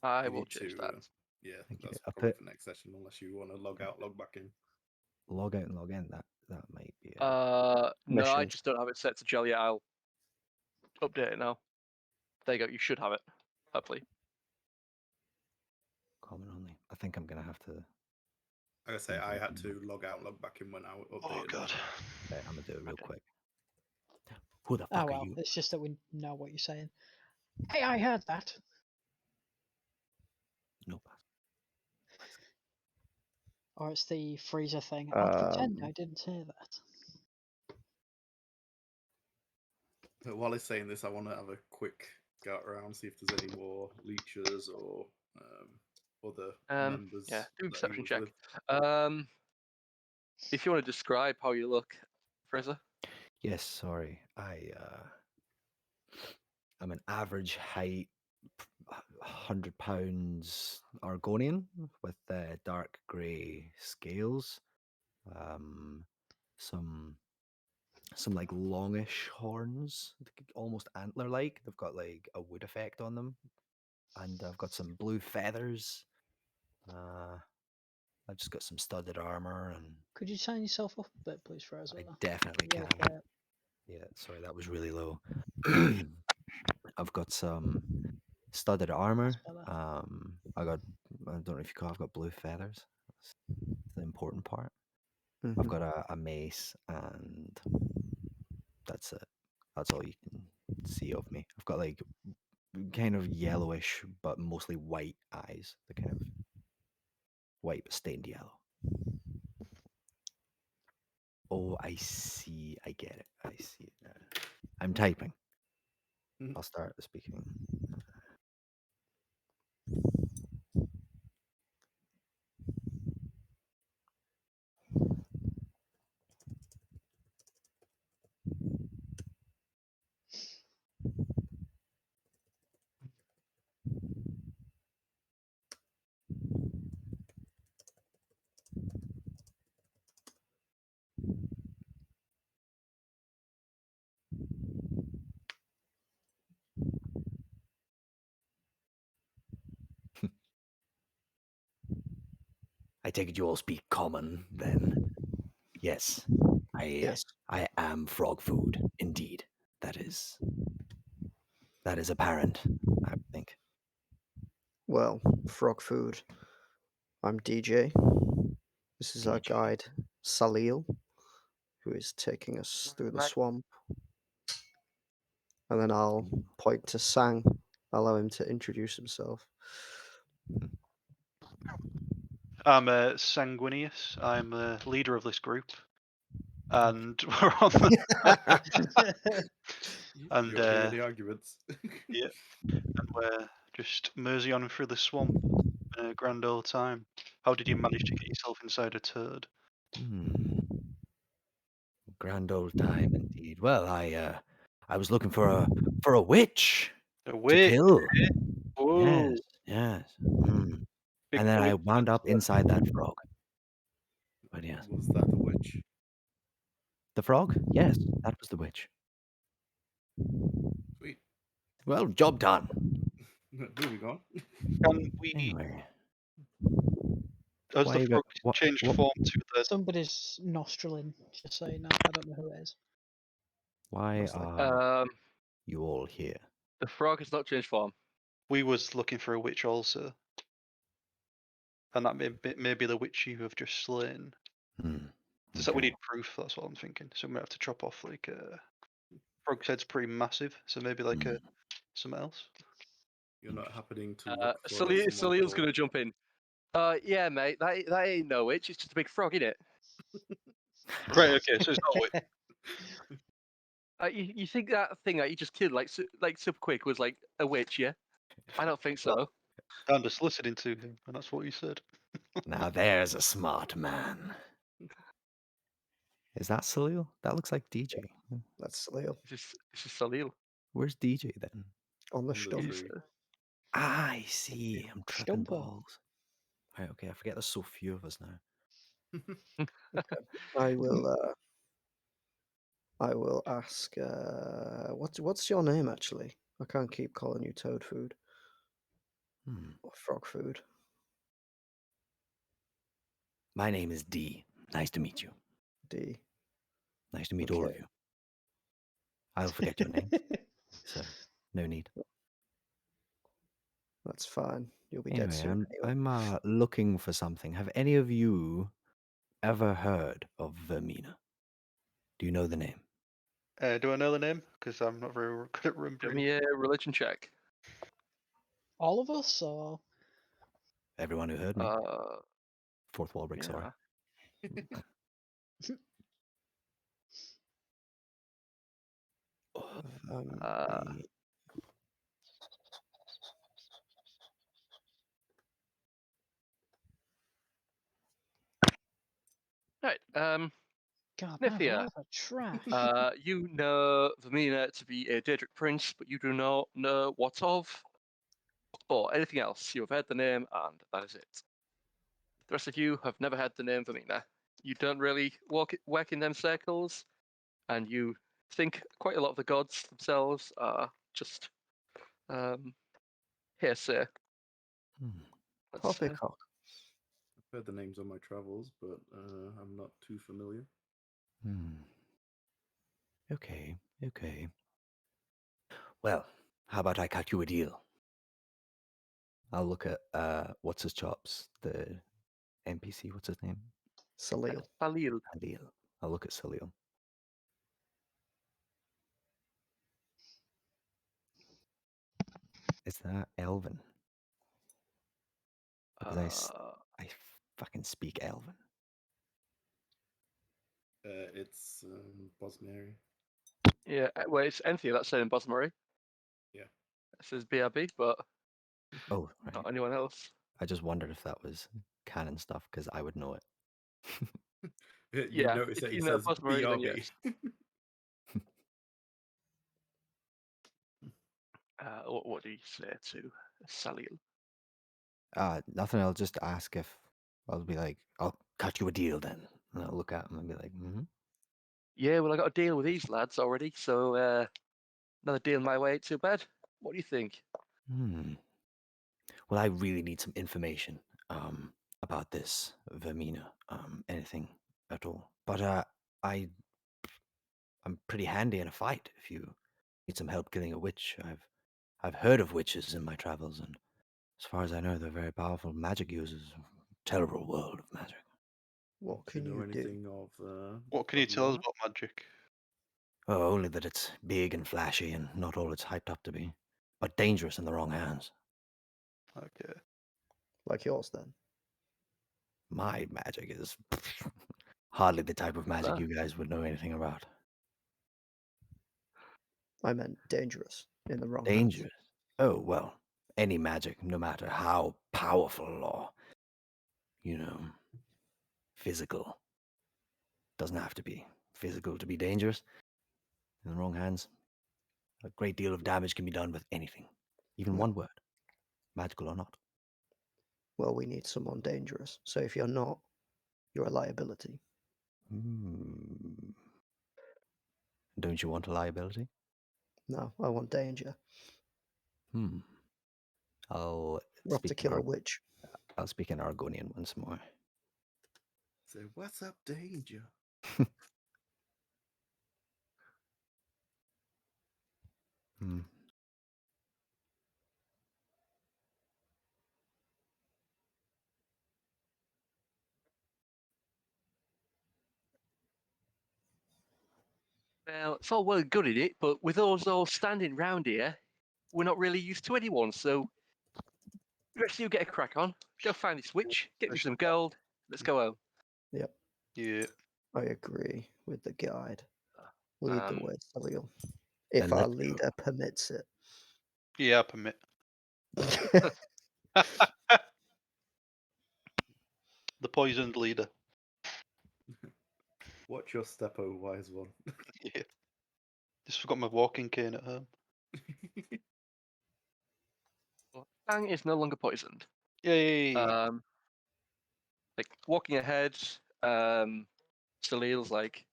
Speaker 4: I
Speaker 3: You
Speaker 4: will
Speaker 3: need
Speaker 4: change
Speaker 3: to,
Speaker 4: that.
Speaker 3: Yeah,
Speaker 6: Thank you.
Speaker 3: that's
Speaker 6: I'll
Speaker 3: probably
Speaker 6: put
Speaker 3: for next session, unless you want to log out, log back in.
Speaker 6: log out and log in. That might be.
Speaker 4: No, I
Speaker 5: Mission.
Speaker 4: just don't have it set to gel yet. I'll update it now. There you go. You should have it. Hopefully.
Speaker 6: Common only. I think I'm gonna have to.
Speaker 3: Like I say, I had to log out, log back in when I updated.
Speaker 2: Oh god.
Speaker 6: Okay, I'm gonna do it real
Speaker 4: Okay.
Speaker 6: quick. Who the
Speaker 1: Oh
Speaker 6: fuck are
Speaker 1: well,
Speaker 6: you?
Speaker 1: it's just that we know what you're saying. Hey, I heard that.
Speaker 6: No.
Speaker 1: Or it's the Fraser thing. I'll pretend I didn't hear that.
Speaker 3: But while he's saying this, I want to have a quick scout around, see if there's any more leechers or other members.
Speaker 4: Yeah, do a
Speaker 3: that he
Speaker 4: perception
Speaker 3: was
Speaker 4: check.
Speaker 3: with.
Speaker 4: If you want to describe how you look, Fraser.
Speaker 6: Yes, sorry. I'm an average height, 100 pounds Argonian with dark grey scales. Some like longish horns, almost antler-like. They've got like a wood effect on them, and I've got some blue feathers. I've just got some studded armor, and
Speaker 1: Could you turn yourself up a bit, please, Fraser?
Speaker 6: I definitely
Speaker 1: Really
Speaker 6: can.
Speaker 1: quiet.
Speaker 6: Yeah, sorry, that was really low. I've got some studded armor.
Speaker 1: better.
Speaker 6: I don't know if you call. I've got blue feathers. That's the important part.
Speaker 5: Mhm.
Speaker 6: I've got a mace, and that's it. That's all you can see of me. I've got like kind of yellowish, but mostly white eyes. The kind of white but stained yellow. Oh, I see. I get it. I see it now. I'm typing.
Speaker 3: Mhm.
Speaker 6: I'll start speaking. I take it you all speak common, then. Yes,
Speaker 5: Yes.
Speaker 6: I am frog food, indeed. That is apparent, I think.
Speaker 5: Well, frog food. I'm DJ. This is our
Speaker 6: DJ.
Speaker 5: guide, Salil, who is taking us through the
Speaker 4: Right.
Speaker 5: swamp. And then I'll point to Sang, allow him to introduce himself.
Speaker 2: I'm Sanguinius. I'm the leader of this group, and we're on the and
Speaker 3: You're hearing the arguments.
Speaker 2: yeah, and we're just mosey on through the swamp. A grand old time. How did you manage to get yourself inside a turd?
Speaker 6: Grand old time, indeed. Well, I was looking for a witch
Speaker 2: A
Speaker 6: to
Speaker 2: witch.
Speaker 6: kill.
Speaker 2: Whoa.
Speaker 6: Yes.
Speaker 2: Big
Speaker 6: And then I
Speaker 2: witch.
Speaker 6: wound up inside that frog. But yes.
Speaker 3: Was that the witch?
Speaker 6: The frog? Yes, that was the witch.
Speaker 3: Sweet.
Speaker 6: Well, job done.
Speaker 3: Moving on.
Speaker 2: Can we?
Speaker 6: Anyway.
Speaker 2: Has
Speaker 6: Why
Speaker 2: the
Speaker 6: you
Speaker 2: frog
Speaker 6: got
Speaker 2: changed
Speaker 6: what,
Speaker 2: form to the?
Speaker 1: Somebody's nostriling, just so you know. I don't know who it is.
Speaker 6: why
Speaker 5: Most likely.
Speaker 6: are you all here?
Speaker 4: The frog has not changed form.
Speaker 2: We was looking for a witch also, and that may be the witch you have just slain. So we
Speaker 6: Okay.
Speaker 2: need proof. That's what I'm thinking. So we might have to chop off like frog's head's pretty massive, so maybe like something else.
Speaker 3: You're not happening to look for
Speaker 4: Salil's
Speaker 3: someone
Speaker 4: going
Speaker 3: called...
Speaker 4: to jump in. Yeah, mate, that ain't no witch. It's just a big frog, isn't it?
Speaker 2: Right. Okay. So it's not a witch.
Speaker 4: You think that thing that you just killed like super quick was like a witch? Yeah, I don't think so.
Speaker 2: I'm just listening to him, and that's what he said.
Speaker 6: Now there's a smart man. Is that Salil? That looks like DJ.
Speaker 5: That's Salil
Speaker 4: This is Salil.
Speaker 6: Where's DJ then?
Speaker 5: on the
Speaker 3: On the
Speaker 5: stump.
Speaker 4: He's,
Speaker 3: tree.
Speaker 6: I see. I'm tripping
Speaker 1: Stumper.
Speaker 6: balls. Right, okay, I forget there's so few of us now.
Speaker 5: I will. I will ask. What's your name actually? I can't keep calling you Toad Food
Speaker 6: Hmm.
Speaker 5: or Frog Food.
Speaker 6: My name is D. Nice to meet you.
Speaker 5: D.
Speaker 6: Nice to meet all of
Speaker 5: Okay.
Speaker 6: you. I'll forget your names, so no need.
Speaker 5: That's fine. You'll be dead
Speaker 6: Anyway,
Speaker 5: soon.
Speaker 6: I'm looking for something. Have any of you ever heard of Vermina? Do you know the name?
Speaker 2: Do I know the name? Because I'm not very good at
Speaker 4: give
Speaker 2: remembering.
Speaker 4: me a religion check.
Speaker 1: All of us, or
Speaker 6: Everyone who heard me. Fourth wall break, sorry.
Speaker 4: Yeah.
Speaker 5: The-
Speaker 4: Right.
Speaker 1: God, man,
Speaker 4: Naefir,
Speaker 1: what a trash.
Speaker 4: you know Vermina to be a Daedric prince, but you do not know what of or anything else. You have heard the name, and that is it. The rest of you have never heard the name Vermina. You don't really work in them circles, and you think quite a lot of the gods themselves are just hearsay. Let's say.
Speaker 5: Poppycock.
Speaker 3: I've heard the names on my travels, but I'm not too familiar.
Speaker 6: Okay, okay. Well, how about I cut you a deal? I'll look at what's his chops, the NPC. What's his name?
Speaker 5: Salil.
Speaker 4: Salil.
Speaker 6: Salil. I'll look at Salil. Is that Elven? Because I fucking speak Elven.
Speaker 3: It's Bosmary.
Speaker 4: Yeah, well, it's Enthir that's saying Bosmary.
Speaker 3: Yeah.
Speaker 4: It says BRB, but
Speaker 6: Oh, right.
Speaker 4: not anyone else.
Speaker 6: I just wondered if that was canon stuff because I would know it.
Speaker 3: You
Speaker 4: Yeah,
Speaker 3: notice
Speaker 4: if
Speaker 3: that he
Speaker 4: you know
Speaker 3: says
Speaker 4: Bosmary, then
Speaker 3: BRB.
Speaker 4: yes. What do you say to Salil?
Speaker 6: Nothing. I'll just ask if I'll be like, I'll cut you a deal then. And I'll look at him and be like,
Speaker 4: Yeah, well, I got a deal with these lads already, so another deal my way ain't too bad. What do you think?
Speaker 6: Well, I really need some information about this Vermina, anything at all. But I'm pretty handy in a fight. If you need some help killing a witch, I've heard of witches in my travels, and as far as I know, they're very powerful magic users. Terrible world of magic.
Speaker 5: What
Speaker 3: Do you
Speaker 5: can
Speaker 3: know
Speaker 5: you do?
Speaker 3: anything of
Speaker 2: What can you tell us
Speaker 3: Bavlorna?
Speaker 2: about magic?
Speaker 6: Oh, only that it's big and flashy and not all it's hyped up to be, but dangerous in the wrong hands.
Speaker 2: Okay.
Speaker 5: Like yours then?
Speaker 6: My magic is hardly the type of magic
Speaker 4: Ah.
Speaker 6: you guys would know anything about.
Speaker 5: I meant dangerous in the wrong hands.
Speaker 6: Dangerous? Oh, well, any magic, no matter how powerful or, physical, doesn't have to be physical to be dangerous. In the wrong hands, a great deal of damage can be done with anything, even
Speaker 5: Well-
Speaker 6: one word, magical or not.
Speaker 5: Well, we need someone dangerous. So if you're not, you're a liability.
Speaker 6: Don't you want a liability?
Speaker 5: No, I want danger.
Speaker 6: I'll
Speaker 5: We're off to
Speaker 6: speak
Speaker 5: kill a witch.
Speaker 6: I'll speak in Argonian once more.
Speaker 3: Say, what's up, danger?
Speaker 4: Well, it's all well and good in it, but with us all standing round here, we're not really used to anyone, so the rest of you get a crack on. Go find this witch, get me some gold, let's go home.
Speaker 5: Yep,
Speaker 2: Yeah.
Speaker 5: I agree with the guide. Lead the
Speaker 4: Um,
Speaker 5: way, Salil. If
Speaker 6: Then
Speaker 5: our
Speaker 6: let's go.
Speaker 5: leader permits it.
Speaker 2: Yeah, I permit. The poisoned leader.
Speaker 3: Watch your step, oh wise one.
Speaker 2: Yeah. Just forgot my walking cane at home.
Speaker 4: Well, Sang is no longer poisoned.
Speaker 2: Yay!
Speaker 4: Like walking ahead, Salil's like,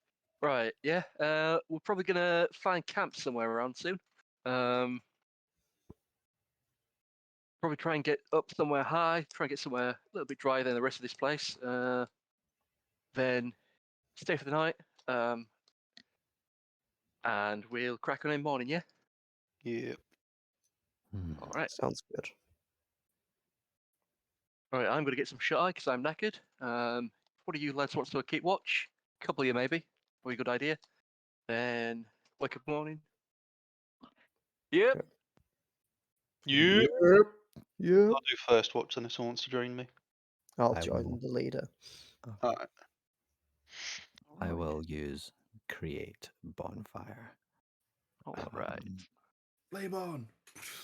Speaker 4: right, yeah, we're probably gonna find camp somewhere around soon. Probably try and get up somewhere high, try and get somewhere a little bit drier than the rest of this place. Then stay for the night, and we'll crack on in the morning, yeah?
Speaker 2: Yeah.
Speaker 6: Hmm.
Speaker 4: All right.
Speaker 5: Sounds good.
Speaker 4: All right, I'm going to get some shut-eye because I'm knackered. What do you lads want to keep watch? A couple of you, maybe. Probably a good idea. Then wake up morning. Yep.
Speaker 2: You.
Speaker 5: Yeah.
Speaker 2: I'll do first watch then if someone wants to join me.
Speaker 5: I'll
Speaker 6: I
Speaker 5: join
Speaker 6: will.
Speaker 5: the leader.
Speaker 2: Alright.
Speaker 6: I will use create bonfire.
Speaker 4: All right.
Speaker 3: Flame on.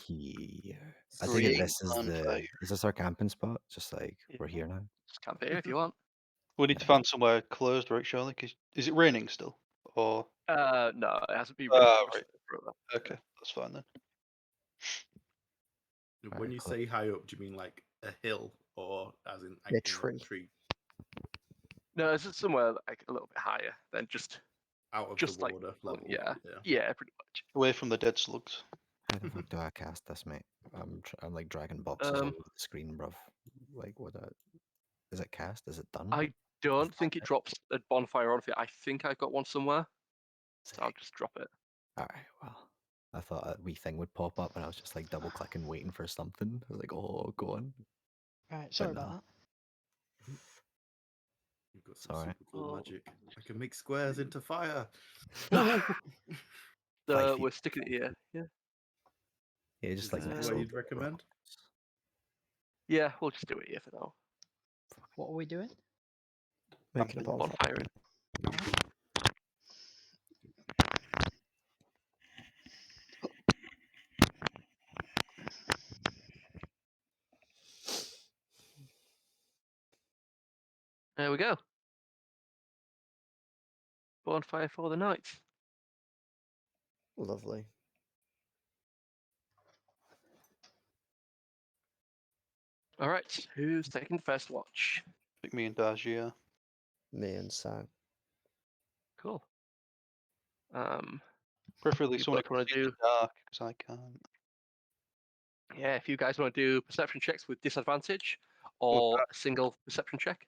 Speaker 6: Here. I take
Speaker 4: Create
Speaker 6: it this is
Speaker 2: bonfire.
Speaker 6: is this our camping spot? Just like we're
Speaker 4: Yeah.
Speaker 6: here now.
Speaker 4: Just camp here if you want.
Speaker 2: We need to find somewhere closed, right, surely? 'Cause is it raining still? Or
Speaker 4: No, it hasn't been raining
Speaker 2: right.
Speaker 4: for a
Speaker 2: Okay, that's fine then.
Speaker 3: When
Speaker 6: Alright,
Speaker 3: you
Speaker 6: cool.
Speaker 3: say high up, do you mean like a hill or as in
Speaker 5: A
Speaker 3: actually like
Speaker 5: tree.
Speaker 4: No, it's just somewhere like a little bit higher than just
Speaker 3: out of
Speaker 4: just
Speaker 3: the
Speaker 4: like
Speaker 3: water level?
Speaker 4: yeah, pretty much.
Speaker 2: Away from the dead slugs.
Speaker 6: How the fuck do I cast this, mate? I'm like dragging boxes all over the screen, bruv. Like what? Is it cast? Is it done?
Speaker 4: I don't think it drops a bonfire on it. I think I've got one somewhere, so I'll just drop it.
Speaker 6: All right. Well, I thought a wee thing would pop up, and I was just like double clicking, waiting for something. I was like, oh, go on.
Speaker 1: Right, sorry about
Speaker 6: no.
Speaker 1: that.
Speaker 3: You've got some
Speaker 6: Sorry.
Speaker 3: super cool
Speaker 4: Oh.
Speaker 3: magic. I can make squares into fire.
Speaker 6: Five
Speaker 4: We're
Speaker 6: feet.
Speaker 4: sticking it here. Yeah.
Speaker 6: Yeah,
Speaker 3: Is
Speaker 6: just like
Speaker 3: this
Speaker 6: mess
Speaker 3: where
Speaker 6: over
Speaker 3: you'd
Speaker 6: the
Speaker 3: recommend?
Speaker 6: rocks.
Speaker 4: Yeah, we'll just do it here for now.
Speaker 1: What are we doing?
Speaker 5: Making a bonfire.
Speaker 4: Bonfiring. There we go. Bonfire for the night.
Speaker 5: Lovely.
Speaker 4: All right, who's taking the first watch?
Speaker 2: I think me and Dar-Jee are.
Speaker 5: Me and Sang.
Speaker 4: Cool.
Speaker 2: Preferably
Speaker 4: You
Speaker 2: someone who
Speaker 4: both
Speaker 2: can
Speaker 4: want
Speaker 2: see
Speaker 4: to
Speaker 2: in
Speaker 4: do?
Speaker 2: the dark, because I can't.
Speaker 4: Yeah, if you guys want to do perception checks with disadvantage,
Speaker 2: Well,
Speaker 4: or a single perception check.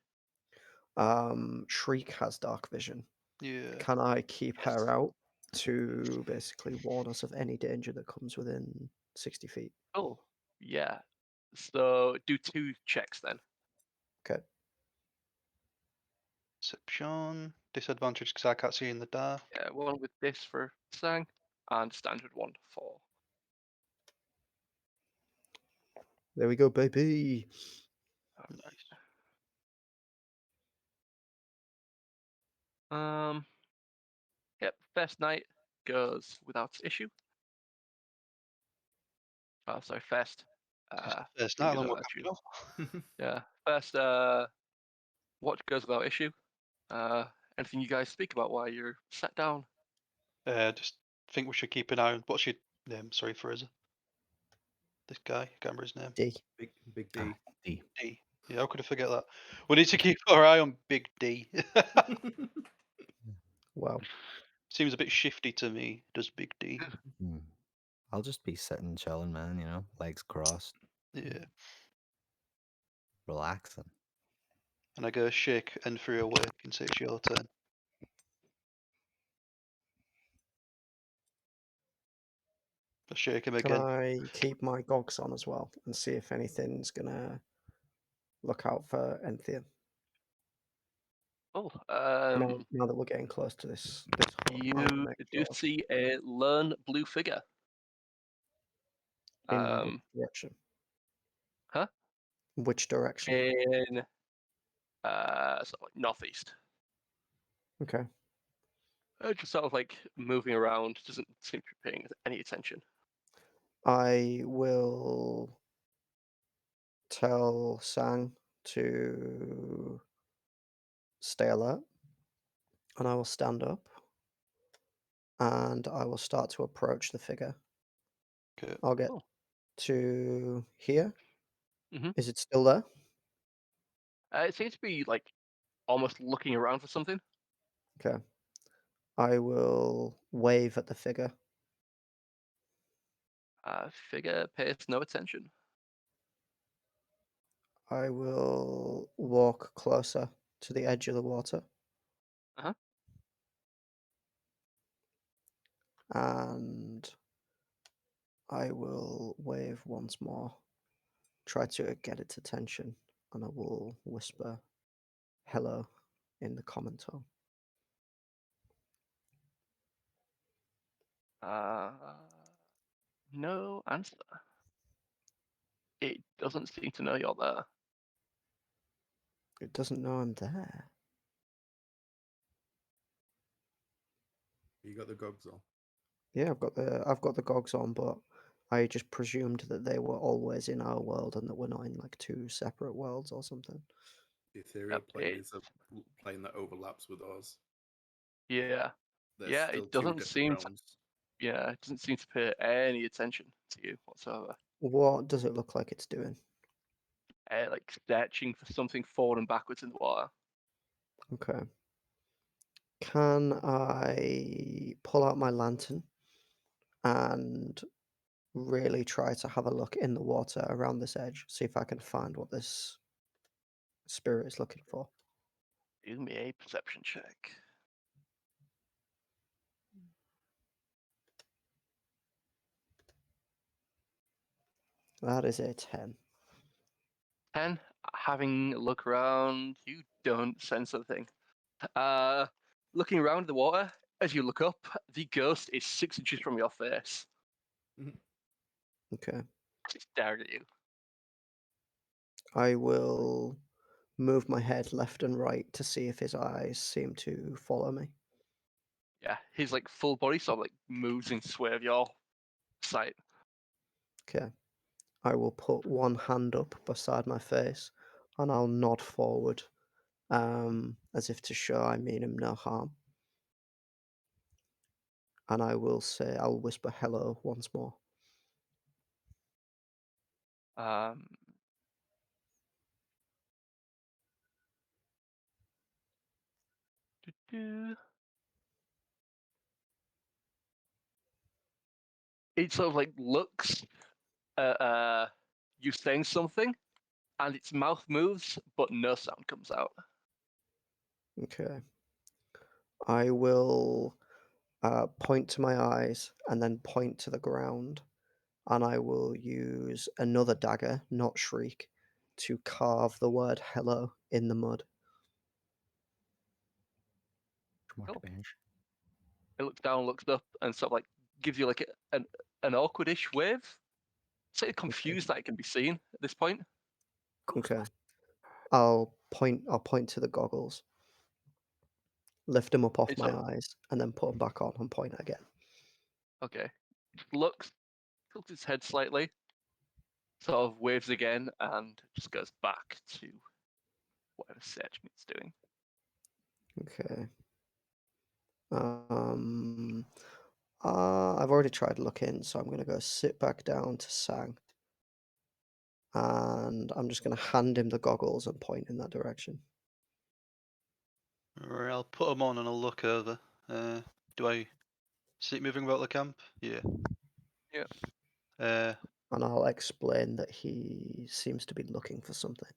Speaker 5: Shriek has dark vision.
Speaker 2: yeah.
Speaker 5: Can I keep
Speaker 4: Yes.
Speaker 5: her out to basically warn us of any danger that comes within 60 feet?
Speaker 4: Oh, yeah. So do 2 checks then.
Speaker 5: Okay.
Speaker 2: Perception. Disadvantage because I can't see in the dark.
Speaker 4: Yeah, one with this for Sang, and standard one for.
Speaker 5: There we go, baby.
Speaker 2: Nice.
Speaker 4: Yep, first night goes without issue. Oh, sorry, first.
Speaker 2: First
Speaker 4: didn't
Speaker 2: night,
Speaker 4: go
Speaker 2: long
Speaker 4: without
Speaker 2: we're
Speaker 4: issue.
Speaker 2: coming up.
Speaker 4: Yeah, first watch goes without issue. Anything you guys speak about while you're sat down?
Speaker 2: Just think we should keep an eye on. What's your name? Sorry, Fraser. This guy, I can't remember his name.
Speaker 5: D.
Speaker 3: Big D.
Speaker 6: D.
Speaker 2: D. Yeah, how could I forget that? We need to keep our eye on Big D.
Speaker 5: Wow.
Speaker 2: Seems a bit shifty to me, does Big D.
Speaker 6: Hmm. I'll just be sitting, chilling, man. You know, legs crossed,
Speaker 2: Yeah.
Speaker 6: relaxing.
Speaker 2: And I go shake Enthir awake and say it's your turn. I shake him
Speaker 5: Can
Speaker 2: again.
Speaker 5: I keep my gogs on as well and see if anything's gonna look out for Enthir?
Speaker 4: Oh,
Speaker 5: Now that we're getting close to this hut, I wanna
Speaker 4: you
Speaker 5: make
Speaker 4: do
Speaker 5: sure.
Speaker 4: see a lone blue figure.
Speaker 5: In which direction?
Speaker 4: Huh?
Speaker 5: Which direction?
Speaker 4: In sort of like northeast.
Speaker 5: Okay.
Speaker 4: Just sort of like moving around, doesn't seem to be paying any attention.
Speaker 5: I will tell Sang to stay alert. and I will stand up, and I will start to approach the figure.
Speaker 2: Okay.
Speaker 5: I'll get
Speaker 4: Cool.
Speaker 5: to here.
Speaker 4: Mhm.
Speaker 5: Is it still there?
Speaker 4: It seems to be like almost looking around for something.
Speaker 5: Okay. I will wave at the figure.
Speaker 4: Figure pays no attention.
Speaker 5: I will walk closer to the edge of the water.
Speaker 4: Uh-huh.
Speaker 5: And I will wave once more. Try to get its attention, and I will whisper hello in the common tone.
Speaker 4: No answer. It doesn't seem to know you're there.
Speaker 5: It doesn't know I'm there.
Speaker 3: You got the gogs on.
Speaker 5: Yeah, I've got the gogs on, but I just presumed that they were always in our world and that we're not in like two separate worlds or something.
Speaker 3: The ethereal
Speaker 4: Yep,
Speaker 3: plane is a plane that overlaps with ours.
Speaker 4: Yeah.
Speaker 3: There's
Speaker 4: Yeah,
Speaker 3: still
Speaker 4: it
Speaker 3: two
Speaker 4: doesn't
Speaker 3: different
Speaker 4: seem to.
Speaker 3: realms.
Speaker 4: Yeah, it doesn't seem to pay any attention to you whatsoever.
Speaker 5: What does it look like it's doing?
Speaker 4: Like searching for something forward and backwards in the water.
Speaker 5: Okay. Can I pull out my lantern and really try to have a look in the water around this edge, see if I can find what this spirit is looking for?
Speaker 4: Give me a perception check.
Speaker 5: That is a 10.
Speaker 4: 10. Having a look around, you don't sense anything. Looking around the water, as you look up, the ghost is 6 inches from your face.
Speaker 5: Okay.
Speaker 4: It's staring at you.
Speaker 5: I will move my head left and right to see if his eyes seem to follow me.
Speaker 4: Yeah, his like full body sort of like moves in sway of your sight.
Speaker 5: Okay. I will put one hand up beside my face and I'll nod forward as if to show I mean him no harm. And I'll whisper hello once more.
Speaker 4: Um, doo-doo. It sort of like looks at you saying something, and its mouth moves, but no sound comes out.
Speaker 5: Okay. I will point to my eyes and then point to the ground. And I will use another dagger, not shriek, to carve the word hello in the mud.
Speaker 4: Cool.
Speaker 6: Bench.
Speaker 4: It looks down, looks up, and sort of like gives you like an awkwardish wave. Sort of confused that it can be seen at this point.
Speaker 5: Okay. I'll point to the goggles, lift them up off
Speaker 4: It's
Speaker 5: my
Speaker 4: sort of,
Speaker 5: eyes, and then put them back on and point again.
Speaker 4: okay. It looks, tilts its head slightly, sort of waves again, and just goes back to whatever search it's doing.
Speaker 5: Okay. I've already tried looking, so I'm going to go sit back down to Sang. And I'm just going to hand him the goggles and point in that direction.
Speaker 2: Alright, I'll put them on and I'll look over. Do I see it moving about the camp? Yeah.
Speaker 4: Yeah.
Speaker 5: And I'll explain that he seems to be looking for something.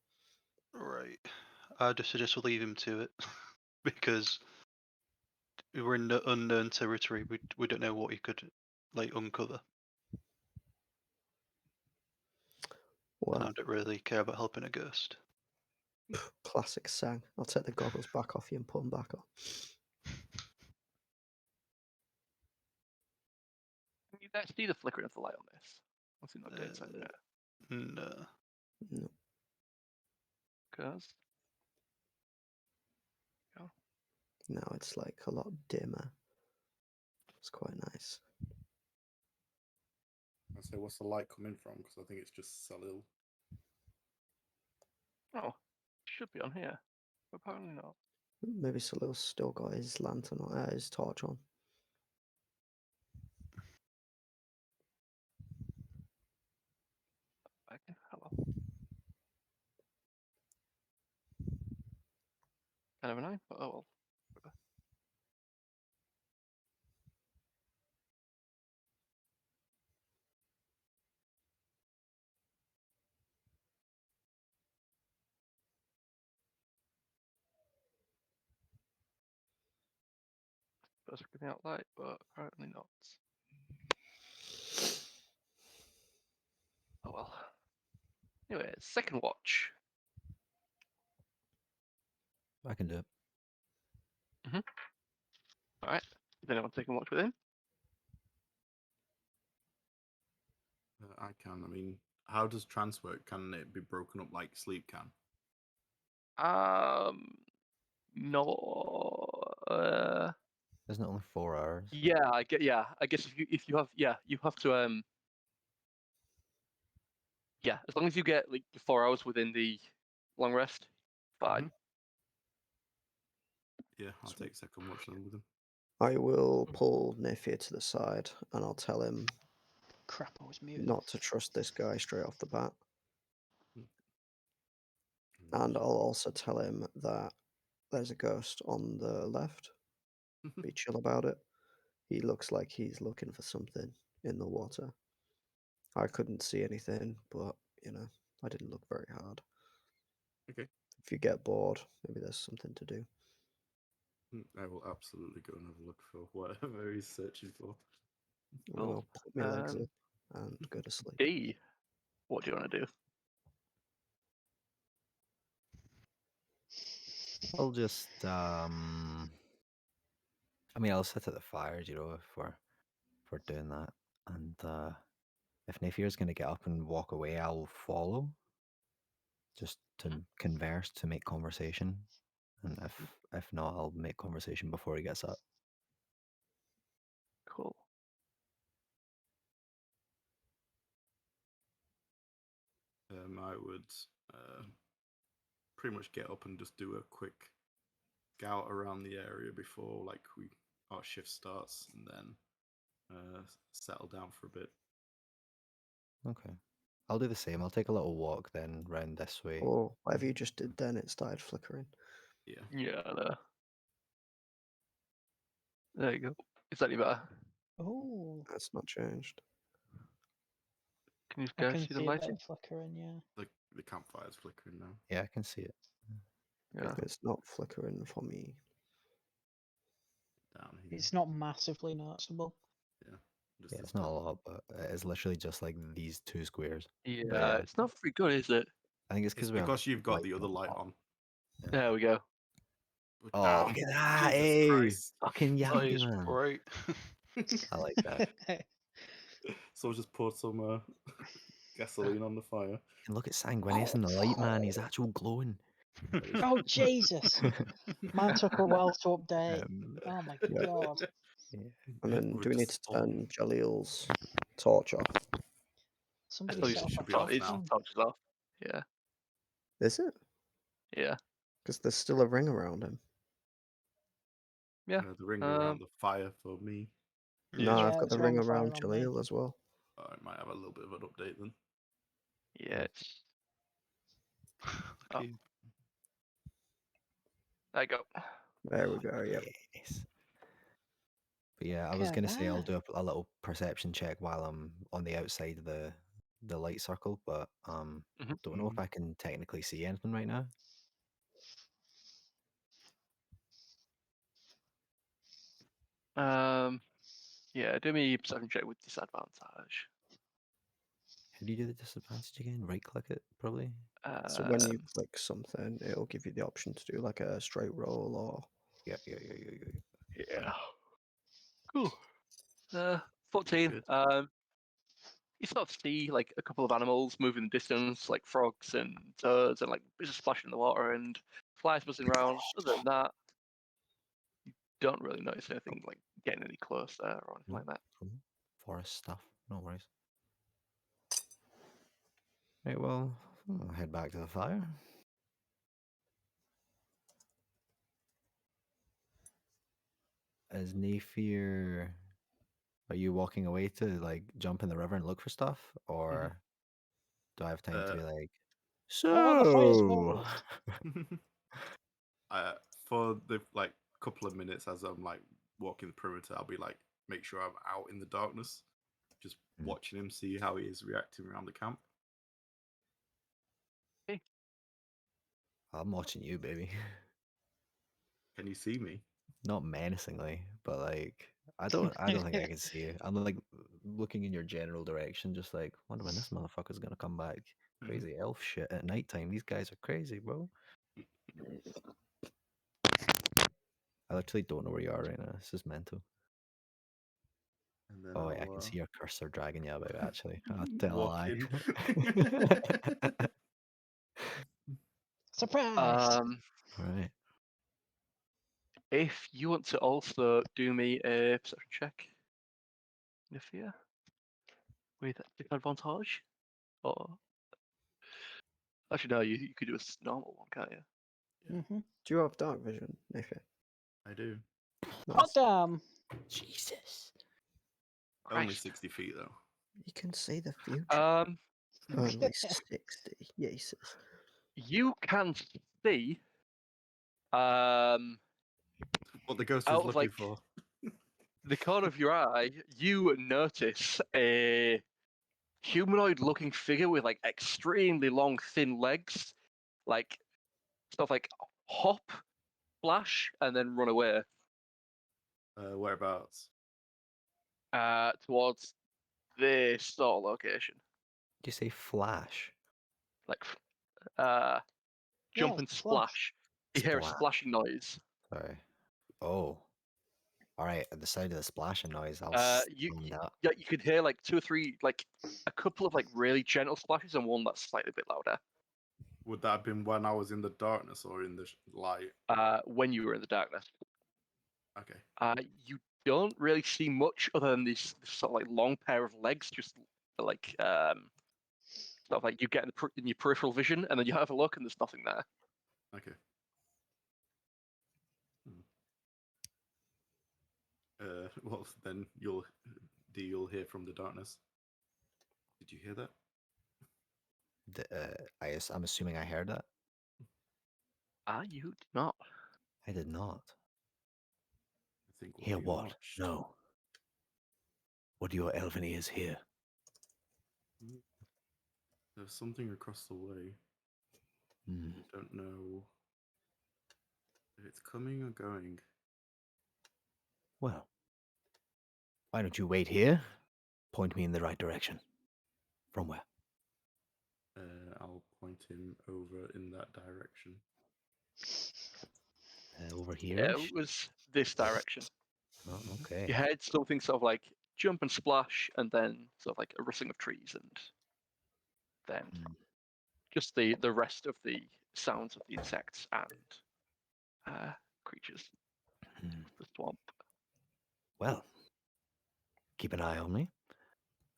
Speaker 2: Right. I just suggest we leave him to it. Because we're in unknown territory. We don't know what he could like uncover. And I
Speaker 5: Well,
Speaker 2: don't really care about helping a ghost.
Speaker 5: classic Sang. I'll take the goggles back off you and put them back on.
Speaker 4: You don't see the flickering of the light on this. What's it not doing something there?
Speaker 2: No.
Speaker 5: No.
Speaker 4: Because
Speaker 5: Now it's like a lot dimmer. It's quite nice.
Speaker 3: I say, what's the light coming from? Because I think it's just Salil.
Speaker 4: oh, should be on here. But apparently not.
Speaker 5: Maybe Salil's still got his lantern on, his torch on.
Speaker 4: Okay, oh well. Kind of annoying, but oh well. Whatever. Supposed to be giving out light, but apparently not. Oh well. Anyway, second watch.
Speaker 6: I can do it.
Speaker 4: Alright. Is anyone taking watch with him?
Speaker 3: I can. I mean, how does trance work? Can it be broken up like sleep can?
Speaker 4: No.
Speaker 6: Isn't it only 4 hours?
Speaker 4: Yeah, I get. Yeah, I guess if you have you have to yeah, as long as you get like 4 hours within the long rest, fine.
Speaker 3: Yeah, I'll take second watch then with him.
Speaker 5: I will pull Naefir to the side and I'll tell him
Speaker 1: Crap, I was muted.
Speaker 5: not to trust this guy straight off the bat.
Speaker 3: Mm.
Speaker 5: And I'll also tell him that there's a ghost on the left. Be chill about it. He looks like he's looking for something in the water. I couldn't see anything, but I didn't look very hard.
Speaker 3: Okay.
Speaker 5: If you get bored, maybe there's something to do.
Speaker 3: I will absolutely go and have a look for whatever he's searching for.
Speaker 4: Cool.
Speaker 5: I'll put my legs up and go to sleep.
Speaker 4: D, what do you want to do?
Speaker 6: I'll just I mean, I'll sit at the fires, if we're doing that, and if Naefir's going to get up and walk away, I'll follow, just to converse, to make conversation, and if not, I'll make conversation before he gets up.
Speaker 4: Cool.
Speaker 3: I would pretty much get up and just do a quick scout around the area before our shift starts, and then settle down for a bit.
Speaker 6: Okay. I'll do the same. I'll take a little walk then round this way.
Speaker 5: Or whatever you just did then, it started flickering.
Speaker 3: Yeah.
Speaker 4: Yeah, there you go. Is that any better?
Speaker 1: Oh,
Speaker 5: That's not changed.
Speaker 4: Can you
Speaker 1: I
Speaker 4: guys
Speaker 1: can
Speaker 4: see the
Speaker 1: see
Speaker 4: lighting?
Speaker 1: that flickering, yeah.
Speaker 3: The campfire's flickering now.
Speaker 6: Yeah, I can see it.
Speaker 4: Yeah.
Speaker 5: It's not flickering for me.
Speaker 3: Down here.
Speaker 1: It's not massively noticeable.
Speaker 3: Yeah.
Speaker 6: Yeah, it's not a lot, but it's literally just like these 2 squares.
Speaker 4: Yeah,
Speaker 6: yeah.
Speaker 4: it's not very good, is it?
Speaker 6: I think it's
Speaker 3: It's
Speaker 6: we have
Speaker 3: because you've got
Speaker 6: lights
Speaker 3: the other light
Speaker 6: top.
Speaker 3: on.
Speaker 4: There we go.
Speaker 3: But
Speaker 6: Oh,
Speaker 3: damn,
Speaker 6: look at that!
Speaker 3: Jesus
Speaker 6: Hey,
Speaker 3: Christ.
Speaker 6: fucking
Speaker 2: Oh,
Speaker 6: yappy,
Speaker 2: it's
Speaker 6: man.
Speaker 2: bright.
Speaker 6: I like that.
Speaker 3: So I just poured some gasoline on the fire.
Speaker 6: And look at Sanguinius in the light, man. He's actual glowing.
Speaker 1: Oh, Jesus! Man took a while to update.
Speaker 6: Um,
Speaker 1: Oh my
Speaker 5: Yeah.
Speaker 1: god.
Speaker 6: yeah.
Speaker 5: And then
Speaker 3: We're
Speaker 5: do we need to
Speaker 3: just
Speaker 5: turn Jalil's torch off?
Speaker 1: Somebody
Speaker 4: Oh,
Speaker 3: it
Speaker 1: set
Speaker 4: it's
Speaker 1: off
Speaker 3: should
Speaker 1: a
Speaker 3: be off
Speaker 4: it's
Speaker 3: now.
Speaker 4: touches off. Yeah,
Speaker 5: Is it?
Speaker 4: yeah,
Speaker 5: Because there's still a ring around him.
Speaker 4: yeah.
Speaker 3: The ring around the fire for me.
Speaker 5: No,
Speaker 1: Yeah,
Speaker 5: I've got
Speaker 1: it's
Speaker 5: the ring
Speaker 1: around the fire
Speaker 5: around
Speaker 1: on me.
Speaker 5: Jalil as well.
Speaker 3: I might have a little bit of an update then.
Speaker 4: Yeah, it's
Speaker 2: Okay.
Speaker 4: there you go.
Speaker 5: There we go. Yep.
Speaker 6: Yes. But yeah, I was
Speaker 1: Okay,
Speaker 6: gonna say I'll
Speaker 1: there.
Speaker 6: do a little perception check while I'm on the outside of the light circle, but
Speaker 4: Mhm.
Speaker 6: don't know if I can technically see anything right now.
Speaker 4: Yeah, do me a perception check with disadvantage.
Speaker 6: How do you do the disadvantage again? Right click it, probably.
Speaker 5: So when you
Speaker 4: Um,
Speaker 5: click something, it'll give you the option to do like a straight roll or
Speaker 6: Yeah.
Speaker 4: yeah. Cool. 14.
Speaker 3: Good.
Speaker 4: You sort of see like a couple of animals moving in the distance, like frogs and toads, and like bits of splashing in the water and flies buzzing around. Other than that, you don't really notice anything like getting any closer or anything like that.
Speaker 6: Cool. Forest stuff. No worries. Right, well, I'll head back to the fire. Is Naefir? Are you walking away to like jump in the river and look for stuff, or do I have time to be like,
Speaker 1: Oh, well, the fire's
Speaker 6: so?
Speaker 1: moved.
Speaker 3: For the like couple of minutes as I'm like walking the perimeter, I'll be like, make sure I'm out in the darkness, just watching him, see how he is reacting around the camp.
Speaker 6: I'm watching you, baby.
Speaker 3: Can you see me?
Speaker 6: Not menacingly, but like I don't think I can see you. I'm like looking in your general direction, just like wonder when this motherfucker's gonna come back. Crazy elf shit at nighttime. These guys are crazy, bro. I literally don't know where you are right now. This is mental.
Speaker 3: And then
Speaker 6: Oh, yeah, I
Speaker 3: I'll
Speaker 6: can see your cursor dragging you about. Actually, I'll tell a
Speaker 3: walk
Speaker 6: lie.
Speaker 3: in.
Speaker 1: Surprise!
Speaker 6: Right.
Speaker 4: If you want to also do me a perception check, Naefir, with disadvantage, or actually no, you could do a normal one, can't you?
Speaker 1: Mm-hmm.
Speaker 5: Do you have dark vision, Naefir?
Speaker 3: I do.
Speaker 1: Hot
Speaker 5: Nice.
Speaker 1: damn!
Speaker 6: Jesus.
Speaker 3: Only
Speaker 4: Christ.
Speaker 3: 60 feet though.
Speaker 5: You can see the future.
Speaker 4: Um,
Speaker 5: Only 60. Jesus.
Speaker 4: you can see
Speaker 3: What the ghost
Speaker 4: out
Speaker 3: is
Speaker 4: of
Speaker 3: looking
Speaker 4: like
Speaker 3: for.
Speaker 4: the corner of your eye, you notice a humanoid-looking figure with like extremely long, thin legs, like stuff like hop, splash, and then run away
Speaker 3: Whereabouts?
Speaker 4: towards this sort of location.
Speaker 6: Did you say flash?
Speaker 4: Like jump
Speaker 1: Yeah,
Speaker 4: and
Speaker 1: splash.
Speaker 4: splash. You hear a
Speaker 6: Splash.
Speaker 4: splashing noise.
Speaker 6: Sorry. Oh. All right. At the sound of the splashing noise, I'll
Speaker 4: You
Speaker 6: stand up.
Speaker 4: yeah, you could hear like two or three, like a couple of like really gentle splashes and one that's slightly a bit louder.
Speaker 3: Would that have been when I was in the darkness or in the light?
Speaker 4: When you were in the darkness.
Speaker 3: Okay.
Speaker 4: You don't really see much other than this sort of like long pair of legs, just like sort of like you get in your peripheral vision, and then you have a look, and there's nothing there.
Speaker 3: Okay. Well, then you'll hear from the darkness. Did you hear that?
Speaker 6: I'm assuming I heard that.
Speaker 4: You did not.
Speaker 6: I did not.
Speaker 3: I think
Speaker 6: Hear
Speaker 3: we
Speaker 6: what?
Speaker 3: watched.
Speaker 6: No. What do your elven ears hear?
Speaker 3: There's something across the way. I don't know if it's coming or going.
Speaker 6: Well, why don't you wait here? Point me in the right direction. From where?
Speaker 3: I'll point him over in that direction.
Speaker 6: Over here.
Speaker 4: Yeah, it was this direction.
Speaker 6: Oh, okay.
Speaker 4: You heard something sort of like jump and splash, and then sort of like a rustling of trees, and then just the rest of the sounds of the insects and creatures. The swamp.
Speaker 6: Well, keep an eye on me.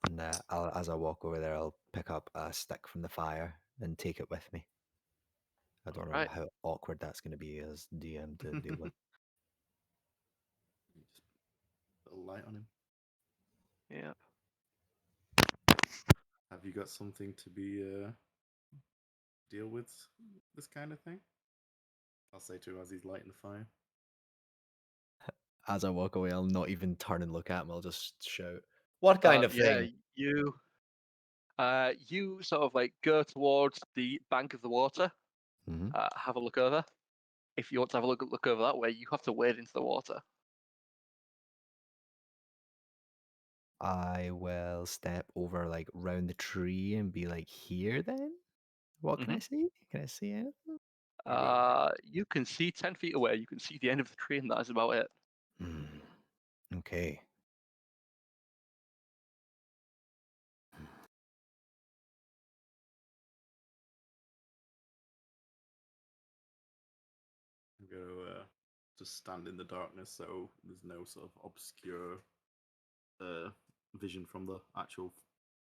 Speaker 6: And as I walk over there, I'll pick up a stick from the fire and take it with me. I don't know
Speaker 4: Alright.
Speaker 6: how awkward that's going to be as DM to deal with.
Speaker 3: Just put a light on him.
Speaker 4: Yeah.
Speaker 3: Have you got something to be deal with this kind of thing? I'll say to him as he's lighting the fire.
Speaker 6: As I walk away, I'll not even turn and look at him. I'll just shout, "What kind of thing?"
Speaker 4: You sort of like go towards the bank of the water. Have a look over. If you want to have a look over that way, you have to wade into the water.
Speaker 6: I will step over like round the tree and be like, "Here then? What can I see? Can I see anything?"
Speaker 4: You can see 10 feet away. You can see the end of the tree, and that is about it.
Speaker 6: Okay.
Speaker 3: I'm going to just stand in the darkness so there's no sort of obscure vision from the actual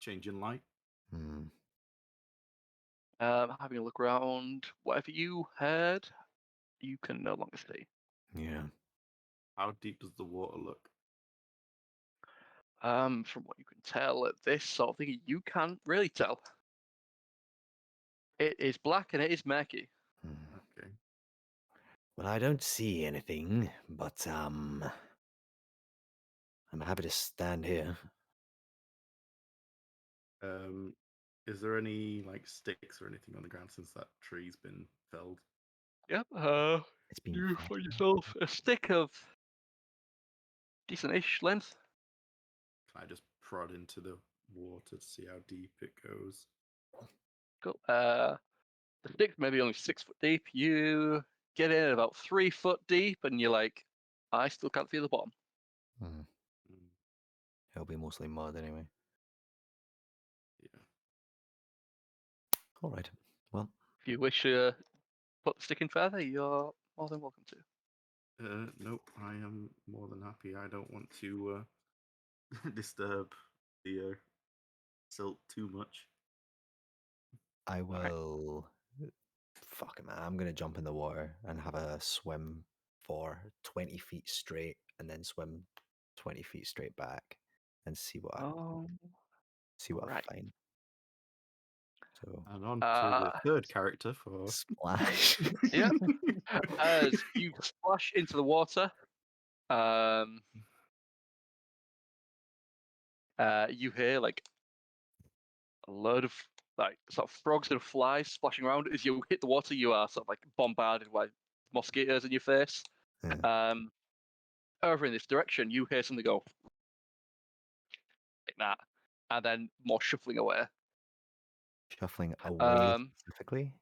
Speaker 3: change in light.
Speaker 4: Having a look around, whatever you heard, you can no longer see.
Speaker 6: Yeah.
Speaker 3: How deep does the water look?
Speaker 4: From what you can tell at this sort of thing, you can't really tell. It is black and it is murky.
Speaker 3: Okay.
Speaker 6: Well, I don't see anything, but I'm happy to stand here.
Speaker 3: Is there any like sticks or anything on the ground since that tree's been felled?
Speaker 4: Yep.
Speaker 6: It's been
Speaker 4: You
Speaker 6: fed.
Speaker 4: find yourself a stick of decent-ish length.
Speaker 3: Can I just prod into the water to see how deep it goes?
Speaker 4: Cool. The stick's maybe only 6 foot deep. You get in about 3 foot deep, and you're like, I still can't feel the bottom.
Speaker 6: Hmm. It'll be mostly mud anyway.
Speaker 3: Yeah.
Speaker 6: All right. Well,
Speaker 4: If you wish to put the stick in further, you're more than welcome to.
Speaker 3: Nope. I am more than happy. I don't want to disturb the silt too much.
Speaker 6: I
Speaker 4: right.
Speaker 6: will. Fuck it, man. I'm gonna jump in the water and have a swim for 20 feet straight, and then swim 20 feet straight back, and see what
Speaker 4: right.
Speaker 6: I find. So
Speaker 3: And on to the third character for
Speaker 6: splash.
Speaker 4: Yep. As you splash into the water, you hear like a load of like sort of frogs and flies splashing around. As you hit the water, you are sort of like bombarded by mosquitoes in your face.
Speaker 6: Yeah.
Speaker 4: Over in this direction, you hear something go like that, and then more shuffling away.
Speaker 6: Shuffling away
Speaker 4: Um,
Speaker 6: specifically.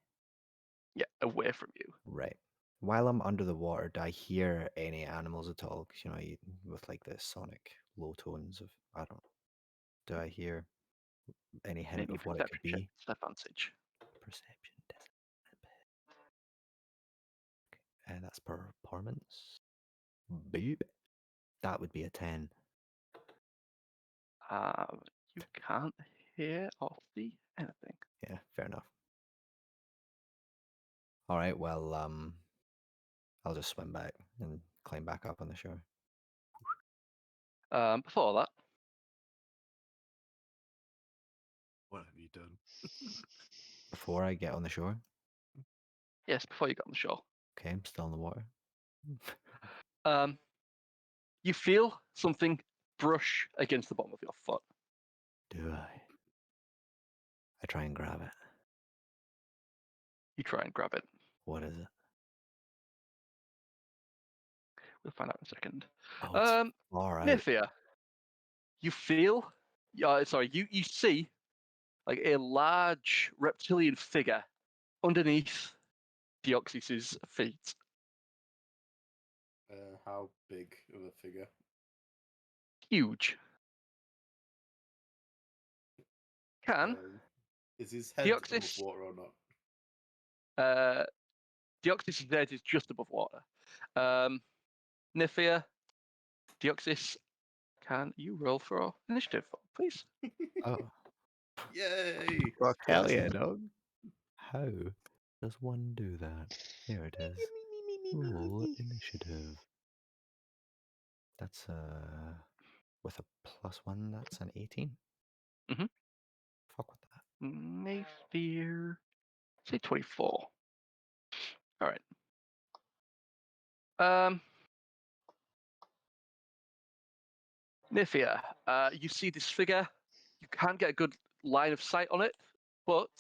Speaker 4: Yeah, away from you.
Speaker 6: Right. While I'm under the water, do I hear any animals at all? 'Cause, you know, with like the sonic low tones of, I don't know. Do I hear any hint
Speaker 4: Maybe
Speaker 6: of what it could
Speaker 4: perception check
Speaker 6: be?
Speaker 4: disadvantage.
Speaker 6: Perception. And that's performance. Boop. That would be a 10.
Speaker 4: You can't hear or see anything.
Speaker 6: Yeah, fair enough. All right, well, I'll just swim back and climb back up on the shore.
Speaker 4: Before that,
Speaker 3: what have you done?
Speaker 6: Before I get on the shore,
Speaker 4: yes, before you get on the shore,
Speaker 6: okay, I'm still in the water.
Speaker 4: you feel something brush against the bottom of your foot.
Speaker 6: Do I? I try and grab it.
Speaker 4: You try and grab it.
Speaker 6: What is it?
Speaker 4: We'll find out in a second.
Speaker 6: Oh, it's far out.
Speaker 4: Naefir, you feel, you see like a large reptilian figure underneath Deoxys's feet.
Speaker 3: How big of a figure?
Speaker 4: Huge.
Speaker 3: Is his head above
Speaker 4: Deoxys,
Speaker 3: water or not?
Speaker 4: Deoxys' head is just above water. Naefir, Deoxys, can you roll for initiative, please?
Speaker 6: Oh,
Speaker 3: Yay!
Speaker 6: fuck hell yeah, dog. How does one do that? There it is. Roll initiative. That's with a +1, that's an 18.
Speaker 4: Mhm.
Speaker 6: Fuck with that.
Speaker 4: Naefir, say 24. All right. Naefir, you see this figure. You can't get a good line of sight on it, but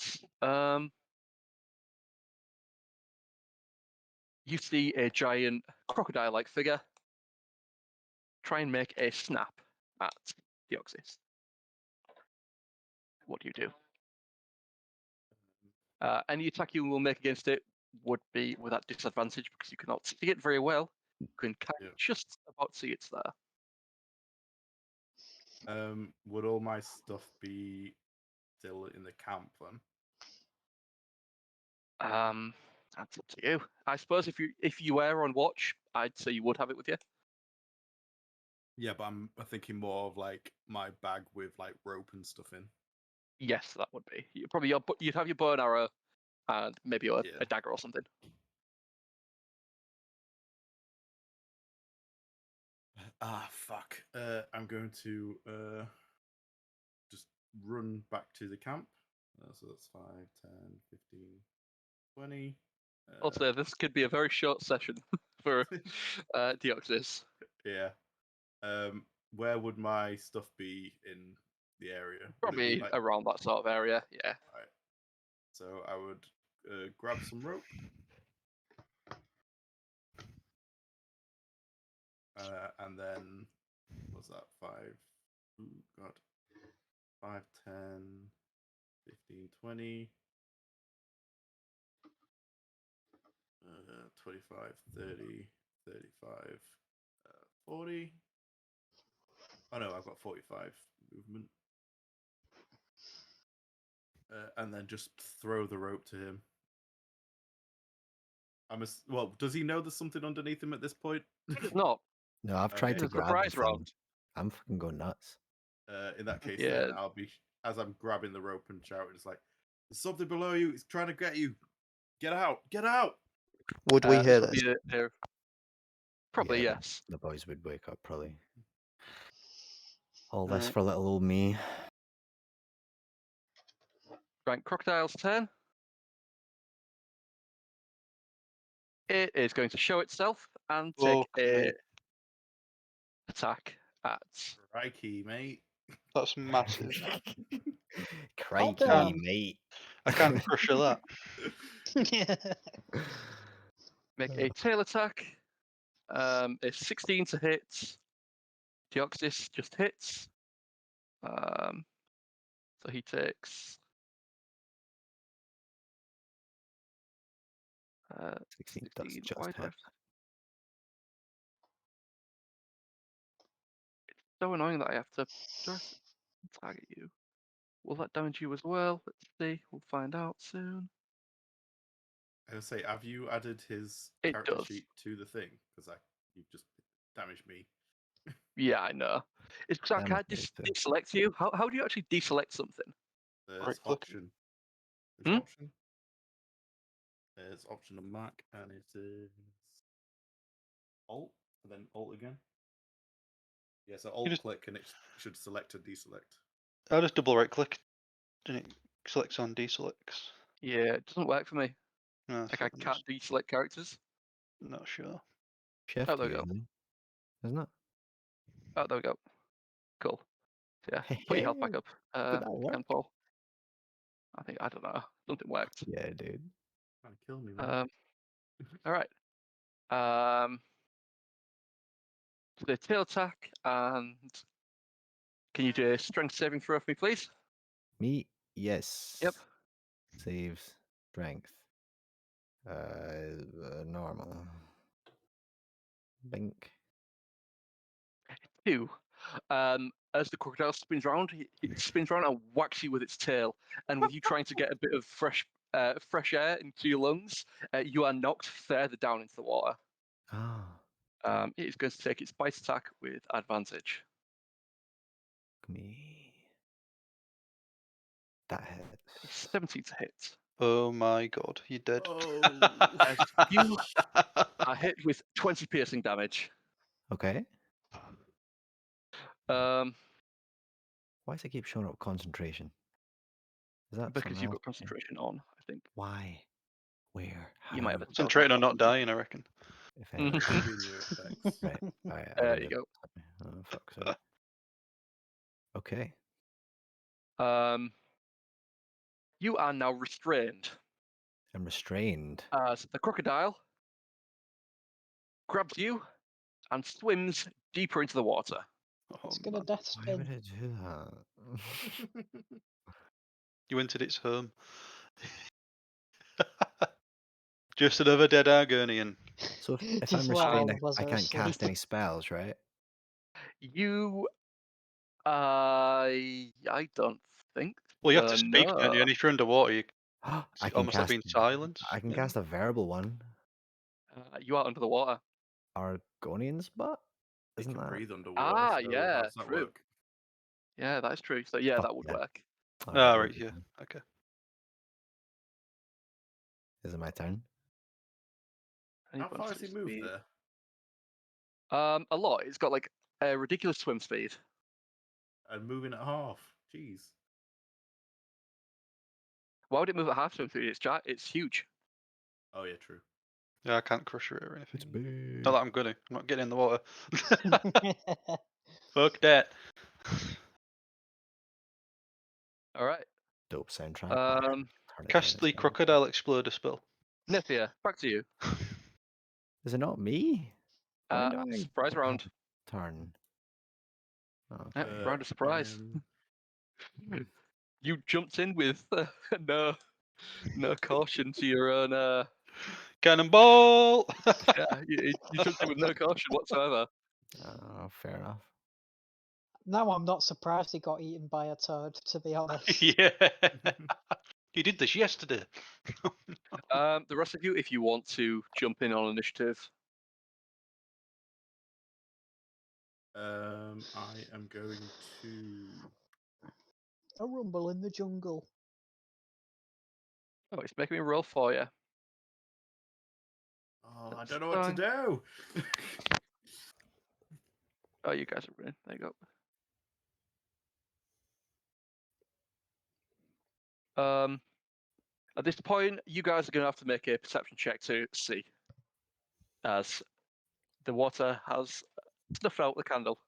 Speaker 4: you see a giant crocodile-like figure try and make a snap at Deoxys. What do you do? Any attack you will make against it would be with that disadvantage because you cannot see it very well. You can just about see it's there.
Speaker 3: Would all my stuff be still in the camp then?
Speaker 4: That's up to you. I suppose if you were on watch, I'd say you would have it with you.
Speaker 3: Yeah, but I'm thinking more of like my bag with like rope and stuff in.
Speaker 4: Yes, that would be. You'd have your bow and arrow, and maybe a dagger or something.
Speaker 3: Fuck. I'm going to just run back to the camp. So that's 5, 10, 15, 20.
Speaker 4: Also, this could be a very short session for Deoxys.
Speaker 3: Yeah. Where would my stuff be in the area? Would it be,
Speaker 4: Probably
Speaker 3: like...
Speaker 4: around that sort of area, yeah.
Speaker 3: Right. So I would grab some rope. And then, what's that? 5, ooh, God. 5, 10, 15, 20. 25, 30, 35, 40. Oh no, I've got 45 movement. And then just throw the rope to him. Well, does he know there's something underneath him at this point?
Speaker 4: Not.
Speaker 6: No, I've tried to
Speaker 4: There's the
Speaker 6: grab the
Speaker 4: prize
Speaker 6: thing.
Speaker 4: round.
Speaker 6: I'm fucking going nuts.
Speaker 3: In that case,
Speaker 4: Yeah.
Speaker 3: then I'll be, as I'm grabbing the rope and shouting, it's like, there's something below you. It's trying to get you. Get out! Get out!
Speaker 5: Would we hear
Speaker 4: This would
Speaker 5: this?
Speaker 4: be probably
Speaker 6: Yeah,
Speaker 4: yes.
Speaker 6: The boys would wake up probably. All this
Speaker 2: Right.
Speaker 6: for little old me.
Speaker 4: Right, Crocodile's turn. It is going to show itself and take
Speaker 2: Okay.
Speaker 4: a attack at.
Speaker 3: Crikey, mate.
Speaker 2: That's massive.
Speaker 6: Crikey,
Speaker 1: damn.
Speaker 6: mate.
Speaker 2: I can't crush that.
Speaker 1: Yeah.
Speaker 4: Make a tail attack. It's 16 to hit. Deoxys just hits. So he takes
Speaker 6: 16 does
Speaker 4: 16.
Speaker 6: just
Speaker 4: Why do I
Speaker 6: hit.
Speaker 4: have... It's so annoying that I have to target you. Will that damage you as well? Let's see. We'll find out soon.
Speaker 3: I would say, have you added his
Speaker 4: It
Speaker 3: character
Speaker 4: does.
Speaker 3: sheet to the thing? Because you just damaged me.
Speaker 4: Yeah, I know. It's because I
Speaker 6: Damage
Speaker 4: can't
Speaker 6: me too.
Speaker 4: deselect you. How do you actually deselect something?
Speaker 3: There's
Speaker 2: Right click.
Speaker 3: option.
Speaker 4: Hmm?
Speaker 3: There's option. There's option on Mac, and it is Alt, and then Alt again. Yeah, so Alt
Speaker 2: just-
Speaker 3: click, and it should select and deselect.
Speaker 2: I'll just double right click and it selects on deselects.
Speaker 4: Yeah, it doesn't work for me.
Speaker 2: No,
Speaker 4: Like I
Speaker 2: fucking
Speaker 4: can't deselect characters.
Speaker 2: not sure.
Speaker 6: Shift
Speaker 4: Oh, there we go.
Speaker 6: usually, isn't it?
Speaker 4: Oh, there we go. Cool. So, yeah, put your health back up.
Speaker 6: Did that work?
Speaker 4: And Paul. I don't know. Something worked.
Speaker 6: Yeah, dude.
Speaker 3: Trying to kill me, man.
Speaker 4: All right. So the tail attack, and can you do a strength saving throw for me, please?
Speaker 6: Me? Yes.
Speaker 4: Yep.
Speaker 6: Saves strength. Normal. Bink.
Speaker 4: 2. As the crocodile spins around, it spins around and whacks you with its tail. And with you trying to get a bit of fresh air into your lungs, you are knocked further down into the water.
Speaker 6: Ah,
Speaker 4: It is going to take its bite attack with advantage.
Speaker 6: me. That hits.
Speaker 4: 17 to hit.
Speaker 2: Oh my god, you're dead.
Speaker 3: Oh.
Speaker 4: As you are hit with 20 piercing damage.
Speaker 6: Okay.
Speaker 4: Um,
Speaker 6: Why does it keep showing up concentration? Is that
Speaker 4: because
Speaker 6: something
Speaker 4: you've
Speaker 6: else?
Speaker 4: got concentration on, I think.
Speaker 6: Why? Where?
Speaker 4: You might
Speaker 6: How?
Speaker 4: have a
Speaker 2: Concentrating on not
Speaker 4: spell
Speaker 2: dying, I reckon.
Speaker 6: If
Speaker 4: Mhm.
Speaker 6: anything.
Speaker 3: Should be in your effects.
Speaker 6: Right. Alright, I
Speaker 4: There
Speaker 6: read
Speaker 4: you
Speaker 6: it.
Speaker 4: go.
Speaker 6: Oh, fuck's sake. Okay.
Speaker 4: You are now restrained.
Speaker 6: I'm restrained.
Speaker 4: So the crocodile grabs you and swims deeper into the water.
Speaker 2: Oh,
Speaker 1: It's gonna
Speaker 2: man.
Speaker 1: death
Speaker 6: Why would
Speaker 1: spin.
Speaker 6: it do that?
Speaker 2: You entered its home. Just another dead Argonian.
Speaker 6: So if I'm
Speaker 1: Just
Speaker 6: restrained,
Speaker 1: while
Speaker 6: I can't
Speaker 1: asleep.
Speaker 6: cast any spells, right?
Speaker 4: You, I don't think.
Speaker 2: Well, you have to speak,
Speaker 4: no.
Speaker 2: don't you? And if you're underwater, you
Speaker 6: I can
Speaker 2: almost like
Speaker 6: cast.
Speaker 2: being silent.
Speaker 6: I can
Speaker 2: Yeah.
Speaker 6: cast a verbal one.
Speaker 4: You are under the water.
Speaker 6: Argonian's butt?
Speaker 3: You
Speaker 6: Isn't
Speaker 3: can
Speaker 6: that?
Speaker 3: breathe underwater. So
Speaker 4: Yeah,
Speaker 3: how does that
Speaker 4: true.
Speaker 3: work?
Speaker 4: Yeah, that is true. So yeah,
Speaker 6: Fuck
Speaker 4: that would
Speaker 6: yeah.
Speaker 4: work.
Speaker 6: Alright,
Speaker 2: Ah,
Speaker 6: we'll
Speaker 2: right,
Speaker 6: do
Speaker 2: yeah.
Speaker 6: that.
Speaker 2: Okay.
Speaker 6: Is it my turn?
Speaker 3: How far has he moved there?
Speaker 4: A lot. It's got like a ridiculous swim speed.
Speaker 3: And moving at half. Jeez.
Speaker 4: Why would it move at half swim speed? It's huge.
Speaker 3: Oh yeah, true.
Speaker 2: Yeah, I can't crush it or
Speaker 6: It's
Speaker 2: anything.
Speaker 6: big.
Speaker 2: Not that I'm gonna. I'm not getting in the water. Fuck that.
Speaker 4: All right.
Speaker 6: Dope soundtrack.
Speaker 4: Um,
Speaker 6: Turn it
Speaker 2: Cast
Speaker 6: down,
Speaker 2: the
Speaker 6: it's fine.
Speaker 2: crocodile exploder spell.
Speaker 4: Naefir, back to you.
Speaker 6: Is it not me? Why do I
Speaker 4: Surprise round.
Speaker 6: turn? Oh,
Speaker 4: Yeah,
Speaker 6: okay.
Speaker 4: round of surprise. You jumped in with no caution to your own.
Speaker 2: Cannonball!
Speaker 4: Yeah, you jumped in with no caution whatsoever.
Speaker 6: Fair enough.
Speaker 1: Now I'm not surprised he got eaten by a toad, to be honest.
Speaker 2: Yeah. You did this yesterday.
Speaker 4: The rest of you, if you want to jump in on initiative,
Speaker 3: I am going to.
Speaker 1: A rumble in the jungle.
Speaker 4: oh, it's making me roll for you.
Speaker 3: Oh, I
Speaker 4: That's
Speaker 3: don't know what to
Speaker 4: fine.
Speaker 3: do.
Speaker 4: Oh, you guys are winning. There you go. At this point, you guys are going to have to make a perception check to see, as the water has snuffed out the candle.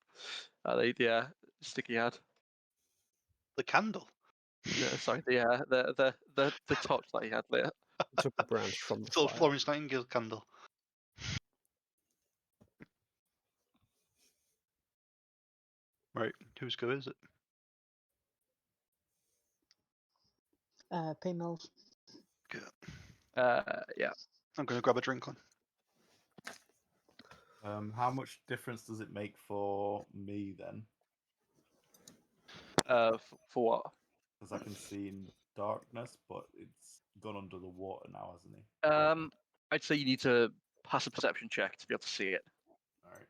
Speaker 4: The sticky had.
Speaker 2: The candle.
Speaker 4: Sorry, the torch that he had later.
Speaker 5: Took a branch from the
Speaker 2: Still
Speaker 5: fire.
Speaker 2: Florence Nightingale candle. Right, whose go is it?
Speaker 1: P-Mills.
Speaker 4: Yeah.
Speaker 2: I'm going to grab a drink on.
Speaker 3: How much difference does it make for me then?
Speaker 4: For what?
Speaker 3: Because I can see in darkness, but it's gone under the water now, hasn't he?
Speaker 4: I'd say you need to pass a perception check to be able to see it.
Speaker 3: All right.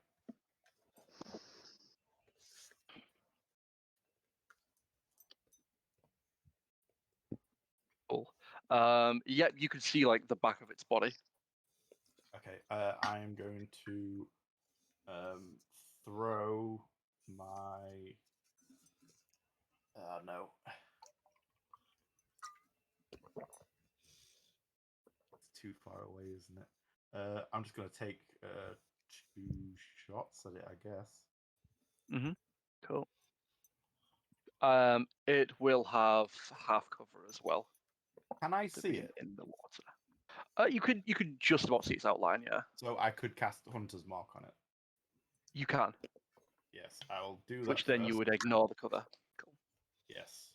Speaker 4: Cool. Yeah, you can see like the back of its body.
Speaker 3: Okay. I am going to throw my. No. It's too far away, isn't it? I'm just going to take 2 shots at it, I guess.
Speaker 4: Cool. It will have half cover as well.
Speaker 3: Can I
Speaker 4: to
Speaker 3: see
Speaker 4: be
Speaker 3: it?
Speaker 4: in the water? You could just about see its outline. Yeah,
Speaker 3: So I could cast Hunter's Mark on it.
Speaker 4: you can.
Speaker 3: Yes, I'll do that.
Speaker 4: Which then you would ignore the cover. Cool.
Speaker 3: Yes.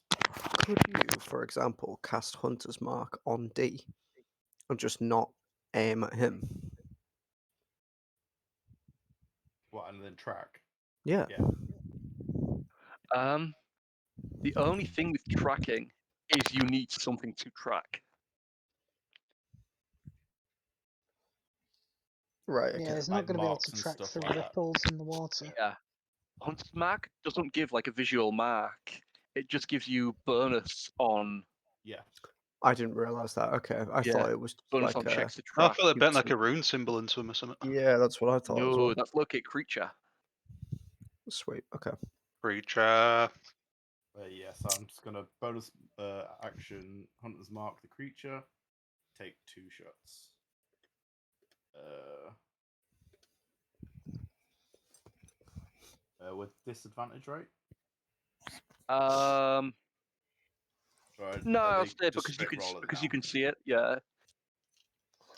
Speaker 5: Could you, for example, cast Hunter's Mark on D and just not aim at him?
Speaker 3: What, and then track?
Speaker 5: Yeah.
Speaker 3: Yeah.
Speaker 4: The only thing with tracking is you need something to track.
Speaker 5: Right. Okay.
Speaker 1: Yeah, it's
Speaker 3: like
Speaker 1: not going to be able
Speaker 3: marks
Speaker 1: to
Speaker 3: and
Speaker 1: track
Speaker 3: stuff
Speaker 1: through
Speaker 3: like that.
Speaker 1: ripples in the water.
Speaker 4: Yeah. Hunter's Mark doesn't give like a visual mark. It just gives you bonus on
Speaker 3: Yeah.
Speaker 5: I didn't realize that. Okay. I
Speaker 4: Yeah,
Speaker 5: thought it was
Speaker 4: bonus
Speaker 5: like
Speaker 4: on checks to
Speaker 2: I
Speaker 4: track.
Speaker 2: felt it
Speaker 5: you
Speaker 2: bent
Speaker 5: just-
Speaker 2: like a rune symbol in swim or something.
Speaker 5: Yeah, that's what I thought as
Speaker 4: No,
Speaker 5: well.
Speaker 4: that's locate creature.
Speaker 5: Sweet. Okay.
Speaker 2: Creature.
Speaker 3: Yeah, so I'm just gonna bonus action Hunter's Mark the creature. Take 2 shots. With disadvantage, right?
Speaker 4: No,
Speaker 3: are
Speaker 4: I'll
Speaker 3: they
Speaker 4: stay
Speaker 3: just
Speaker 4: because you
Speaker 3: straight
Speaker 4: can
Speaker 3: roll it
Speaker 4: because you
Speaker 3: now?
Speaker 4: can see it. Yeah.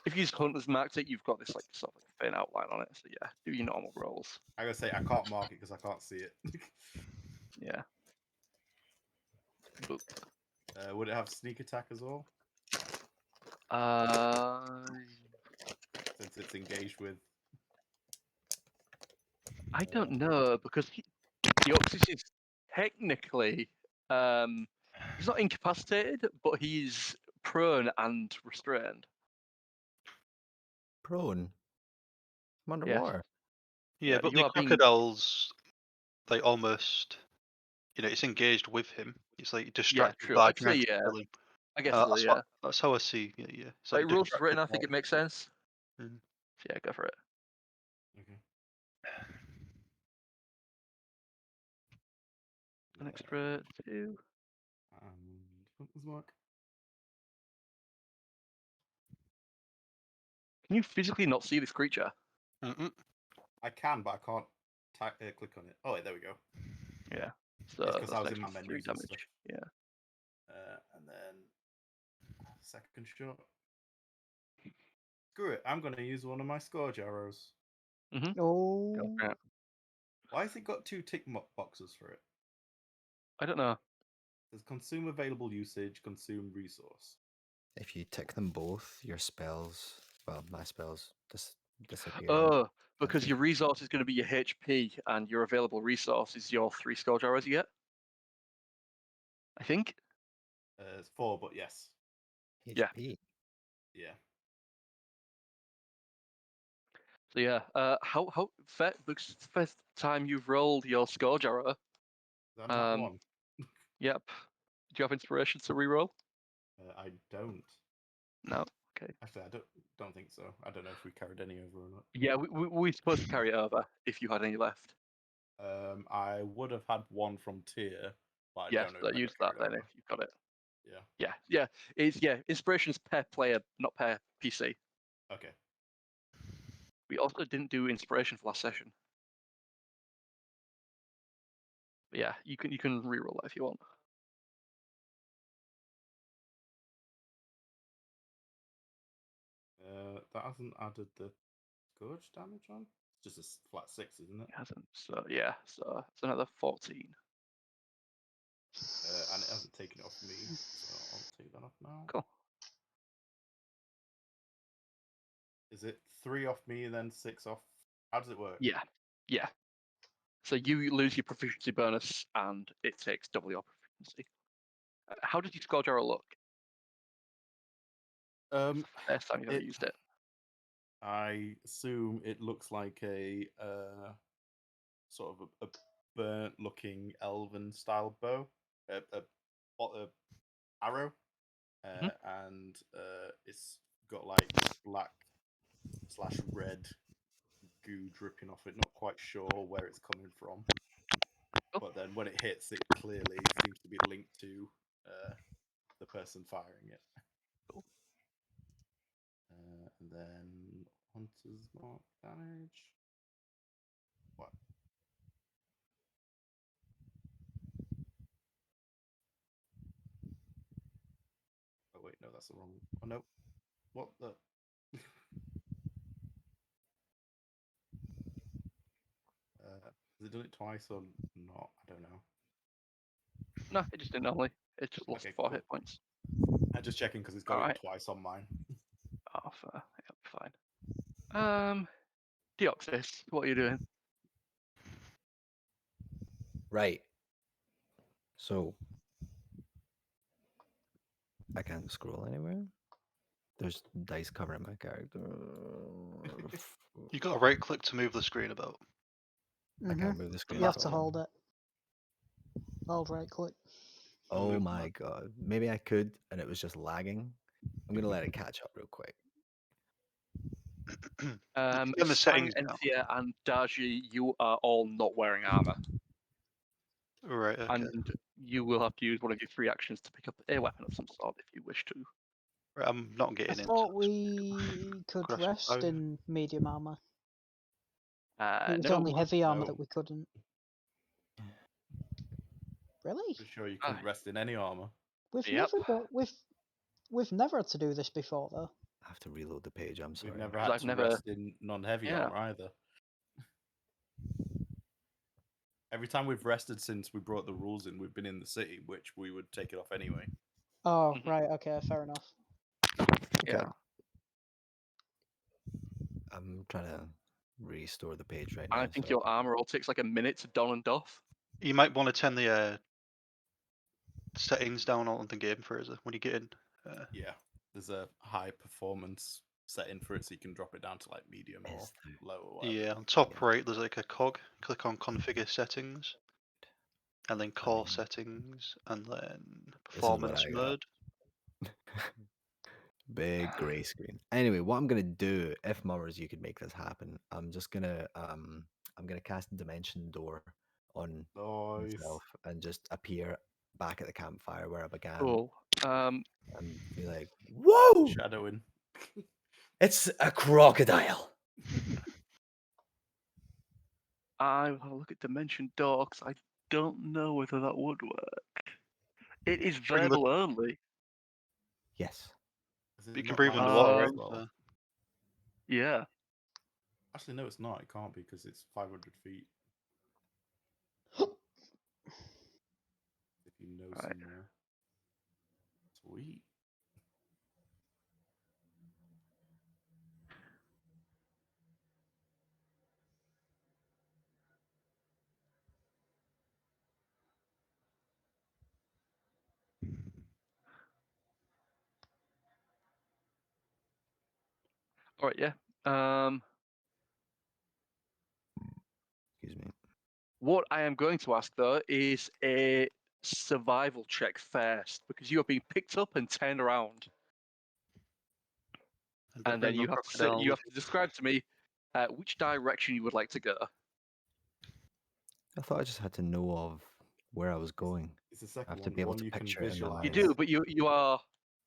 Speaker 4: If you use Hunter's Marked it, you've got this like sort of like thin outline on it. So yeah, do your normal rolls.
Speaker 3: I gotta say I can't mark it because I can't see it.
Speaker 4: Yeah. Boop.
Speaker 3: Would it have sneak attack as well? Since it's engaged with.
Speaker 4: I don't know because Deoxys is technically he's not incapacitated, but he's prone and restrained.
Speaker 6: Prone. I'm
Speaker 4: Yeah.
Speaker 6: underwater.
Speaker 2: Yeah,
Speaker 4: Yeah,
Speaker 2: but
Speaker 4: you
Speaker 2: the
Speaker 4: are being-
Speaker 2: crocodiles, they almost, it's engaged with him. It's like distracted by
Speaker 4: I'd say
Speaker 2: trying to
Speaker 4: yeah.
Speaker 2: kill him.
Speaker 4: I guess so,
Speaker 2: That's
Speaker 4: yeah.
Speaker 2: that's how I see. Yeah. It's
Speaker 4: Like rules
Speaker 2: distracted
Speaker 4: written, I think
Speaker 2: by-
Speaker 4: it makes sense.
Speaker 2: Mm.
Speaker 4: Yeah, go for it.
Speaker 3: Okay.
Speaker 4: An extra 2.
Speaker 3: And does work.
Speaker 4: Can you physically not see this creature?
Speaker 3: I can, but I can't click on it. Oh, wait, there we go.
Speaker 4: Yeah. So
Speaker 3: It's because
Speaker 4: that's
Speaker 3: I was
Speaker 4: an
Speaker 3: in my
Speaker 4: extra 3
Speaker 3: menus and
Speaker 4: damage.
Speaker 3: stuff.
Speaker 4: Yeah.
Speaker 3: And then second shot. Screw it. I'm going to use one of my scourge arrows.
Speaker 4: Go
Speaker 1: Oh,
Speaker 4: for it.
Speaker 3: Why has it got 2 tick boxes for it?
Speaker 4: I don't know.
Speaker 3: There's consume available usage, consume resource.
Speaker 6: If you tick them both, your spells, well, my spells disappear.
Speaker 4: Oh, because your resource is going to be your HP, and your available resource is your 3 scourge arrows you get. I think.
Speaker 3: It's 4, but yes.
Speaker 6: HP.
Speaker 3: Yeah.
Speaker 4: So yeah. Because it's the first time you've rolled your scourge arrow.
Speaker 3: Is that not one?
Speaker 4: Yep. Do you have inspiration to reroll?
Speaker 3: I don't.
Speaker 4: No. Okay.
Speaker 3: Actually, I don't think so. I don't know if we carried any over or not.
Speaker 4: Yeah, we're supposed to carry it over if you had any left.
Speaker 3: I would have had one from tier, but I
Speaker 4: Yes,
Speaker 3: don't know if I
Speaker 4: use
Speaker 3: got
Speaker 4: that
Speaker 3: carried
Speaker 4: then
Speaker 3: over.
Speaker 4: if you've got it.
Speaker 3: Yeah.
Speaker 4: Yeah. Inspiration is per player, not per PC.
Speaker 3: Okay.
Speaker 4: We also didn't do inspiration for last session. But yeah, you can reroll that if you want.
Speaker 3: That hasn't added the scourge damage on. It's just a flat 6, isn't it?
Speaker 4: It hasn't. So yeah, so it's another 14.
Speaker 3: And it hasn't taken it off me, so I'll take that off now.
Speaker 4: Cool.
Speaker 3: Is it 3 off me and then 6 off? How does it work?
Speaker 4: Yeah. So you lose your proficiency bonus, and it takes double your proficiency. How does your scourge arrow look? First time you've ever used it.
Speaker 3: I assume it looks like a sort of a burnt-looking elven-style bow, a arrow, and it's got like black/red goo dripping off it. Not quite sure where it's coming from, but then when it hits, it clearly seems to be linked to the person firing it.
Speaker 4: Cool.
Speaker 3: And then Hunter's Mark damage. What? Oh wait, no, that's the wrong. Oh no, what the? Has it done it twice or not? I don't know.
Speaker 4: No, it just didn't normally. It just lost
Speaker 3: Okay,
Speaker 4: 4
Speaker 3: cool.
Speaker 4: hit points.
Speaker 3: I'm just checking because it's got it twice on mine.
Speaker 4: Oh, fair. Yep, fine. Deoxys, what are you doing?
Speaker 6: Right. So I can't scroll anywhere. There's dice covering my character.
Speaker 2: You got to right click to move the screen about.
Speaker 6: I can't move the screen.
Speaker 1: You have
Speaker 6: at
Speaker 1: to
Speaker 6: all.
Speaker 1: hold it. Hold right click.
Speaker 6: Oh my god. Maybe I could, and it was just lagging. I'm gonna let it catch up real quick.
Speaker 2: Turn the settings down.
Speaker 4: Enthir and Dar-Jee, you are all not wearing armor.
Speaker 2: Right, okay.
Speaker 4: And you will have to use one of your 3 actions to pick up a weapon of some sort if you wish to.
Speaker 2: Right, I'm not getting
Speaker 1: I
Speaker 2: into
Speaker 1: thought
Speaker 2: this.
Speaker 1: we could
Speaker 2: Crash
Speaker 1: rest
Speaker 2: phone.
Speaker 1: in medium armor. It was
Speaker 4: No,
Speaker 1: only heavy armor
Speaker 3: no.
Speaker 1: that we couldn't. Really?
Speaker 3: Pretty sure you couldn't rest in any armor.
Speaker 1: We've
Speaker 4: Yep.
Speaker 1: we've never had to do this before though.
Speaker 6: I have to reload the page. I'm sorry.
Speaker 3: We've never
Speaker 4: Because
Speaker 3: had
Speaker 4: I've
Speaker 3: to
Speaker 4: never-
Speaker 3: rest in non-heavy
Speaker 4: Yeah.
Speaker 3: armor either. Every time we've rested since we brought the rules in, we've been in the city, which we would take it off anyway.
Speaker 1: Oh, right, okay, fair enough.
Speaker 4: Yeah.
Speaker 6: I'm trying to restore the page right now.
Speaker 4: I think
Speaker 6: so
Speaker 4: your armor all takes like a minute to don and doff.
Speaker 2: You might want to turn the settings down on the game, Fraser, when you get in.
Speaker 3: Yeah, there's a high performance setting for it, so you can drop it down to like medium or low or whatever.
Speaker 2: Yeah, on top right, there's like a cog. Click on configure settings, and then core settings, and then performance
Speaker 6: I got.
Speaker 2: mode.
Speaker 6: Big grey screen. Anyway, what I'm gonna do, if Mummers, you could make this happen, I'm just gonna I'm gonna cast Dimension Door on
Speaker 3: Nice.
Speaker 6: himself and just appear back at the campfire where I began.
Speaker 4: Cool.
Speaker 6: And be like, "Whoa!
Speaker 3: Shadowing.
Speaker 6: It's a crocodile."
Speaker 4: I will have a look at Dimension Door because I don't know whether that would work. It is
Speaker 2: Bring the-
Speaker 4: verbal only.
Speaker 6: Yes.
Speaker 3: Is it
Speaker 2: You can
Speaker 3: not
Speaker 2: breathe
Speaker 3: mind
Speaker 2: underwater,
Speaker 3: as
Speaker 2: right?
Speaker 3: well?
Speaker 2: So-
Speaker 4: Yeah.
Speaker 3: Actually, no, it's not. It can't be because it's 500 feet. If you know
Speaker 4: Right.
Speaker 3: somewhere. Sweet.
Speaker 4: All right. Yeah.
Speaker 6: Excuse me.
Speaker 4: What I am going to ask though is a survival check first because you are being picked up and turned around, and then
Speaker 2: bring
Speaker 4: you
Speaker 2: the
Speaker 4: have to
Speaker 2: crocodile
Speaker 4: you
Speaker 2: with
Speaker 4: have to describe to me which direction you would like to go.
Speaker 6: I thought I just had to know of where I was going.
Speaker 3: It's the
Speaker 6: I
Speaker 3: second
Speaker 6: have to
Speaker 3: one.
Speaker 6: be able
Speaker 3: One
Speaker 6: to
Speaker 3: you can
Speaker 6: picture it in my
Speaker 3: visualize.
Speaker 4: You
Speaker 6: mind.
Speaker 4: do, but you are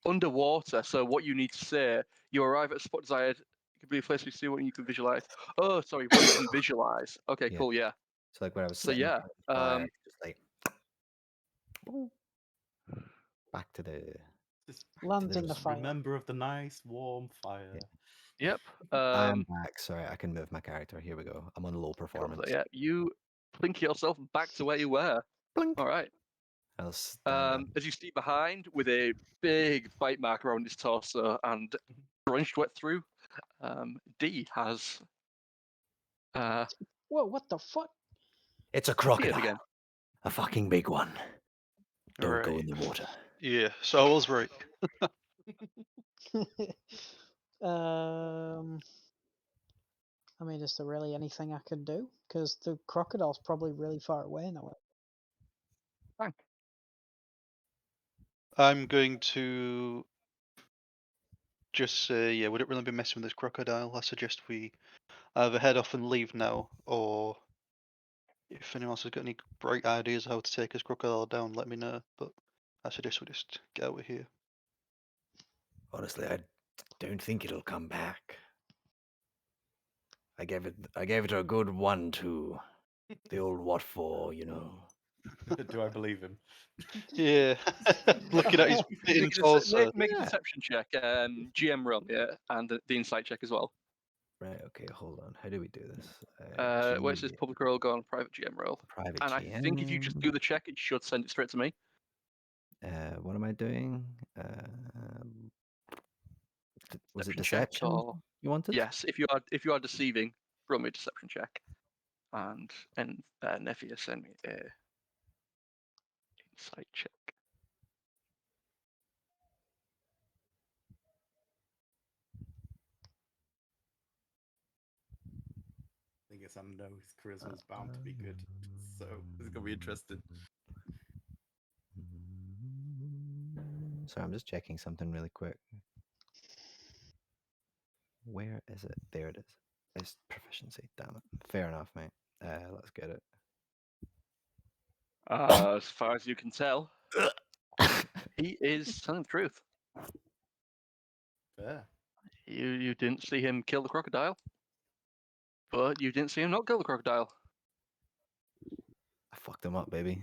Speaker 4: underwater. So what you need to say, you arrive at a spot desired. It could be a place you see what you can visualize. Oh, sorry, what you can visualize. Okay,
Speaker 6: Yeah.
Speaker 4: cool. Yeah.
Speaker 6: So like where I was
Speaker 4: So
Speaker 6: sitting
Speaker 4: yeah,
Speaker 6: in the fire, just like back to the
Speaker 3: Just
Speaker 1: Land in the
Speaker 6: Just
Speaker 1: fire.
Speaker 3: remember of the nice warm fire.
Speaker 4: yep.
Speaker 6: I am back. Sorry, I can move my character. Here we go. I'm on low
Speaker 4: Cool,
Speaker 6: performance.
Speaker 4: so yeah, you plink yourself back to where you were.
Speaker 6: Blink.
Speaker 4: All right.
Speaker 6: I'll stand up.
Speaker 4: As you see behind with a big bite mark around his torso and drenched wet through, D has
Speaker 1: Whoa, what the fuck?
Speaker 6: It's a
Speaker 4: appeared
Speaker 6: crocodile.
Speaker 4: again.
Speaker 6: A fucking big one. Don't go
Speaker 2: Right.
Speaker 6: in the water.
Speaker 2: Yeah, so I was right.
Speaker 1: I mean, is there really anything I can do? Because the crocodile's probably really far away now.
Speaker 4: Fine.
Speaker 2: I'm going to just say, yeah, would it really be messing with this crocodile? I suggest we either head off and leave now, or if anyone else has got any bright ideas how to take this crocodile down, let me know. But I suggest we just get out of here.
Speaker 6: Honestly, I don't think it'll come back. I gave it a good 1-2. The old what for, you know.
Speaker 3: Do I believe him?
Speaker 2: Yeah, looking at his fitting
Speaker 4: Make a
Speaker 2: torso.
Speaker 4: deception check, GM roll, yeah, and the insight check as well.
Speaker 6: Right, okay, hold on. How do we do this?
Speaker 4: Where it says public roll, go on private GM roll.
Speaker 6: Private
Speaker 4: And I
Speaker 6: GM.
Speaker 4: think if you just do the check, it should send it straight to me.
Speaker 6: What am I doing? Was it
Speaker 4: check
Speaker 6: deception
Speaker 4: or
Speaker 6: you wanted?
Speaker 4: yes, if you are deceiving, roll me a deception check. And Naefir send me a insight check.
Speaker 3: I guess I know his charisma's bound to be good, so it's gonna be interesting.
Speaker 6: Sorry, I'm just checking something really quick. Where is it? There it is. It's proficiency. Damn it. Fair enough, mate. Let's get it.
Speaker 4: As far as you can tell, he is telling the truth.
Speaker 3: Fair.
Speaker 4: You didn't see him kill the crocodile, but you didn't see him not kill the crocodile.
Speaker 6: I fucked him up, baby.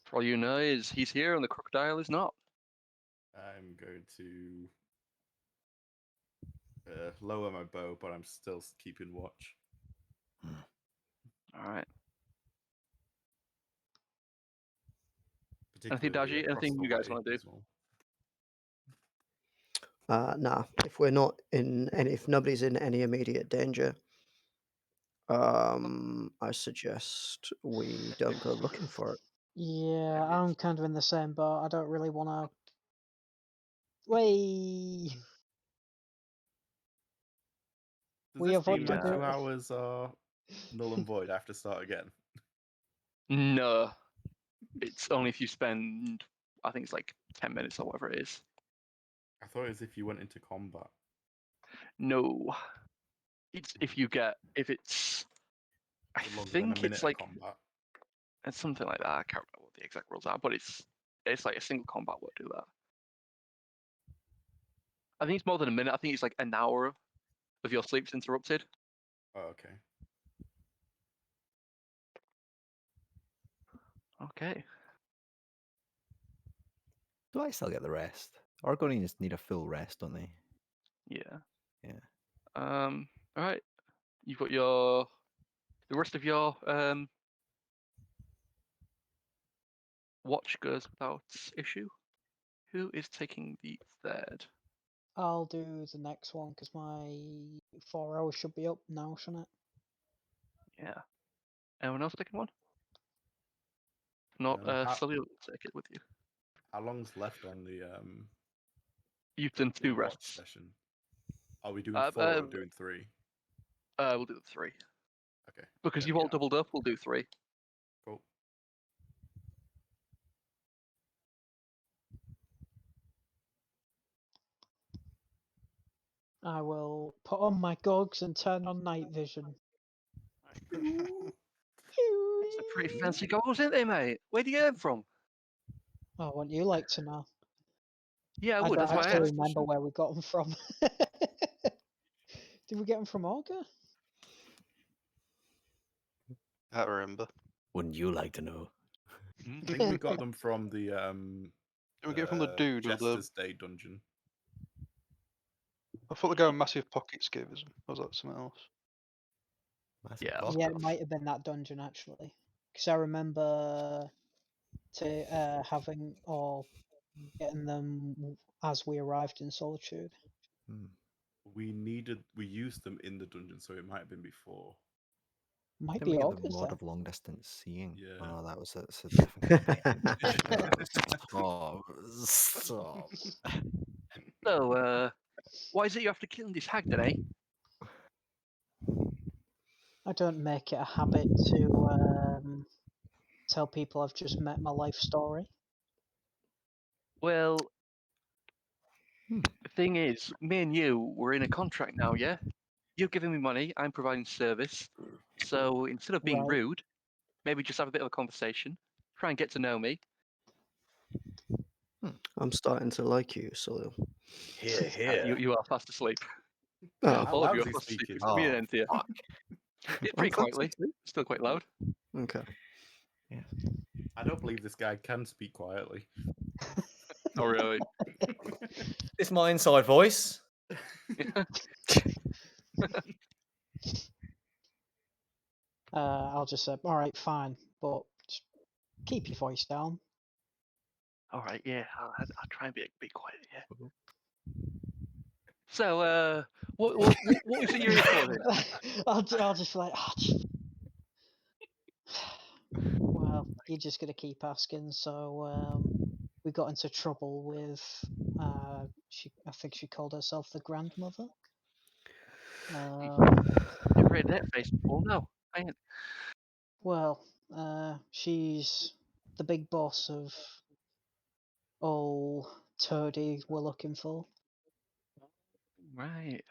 Speaker 4: For all you know is he's here and the crocodile is not.
Speaker 3: I'm going to lower my bow, but I'm still keeping watch.
Speaker 4: All right.
Speaker 3: Particularly
Speaker 4: Dar-Jee,
Speaker 3: across
Speaker 4: anything
Speaker 3: the
Speaker 4: you guys
Speaker 3: way
Speaker 4: want to do?
Speaker 3: as well.
Speaker 5: Nah, if we're not in any, if nobody's in any immediate danger, I suggest we don't go looking for it.
Speaker 1: Yeah, I'm kind of in the same boat. I don't really want to. Way.
Speaker 3: Does
Speaker 1: We
Speaker 3: this
Speaker 1: avoid
Speaker 3: mean my
Speaker 1: the
Speaker 3: 2
Speaker 1: door.
Speaker 3: hours are null and void? I have to start again.
Speaker 4: No, it's only if you spend, I think it's like 10 minutes or whatever it is.
Speaker 3: I thought it was if you went into combat.
Speaker 4: No, it's if it's I
Speaker 3: Longer than a
Speaker 4: think
Speaker 3: minute
Speaker 4: it's
Speaker 3: of
Speaker 4: like
Speaker 3: combat.
Speaker 4: it's something like that. I can't remember what the exact rules are, but it's like a single combat won't do that. I think it's more than a minute. I think it's like an hour of your sleep's interrupted.
Speaker 3: Oh, okay.
Speaker 4: Okay.
Speaker 6: Do I still get the rest? Argonians need a full rest, don't they?
Speaker 4: Yeah.
Speaker 6: Yeah.
Speaker 4: All right. You've got the rest of your watch goes without issue. Who is taking the third?
Speaker 1: I'll do the next one because my 4 hours should be up now, shouldn't it?
Speaker 4: Yeah. Anyone else taking one? If not, Sully will take it with you.
Speaker 3: How long's left on the
Speaker 4: You've done
Speaker 3: the
Speaker 4: 2
Speaker 3: watch
Speaker 4: rests.
Speaker 3: session? Are we doing 4 or doing 3?
Speaker 4: We'll do the 3.
Speaker 3: Okay.
Speaker 4: Because
Speaker 3: get
Speaker 4: you've
Speaker 3: me
Speaker 4: all
Speaker 3: out.
Speaker 4: doubled up, we'll do 3.
Speaker 3: Cool.
Speaker 1: I will put on my gogs and turn on night vision.
Speaker 4: It's a pretty fancy goggles, ain't they, mate? Where do you get them from?
Speaker 1: Oh, wouldn't you like to know?
Speaker 4: Yeah, I
Speaker 1: I
Speaker 4: would.
Speaker 1: don't
Speaker 4: That's why I
Speaker 1: actually
Speaker 4: asked.
Speaker 1: remember where we got them from. Did we get them from Augur?
Speaker 2: I remember.
Speaker 6: Wouldn't you like to know?
Speaker 3: I think we got them from the
Speaker 2: Did we get it from the dude or the?
Speaker 3: Jester's Day dungeon.
Speaker 2: I thought the guy with massive pockets gave us them. Or was that something else?
Speaker 6: Massive
Speaker 4: Yeah,
Speaker 6: box.
Speaker 1: Yeah, it might have been that dungeon actually, because I remember having or getting them as we arrived in Solitude.
Speaker 6: Hmm.
Speaker 3: We used them in the dungeon, so it might have been before.
Speaker 1: Might
Speaker 6: Didn't
Speaker 1: be
Speaker 6: we get
Speaker 1: August
Speaker 6: the rod
Speaker 1: then.
Speaker 6: of long distance seeing?
Speaker 3: Yeah.
Speaker 6: Oh, that's a different campaign. Oh, stop.
Speaker 4: So, why is it you're after killing this hag then, eh?
Speaker 1: I don't make it a habit to tell people I've just met my life story.
Speaker 4: Well,
Speaker 6: Hmm.
Speaker 4: the thing is, me and you, we're in a contract now, yeah? You're giving me money, I'm providing service. So instead of being
Speaker 1: Right.
Speaker 4: rude, maybe just have a bit of a conversation. Try and get to know me.
Speaker 5: I'm starting to like you, Solil.
Speaker 6: Here,
Speaker 4: You are fast asleep.
Speaker 5: Oh,
Speaker 3: How
Speaker 4: All of
Speaker 3: loud
Speaker 4: you
Speaker 3: is
Speaker 4: are
Speaker 3: he
Speaker 4: fast asleep.
Speaker 3: speaking?
Speaker 4: Except me and Enthir.
Speaker 6: fuck.
Speaker 4: Yeah,
Speaker 5: I'm
Speaker 4: pretty
Speaker 5: fast
Speaker 4: quietly.
Speaker 5: asleep.
Speaker 4: Still quite loud.
Speaker 5: Okay.
Speaker 3: I don't believe this guy can speak quietly.
Speaker 4: Not really.
Speaker 7: It's my inside voice.
Speaker 1: I'll just say, all right, fine, but just keep your voice down.
Speaker 4: All right, yeah, I'll try and be quiet, yeah. So, what was it you're here for then?
Speaker 1: I'll just be like, well, you're just gonna keep asking. So we got into trouble with I think she called herself the grandmother.
Speaker 4: Never read that face before, no. I ain't.
Speaker 1: Well, she's the big boss of all Toady we're looking for.
Speaker 4: Right.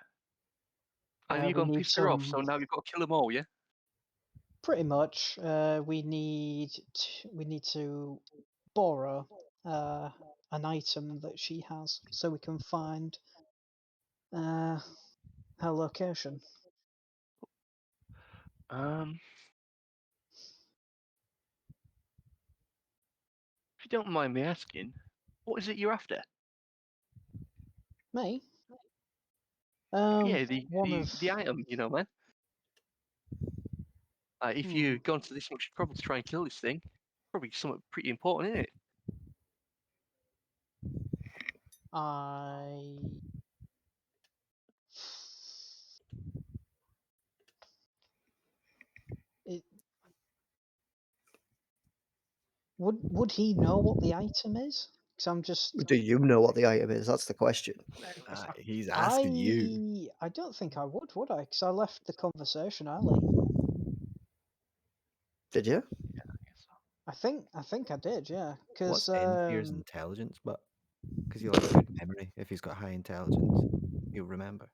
Speaker 4: And you
Speaker 1: We
Speaker 4: gone
Speaker 1: need
Speaker 4: pissed her off,
Speaker 1: some.
Speaker 4: so now you've got to kill them all, yeah?
Speaker 1: Pretty much, we need to borrow an item that she has, so we can find her location.
Speaker 4: If you don't mind me asking, what is it you're after?
Speaker 1: Me?
Speaker 4: Yeah,
Speaker 1: One of
Speaker 4: the item, you know, man. If you go into this much trouble to try and kill this thing, probably something pretty important, isn't it?
Speaker 1: Would he know what the item is? Because I'm just.
Speaker 5: Do you know what the item is? That's the question.
Speaker 6: He's asking you.
Speaker 1: I don't think I would I? Because I left the conversation early.
Speaker 5: Did you?
Speaker 4: Yeah, I guess so.
Speaker 1: I think I did, yeah.
Speaker 6: What's
Speaker 1: Because
Speaker 6: Enthir's intelligence? But because he'll have a good memory if he's got high intelligence, he'll remember.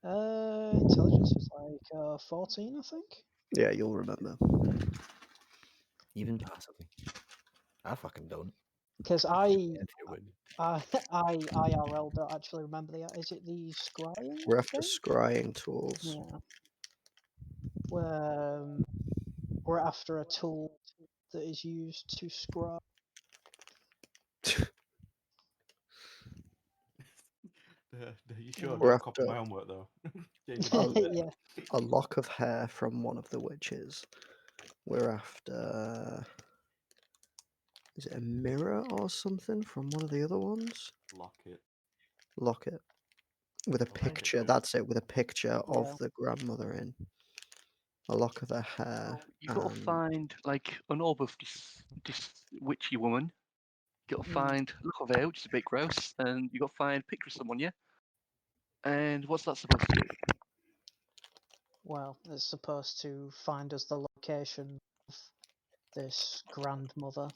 Speaker 1: Intelligence is like 14, I think.
Speaker 5: Yeah, you'll remember.
Speaker 6: Even passively. I fucking don't.
Speaker 1: Because
Speaker 6: Enthir would.
Speaker 1: I IRL don't actually remember is it the scrying
Speaker 5: We're after
Speaker 1: thing?
Speaker 5: scrying tools.
Speaker 1: Yeah. We're after a tool that is used to scry.
Speaker 3: You sure?
Speaker 5: We're
Speaker 3: Don't copy
Speaker 5: after-
Speaker 3: my homework though. Change it up a bit.
Speaker 1: Yeah.
Speaker 5: A lock of hair from one of the witches. We're after. Is it a mirror or something from one of the other ones?
Speaker 3: Locket.
Speaker 5: Locket. With a
Speaker 3: Well,
Speaker 5: picture.
Speaker 3: cool.
Speaker 5: That's it. With a picture
Speaker 1: Yeah.
Speaker 5: of the grandmother in. A lock of her hair.
Speaker 4: You've got to
Speaker 5: and-
Speaker 4: find like an orb of this witchy woman. You got to
Speaker 1: Mm.
Speaker 4: find a look of her, which is a bit gross, and you got to find a picture of someone, yeah. And what's that supposed to do?
Speaker 1: Well, it's supposed to find us the location of this grandmother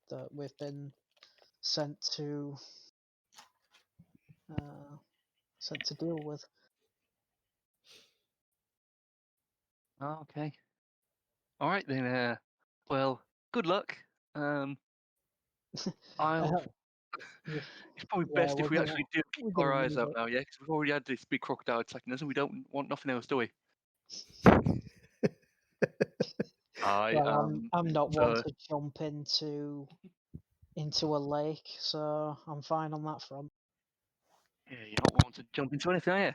Speaker 1: that we've been sent to deal with.
Speaker 4: Oh, okay. All right then. Well, good luck. I'll.
Speaker 1: Yeah,
Speaker 4: It's probably
Speaker 1: yeah,
Speaker 4: best if
Speaker 1: we're
Speaker 4: we
Speaker 1: gonna-
Speaker 4: actually do
Speaker 1: we're
Speaker 4: keep our
Speaker 1: gonna
Speaker 4: eyes
Speaker 1: need
Speaker 4: out
Speaker 1: it.
Speaker 4: now, yeah? Because we've already had this big crocodile attacking us, and we don't want nothing else, do we? I
Speaker 1: Well, I'm not one
Speaker 4: so-
Speaker 1: to jump into a lake, so I'm fine on that front.
Speaker 4: Yeah, you're not one to jump into anything, are you?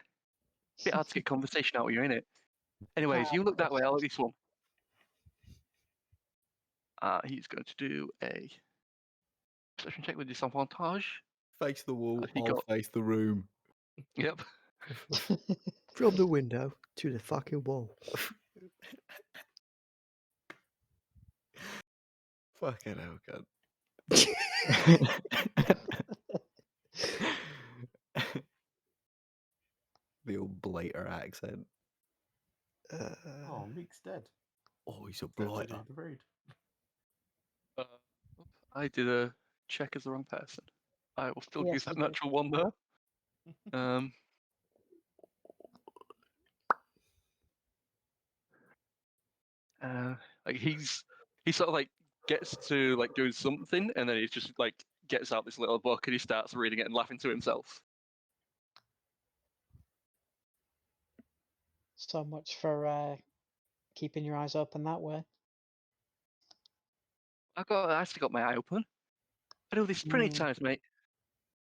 Speaker 4: Bit hard to get conversation out of you, ain't it? Anyways, you look that way. I'll look this one. He's going to do a perception check with disadvantage.
Speaker 6: Face the wall,
Speaker 4: Has he
Speaker 6: I'll
Speaker 4: got-
Speaker 6: face the room.
Speaker 4: Yep.
Speaker 5: From the window to the fucking wall.
Speaker 6: Fucking hell, cunt. The old blighter accent.
Speaker 3: Oh, Meek's dead.
Speaker 6: Oh, he's a
Speaker 3: Go to
Speaker 6: blighter.
Speaker 3: do the raid.
Speaker 4: I did a check as the wrong person. I will still
Speaker 1: Yes,
Speaker 4: use that
Speaker 1: you did.
Speaker 4: natural one though. Like he sort of like gets to like doing something, and then he just like gets out this little book and he starts reading it and laughing to himself.
Speaker 1: So much for keeping your eyes open that way.
Speaker 4: I actually got my eye open. I do this plenty of times, mate.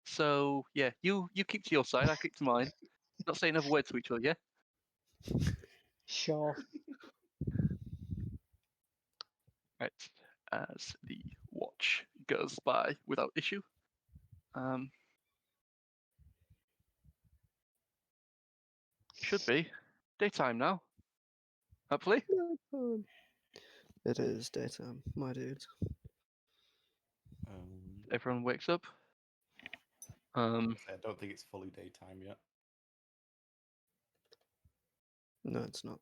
Speaker 4: So yeah, you keep to your side, I keep to mine. Not saying another word to each other, yeah?
Speaker 1: Sure.
Speaker 4: Right. As the watch goes by without issue. Should be daytime now. Hopefully.
Speaker 5: It is daytime, my dude.
Speaker 4: Everyone wakes up.
Speaker 3: I don't think it's fully daytime yet.
Speaker 5: No, it's not.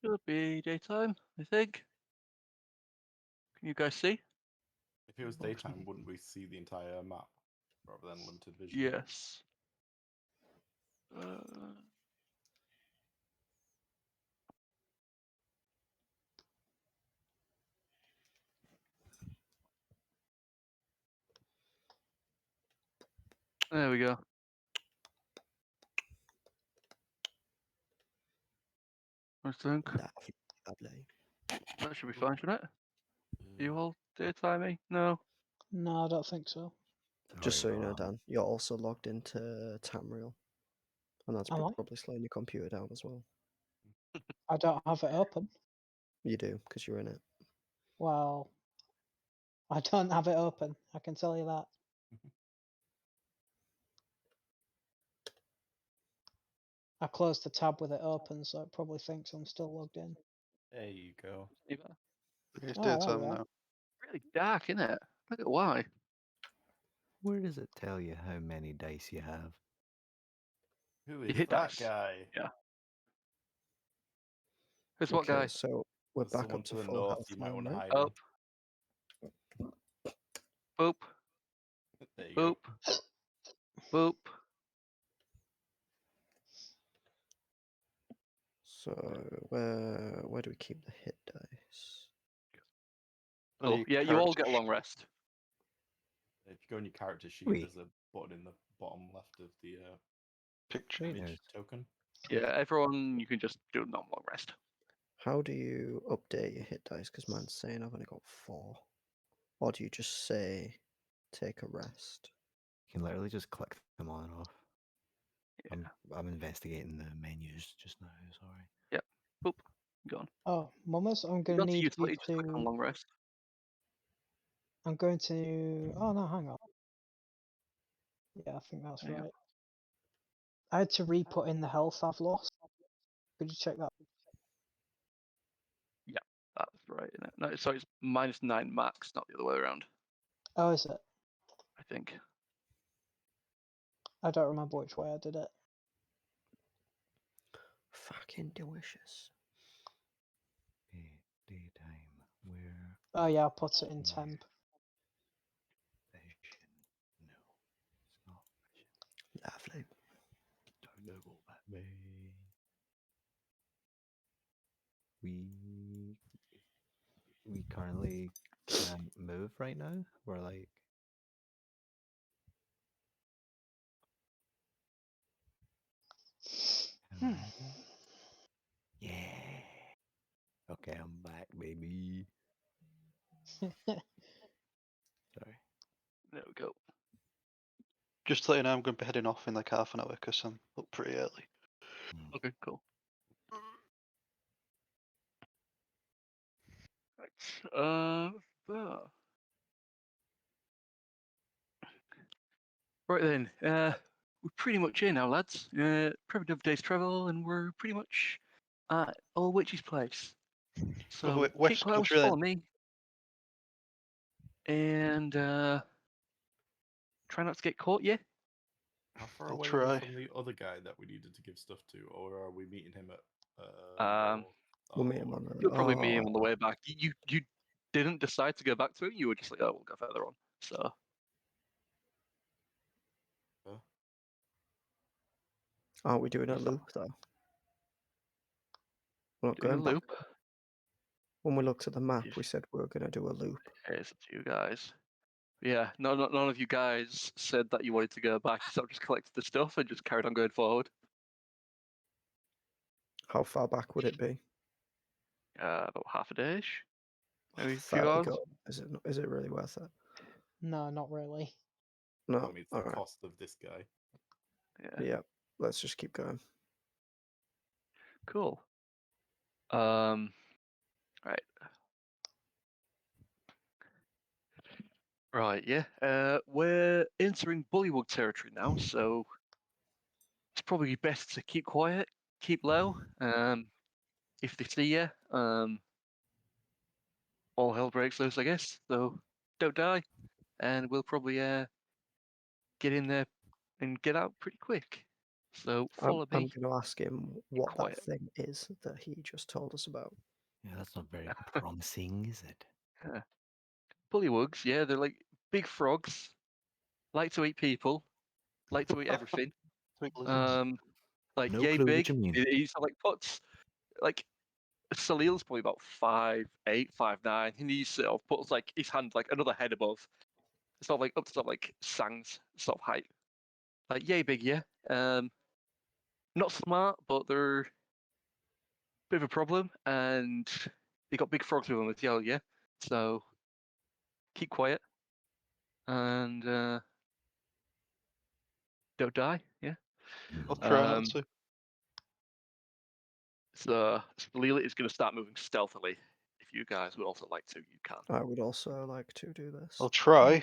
Speaker 4: Should be daytime, I think. Can you guys see?
Speaker 3: If it was daytime, wouldn't we see the entire map rather than limited vision?
Speaker 4: Yes. There we go. I think
Speaker 5: Lovely.
Speaker 4: that should be fine, shouldn't it? You all daytimey? No.
Speaker 1: No, I don't think so.
Speaker 5: Just so you know,
Speaker 6: Alright,
Speaker 5: Dan, you're also logged into Tamriel. And that's
Speaker 1: Am I?
Speaker 5: probably slowing your computer down as well.
Speaker 1: I don't have it open.
Speaker 5: You do, because you're in it.
Speaker 1: Well, I don't have it open. I can tell you that. I closed the tab with it open, so it probably thinks I'm still logged in.
Speaker 3: There you go.
Speaker 4: It's
Speaker 2: It's
Speaker 1: Oh, there
Speaker 2: daytime
Speaker 1: we are.
Speaker 2: now.
Speaker 4: really dark, isn't it? Look at why.
Speaker 6: Where does it tell you how many dice you have?
Speaker 3: Who
Speaker 4: You
Speaker 3: is
Speaker 4: hit
Speaker 3: that
Speaker 4: dice.
Speaker 3: guy?
Speaker 4: Yeah. Who's what
Speaker 5: Okay,
Speaker 4: guy?
Speaker 5: so We're
Speaker 3: There's
Speaker 5: back
Speaker 3: someone
Speaker 5: up
Speaker 3: to
Speaker 5: to
Speaker 3: the
Speaker 5: full
Speaker 3: north
Speaker 5: health
Speaker 3: you might
Speaker 5: now,
Speaker 3: want to
Speaker 5: right?
Speaker 3: hide
Speaker 4: Up. Boop.
Speaker 3: in. There you
Speaker 4: Boop.
Speaker 3: go.
Speaker 4: Boop.
Speaker 5: So where do we keep the hit dice?
Speaker 2: On
Speaker 4: Oh,
Speaker 2: your
Speaker 4: yeah, you all
Speaker 2: character
Speaker 4: get a long rest.
Speaker 3: If you go on your character sheet,
Speaker 6: Wait.
Speaker 3: there's a button in the bottom left of the
Speaker 2: picture.
Speaker 3: image
Speaker 6: Yes.
Speaker 3: token.
Speaker 4: Yeah, everyone, you can just do a normal long rest.
Speaker 5: How do you update your hit dice? Because mine's saying I've only got 4. Or do you just say take a rest?
Speaker 6: You can literally just click them on and off.
Speaker 4: Yeah.
Speaker 6: I'm investigating the menus just now. Sorry.
Speaker 4: Yep. Boop. Gone.
Speaker 1: Oh, Mummers, I'm
Speaker 4: You
Speaker 1: going
Speaker 4: got
Speaker 1: to
Speaker 4: to
Speaker 1: need
Speaker 4: use
Speaker 1: you
Speaker 4: just click on
Speaker 1: to.
Speaker 4: long rest.
Speaker 1: I'm going to. Oh no, hang on. Yeah, I think that's
Speaker 4: There you go.
Speaker 1: right. I had to re-put in the health I've lost. Could you check that?
Speaker 4: Yeah, that's right. Isn't it? No, sorry, it's -9 max, not the other way around.
Speaker 1: Oh, is it?
Speaker 4: I think.
Speaker 1: I don't remember which way I did it.
Speaker 5: Fucking delicious.
Speaker 6: Daytime. Where
Speaker 1: Oh yeah, I put it in temp.
Speaker 6: vision? No, it's not vision.
Speaker 5: Lovely.
Speaker 6: Don't know what that means. We currently can't move right now. We're like
Speaker 1: Hmm.
Speaker 6: yeah. Okay, I'm back, baby. Sorry.
Speaker 4: There we go.
Speaker 2: Just to let you know, I'm going to be heading off in like half an hour because I'm up pretty early.
Speaker 4: Okay, cool. Right. Right then. We're pretty much in now, lads. Probably another day's travel, and we're pretty much at Old Witch's place. So keep
Speaker 2: West
Speaker 4: close,
Speaker 2: country then.
Speaker 4: follow me, and try not to get caught. Yeah.
Speaker 3: How far
Speaker 2: I'll
Speaker 3: away are we
Speaker 2: try.
Speaker 3: from the other guy that we needed to give stuff to, or are we meeting him at
Speaker 4: Um,
Speaker 5: We'll meet him on the.
Speaker 4: You'll probably meet him
Speaker 5: Oh,
Speaker 4: on the way back. You didn't decide to go back to it. You were just like, oh, we'll go further on. So
Speaker 5: aren't we doing a
Speaker 4: Yes.
Speaker 5: loop though? We're not
Speaker 4: doing a
Speaker 5: going back.
Speaker 4: loop.
Speaker 5: When we looked at the map,
Speaker 4: Yes.
Speaker 5: we said we were going to do a loop.
Speaker 4: It's up to you guys. Yeah, none of you guys said that you wanted to go back. So just collected the stuff and just carried on going forward.
Speaker 5: How far back would it be?
Speaker 4: About half a day-ish. Maybe a few
Speaker 5: 30
Speaker 4: hours.
Speaker 5: gold. Is it really worth it?
Speaker 1: No, not really.
Speaker 5: No.
Speaker 3: I mean, it's the
Speaker 5: All right.
Speaker 3: cost of this guy.
Speaker 4: Yeah.
Speaker 5: Yeah. Let's just keep going.
Speaker 4: Cool. Right. Right, yeah. We're entering Bullywug territory now, so it's probably best to keep quiet, keep low. If they see you, all hell breaks loose, I guess. So don't die, and we'll probably get in there and get out pretty quick. So follow
Speaker 5: I'm
Speaker 4: me.
Speaker 5: going to ask him what
Speaker 4: quiet.
Speaker 5: that thing is that he just told us about.
Speaker 6: Yeah, that's not very promising, is it?
Speaker 4: Bullywugs, yeah, they're like big frogs, like to eat people, like to eat everything.
Speaker 2: Big lizards.
Speaker 4: Like
Speaker 6: No
Speaker 4: yay
Speaker 6: clue what
Speaker 4: big.
Speaker 6: you mean.
Speaker 4: He's like puts like Salil's probably about 5'8", 5'9", and he sort of puts like his hand like another head above. It's not like up to sort of like Sang's sort of height. Like yay big, yeah. Not smart, but they're a bit of a problem, and they got big frogs with them as well, yeah. So keep quiet and don't die, yeah.
Speaker 2: I'll try
Speaker 4: Um,
Speaker 2: not to.
Speaker 4: So Salila is going to start moving stealthily. If you guys would also like to, you can.
Speaker 5: I would also like to do this.
Speaker 2: I'll try.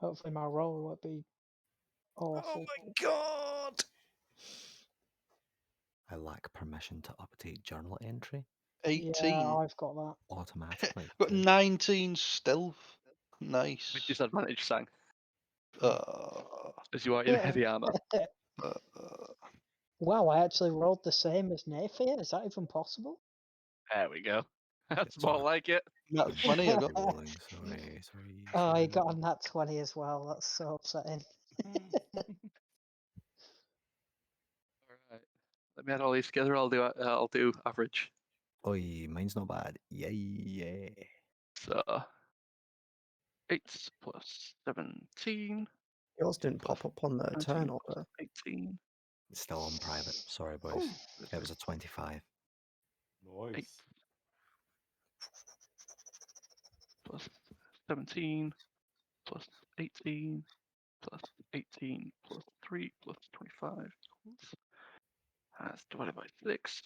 Speaker 1: Hopefully my roll won't be awful.
Speaker 5: God!
Speaker 6: I lack permission to update journal entry
Speaker 2: 18.
Speaker 1: Yeah, I've got that.
Speaker 6: automatically.
Speaker 2: Got
Speaker 6: to-
Speaker 2: 19 stealth.
Speaker 4: With
Speaker 2: Nice.
Speaker 4: disadvantage, Sang,
Speaker 2: Uh,
Speaker 4: as you are in heavy armor.
Speaker 2: uh,
Speaker 1: Wow, I actually rolled the same as Naefir. Is that even possible?
Speaker 4: There we go. That's
Speaker 6: It's
Speaker 4: more
Speaker 6: not-
Speaker 4: like it.
Speaker 2: Not 20 I got.
Speaker 6: Rolling, sorry.
Speaker 1: Oh, I got on that 20 as well. That's so upsetting.
Speaker 4: Alright. Let me add all these together. I'll do average.
Speaker 6: Oi, mine's not bad. Yay.
Speaker 4: So 8 plus 17
Speaker 5: Yours didn't
Speaker 4: plus
Speaker 5: pop up on the
Speaker 4: 19
Speaker 5: turn
Speaker 4: plus
Speaker 5: order.
Speaker 4: 18.
Speaker 6: It's still on private. Sorry, boys. It was a 25.
Speaker 3: Nice.
Speaker 4: Plus 17 plus 18 plus 18 plus 3 plus 25 equals. That's divided by 6.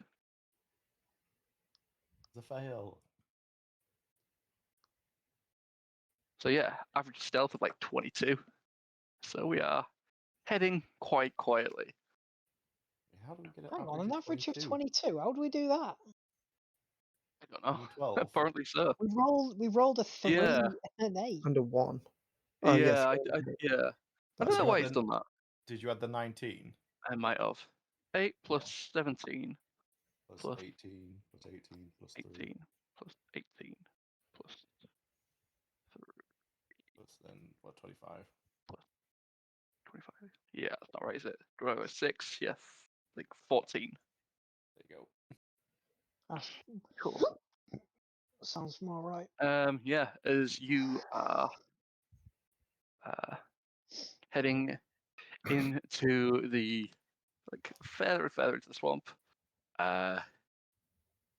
Speaker 3: It's a fail.
Speaker 4: So yeah, average stealth of like 22. So we are heading quite quietly.
Speaker 3: How do we get an
Speaker 1: Hang
Speaker 3: average
Speaker 1: on, an
Speaker 3: of
Speaker 1: average
Speaker 3: 22?
Speaker 1: of 22. How do we do that?
Speaker 4: I don't know.
Speaker 3: Only 12.
Speaker 4: Apparently so.
Speaker 1: We rolled a 3
Speaker 4: Yeah.
Speaker 1: and an 8.
Speaker 5: Under 1. Oh, yes.
Speaker 4: yeah, I
Speaker 5: yeah,
Speaker 4: don't know
Speaker 5: That's
Speaker 4: why
Speaker 3: right.
Speaker 4: he's done that.
Speaker 3: Did you add the 19?
Speaker 4: I might have. 8 plus 17
Speaker 3: Plus
Speaker 4: plus
Speaker 3: 18 plus 18 plus 3
Speaker 4: 18 plus 18 plus 3
Speaker 3: plus then what 25?
Speaker 4: plus 25. Yeah, that's not right, is it? Divided by 6, yeah, like 14.
Speaker 3: There you go.
Speaker 1: That's,
Speaker 4: Cool.
Speaker 1: sounds more right.
Speaker 4: Yeah, as you are heading into the like further and further into the swamp,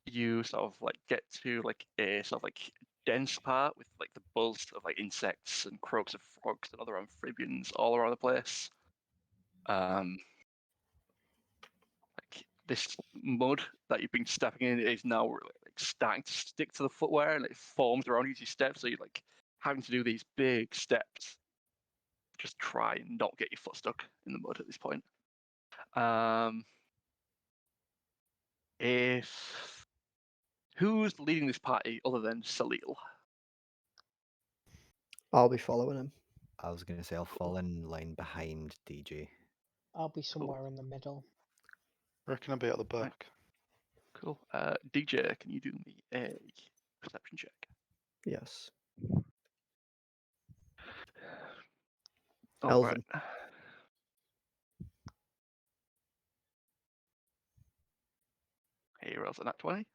Speaker 4: you sort of like get to like a sort of like dense part with like the buzz of like insects and croaks of frogs and other amphibians all around the place. Like this mud that you've been stepping in is now like starting to stick to the footwear and it forms around you as you step. So you're like having to do these big steps. Just try and not get your foot stuck in the mud at this point. If who's leading this party other than Salil?
Speaker 5: I'll be following him.
Speaker 6: I was going to say I'll fall in line behind DJ.
Speaker 1: I'll be somewhere in the middle.
Speaker 2: Reckon I'll be at the
Speaker 4: Right.
Speaker 2: back.
Speaker 4: Cool. DJ, can you do me a perception check?
Speaker 5: Yes.
Speaker 4: Oh,
Speaker 5: Elven.
Speaker 4: right. He rolls a nat 20.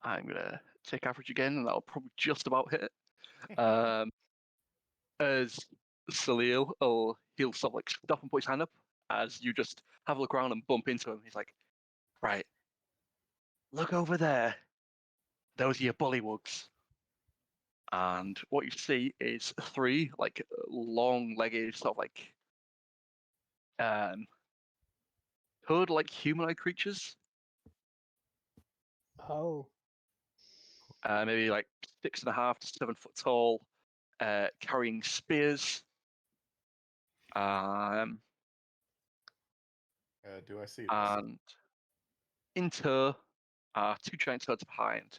Speaker 4: I'm gonna take average again, and that'll probably just about hit it. As Salil, he'll sort of like stop and put his hand up as you just have a look around and bump into him. He's like, right, look over there. Those are your bullywugs. And what you see is 3 like long-legged sort of like hood-like humanoid creatures.
Speaker 1: Oh.
Speaker 4: Maybe like 6.5 to 7 foot tall, carrying spears.
Speaker 3: Do I see this?
Speaker 4: And Enthir, 2 giant turds behind.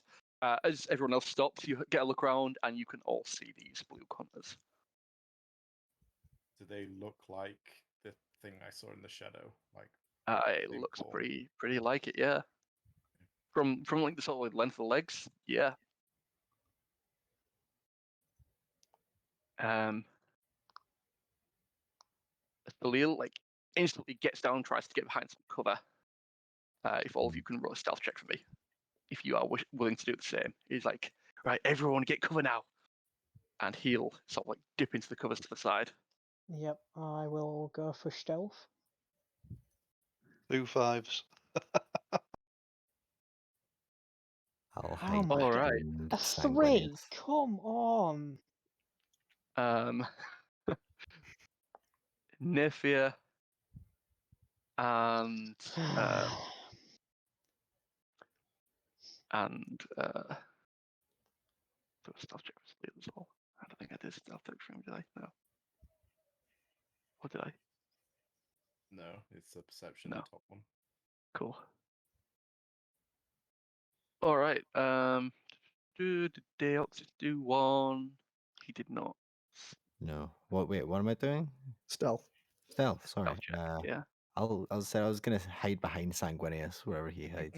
Speaker 4: As everyone else stops, you get a look around and you can all see these blue hunters.
Speaker 3: Do they look like the thing I saw in the shadow? Like
Speaker 4: It
Speaker 3: big
Speaker 4: looks
Speaker 3: ball?
Speaker 4: pretty like it, yeah. From like the sort of length of the legs, yeah. Salil like instantly gets down, tries to get behind some cover. If all of you can roll a stealth check for me, if you are willing to do the same, he's like, right, everyone get cover now, and he'll sort of like dip into the covers to the side.
Speaker 1: Yep, I will go for stealth.
Speaker 2: 2 5s.
Speaker 6: I'll
Speaker 1: Oh
Speaker 6: hide
Speaker 1: my
Speaker 4: All right.
Speaker 6: behind
Speaker 1: A 3?
Speaker 6: Sanguinius.
Speaker 1: Come on.
Speaker 4: Naefir and do a stealth check for Salil as well. I don't think I did stealth check for him, did I? No. Or did I?
Speaker 3: No, it's a perception,
Speaker 4: No.
Speaker 3: the top one.
Speaker 4: Cool. All right. Did Deoxys do 1? He did not.
Speaker 6: No. Wait, what am I doing?
Speaker 5: Stealth.
Speaker 6: Stealth, sorry.
Speaker 4: Stealth check, yeah.
Speaker 6: I'll say I was gonna hide behind Sanguinius wherever he hides.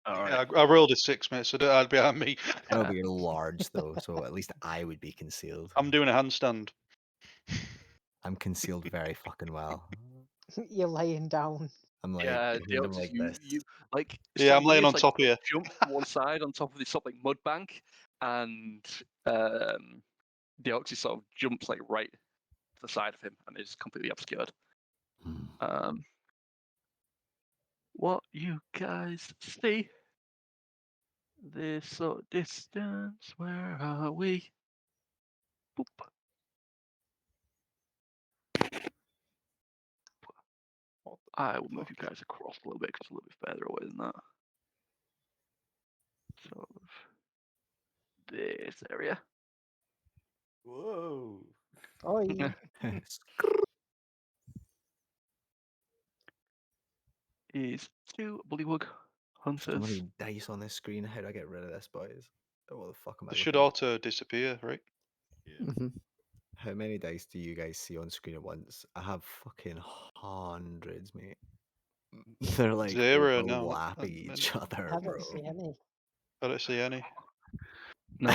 Speaker 4: All right.
Speaker 2: Yeah, I rolled a 6, mate, so don't hide behind me.
Speaker 6: I know, but you're large though, so at least I would be concealed.
Speaker 2: I'm doing a handstand.
Speaker 6: I'm concealed very fucking well.
Speaker 1: You're laying down.
Speaker 6: I'm like,
Speaker 4: Yeah,
Speaker 6: behind him
Speaker 4: Deoxys,
Speaker 6: like
Speaker 4: you
Speaker 6: this.
Speaker 4: like.
Speaker 2: Yeah, I'm laying on
Speaker 4: Sanguinius,
Speaker 2: top of you.
Speaker 4: Jump to one side on top of this sort of like mud bank, and Deoxys sort of jumps like right to the side of him and is completely obscured.
Speaker 6: Hmm.
Speaker 4: What you guys see? This sort of distance, where are we? Boop. I will move you guys across a little bit because it's a little bit further away than that. Sort of this area.
Speaker 3: Whoa.
Speaker 1: Oi.
Speaker 4: Is 2 bullywug
Speaker 6: So
Speaker 4: hunters.
Speaker 6: many dice on this screen. How do I get rid of this, boys? Oh, what the fuck am I
Speaker 2: It should
Speaker 6: looking at?
Speaker 2: auto disappear, right?
Speaker 3: Yeah.
Speaker 5: Mhm.
Speaker 6: How many dice do you guys see on screen at once? I have fucking hundreds, mate. They're like
Speaker 2: 0 now.
Speaker 6: overlapping each other,
Speaker 1: I
Speaker 6: bro.
Speaker 1: don't see any.
Speaker 2: I don't see any.
Speaker 4: No,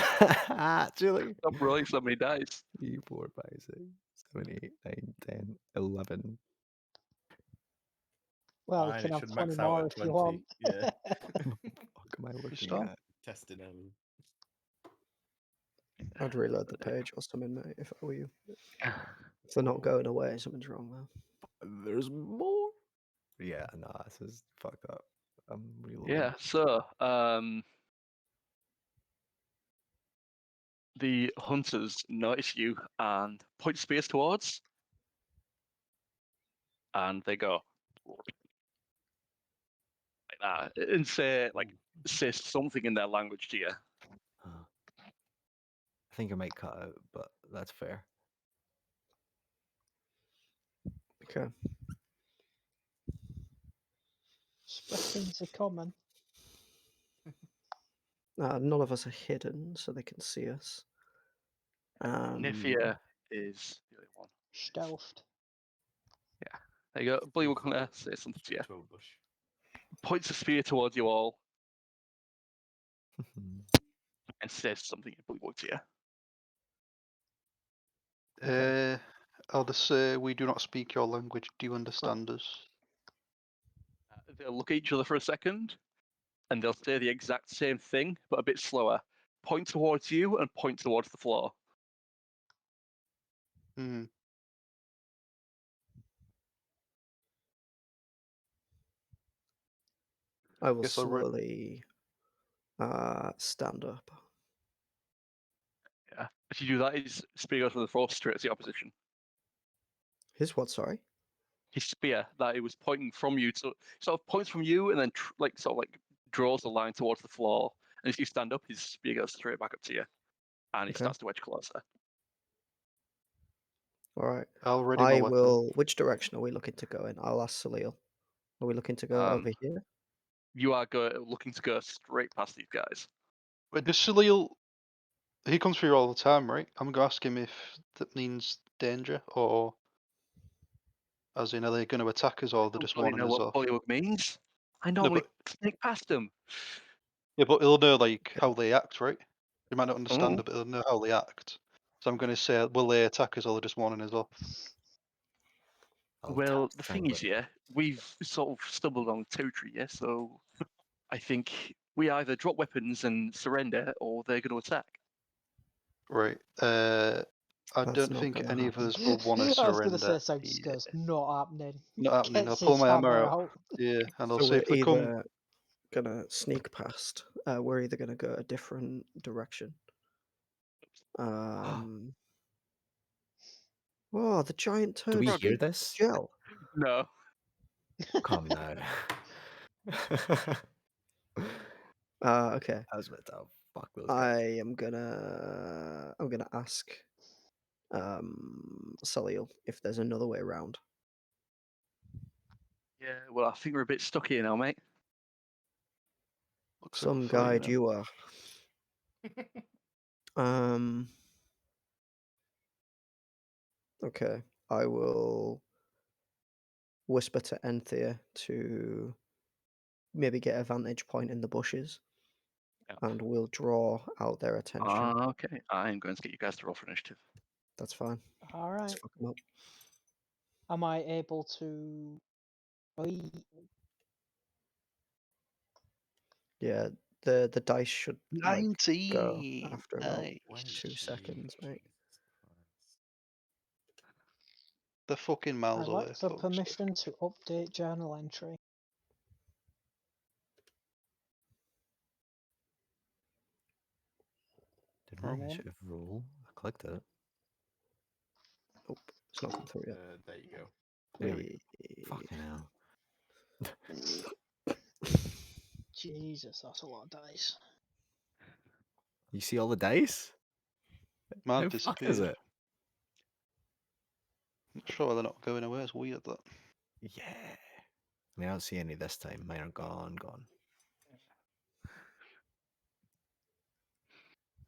Speaker 6: Actually.
Speaker 4: stop rolling so many dice.
Speaker 6: 3, 4, 5, 6, 7, 8, 9, 10, 11.
Speaker 1: Well, you
Speaker 3: Fine,
Speaker 1: can
Speaker 3: it
Speaker 1: have
Speaker 3: should
Speaker 1: 20
Speaker 3: max out
Speaker 1: more
Speaker 3: at
Speaker 1: if you
Speaker 3: 20.
Speaker 1: want.
Speaker 3: Yeah.
Speaker 6: Fuck am I looking
Speaker 2: stop.
Speaker 6: at?
Speaker 3: Testing them.
Speaker 5: I'd reload the page or something, mate, if I were you. If they're not going away, something's wrong there.
Speaker 6: There's more. Yeah, nah, this is fucked up. I'm reloading.
Speaker 4: Yeah, so the hunters notice you and point spears towards, and they go like that and say something in their language to you.
Speaker 6: Huh. I think I might cut out, but that's fair.
Speaker 5: Okay.
Speaker 1: Sprechen Sie kommen.
Speaker 5: None of us are hidden, so they can see us.
Speaker 4: Naefir is the only one.
Speaker 1: Stealthed.
Speaker 4: There you go. Bullywug hunter says something to you.
Speaker 3: 12 bush.
Speaker 4: Points a spear towards you all and says something in Bullywug to you.
Speaker 5: Okay.
Speaker 2: I'll just say, we do not speak your language. Do you understand us?
Speaker 4: They'll look at each other for a second, and they'll say the exact same thing, but a bit slower. Point towards you and point towards the floor.
Speaker 2: Hmm.
Speaker 5: I will
Speaker 2: Guess I'll write-
Speaker 5: slowly stand up.
Speaker 4: Yeah. If you do that, his spear goes to the floor straight to the opposition.
Speaker 5: His what, sorry?
Speaker 4: His spear that it was pointing from you to sort of points from you and then draws a line towards the floor. And if you stand up, his spear goes straight back up to you, and he
Speaker 5: Okay.
Speaker 4: starts to edge closer.
Speaker 5: Alright.
Speaker 2: I'll ready my
Speaker 5: I
Speaker 2: weapon.
Speaker 5: will. Which direction are we looking to go in? I'll ask Salil. Are we looking to go over here?
Speaker 4: You are looking to go straight past these guys.
Speaker 2: Wait, does Salil... He comes through all the time, right? I'm going to ask him if that means danger, or... As in, are they going to attack us, or they're just
Speaker 4: Don't really
Speaker 2: warning
Speaker 4: know
Speaker 2: us
Speaker 4: what
Speaker 2: off?
Speaker 4: Bullywug means. I
Speaker 2: No,
Speaker 4: normally
Speaker 2: but,
Speaker 4: sneak past them.
Speaker 2: yeah, but he'll know, like, how they act, right? He might not understand
Speaker 4: Oh.
Speaker 2: it, but he'll know how they act. So I'm going to say, will they attack us, or they're just warning us off?
Speaker 6: I'll
Speaker 4: Well,
Speaker 6: test
Speaker 4: the thing is,
Speaker 6: Sanguinius.
Speaker 4: yeah, we've sort of stumbled on territory, yeah, so I think we either drop weapons and surrender, or they're going to attack.
Speaker 2: Right. I
Speaker 5: That's
Speaker 2: don't
Speaker 5: not
Speaker 2: think
Speaker 5: gonna
Speaker 2: any of
Speaker 5: happen.
Speaker 2: us will want to
Speaker 1: I was
Speaker 2: surrender.
Speaker 1: going to say, so just
Speaker 2: Yeah.
Speaker 1: goes, not happening.
Speaker 2: Not happening. I'll
Speaker 1: Gets
Speaker 2: pull
Speaker 1: his
Speaker 2: my hammer
Speaker 1: hammer
Speaker 2: out.
Speaker 1: out.
Speaker 2: Yeah, and I'll
Speaker 5: So
Speaker 2: say
Speaker 5: we're
Speaker 2: if they come...
Speaker 5: either gonna sneak past. We're either gonna go a different direction. Oh, the giant turd.
Speaker 6: Do we
Speaker 4: Probably.
Speaker 6: hear this?
Speaker 5: Gel.
Speaker 4: No.
Speaker 6: Come now.
Speaker 5: Okay.
Speaker 6: I was about to fuck those
Speaker 5: I
Speaker 6: guys.
Speaker 5: am gonna ask Salil if there's another way around.
Speaker 4: Yeah, well, I think we're a bit stuck here now, mate.
Speaker 2: Looks like a
Speaker 5: Some
Speaker 2: fight,
Speaker 5: guide
Speaker 2: then.
Speaker 5: you are. Okay. I will whisper to Enthir to maybe get a vantage point in the bushes,
Speaker 4: Yeah.
Speaker 5: and we'll draw out their attention.
Speaker 4: Okay, I'm going to get you guys to roll for initiative.
Speaker 5: That's fine.
Speaker 1: All
Speaker 5: Let's
Speaker 1: right.
Speaker 5: fuck 'em up.
Speaker 1: Am I able to? Oi.
Speaker 5: Yeah, the dice should like, go
Speaker 2: 19.
Speaker 5: after about
Speaker 2: Nice.
Speaker 5: 2 seconds, mate.
Speaker 2: They're fucking miles
Speaker 1: I'd
Speaker 2: away,
Speaker 1: like for
Speaker 2: folks.
Speaker 1: permission to update journal entry.
Speaker 6: Did
Speaker 2: Wrong
Speaker 6: my
Speaker 2: one.
Speaker 6: initiative roll? I clicked it.
Speaker 5: Nope, it's not come through yet.
Speaker 3: There you go.
Speaker 6: There we
Speaker 5: Wait.
Speaker 6: Fucking hell.
Speaker 1: Jesus, that's a lot of dice.
Speaker 6: You see all the dice?
Speaker 2: Mine
Speaker 6: How fuck is
Speaker 2: disappeared.
Speaker 6: it?
Speaker 2: Not sure why they're not going away. It's weird that.
Speaker 6: Yeah. I mean, I don't see any this time. Mine are gone.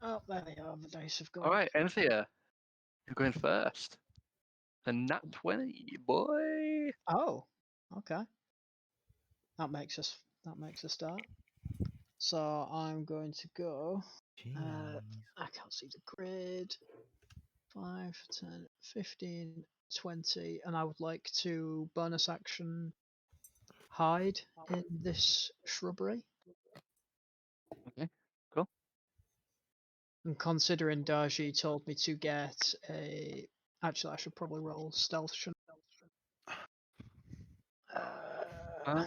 Speaker 1: Oh, there they are. The dice have gone.
Speaker 4: All right, Enthir, you're going first. A nat 20, boy.
Speaker 1: Oh, okay. That makes us start. So I'm going to go.
Speaker 6: Jeez.
Speaker 1: I can't see the grid. 5, 10, 15, 20, and I would like to bonus action hide in this shrubbery.
Speaker 4: Okay, cool.
Speaker 1: And considering Dar-Jee told me to get a. Actually, I should probably roll stealth. Shouldn't I?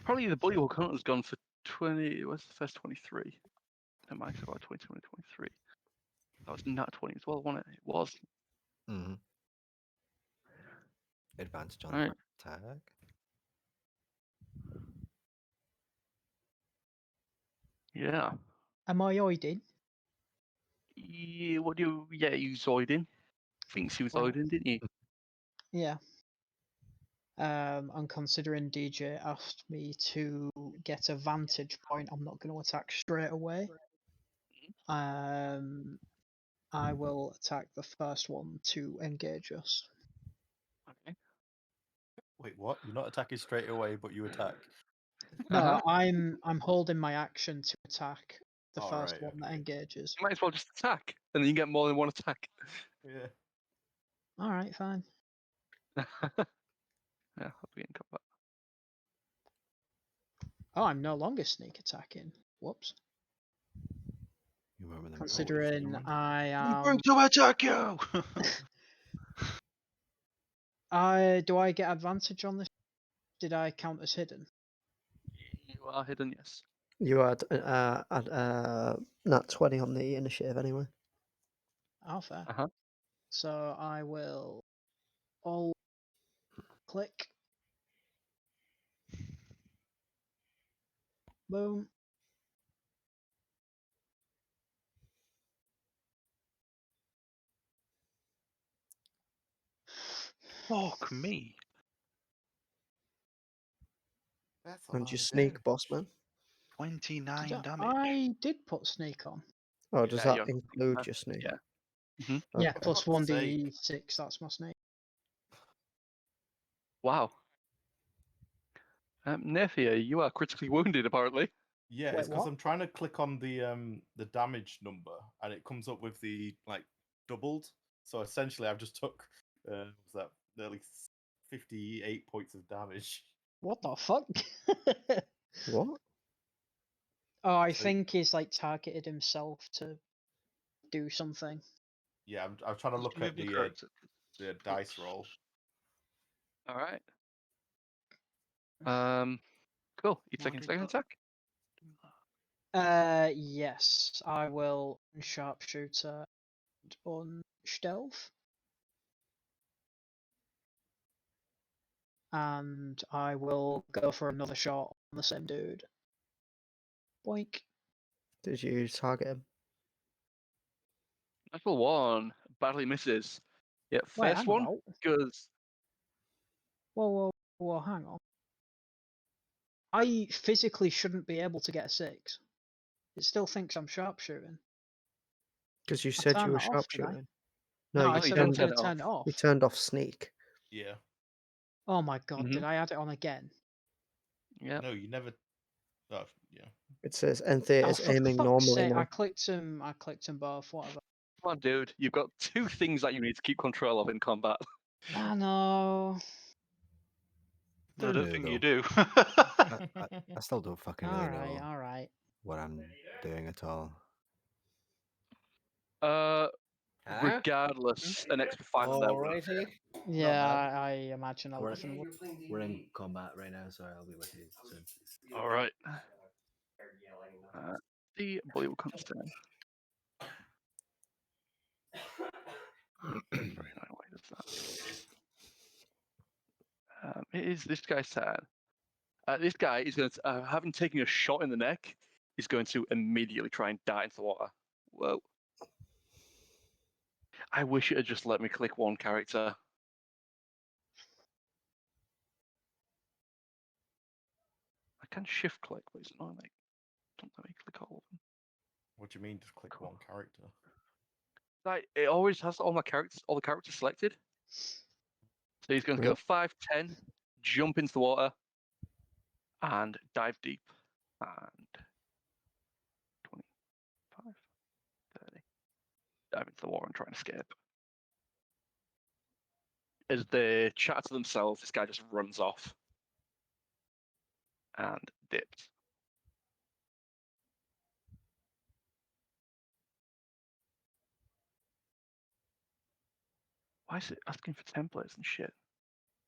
Speaker 4: Probably the bully count has gone for 20. What's the first 23? That might have got 20, 23. That was nat 20 as well, wasn't it? It was.
Speaker 6: Mm-hmm. Advantage on
Speaker 4: Alright.
Speaker 6: attack.
Speaker 4: Yeah.
Speaker 1: Am I oiding?
Speaker 4: Yeah, what do you. Yeah, you Zoiding. Thinks you was
Speaker 1: Right.
Speaker 4: Zoiding, didn't you?
Speaker 1: Yeah. And considering DJ asked me to get a vantage point, I'm not going to attack straight away. I will attack the first one to engage us.
Speaker 4: Okay.
Speaker 3: Wait, what? You're not attacking straight away, but you attack.
Speaker 1: No, I'm holding my action to attack the
Speaker 3: Oh,
Speaker 1: first
Speaker 3: right,
Speaker 1: one that
Speaker 3: okay.
Speaker 1: engages.
Speaker 4: You might as well just attack, and then you get more than one attack.
Speaker 3: Yeah.
Speaker 1: All right, fine.
Speaker 4: Yeah, I'll be in combat.
Speaker 1: Oh, I'm no longer sneak attacking. Whoops.
Speaker 6: You remember them
Speaker 1: Considering
Speaker 6: rolls,
Speaker 1: I
Speaker 2: I'm
Speaker 1: am.
Speaker 2: going to attack you!
Speaker 1: Do I get advantage on this? Did I count as hidden?
Speaker 4: You are hidden, yes.
Speaker 5: You had nat 20 on the initiative anyway.
Speaker 1: Oh, fair.
Speaker 4: Uh-huh.
Speaker 1: So I will all click. Boom.
Speaker 2: Fuck me.
Speaker 3: That's a
Speaker 5: And
Speaker 3: lot
Speaker 5: you
Speaker 3: of
Speaker 5: sneak,
Speaker 3: damage.
Speaker 5: boss man.
Speaker 2: 29 damage.
Speaker 1: I did put sneak on.
Speaker 5: Oh, does
Speaker 4: Yeah,
Speaker 5: that
Speaker 4: you're-
Speaker 5: include your sneak?
Speaker 4: yeah. Mhm.
Speaker 1: Yeah,
Speaker 5: Okay.
Speaker 1: plus
Speaker 3: Fuck's sake.
Speaker 1: 1d6. That's my sneak.
Speaker 4: Wow. Naefir, you are critically wounded, apparently.
Speaker 3: Yeah,
Speaker 1: Wait,
Speaker 3: it's because
Speaker 1: what?
Speaker 3: I'm trying to click on the damage number, and it comes up with the like doubled. So essentially, I've just took was that nearly 58 points of damage.
Speaker 1: What the fuck?
Speaker 5: What?
Speaker 1: Oh, I
Speaker 3: So-
Speaker 1: think he's like targeted himself to do something.
Speaker 3: Yeah, I'm trying to look at the dice roll.
Speaker 4: All right. Cool. You taking second attack?
Speaker 1: Yes, I will sharpshooter on stealth. And I will go for another shot on the same dude. Boink.
Speaker 5: Did you target him?
Speaker 4: Natural one. Badly misses. Yeah,
Speaker 1: Wait,
Speaker 4: first
Speaker 1: hang
Speaker 4: one
Speaker 1: about.
Speaker 4: goes.
Speaker 1: Whoa, hang on. I physically shouldn't be able to get a 6. It still thinks I'm sharpshooting.
Speaker 5: Because you
Speaker 1: I
Speaker 5: said
Speaker 1: turn
Speaker 5: you were
Speaker 1: that off, did I?
Speaker 5: sharpshooting.
Speaker 1: No,
Speaker 5: No,
Speaker 1: I
Speaker 5: you
Speaker 1: said
Speaker 4: you
Speaker 1: I'm
Speaker 4: didn't
Speaker 5: turned,
Speaker 1: going to
Speaker 4: turn it
Speaker 1: turn
Speaker 4: off.
Speaker 1: it
Speaker 5: you
Speaker 1: off.
Speaker 5: turned off sneak.
Speaker 3: Yeah.
Speaker 1: Oh my god, did
Speaker 4: Mhm.
Speaker 1: I add it on again?
Speaker 4: Yeah.
Speaker 3: No, you never. Oh, yeah.
Speaker 5: It says Enthir
Speaker 1: Oh,
Speaker 5: is
Speaker 1: for
Speaker 5: aiming
Speaker 1: fuck's
Speaker 5: normally
Speaker 1: sake,
Speaker 5: now.
Speaker 1: I clicked them both, whatever.
Speaker 4: Come on, dude. You've got 2 things that you need to keep control of in combat.
Speaker 1: I know.
Speaker 2: I don't
Speaker 6: know,
Speaker 2: think
Speaker 6: though.
Speaker 2: you do.
Speaker 6: I still don't fucking really know
Speaker 1: Alright.
Speaker 6: what I'm doing at all.
Speaker 4: Regardless, an extra 5 of them.
Speaker 6: Alrighty.
Speaker 1: Yeah,
Speaker 6: bad.
Speaker 1: I imagine a lot of them.
Speaker 6: We're in combat right now, so I'll be with you soon.
Speaker 4: All right. The bully will come down. Very nice. Why does that? It is this guy's turn. This guy is going to, having taken a shot in the neck, is going to immediately try and dive into the water. Whoa. I wish it had just let me click one character. I can shift click, but it's not like, don't let me click all of them.
Speaker 3: What do you mean? Just click one character.
Speaker 4: Like, it always has all the characters selected. So he's going to go 5, 10, jump into the water, and dive deep. And 25, 30. Dive into the water and try and escape. As they chat to themselves, this guy just runs off and dips. Why is it asking for templates and shit?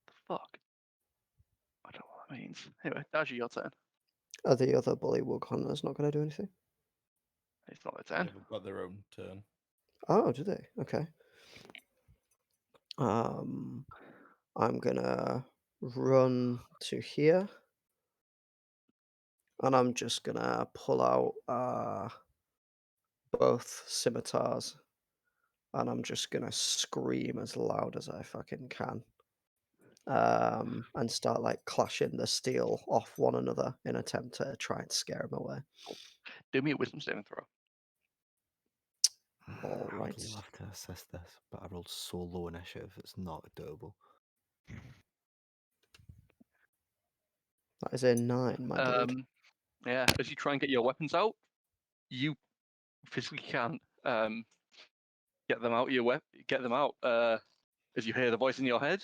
Speaker 4: The fuck? I don't know what that means. Anyway, Dar-Jee, your turn.
Speaker 5: Are the other bullywug hunters not going to do anything?
Speaker 4: It's not their turn.
Speaker 3: They've got their own turn.
Speaker 5: Oh, do they? Okay. I'm gonna run to here, and I'm just gonna pull out both scimitars, and I'm just gonna scream as loud as I fucking can, and start like clashing the steel off one another in attempt to try and scare them away.
Speaker 4: Do me a wisdom saving throw.
Speaker 5: All
Speaker 6: I'd
Speaker 5: right.
Speaker 6: love to assist this, but I rolled so low initiative, it's not doable.
Speaker 5: That is a 9, my dude.
Speaker 4: Yeah, as you try and get your weapons out, you physically can't get them out. Get them out. As you hear the voice in your head.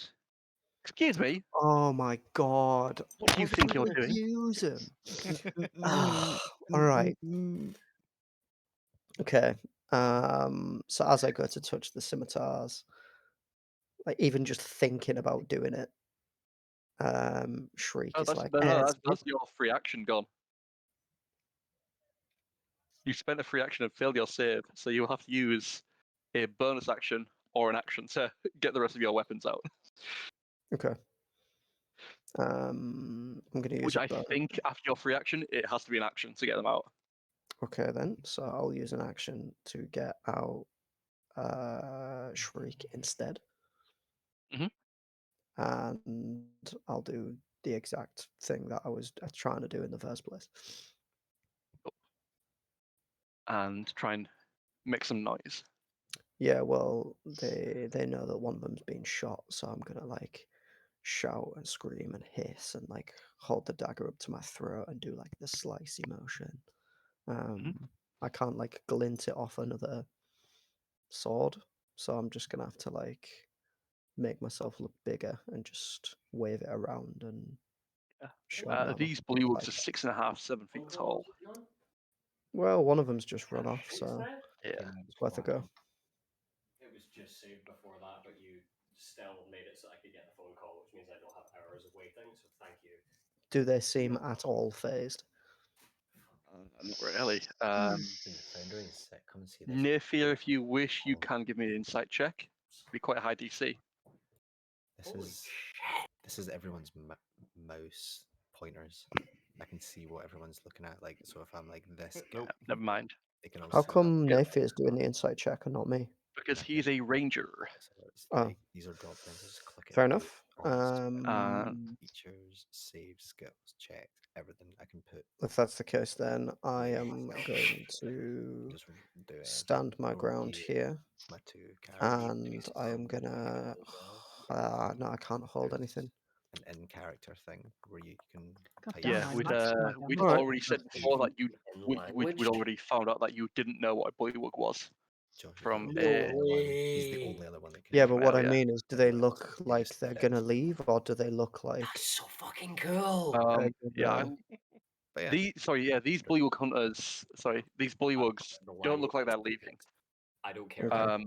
Speaker 4: Excuse me.
Speaker 5: Oh my god.
Speaker 4: What do you think you're doing?
Speaker 5: Use him. All right. Okay. So as I go to touch the scimitars, like even just thinking about doing it, Shriek is like,
Speaker 4: That's your free action gone. You spent a free action and failed your save, so you'll have to use a bonus action or an action to get the rest of your weapons out.
Speaker 5: okay. I'm gonna use
Speaker 4: Which
Speaker 5: a
Speaker 4: I think after your free action, it has to be an action to get them out.
Speaker 5: Okay then. So I'll use an action to get out Shriek instead.
Speaker 4: Mhm.
Speaker 5: And I'll do the exact thing that I was trying to do in the first place.
Speaker 4: And try and make some noise.
Speaker 5: Yeah, well, they know that one of them's been shot, so I'm gonna like shout and scream and hiss and like hold the dagger up to my throat and do like the slicey motion. I can't like glint it off another sword, so I'm just gonna have to like make myself look bigger and just wave it around and show them that
Speaker 4: These
Speaker 5: I'm,
Speaker 4: blue
Speaker 5: like,
Speaker 4: wolves are 6.5, 7 feet tall.
Speaker 5: well, one of them's just run off, so
Speaker 4: Yeah.
Speaker 5: it's worth a go.
Speaker 7: It was just saved before that, but you still made it so I could get the phone call, which means I don't have hours of waiting, so thank you.
Speaker 5: Do they seem at all phased?
Speaker 4: Not really.
Speaker 6: The Foundry is sick. Come and see this.
Speaker 4: Naefir, if you wish, you can give me an insight check. It'd be quite a high DC.
Speaker 6: This is everyone's mouse pointers. I can see what everyone's looking at. Like, so if I'm like this,
Speaker 4: Yeah, never mind.
Speaker 6: they can also
Speaker 5: How
Speaker 6: see
Speaker 5: come
Speaker 4: Yeah.
Speaker 5: Naefir is doing the insight check and not me?
Speaker 4: Because he's a ranger.
Speaker 6: So it's
Speaker 5: Oh.
Speaker 6: like, these are drop downs. Just click it.
Speaker 5: Fair enough.
Speaker 6: Features, saved, skills, checked, everything I can put.
Speaker 5: If that's the case, then I am going to
Speaker 6: Just do it.
Speaker 5: stand my ground here,
Speaker 6: My 2 characters.
Speaker 5: and I am gonna. No, I can't hold anything.
Speaker 6: An in-character thing where you can.
Speaker 1: God
Speaker 6: type
Speaker 1: damn,
Speaker 4: Yeah,
Speaker 1: I
Speaker 6: in
Speaker 1: maxed my
Speaker 4: we'd
Speaker 1: damage.
Speaker 5: Alright.
Speaker 4: already said before that you we'd already found out that you didn't know what a bullywug was.
Speaker 6: Josh is
Speaker 4: from
Speaker 6: the
Speaker 4: a-
Speaker 6: only one. He's the only other one that can.
Speaker 5: Yeah,
Speaker 6: do
Speaker 5: but
Speaker 6: it.
Speaker 5: what
Speaker 4: Well,
Speaker 5: I
Speaker 4: yeah.
Speaker 5: mean is, do they
Speaker 6: Like,
Speaker 5: look
Speaker 6: they
Speaker 5: like
Speaker 6: just
Speaker 5: they're
Speaker 6: fit.
Speaker 5: gonna leave, or do they look like?
Speaker 7: That's so fucking cool.
Speaker 4: Um, yeah,
Speaker 6: But yeah,
Speaker 4: these bullywug hunters. Sorry, these bullywugs don't look like they're leaving.
Speaker 7: I don't care.
Speaker 5: Okay.
Speaker 7: about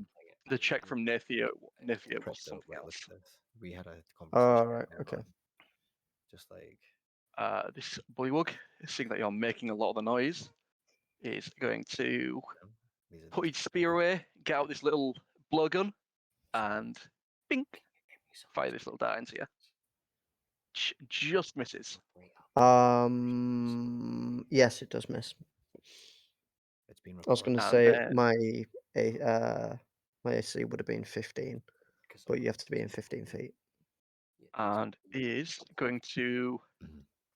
Speaker 4: The check from Naefir was
Speaker 6: crypto
Speaker 4: something
Speaker 6: went
Speaker 4: else.
Speaker 6: with this. We had a conversation.
Speaker 5: Alright,
Speaker 6: earlier
Speaker 5: okay.
Speaker 6: on, Just like
Speaker 4: This bullywug, seeing that you're making a lot of the noise, is going to
Speaker 6: these are
Speaker 4: put
Speaker 6: these
Speaker 4: his spear away, get out this little blowgun, and bink, fire this little dart into you. Just misses.
Speaker 5: Yes, it does miss.
Speaker 6: It's been
Speaker 5: I was going
Speaker 6: recorded.
Speaker 5: to
Speaker 4: And
Speaker 5: say my AC would have been 15, but you have to be in 15 feet.
Speaker 4: and is going to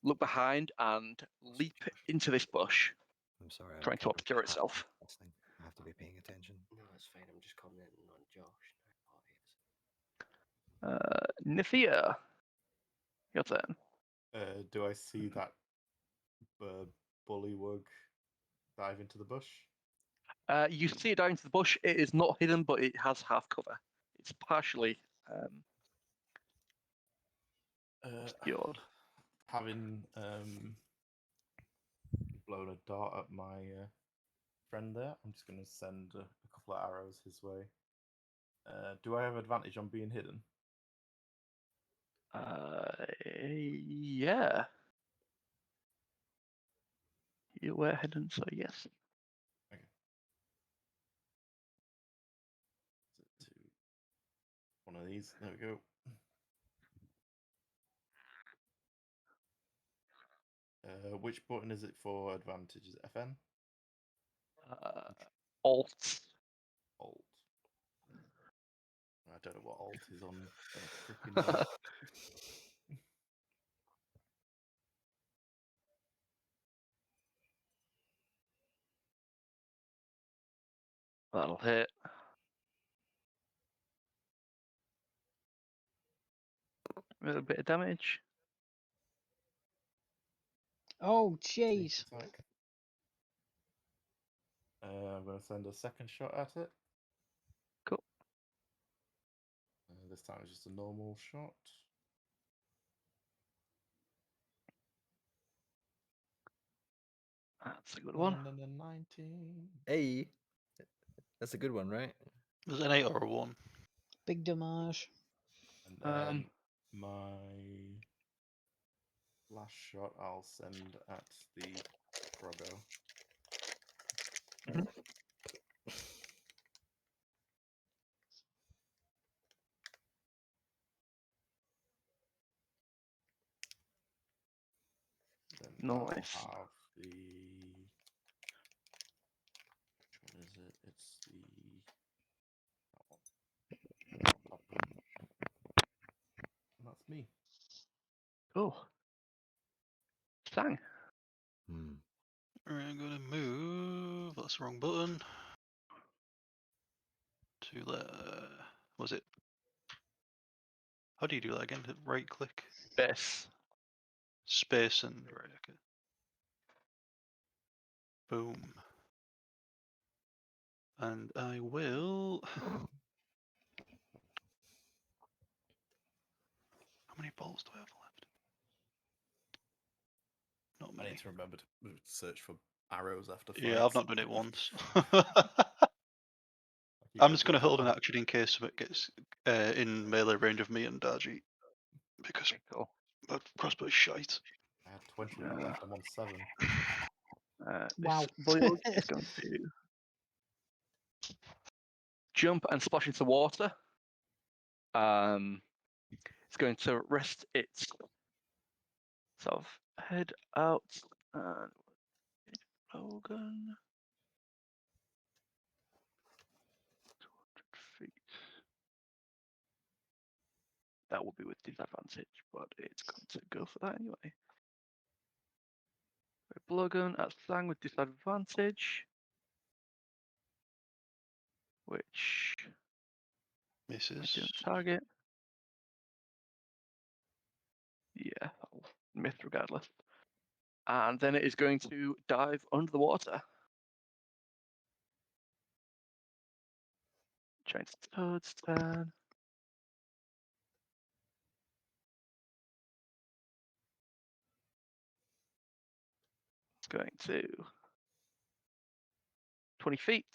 Speaker 4: look behind and leap into this bush,
Speaker 6: I'm sorry.
Speaker 4: trying to obscure itself.
Speaker 6: Listening. I have to be paying attention.
Speaker 7: No, it's fine. I'm just commenting on Josh.
Speaker 4: Naefir, your turn.
Speaker 3: Do I see that bullywug dive into the bush?
Speaker 4: You see it down into the bush. It is not hidden, but it has half cover. It's partially obscured.
Speaker 3: Having blown a dart at my friend there, I'm just going to send a couple of arrows his way. Do I have advantage on being hidden?
Speaker 4: Yeah. You were hidden, so yes.
Speaker 3: Okay. To one of these. There we go. Which button is it for advantage? Is it FN?
Speaker 4: Alt.
Speaker 3: Alt. I don't know what alt is on a freaking mouse.
Speaker 4: That'll hit. A little bit of damage.
Speaker 1: Oh,
Speaker 3: Sneak
Speaker 1: jeez.
Speaker 3: attack. I'm going to send a second shot at it.
Speaker 4: Cool.
Speaker 3: This time it's just a normal shot.
Speaker 4: That's a good one.
Speaker 3: And then a 19.
Speaker 6: Hey, that's a good one, right?
Speaker 2: Was it an 8 or a 1?
Speaker 1: Big damage.
Speaker 3: And then my last shot I'll send at the Froggo. Then that'll
Speaker 4: Nice.
Speaker 3: have the... Which one is it? It's the... That one. Top one. And that's me.
Speaker 4: Cool. Sang.
Speaker 2: Right, I'm gonna move. That's the wrong button. To the. Was it? How do you do that again? Right click,
Speaker 4: Bess.
Speaker 2: space, and right. Okay. Boom. And I will. How many balls do I have left? Not
Speaker 3: I
Speaker 2: many.
Speaker 3: need to remember to search for arrows after fights.
Speaker 2: Yeah, I've not done it once.
Speaker 3: I keep
Speaker 2: I'm just going to
Speaker 3: forgetting
Speaker 2: hold an
Speaker 3: that.
Speaker 2: action in case it gets in melee range of me and Dar-Jee. Because
Speaker 4: Cool.
Speaker 2: my crossbow is shite.
Speaker 3: I had 21 left. I'm on 7.
Speaker 1: Wow.
Speaker 4: This bullywug is going to jump and splash into water. It's going to rest its sort of head out and Logan. 200 feet. That will be with disadvantage, but it's going to go for that anyway. Logan at Sang with disadvantage. which I
Speaker 2: Misses.
Speaker 4: don't target. Yeah, that'll miss regardless. And then it is going to dive under the water. Giant toad's turn. It's going to 20 feet.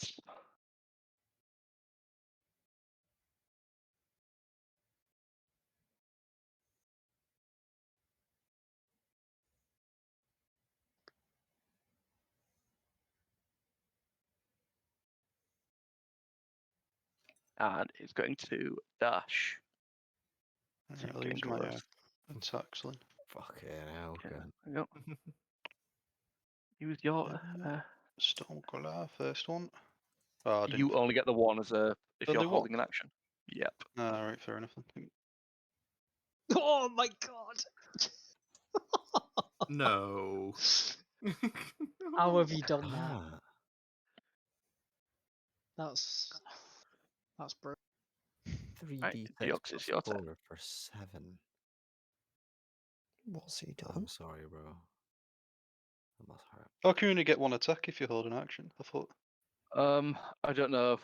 Speaker 4: And it's going to dash. So
Speaker 2: I'll
Speaker 4: getting
Speaker 2: use my
Speaker 4: close.
Speaker 2: attacks then.
Speaker 6: Fucking hell.
Speaker 4: Okay,
Speaker 6: Okay.
Speaker 4: there you go. Use your.
Speaker 2: Stormcaller, first one. Oh, I didn't.
Speaker 4: You only get the one as a if
Speaker 2: Only
Speaker 4: you're holding an action. Yep.
Speaker 2: Alright, fair enough. Then.
Speaker 1: Oh my god!
Speaker 3: No.
Speaker 1: How have you done that?
Speaker 6: Ah,
Speaker 1: That's brutal.
Speaker 6: 3d6
Speaker 4: Deoxys,
Speaker 6: plus
Speaker 4: your turn.
Speaker 6: 4 for 7.
Speaker 5: What's he done?
Speaker 6: I'm sorry, bro. That must hurt.
Speaker 2: How can you only get one attack if you hold an action? I thought.
Speaker 4: I don't know if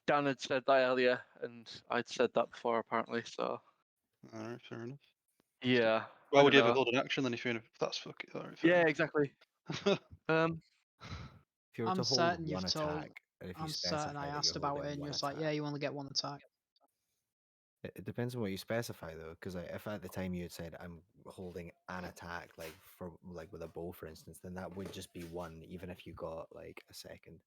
Speaker 4: Dan had said that earlier, and I'd said that before apparently. So
Speaker 2: Alright, fair enough.
Speaker 4: yeah.
Speaker 2: Why
Speaker 4: I
Speaker 2: would
Speaker 4: don't
Speaker 2: you ever
Speaker 4: know.
Speaker 2: hold an action then if you're in a... That's fucking... Alright, fair
Speaker 4: Yeah,
Speaker 2: enough.
Speaker 4: exactly.
Speaker 6: If you were
Speaker 1: I'm
Speaker 6: to hold
Speaker 1: certain
Speaker 6: one
Speaker 1: you've
Speaker 6: attack,
Speaker 1: told.
Speaker 6: and if you
Speaker 1: I'm certain
Speaker 6: specify
Speaker 1: I
Speaker 6: that
Speaker 1: asked
Speaker 6: you're
Speaker 1: about
Speaker 6: holding
Speaker 1: it, and
Speaker 6: one
Speaker 1: you're just like,
Speaker 6: attack,
Speaker 1: yeah, you only get one attack.
Speaker 6: it depends on what you specify though, because if at the time you had said I'm holding an attack, like for like with a bow, for instance, then that would just be one, even if you got like a second.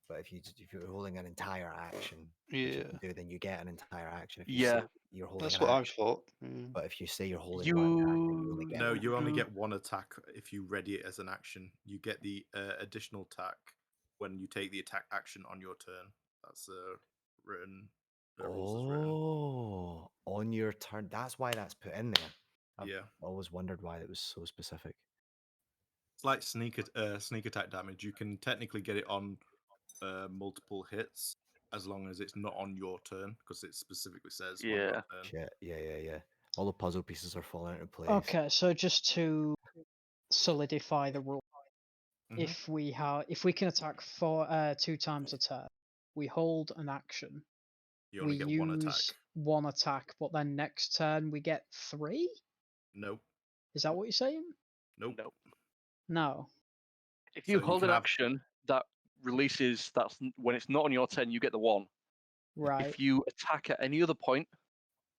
Speaker 6: But if you're holding an entire action, which you
Speaker 2: Yeah,
Speaker 6: can do, then you get an entire action. If you
Speaker 4: Yeah.
Speaker 6: say you're holding
Speaker 2: that's
Speaker 6: an
Speaker 2: what I
Speaker 6: action,
Speaker 2: thought.
Speaker 6: but if you say you're holding one attack, then you only get
Speaker 3: No,
Speaker 6: one.
Speaker 3: you only
Speaker 4: Mm.
Speaker 3: get one attack if you ready it as an action. You get the additional attack when you take the attack action on your turn. That's written. The rules is written.
Speaker 6: Oh, on your turn. That's why that's put in there. I've
Speaker 3: Yeah.
Speaker 6: always wondered why it was so specific.
Speaker 3: It's like sneak attack damage. You can technically get it on multiple hits as long as it's not on your turn, because it specifically says on your
Speaker 4: Yeah.
Speaker 3: turn.
Speaker 6: Shit. Yeah. All the puzzle pieces are falling into place.
Speaker 1: Okay, so just to solidify the rule,
Speaker 3: Mhm.
Speaker 1: if we can attack 2 times a turn, we hold an action.
Speaker 3: You only
Speaker 1: We
Speaker 3: get
Speaker 1: use
Speaker 3: one attack.
Speaker 1: one attack, but then next turn we get 3.
Speaker 3: Nope.
Speaker 1: Is that what you're saying?
Speaker 3: Nope.
Speaker 4: Nope.
Speaker 1: No.
Speaker 4: If you
Speaker 3: So you
Speaker 4: hold
Speaker 3: can
Speaker 4: an
Speaker 3: have-
Speaker 4: action that releases, that's when it's not on your turn, you get the 1.
Speaker 1: Right.
Speaker 4: If you attack at any other point,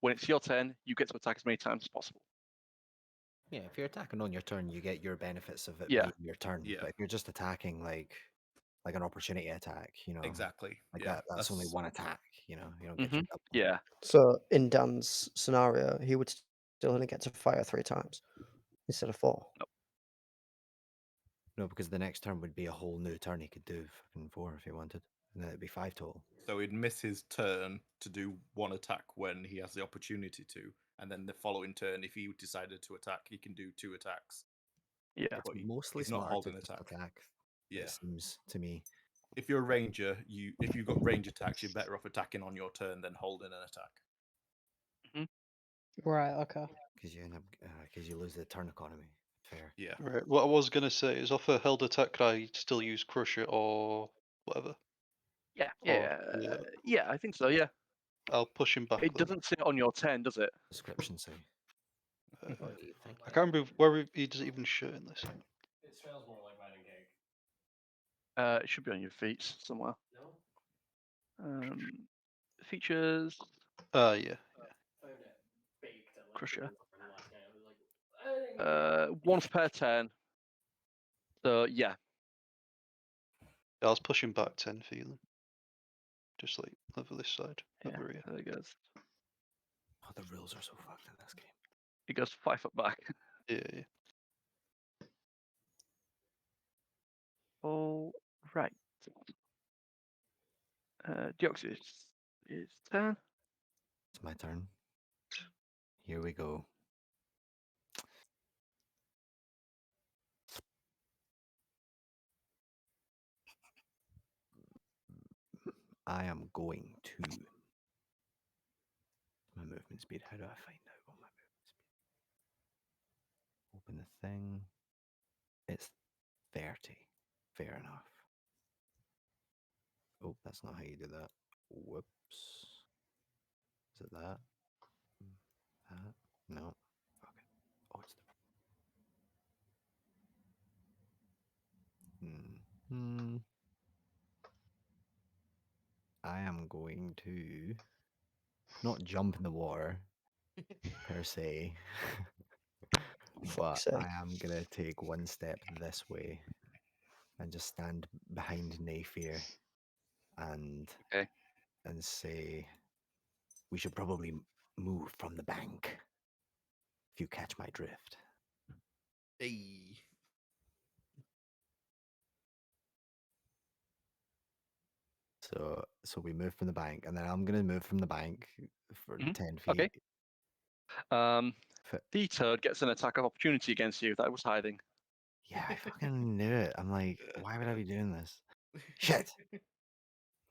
Speaker 4: when it's your turn, you get to attack as many times as possible.
Speaker 6: Yeah, if you're attacking on your turn, you get your benefits of it
Speaker 4: Yeah.
Speaker 6: being your turn.
Speaker 3: Yeah.
Speaker 6: But if you're just attacking like an opportunity attack,
Speaker 3: Exactly.
Speaker 6: like
Speaker 3: yeah.
Speaker 6: that's only one attack. You don't get
Speaker 4: Mhm.
Speaker 6: your double.
Speaker 4: Yeah.
Speaker 5: So in Dan's scenario, he would still only get to fire 3 times instead of 4.
Speaker 6: No, because the next turn would be a whole new turn. He could do fucking 4 if he wanted, and then it'd be 5 total.
Speaker 3: So he'd miss his turn to do one attack when he has the opportunity to, and then the following turn, if he decided to attack, he can do 2 attacks.
Speaker 4: Yeah.
Speaker 6: It's
Speaker 3: But
Speaker 6: mostly
Speaker 3: he's not
Speaker 6: smart to
Speaker 3: holding
Speaker 6: just
Speaker 3: attack.
Speaker 6: attack.
Speaker 3: Yeah.
Speaker 6: It seems to me.
Speaker 3: If you're a ranger, if you've got range attacks, you're better off attacking on your turn than holding an attack.
Speaker 1: Right, okay.
Speaker 6: Because you lose the turn economy. Fair.
Speaker 3: Yeah.
Speaker 2: Right. What I was gonna say is, off a held attack, could I still use Crusher or whatever?
Speaker 4: Yeah.
Speaker 2: Or,
Speaker 4: Yeah. Yeah, I think so. Yeah.
Speaker 2: I'll push him back.
Speaker 4: It
Speaker 2: then.
Speaker 4: doesn't say on your turn, does it?
Speaker 6: Description say.
Speaker 2: I can't remember where he does it even show in this.
Speaker 7: It smells more like wedding cake.
Speaker 4: It should be on your feet somewhere.
Speaker 7: No?
Speaker 4: Features.
Speaker 2: Yeah.
Speaker 7: Found it baked at like
Speaker 4: Crusher.
Speaker 7: 2 last night. I was like,
Speaker 4: Once per turn. So yeah.
Speaker 2: I was pushing back 10 for you then. Just like over this side.
Speaker 4: Yeah.
Speaker 2: Over here.
Speaker 4: There it goes.
Speaker 6: Oh, the rules are so fucked in this game.
Speaker 4: It goes 5 foot back.
Speaker 2: Yeah.
Speaker 4: All right. Deoxys is turn.
Speaker 6: It's my turn. Here we go. I am going to my movement speed. How do I find out what my movement speed? Open the thing. It's 30. Fair enough. Oh, that's not how you do that. Whoops. Is it that? That? No. Okay. Oh, it's the. I am going to not jump in the water per se, but
Speaker 5: Fuck's
Speaker 6: I
Speaker 5: sake.
Speaker 6: am gonna take one step this way and just stand behind Naefir and
Speaker 4: Okay.
Speaker 6: and say we should probably move from the bank. If you catch my drift.
Speaker 3: Hey.
Speaker 6: So we move from the bank, and then I'm gonna move from the bank for
Speaker 4: Mhm.
Speaker 6: 10 feet.
Speaker 4: Okay. The turd gets an attack of opportunity against you that was hiding.
Speaker 6: Yeah, I fucking knew it. I'm like, why would I be doing this? Shit.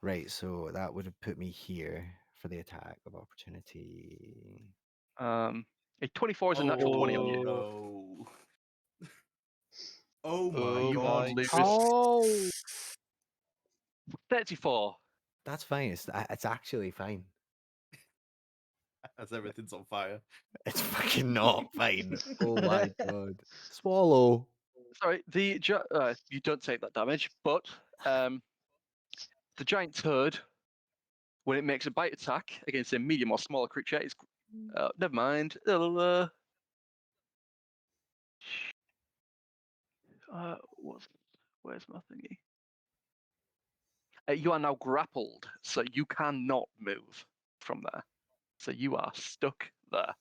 Speaker 6: Right, so that would have put me here for the attack of opportunity.
Speaker 4: A 24 is a natural 20 on you.
Speaker 3: No. Oh my
Speaker 4: Oh
Speaker 3: god.
Speaker 4: my Lewis.
Speaker 1: Oh,
Speaker 4: 34.
Speaker 6: That's fine. It's actually fine.
Speaker 3: As everything's on fire.
Speaker 6: It's fucking not fine. Oh my god. Swallow.
Speaker 4: Sorry, you don't take that damage, but the giant turd, when it makes a bite attack against a medium or smaller creature, is never mind. It'll where's my thingy? You are now grappled, so you cannot move from there. So you are stuck there.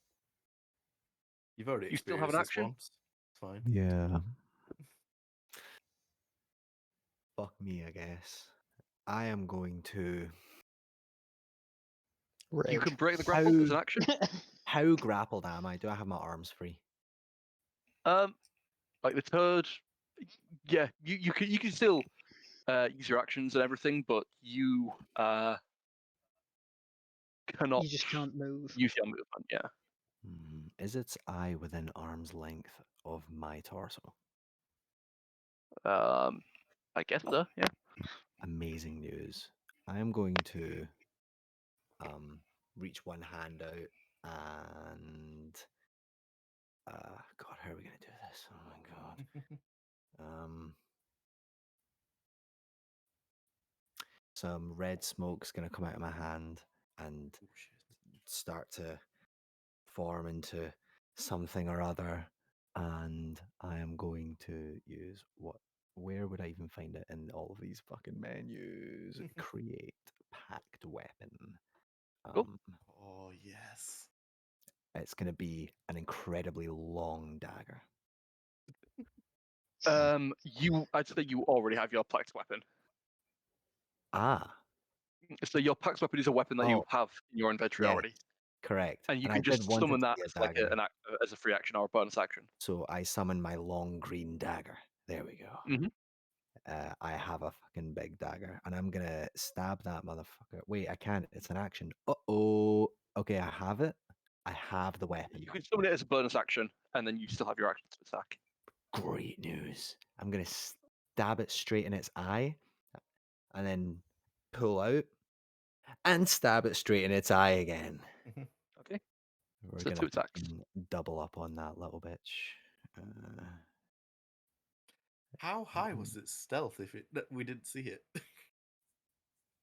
Speaker 3: You've already
Speaker 4: You still have
Speaker 3: experienced
Speaker 4: an
Speaker 3: this
Speaker 4: action?
Speaker 3: once. It's fine.
Speaker 6: Yeah. Fuck me, I guess. I am going to.
Speaker 4: You
Speaker 5: Rage.
Speaker 4: can break the grapple as an
Speaker 6: How,
Speaker 4: action.
Speaker 6: how grappled am I? Do I have my arms free?
Speaker 4: Like the turd, yeah, you can still use your actions and everything, but you cannot
Speaker 1: you just can't move.
Speaker 4: use your movement. Yeah.
Speaker 6: Is its eye within arm's length of my torso?
Speaker 4: I guess so. Yeah.
Speaker 6: Amazing news. I am going to reach one hand out and God, how are we gonna do this? Oh my god. Some red smoke's gonna come out of my hand and
Speaker 3: Oh shit.
Speaker 6: start to form into something or other, and I am going to use where would I even find it in all of these fucking menus? Create packed weapon.
Speaker 4: Cool.
Speaker 3: Oh yes.
Speaker 6: It's going to be an incredibly long dagger.
Speaker 4: I'd say you already have your packed weapon.
Speaker 6: Ah,
Speaker 4: So your packed weapon is a weapon that you
Speaker 6: Oh,
Speaker 4: have in your inventory
Speaker 6: yes,
Speaker 4: already,
Speaker 6: correct.
Speaker 4: and you
Speaker 6: I
Speaker 4: can
Speaker 6: did
Speaker 4: just
Speaker 6: want it
Speaker 4: summon
Speaker 6: to
Speaker 4: that
Speaker 6: be a
Speaker 4: as like
Speaker 6: dagger,
Speaker 4: as a free action or a bonus action.
Speaker 6: so I summon my long green dagger. There we go.
Speaker 4: Mhm.
Speaker 6: I have a fucking big dagger, and I'm gonna stab that motherfucker. Wait, I can't. It's an action. Uh-oh. Okay, I have it. I have the weapon.
Speaker 4: You can summon it as a bonus action, and then you still have your action to attack.
Speaker 6: Great news. I'm gonna stab it straight in its eye, and then pull out and stab it straight in its eye again.
Speaker 4: Okay.
Speaker 6: We're
Speaker 4: So
Speaker 6: gonna
Speaker 4: 2 attacks.
Speaker 6: fucking double up on that little bitch.
Speaker 3: How high was its stealth if we didn't see it?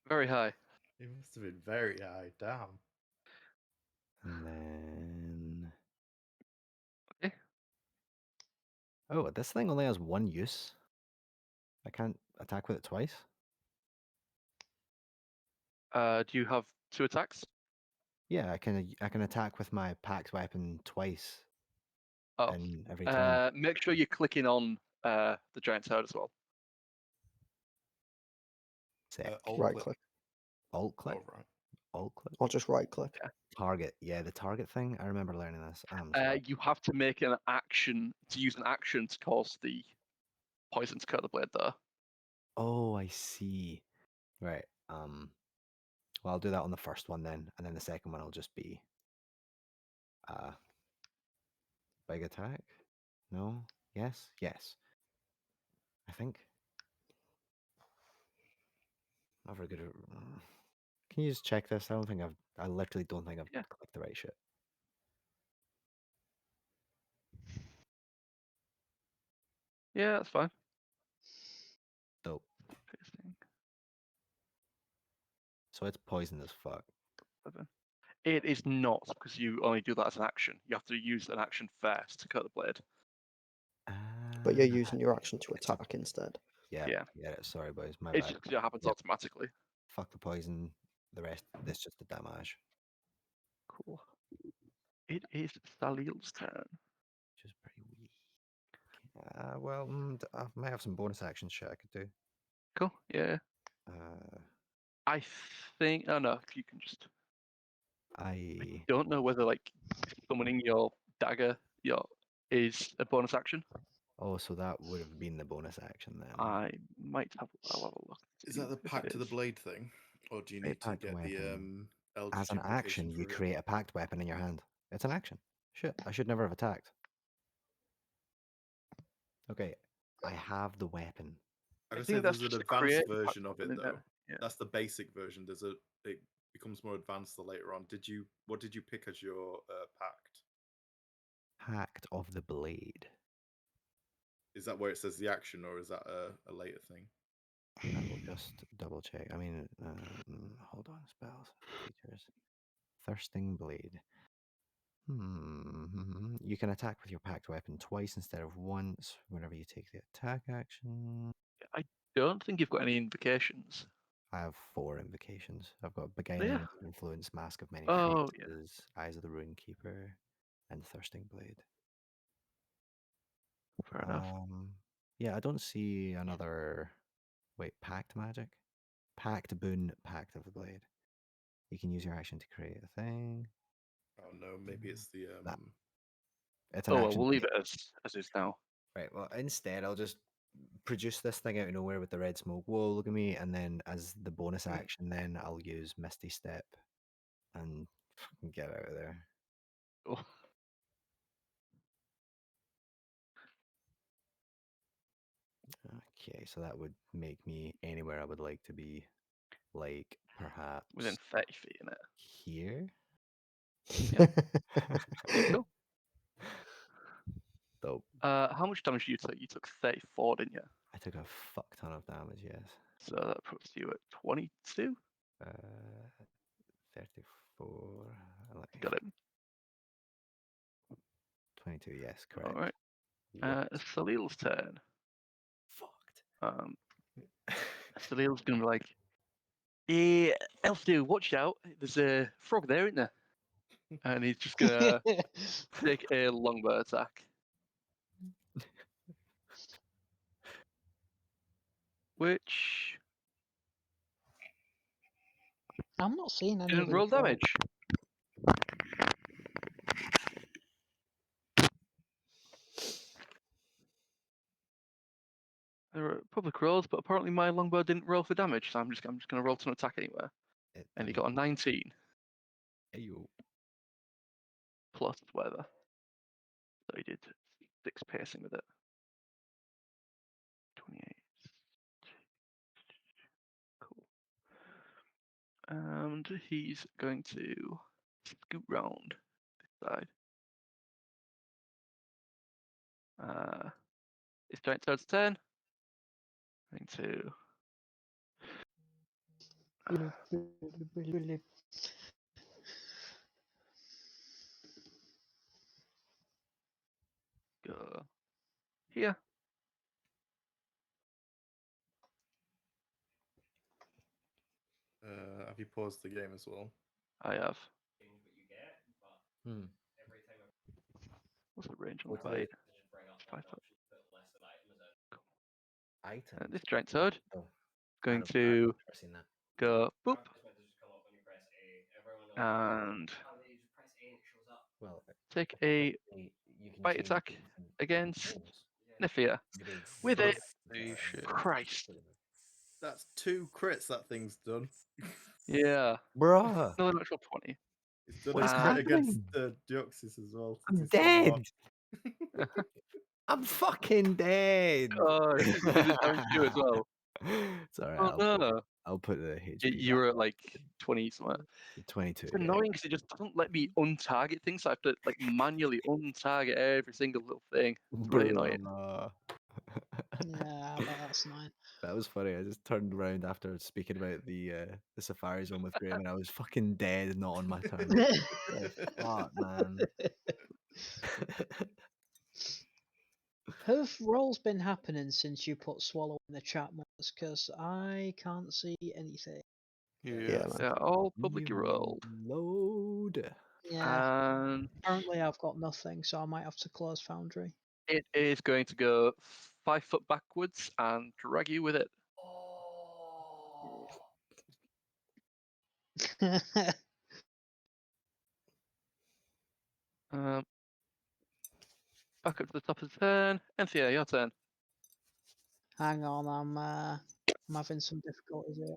Speaker 4: Very high.
Speaker 3: It must have been very high. Damn.
Speaker 6: And then.
Speaker 4: Okay.
Speaker 6: Oh, this thing only has one use. I can't attack with it twice.
Speaker 4: Do you have 2 attacks?
Speaker 6: Yeah, I can attack with my packed weapon twice.
Speaker 4: Oh.
Speaker 6: In every turn.
Speaker 4: Make sure you're clicking on the giant turd as well.
Speaker 6: Sick.
Speaker 5: Right click.
Speaker 6: Alt click.
Speaker 3: Oh, right.
Speaker 6: Alt click.
Speaker 5: Or just right click.
Speaker 4: Yeah.
Speaker 6: Target. Yeah, the target thing. I remember learning this. I'm sorry.
Speaker 4: You have to make an action to use an action to cause the poison to cut the blade there.
Speaker 6: Oh, I see. Right. Well, I'll do that on the first one then, and then the second one will just be big attack. No? Yes? Yes. I think. Not very good at. Can you just check this? I literally don't think I've
Speaker 4: Yeah.
Speaker 6: clicked the right shit.
Speaker 4: Yeah, that's fine.
Speaker 6: Dope.
Speaker 4: Piercing.
Speaker 6: So it's poison as fuck.
Speaker 4: 7. It is not, because you only do that as an action. You have to use an action first to cut the blade.
Speaker 5: But you're
Speaker 6: Ah,
Speaker 5: using your action to
Speaker 6: it's a-
Speaker 5: attack instead.
Speaker 6: Yeah.
Speaker 4: Yeah.
Speaker 6: Yeah. Sorry, boys. My
Speaker 4: It's
Speaker 6: bad.
Speaker 4: just because it happens
Speaker 6: Yep.
Speaker 4: automatically.
Speaker 6: Fuck the poison. The rest. This just the damage.
Speaker 4: Cool. It is Salil's turn.
Speaker 6: Which is pretty weak. Well, I might have some bonus actions shit I could do.
Speaker 4: Cool. Yeah.
Speaker 6: I
Speaker 4: Oh no, you can just.
Speaker 6: I
Speaker 4: Don't know whether like summoning your dagger is a bonus action.
Speaker 6: Oh, so that would have been the bonus action then.
Speaker 4: I'll have a look.
Speaker 3: Is that the
Speaker 4: if it
Speaker 3: pact to the
Speaker 4: is.
Speaker 3: blade thing, or do you
Speaker 6: Create
Speaker 3: need to
Speaker 6: pact
Speaker 3: get the
Speaker 6: weapon.
Speaker 3: Eldritch
Speaker 6: As an
Speaker 3: Invocation
Speaker 6: action, you
Speaker 3: for it?
Speaker 6: create a pact weapon in your hand. It's an action. Shit, I should never have attacked. Okay, I have the weapon.
Speaker 3: I
Speaker 4: I
Speaker 3: would
Speaker 4: think
Speaker 3: say
Speaker 4: that's
Speaker 3: there's an
Speaker 4: just to
Speaker 3: advanced
Speaker 4: create the pact
Speaker 3: version of it
Speaker 4: weapon, isn't
Speaker 3: though.
Speaker 4: it? Yeah.
Speaker 3: That's the basic version. It becomes more advanced the later on. What did you pick as your pact?
Speaker 6: Pact of the Blade.
Speaker 3: Is that where it says the action, or is that a later thing?
Speaker 6: I will just double check. I mean, hold on. Spells, features, Thirsting Blade. You can attack with your pact weapon twice instead of once whenever you take the attack action.
Speaker 4: I don't think you've got any invocations.
Speaker 6: I have 4 invocations. I've got
Speaker 4: Yeah.
Speaker 6: Beguiling, Influence, Mask of Many
Speaker 4: Oh, yeah.
Speaker 6: Faces, Eyes of the Rune Keeper, and Thirsting Blade.
Speaker 4: Fair enough.
Speaker 6: Yeah, I don't see another. Wait, Pact Magic? Pact Boon, Pact of the Blade. You can use your action to create a thing.
Speaker 3: Oh no, maybe it's the
Speaker 6: That. It's an
Speaker 4: Oh well,
Speaker 6: action.
Speaker 4: we'll leave it as is now.
Speaker 6: Right, well, instead, I'll just produce this thing out of nowhere with the red smoke. Whoa, look at me. And then as the bonus action, then I'll use Misty Step and fucking get out of there.
Speaker 4: Oh.
Speaker 6: Okay, so that would make me anywhere I would like to be, like perhaps
Speaker 4: Within 30 feet, in it.
Speaker 6: here.
Speaker 4: Yeah. Cool.
Speaker 6: Dope.
Speaker 4: How much damage did you take? You took 34, didn't you?
Speaker 6: I took a fuck ton of damage, yes.
Speaker 4: So that puts you at 22.
Speaker 6: 34.
Speaker 4: Got it.
Speaker 6: 22, yes, correct.
Speaker 4: All right. Salil's turn.
Speaker 6: Fucked.
Speaker 4: Salil's gonna be like, Elf, watch out! There's a frog there, isn't there? And he's just gonna take a longbow attack. Which
Speaker 1: I'm not seeing any.
Speaker 4: didn't roll damage. There are public rolls, but apparently my longbow didn't roll for damage, so I'm just gonna roll to an attack anywhere. And he got a 19
Speaker 6: Ayo.
Speaker 4: plus whatever. So he did 6 piercing with it. 28. Cool. And he's going to scoot round this side. It's giant toad's turn. Going to go here.
Speaker 3: Have you paused the game as well?
Speaker 4: I have.
Speaker 6: Hmm.
Speaker 4: What's the range on
Speaker 6: What's
Speaker 4: the
Speaker 6: the-
Speaker 4: blade? 5 foot.
Speaker 6: Items.
Speaker 4: This giant toad
Speaker 6: Oh,
Speaker 4: going
Speaker 6: I've
Speaker 4: to
Speaker 6: never seen that.
Speaker 4: go boop and
Speaker 6: Well,
Speaker 4: take a
Speaker 6: you can
Speaker 4: bite
Speaker 6: change
Speaker 4: attack
Speaker 6: different
Speaker 4: against
Speaker 6: names.
Speaker 4: Naefir
Speaker 6: Maybe
Speaker 4: with a
Speaker 3: Holy shit.
Speaker 4: Christ.
Speaker 3: That's 2 crits that thing's done.
Speaker 4: Yeah.
Speaker 6: Bruh,
Speaker 4: No, natural 20.
Speaker 3: He's done
Speaker 6: what's
Speaker 3: a crit against
Speaker 6: happening?
Speaker 3: Deoxys as well.
Speaker 6: I'm
Speaker 3: since he's still alive.
Speaker 6: dead. I'm fucking dead.
Speaker 4: Oh, you did his damage to you as well.
Speaker 6: It's alright.
Speaker 4: Oh no.
Speaker 6: I'll put the HP.
Speaker 4: You were at like 20 something.
Speaker 6: 22.
Speaker 4: It's
Speaker 6: Yeah.
Speaker 4: annoying because it just doesn't let me untarget things. So I have to like manually untarget every single little thing. It's really annoying.
Speaker 6: Bruh.
Speaker 1: Yeah, I bet that's annoying.
Speaker 6: That was funny. I just turned around after speaking about the Safari Zone with Graham, and I was fucking dead, not on my turn. The fuck, man.
Speaker 1: Have rolls been happening since you put Swallow in the chat, Mods? Because I can't see anything.
Speaker 5: Yeah,
Speaker 2: Yeah.
Speaker 5: man.
Speaker 4: Yeah, all publicly rolled.
Speaker 6: Load.
Speaker 1: Yeah,
Speaker 4: And
Speaker 1: currently I've got nothing, so I might have to close Foundry.
Speaker 4: it is going to go 5 foot backwards and drag you with it. Back up to the top of the turn. Enthir, your turn.
Speaker 1: Hang on, I'm having some difficulties here.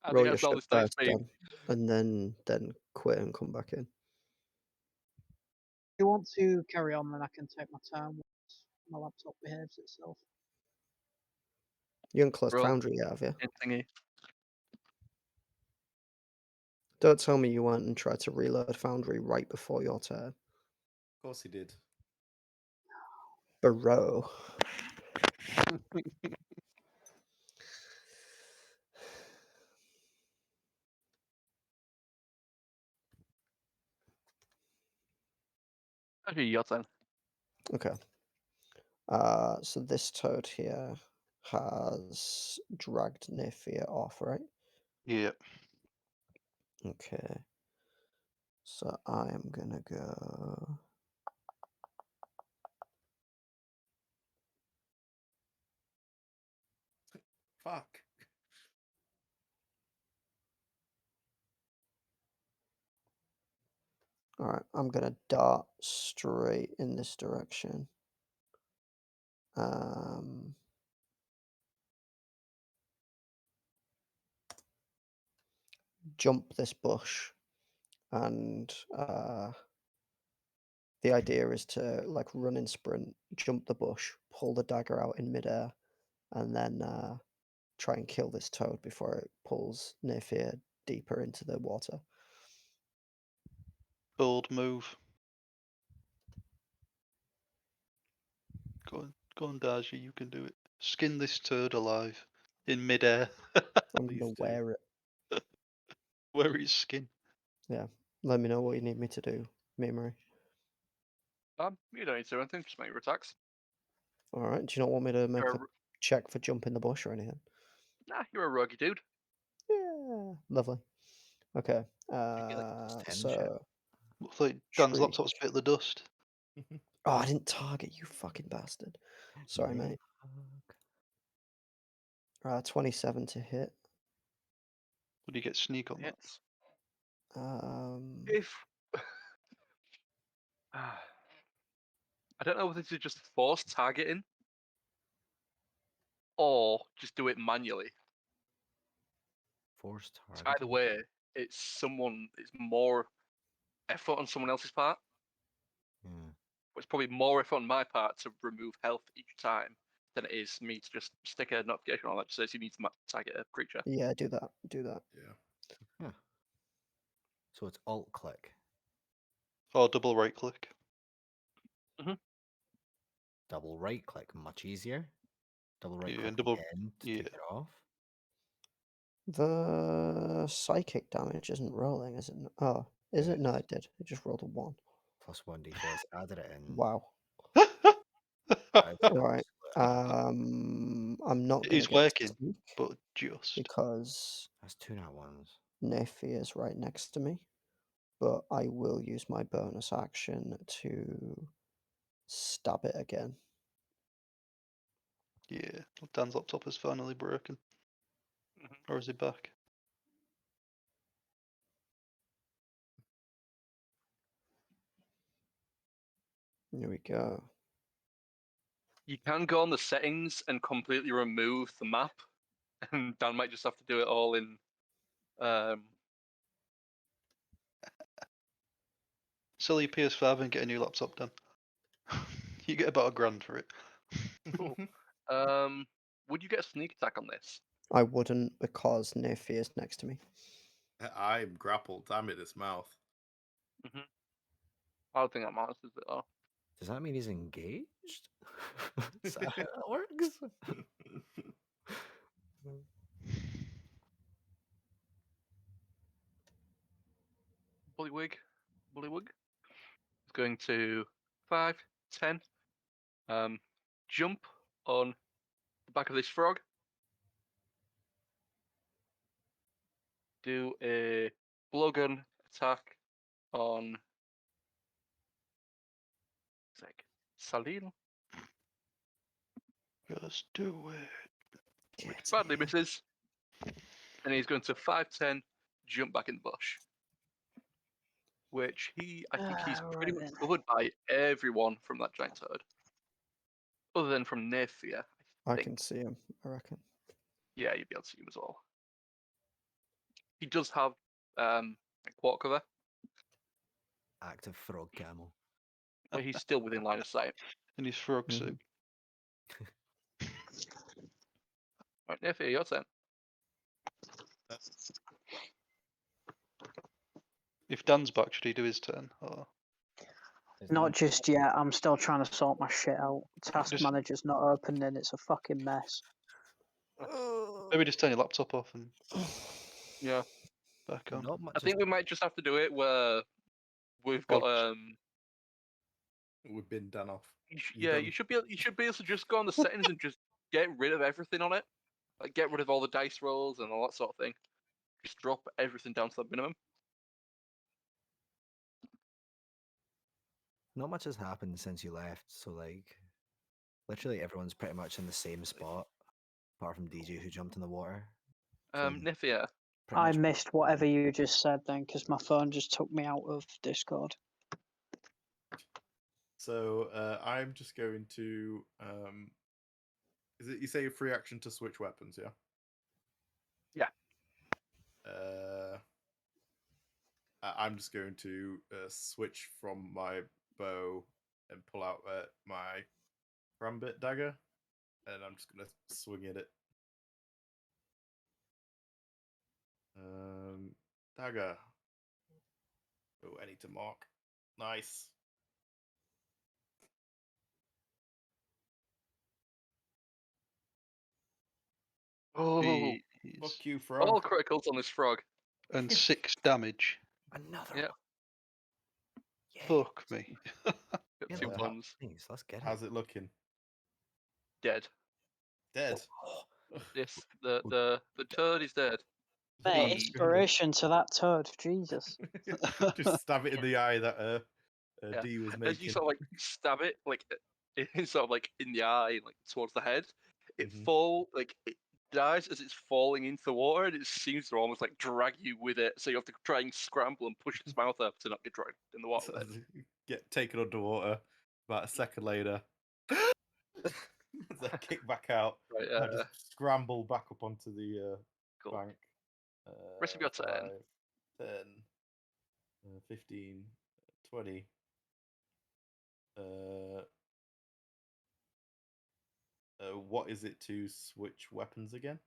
Speaker 4: I
Speaker 5: Roll
Speaker 4: think
Speaker 5: your
Speaker 4: that's all
Speaker 5: shit
Speaker 4: this time
Speaker 5: first,
Speaker 4: for you.
Speaker 5: Dan, and then quit and come back in.
Speaker 1: If you want to carry on, then I can take my time once my laptop behaves itself.
Speaker 5: You haven't closed
Speaker 4: Roll.
Speaker 5: Foundry yet, have you?
Speaker 4: In thingy.
Speaker 5: Don't tell me you went and tried to reload Foundry right before your turn.
Speaker 3: Of course he did.
Speaker 5: Bro.
Speaker 4: Actually, your turn.
Speaker 5: Okay. So this toad here has dragged Naefir off, right?
Speaker 2: Yeah.
Speaker 5: Okay. So I am gonna go.
Speaker 3: Fuck.
Speaker 5: All right, I'm gonna dart straight in this direction. Jump this bush, and the idea is to like run and sprint, jump the bush, pull the dagger out in midair, and then try and kill this toad before it pulls Naefir deeper into the water.
Speaker 2: Bold move. Go on, Dar-Jee, you can do it. Skin this turd alive in midair.
Speaker 5: I'm
Speaker 3: Please
Speaker 5: gonna
Speaker 3: do.
Speaker 5: wear it.
Speaker 2: Wear its skin.
Speaker 5: Yeah. Let me know what you need me to do, Mummery.
Speaker 4: You don't need to do anything. Just make your attacks.
Speaker 5: All right. Do you not want me to make
Speaker 4: You're
Speaker 5: a check for jump in the bush or anything?
Speaker 4: Nah, you're a roguey dude.
Speaker 5: Yeah. Lovely. Okay.
Speaker 6: You get, like, +10 shit.
Speaker 5: So.
Speaker 2: Looks like Dan's
Speaker 5: Shriek.
Speaker 2: laptop's bit of the dust.
Speaker 5: Oh, I didn't target you, fucking bastard. Sorry,
Speaker 6: Yeah,
Speaker 5: mate.
Speaker 6: fuck.
Speaker 5: 27 to hit.
Speaker 2: Would you get sneak on that?
Speaker 4: Hits.
Speaker 5: If
Speaker 4: If I don't know whether to just force targeting or just do it manually.
Speaker 6: Force
Speaker 4: So
Speaker 6: target.
Speaker 4: either way, it's more effort on someone else's part.
Speaker 6: Yeah.
Speaker 4: But it's probably more effort on my part to remove health each time than it is me to just stick a notification on that just says you need to target a creature.
Speaker 5: Yeah, do that. Do that.
Speaker 3: Yeah.
Speaker 6: So it's alt click.
Speaker 2: Or double right click.
Speaker 6: Double right click, much easier. Double right
Speaker 2: Yeah,
Speaker 6: click
Speaker 2: and double-
Speaker 6: again to
Speaker 2: yeah.
Speaker 6: take it off.
Speaker 5: The psychic damage isn't rolling, is it? Oh, is
Speaker 6: Yeah,
Speaker 5: it? No, it did. It just rolled a 1.
Speaker 6: Plus 1d4. Added it in.
Speaker 5: Wow.
Speaker 6: Five
Speaker 5: All right. I'm not
Speaker 2: It
Speaker 5: gonna
Speaker 2: is
Speaker 5: get
Speaker 2: working,
Speaker 5: sneak
Speaker 2: but just.
Speaker 5: because
Speaker 6: That's 2 nat ones.
Speaker 5: Naefir is right next to me, but I will use my bonus action to stab it again.
Speaker 2: Yeah, Dan's laptop is finally broken. Or is he back?
Speaker 5: Here we go.
Speaker 4: You can go on the settings and completely remove the map and Dan might just have to do it all in.
Speaker 2: Sell your PS5 and get a new laptop done. You get about $1,000 for it.
Speaker 4: Cool. Would you get a sneak attack on this?
Speaker 5: I wouldn't because Naefir is next to me.
Speaker 3: I'm grappled. I'm in his mouth.
Speaker 4: I don't think that matters, does it? Though?
Speaker 6: Does that mean he's engaged? Is that how that works?
Speaker 4: Bullywig is going to 5, 10. Jump on the back of this frog. Do a blowgun attack on Salil.
Speaker 2: Just do it.
Speaker 4: Which badly misses. And he's going to 5, 10, jump back in the bush. Which I think he's pretty much covered by everyone from that giant toad. Other than from Naefir,
Speaker 5: I can see him, I reckon.
Speaker 4: Yeah, you'd be able to see him as well. He does have a quarter cover.
Speaker 6: Active frog camel.
Speaker 4: But he's still within line of sight.
Speaker 2: In his frog suit.
Speaker 4: Right, Naefir, your turn.
Speaker 2: If Dan's back, should he do his turn? Or...
Speaker 1: Not just yet. I'm still trying to sort my shit out. Task
Speaker 2: Just-
Speaker 1: manager's not open and it's a fucking mess.
Speaker 2: Maybe just turn your laptop off and
Speaker 4: Yeah.
Speaker 2: back on.
Speaker 6: Not much.
Speaker 4: I think we might just have to do it where we've got
Speaker 3: We've been done off.
Speaker 4: you should be able to just go on the settings and just get rid of everything on it. Like get rid of all the dice rolls and all that sort of thing. Just drop everything down to the minimum.
Speaker 6: Not much has happened since you left, so like, literally everyone's pretty much in the same spot, apart from DJ who jumped in the water.
Speaker 4: Naefir.
Speaker 6: Pretty
Speaker 1: I
Speaker 6: much-
Speaker 1: missed whatever you just said then because my phone just took me out of Discord.
Speaker 3: So I'm just going to. Is it you say free action to switch weapons? Yeah.
Speaker 4: Yeah.
Speaker 3: I'm just going to switch from my bow and pull out my Rambit dagger, and I'm just going to swing at it. Dagger. Oh, I need to mark. Nice.
Speaker 4: Oh,
Speaker 3: Fuck you, frog.
Speaker 4: all criticals on this frog.
Speaker 2: And 6 damage.
Speaker 6: Another
Speaker 4: Yeah.
Speaker 6: one. Yay.
Speaker 2: Fuck me.
Speaker 4: Got
Speaker 6: Yeah,
Speaker 4: 2
Speaker 6: that-
Speaker 4: ones.
Speaker 6: Nice, let's get it.
Speaker 3: How's it looking?
Speaker 4: Dead.
Speaker 3: Dead.
Speaker 4: Yes, the toad is dead.
Speaker 1: Mate,
Speaker 4: The-
Speaker 1: inspiration to that toad, Jesus.
Speaker 3: Just stab it in the eye that
Speaker 4: Yeah.
Speaker 3: D was
Speaker 4: As
Speaker 3: making.
Speaker 4: you sort of like stab it, like it's sort of like in the eye, like towards the head, it
Speaker 3: Mhm.
Speaker 4: it dies as it's falling into the water, and it seems to almost like drag you with it. So you have to try and scramble and push its mouth up to not get dragged in the water. with it.
Speaker 3: Get taken underwater. About a second later, as I kick back out,
Speaker 4: Right,
Speaker 3: I just scramble back up onto the
Speaker 4: cool.
Speaker 3: bank.
Speaker 4: Rest of your turn.
Speaker 3: 5, 10, 15, 20. What is it to switch weapons again?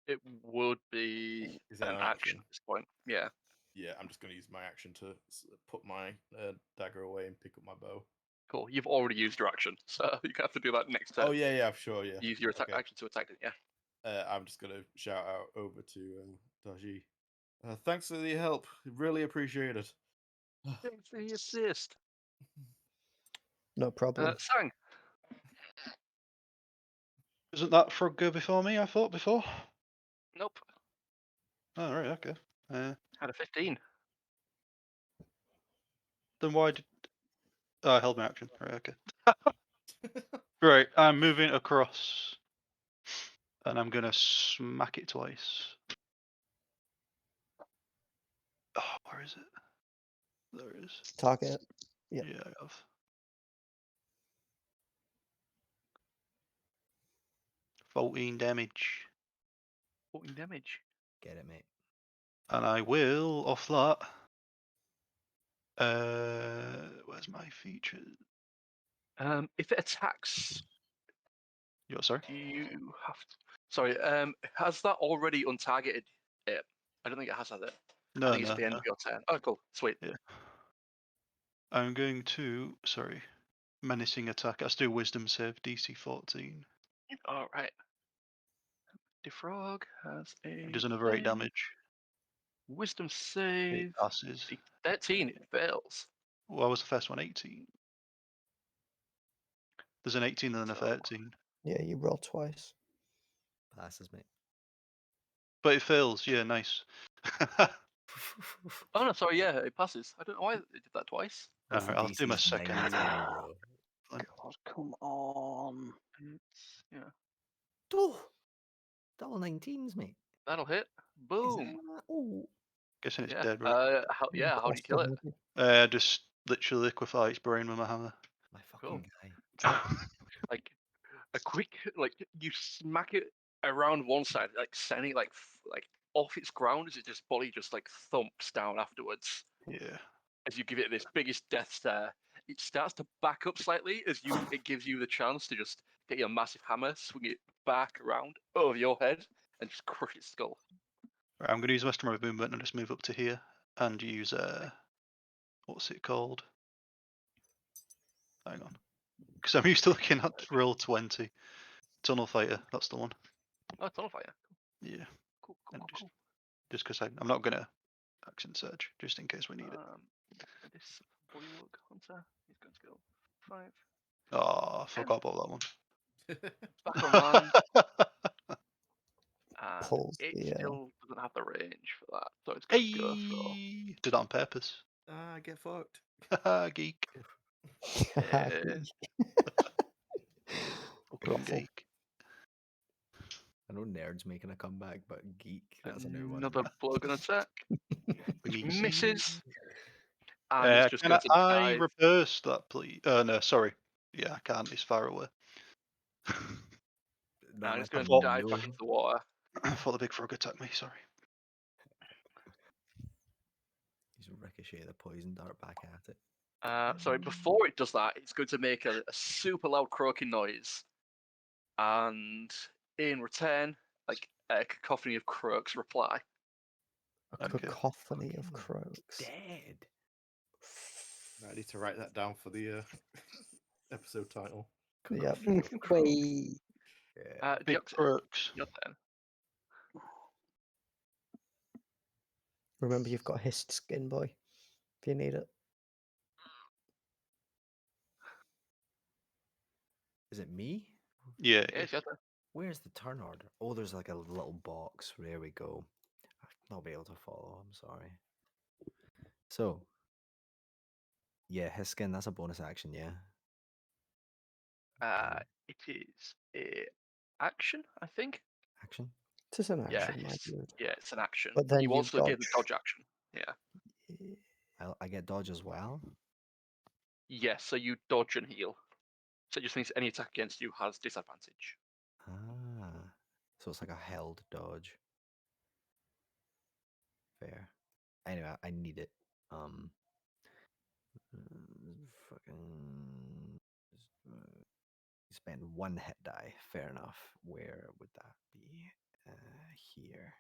Speaker 4: It would be
Speaker 3: Is that
Speaker 4: an
Speaker 3: an
Speaker 4: action
Speaker 3: action?
Speaker 4: at this point. Yeah,
Speaker 3: Yeah, I'm just going to use my action to put my dagger away and pick up my bow.
Speaker 4: cool. You've already used your action, so you have to do that next turn.
Speaker 3: Oh yeah, sure, yeah.
Speaker 4: Use your attack
Speaker 3: Okay.
Speaker 4: action to attack it. Yeah.
Speaker 3: I'm just going to shout out over to Dar-Jee. Thanks for the help. Really appreciate it.
Speaker 4: Thanks for the assist.
Speaker 5: No problem.
Speaker 4: Sang.
Speaker 2: Isn't that frog go before me, I thought before?
Speaker 4: Nope.
Speaker 2: Oh, right, okay.
Speaker 4: Had a 15.
Speaker 2: Then why did... Oh, I held my action. Right, okay. Right, I'm moving across. And I'm going to smack it twice. Oh, where is it? There it is.
Speaker 5: Target. Yeah.
Speaker 2: Yeah, I have. $14 damage.
Speaker 4: 14 damage.
Speaker 6: Get it, mate.
Speaker 2: And I will off that. Where's my feature?
Speaker 4: If it attacks,
Speaker 2: You're sorry.
Speaker 4: do you have to... Sorry, has that already untargeted it? I don't think it has it.
Speaker 2: No,
Speaker 4: I think it's
Speaker 2: no,
Speaker 4: at the end
Speaker 2: no.
Speaker 4: of your turn. Oh, cool. Sweet.
Speaker 2: Yeah. I'm going to menacing attack. Let's do wisdom save DC 14.
Speaker 4: All right. Defrog has a
Speaker 2: It does another 8 damage.
Speaker 4: wisdom
Speaker 2: It
Speaker 4: save.
Speaker 2: passes.
Speaker 4: 13. It fails.
Speaker 2: What was the first one? 18. There's an 18 and then a
Speaker 4: So-
Speaker 2: 13.
Speaker 5: Yeah, you roll twice.
Speaker 6: Passes, mate.
Speaker 2: But it fails. Yeah, nice.
Speaker 4: Oh no, sorry. Yeah, it passes. I don't know why it did that twice.
Speaker 6: What's the
Speaker 2: Alright, I'll do my
Speaker 6: DC's
Speaker 2: second.
Speaker 6: 19, bro.
Speaker 1: God, come on.
Speaker 4: Yeah,
Speaker 6: Oh, double 19s, mate.
Speaker 4: that'll hit.
Speaker 6: Is
Speaker 4: Boom.
Speaker 6: that- Oh,
Speaker 2: Guessing it's
Speaker 4: Yeah.
Speaker 2: dead, right?
Speaker 4: How do you kill it?
Speaker 2: Just literally liquefy its brain with my hammer.
Speaker 6: my fucking
Speaker 4: Cool.
Speaker 6: guy.
Speaker 4: Like a quick, like you smack it around one side, like sending it like off its ground as it just body just like thumps down afterwards.
Speaker 2: Yeah.
Speaker 4: As you give it this biggest death stare, it starts to back up slightly as it gives you the chance to just get your massive hammer, swing it back around over your head, and just crush its skull.
Speaker 2: Right, I'm going to use the rest of my movement and just move up to here and use what's it called? Hang on, because I'm used to looking at roll 20. Tunnel fighter, that's the one.
Speaker 4: Oh, tunnel fire.
Speaker 2: Yeah,
Speaker 4: Cool,
Speaker 2: and
Speaker 4: cool, cool.
Speaker 2: just because I'm not going to action surge, just in case we need it.
Speaker 4: This Bullywug Hunter, he's going to go 5.
Speaker 2: Oh, I forgot about that one.
Speaker 4: Back online. And
Speaker 5: Pulls
Speaker 4: it
Speaker 5: the,
Speaker 4: still doesn't have the range for that, so it's going to go for.
Speaker 2: Hey, did that on purpose.
Speaker 3: Ah, get fucked.
Speaker 2: Geek. Fucking
Speaker 5: Awful.
Speaker 2: geek.
Speaker 6: I know Nerd's making a comeback, but Geek, that's a new one.
Speaker 4: Another blow gun attack, which
Speaker 2: Geeksy.
Speaker 4: misses, and it's just
Speaker 2: Can
Speaker 4: going to
Speaker 2: I
Speaker 4: dive.
Speaker 2: reverse that, please? No, sorry. Yeah, I can't. It's far away.
Speaker 4: And it's going to
Speaker 2: thought-
Speaker 4: dive back into the water.
Speaker 2: I thought the big frog attacked me. Sorry.
Speaker 6: He's ricochet the poison dart back at it.
Speaker 4: Sorry, before it does that, it's going to make a super loud croaking noise, and in return, like a cacophony of croaks reply.
Speaker 5: A
Speaker 2: Okay.
Speaker 5: cacophony of
Speaker 6: Fucking
Speaker 5: croaks.
Speaker 6: Dead.
Speaker 3: I need to write that down for the episode title.
Speaker 5: Yep.
Speaker 1: Wait.
Speaker 6: Yeah.
Speaker 2: Big
Speaker 4: Deoxys,
Speaker 2: Croaks.
Speaker 4: your turn.
Speaker 5: Remember, you've got hissed skin, boy, if you need it.
Speaker 6: Is it me?
Speaker 2: Yeah.
Speaker 4: Yeah, it's your turn.
Speaker 6: Where's the turn order? Oh, there's like a little box. There we go. I'll not be able to follow. I'm sorry. So, yeah, his skin, that's a bonus action, yeah?
Speaker 4: It is a action, I think.
Speaker 6: Action?
Speaker 5: It is an
Speaker 4: Yeah,
Speaker 5: action, my dude.
Speaker 4: yeah, it's an action.
Speaker 5: But then
Speaker 4: you
Speaker 5: you
Speaker 4: also get the
Speaker 5: dodge.
Speaker 4: dodge action. Yeah.
Speaker 6: I get dodge as well?
Speaker 4: Yes, so you dodge and heal. So it just means any attack against you has disadvantage.
Speaker 6: Ah. So it's like a held dodge. Fair. Anyway, I need it. Fucking spend 1 hit die. Fair enough. Where would that be? Here.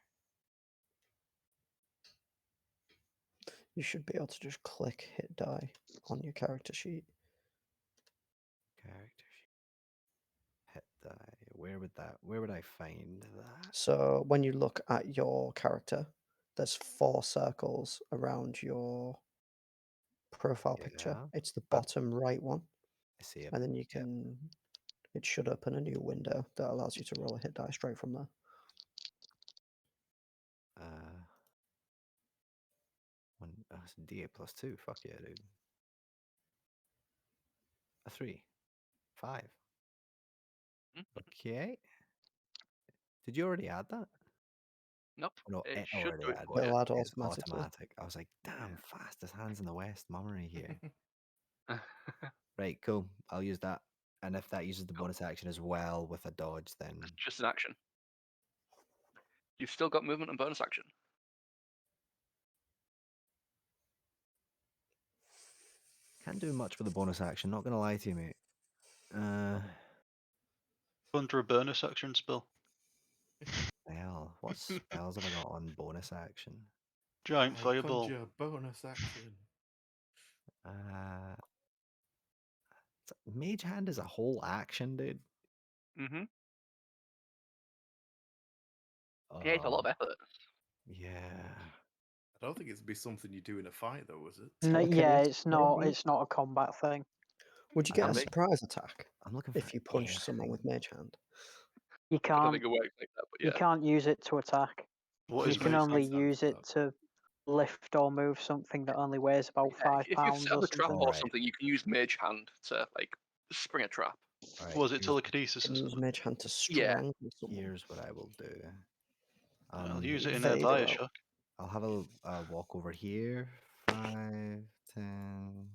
Speaker 5: You should be able to just click hit die on your character sheet.
Speaker 6: Character sheet. Hit die. Where would I find that?
Speaker 5: So when you look at your character, there's 4 circles around your profile picture.
Speaker 6: Yeah.
Speaker 5: It's the bottom right one,
Speaker 6: I see it.
Speaker 5: and then you
Speaker 6: Yep.
Speaker 5: can. It should open a new window that allows you to roll a hit die straight from there.
Speaker 6: That's a D8 plus 2. Fuck yeah, dude. A 3. 5. Okay. Did you already add that?
Speaker 4: Nope.
Speaker 6: No,
Speaker 4: It
Speaker 6: it
Speaker 4: should
Speaker 6: already
Speaker 4: do it
Speaker 6: added
Speaker 4: for
Speaker 5: It'll
Speaker 4: you.
Speaker 5: add
Speaker 6: It's
Speaker 5: automatically.
Speaker 6: automatic. I was like, damn,
Speaker 4: Yeah.
Speaker 6: fastest hands in the West, Mummery here. Right, cool. I'll use that. And if that uses the
Speaker 4: Cool.
Speaker 6: bonus action as well with a dodge, then
Speaker 4: Just an action. You've still got movement and bonus action.
Speaker 6: Can't do much for the bonus action, not gonna lie to you, mate.
Speaker 2: Under a bonus action spell.
Speaker 6: Spell. What spells have I got on bonus action?
Speaker 2: Giant
Speaker 3: I
Speaker 2: fireball.
Speaker 3: conjure bonus action.
Speaker 6: Mage Hand is a whole action, dude.
Speaker 4: Mm-hmm. Yeah, it's a lot of effort.
Speaker 6: Yeah.
Speaker 3: I don't think it'd be something you do in a fight, though, is it?
Speaker 1: No, yeah,
Speaker 5: Telekinetic,
Speaker 1: it's not.
Speaker 5: maybe?
Speaker 1: It's not a combat thing.
Speaker 5: Would you
Speaker 6: I
Speaker 5: get a
Speaker 6: don't
Speaker 4: think-
Speaker 5: surprise attack
Speaker 6: I'm looking for
Speaker 5: if you punch
Speaker 6: anything.
Speaker 5: someone with Mage Hand?
Speaker 1: You
Speaker 4: I don't
Speaker 1: can't.
Speaker 4: think it works like that, but
Speaker 1: You
Speaker 4: yeah.
Speaker 1: can't use it to attack.
Speaker 2: What
Speaker 1: You
Speaker 2: is
Speaker 1: can
Speaker 3: Mage
Speaker 1: only
Speaker 3: Hand stands
Speaker 1: use
Speaker 3: for
Speaker 1: it to lift or move something that only weighs about
Speaker 4: Yeah,
Speaker 1: 5
Speaker 4: if you
Speaker 1: pounds
Speaker 4: set up
Speaker 1: or
Speaker 4: a trap
Speaker 1: something.
Speaker 4: or
Speaker 6: Alright.
Speaker 4: something, you can use Mage Hand to like spring a trap.
Speaker 6: Alright,
Speaker 2: was it
Speaker 6: here's-
Speaker 2: telekinesis
Speaker 5: Can
Speaker 2: or
Speaker 5: you use
Speaker 2: something?
Speaker 5: Mage Hand to
Speaker 4: Yeah.
Speaker 5: strangle someone?
Speaker 6: Here's what I will do.
Speaker 2: I'll use it in
Speaker 5: Vader
Speaker 2: a
Speaker 5: out.
Speaker 2: Bioshock.
Speaker 6: I'll have a walk over here. 5, 10,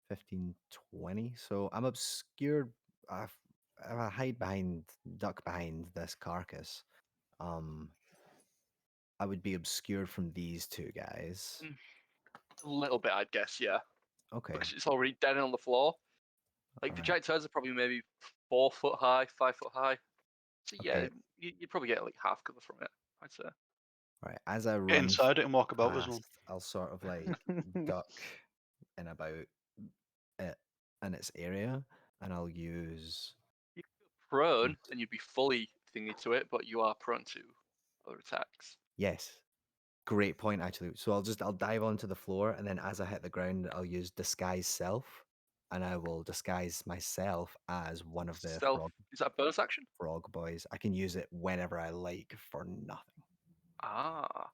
Speaker 6: 15, 20. So I'm obscured. If I hide behind, duck behind this carcass, I would be obscured from these two guys.
Speaker 4: A little bit, I'd guess, yeah.
Speaker 6: Okay.
Speaker 4: Because it's already dead on the floor. Like the
Speaker 6: Alright.
Speaker 4: giant turds are probably maybe 4 foot high, 5 foot high. So yeah,
Speaker 6: Okay.
Speaker 4: you'd probably get like half cover from it, I'd say.
Speaker 6: Right. As I
Speaker 2: Get
Speaker 6: run
Speaker 2: inside it and walk about as well.
Speaker 6: past, I'll sort of like duck in about it in its area, and I'll use.
Speaker 4: Prone, and you'd be fully thingy to it, but you are prone to other attacks.
Speaker 6: Yes. Great point, actually. So I'll dive onto the floor, and then as I hit the ground, I'll use disguise self, and I will disguise myself as one of the
Speaker 4: Stealth, is that a bonus action?
Speaker 6: frog boys. I can use it whenever I like for nothing.
Speaker 4: Ah.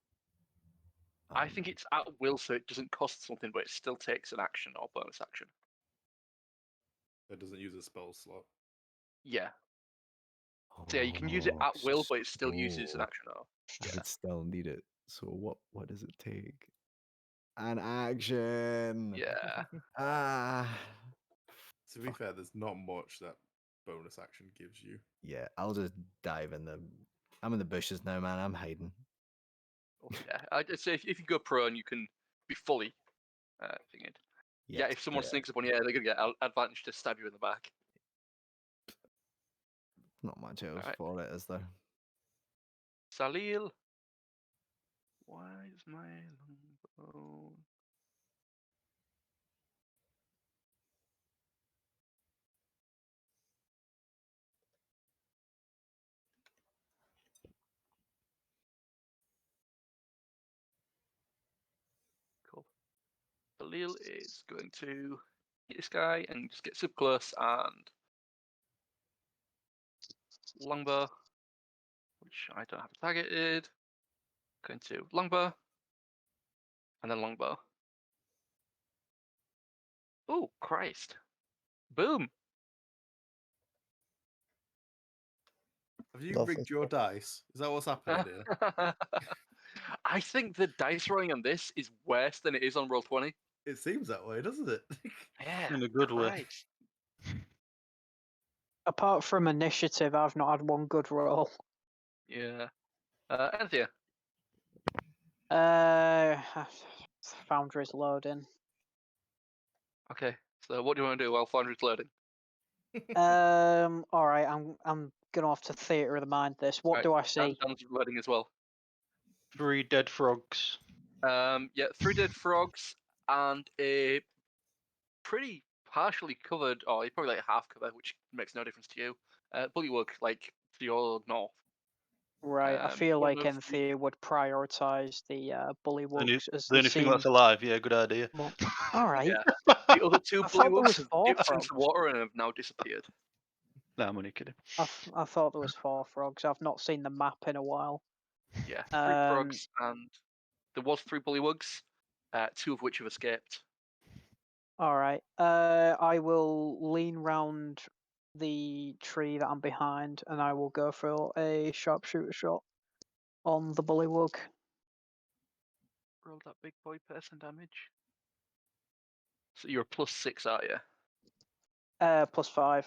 Speaker 4: I think it's at will, so it doesn't cost something, but it still takes an action or bonus action.
Speaker 3: It doesn't use a spell slot.
Speaker 4: Yeah. So yeah, you can use it at will, but it still uses an
Speaker 6: so
Speaker 4: action or.
Speaker 6: I
Speaker 4: Yeah.
Speaker 6: would still need it. So what does it take? An action.
Speaker 4: Yeah.
Speaker 3: To be fair, there's not much that bonus action gives you.
Speaker 6: Yeah, I'll just dive in the. I'm in the bushes now, man. I'm hiding.
Speaker 4: Well, yeah. I'd say if you go prone, you can be fully thingied. Yeah, if someone sneaks up on you, they're gonna get advantage to stab you in the back.
Speaker 6: Not much else
Speaker 4: Alright.
Speaker 6: for it, is there?
Speaker 4: Salil. Why is my longbow? Cool. Salil is going to hit this guy and just get super close and longbow, which I don't have targeted. Going to longbow and then longbow. Oh Christ! Boom!
Speaker 3: Have you
Speaker 5: Lovely
Speaker 3: rigged your dice? Is that what's happening here?
Speaker 4: I think the dice rolling on this is worse than it is on Roll20.
Speaker 3: It seems that way, doesn't it?
Speaker 4: Yeah,
Speaker 2: In a good way.
Speaker 4: Christ.
Speaker 1: Apart from initiative, I've not had one good roll.
Speaker 4: Yeah. Enthir.
Speaker 1: Foundry's loading.
Speaker 4: Okay. So what do you want to do while Foundry's loading?
Speaker 1: All right. I'm gonna have to theatre of the mind this. What
Speaker 4: Right,
Speaker 1: do I see?
Speaker 4: Dan's loading as well.
Speaker 2: 3 dead frogs.
Speaker 4: Yeah, 3 dead frogs and a pretty partially covered, or probably like half cover, which makes no difference to you. Bullywug, like to your north.
Speaker 1: Right. I feel
Speaker 4: one
Speaker 1: like
Speaker 4: of the-
Speaker 1: Enthir would prioritise the bullywugs as
Speaker 2: The
Speaker 1: they
Speaker 2: only thing
Speaker 1: seem
Speaker 2: that's alive, yeah, good idea.
Speaker 1: more. All right.
Speaker 4: Yeah. The other 2
Speaker 1: I thought there was
Speaker 4: bullywugs have
Speaker 1: 4
Speaker 4: dipped
Speaker 1: frogs.
Speaker 4: into the water and have now disappeared.
Speaker 2: Nah, I'm only kidding.
Speaker 1: I thought there was 4 frogs. I've not seen the map in a while.
Speaker 4: Yeah, 3 frogs and there was 3 bullywugs, 2 of which have escaped.
Speaker 1: All right. I will lean round the tree that I'm behind, and I will go for a sharpshooter shot on the bullywug.
Speaker 4: Roll that big boy person damage. So you're a +6, aren't you?
Speaker 1: +5.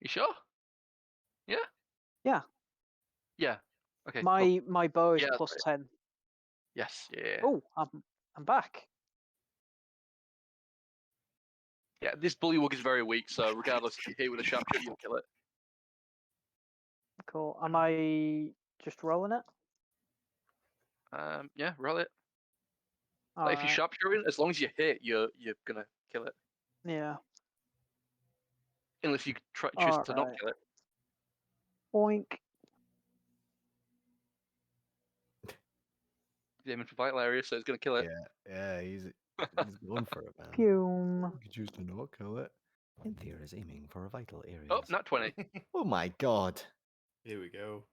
Speaker 4: You sure? Yeah.
Speaker 1: Yeah.
Speaker 4: Yeah. Okay. cool.
Speaker 1: My bow is
Speaker 4: Yeah, that's
Speaker 1: plus
Speaker 4: right.
Speaker 1: 10.
Speaker 4: Yes. Yeah.
Speaker 1: Oh, I'm back.
Speaker 4: Yeah. This bullywug is very weak, so regardless if you hit with a sharpshooter, you'll kill it.
Speaker 1: Cool. Am I just rolling it?
Speaker 4: Yeah. Roll it.
Speaker 1: All
Speaker 4: Like, if you
Speaker 1: right.
Speaker 4: sharpshooting, as long as you hit, you're gonna kill it.
Speaker 1: Yeah.
Speaker 4: Unless you choose
Speaker 1: All
Speaker 4: to not
Speaker 1: right.
Speaker 4: kill it.
Speaker 1: Boink.
Speaker 4: He's aiming for vital area, so it's gonna kill it.
Speaker 6: Yeah, he's going for it, man.
Speaker 1: Fume.
Speaker 6: You could choose to not kill it. Enthir is aiming for a vital area.
Speaker 4: Oh, not 20.
Speaker 6: Oh my god.
Speaker 3: Here we go.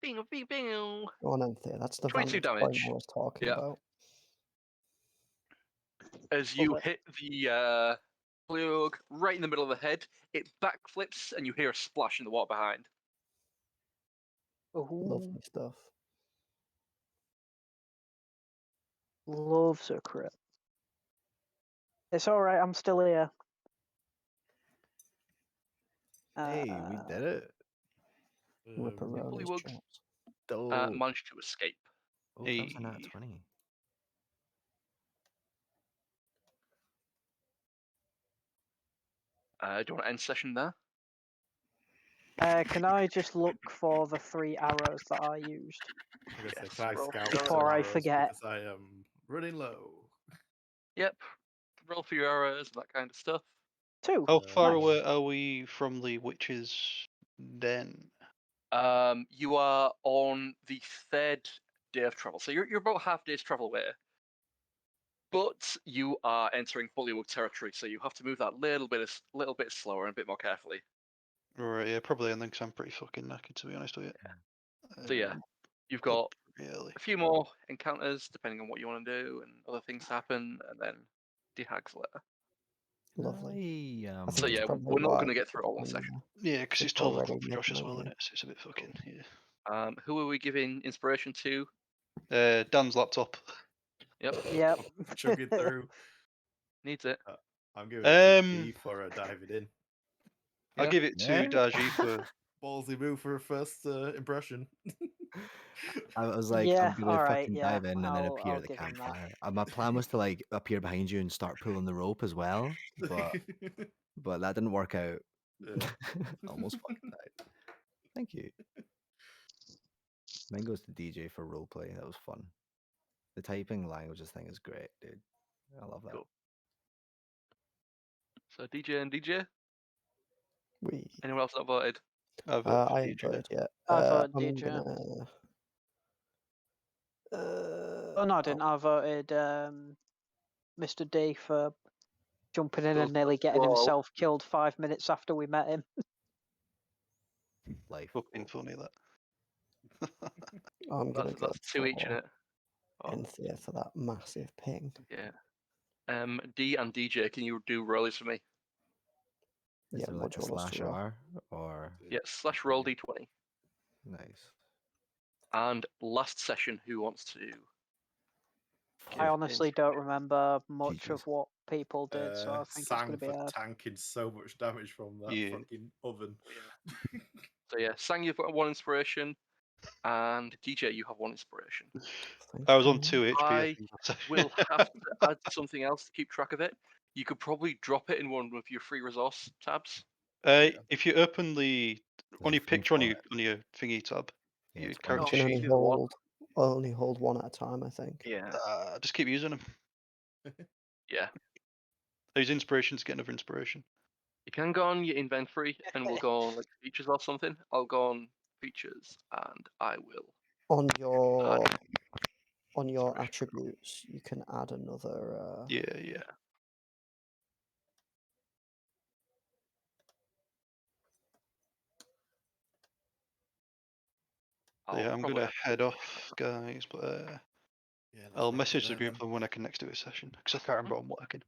Speaker 4: Bing, bing, bing.
Speaker 5: Go on, Enthir. That's the
Speaker 4: 22
Speaker 5: vantage point
Speaker 4: damage.
Speaker 5: I was talking
Speaker 4: Yeah.
Speaker 5: about.
Speaker 4: As you
Speaker 1: Lovely.
Speaker 4: hit the bullywug right in the middle of the head, it backflips and you hear a splash in the water behind.
Speaker 1: Ooh,
Speaker 5: Lovely stuff.
Speaker 1: loves a crit. It's all right. I'm still here.
Speaker 6: Hey, we did it.
Speaker 5: Rip around his
Speaker 4: Bullywugs
Speaker 5: chops.
Speaker 6: Dope.
Speaker 4: managed to escape.
Speaker 6: Oh, that was a nat
Speaker 2: Hey.
Speaker 6: 20.
Speaker 4: Do you want to end session there?
Speaker 1: Can I just look for the 3 arrows that I used?
Speaker 3: I guess
Speaker 4: Yes,
Speaker 3: can I
Speaker 4: roll
Speaker 3: scout
Speaker 4: for
Speaker 3: some
Speaker 1: Before I
Speaker 3: arrows
Speaker 1: forget.
Speaker 3: because I am running low.
Speaker 4: Yep. Roll for your arrows and that kind of stuff.
Speaker 1: 2.
Speaker 2: How far
Speaker 1: Nice.
Speaker 2: away are we from the witch's den?
Speaker 4: You are on the 3rd day of travel, so you're about half day's travel away. But you are entering bullywug territory, so you have to move that little bit slower and a bit more carefully.
Speaker 2: Right, yeah, probably, and then 'cause I'm pretty fucking knackered, to be honest with you.
Speaker 4: So yeah, you've
Speaker 2: up
Speaker 4: got
Speaker 2: really.
Speaker 4: a few more encounters depending on what you want to do, and other things happen, and then dehags later.
Speaker 5: Lovely. I
Speaker 6: I
Speaker 5: think
Speaker 4: So
Speaker 5: it's
Speaker 4: yeah,
Speaker 5: probably
Speaker 4: we're not
Speaker 5: why
Speaker 4: going to get through it all in a
Speaker 5: it's
Speaker 4: session.
Speaker 2: Yeah, because it's
Speaker 5: it's
Speaker 2: 12
Speaker 5: already
Speaker 2: o'clock for Josh as well,
Speaker 5: mid-morning.
Speaker 2: isn't it? So it's a bit fucking, yeah.
Speaker 4: Who are we giving inspiration to?
Speaker 2: Dan's laptop.
Speaker 4: Yep,
Speaker 1: Yep.
Speaker 3: Chugging through.
Speaker 4: needs it.
Speaker 3: I'm giving it to
Speaker 2: Um,
Speaker 3: G for diving in.
Speaker 2: I'll
Speaker 4: Yeah.
Speaker 2: give it to
Speaker 6: Yeah.
Speaker 2: Dar-Jee for.
Speaker 3: Ballsy move for a first impression.
Speaker 6: I was like,
Speaker 1: Yeah,
Speaker 6: I'm gonna
Speaker 1: alright,
Speaker 6: fucking
Speaker 1: yeah,
Speaker 6: dive in and then
Speaker 1: I'll
Speaker 6: appear at the
Speaker 1: give him that.
Speaker 6: campfire. My plan was to like appear behind you and start pulling the rope as well, but that didn't work out.
Speaker 3: Yeah.
Speaker 6: Almost fucking died. Thank you. Mine goes to DJ for roleplay. That was fun. The typing languages thing is great, dude. I love that.
Speaker 4: Cool. So DJ and DJ. Anyone else not voted?
Speaker 2: I vote for
Speaker 5: I
Speaker 2: DJ.
Speaker 5: ain't voted yet.
Speaker 1: I voted
Speaker 5: I'm
Speaker 1: DJ.
Speaker 5: gonna.
Speaker 1: Oh no, I didn't. I voted Mr. D for jumping in and nearly getting
Speaker 4: Whoa.
Speaker 1: himself killed 5 minutes after we met him.
Speaker 6: Life.
Speaker 2: Fucking funny that.
Speaker 5: I'm gonna go
Speaker 4: That's 2 each in
Speaker 5: for
Speaker 4: it. Oh,
Speaker 5: Enthir for that massive ping.
Speaker 4: yeah. D and DJ, can you do rollies for me?
Speaker 6: Is
Speaker 5: Yeah,
Speaker 6: there
Speaker 5: what
Speaker 6: like a
Speaker 5: do you want us to
Speaker 6: slash
Speaker 5: roll?
Speaker 6: R or
Speaker 4: Yeah, slash roll d20.
Speaker 6: nice?
Speaker 4: And last session, who wants to?
Speaker 1: I
Speaker 4: give
Speaker 1: honestly don't remember much
Speaker 6: Teachers.
Speaker 1: of what people did, so I think it's
Speaker 3: Sang
Speaker 1: going to be
Speaker 3: for
Speaker 1: hard.
Speaker 3: tanking so much damage from that
Speaker 2: Yeah.
Speaker 3: fucking oven.
Speaker 4: So yeah, Sang, you've got 1 inspiration, and DJ, you have 1 inspiration.
Speaker 5: Thank
Speaker 2: I was
Speaker 5: you
Speaker 2: on
Speaker 5: very
Speaker 2: 2 HP.
Speaker 4: I will have to add something else to keep track of it. You could probably drop it in one of your free resource tabs.
Speaker 2: If you open the on
Speaker 6: There's a
Speaker 2: your
Speaker 6: free
Speaker 2: picture on
Speaker 6: for
Speaker 2: your
Speaker 6: it.
Speaker 2: thingy tab,
Speaker 6: Yeah,
Speaker 2: your
Speaker 6: it's
Speaker 2: character
Speaker 5: You can only
Speaker 2: sheet,
Speaker 4: Either one.
Speaker 5: hold one at a time, I think.
Speaker 4: Yeah.
Speaker 2: just keep using them.
Speaker 4: Yeah.
Speaker 2: Those inspirations get another inspiration.
Speaker 4: You can go on your inventory and we'll go on like features or something. I'll go on features and I will.
Speaker 5: On your
Speaker 4: add inspiration.
Speaker 5: attributes, you can add another.
Speaker 2: Yeah.
Speaker 4: I'll
Speaker 2: Yeah, I'm
Speaker 4: probably
Speaker 2: gonna head off, guys. But
Speaker 3: Yeah,
Speaker 2: I'll
Speaker 3: let's
Speaker 2: message
Speaker 3: wrap
Speaker 2: the
Speaker 3: it there
Speaker 2: group
Speaker 3: then.
Speaker 2: when I can next do a session because I can't remember what I'm working.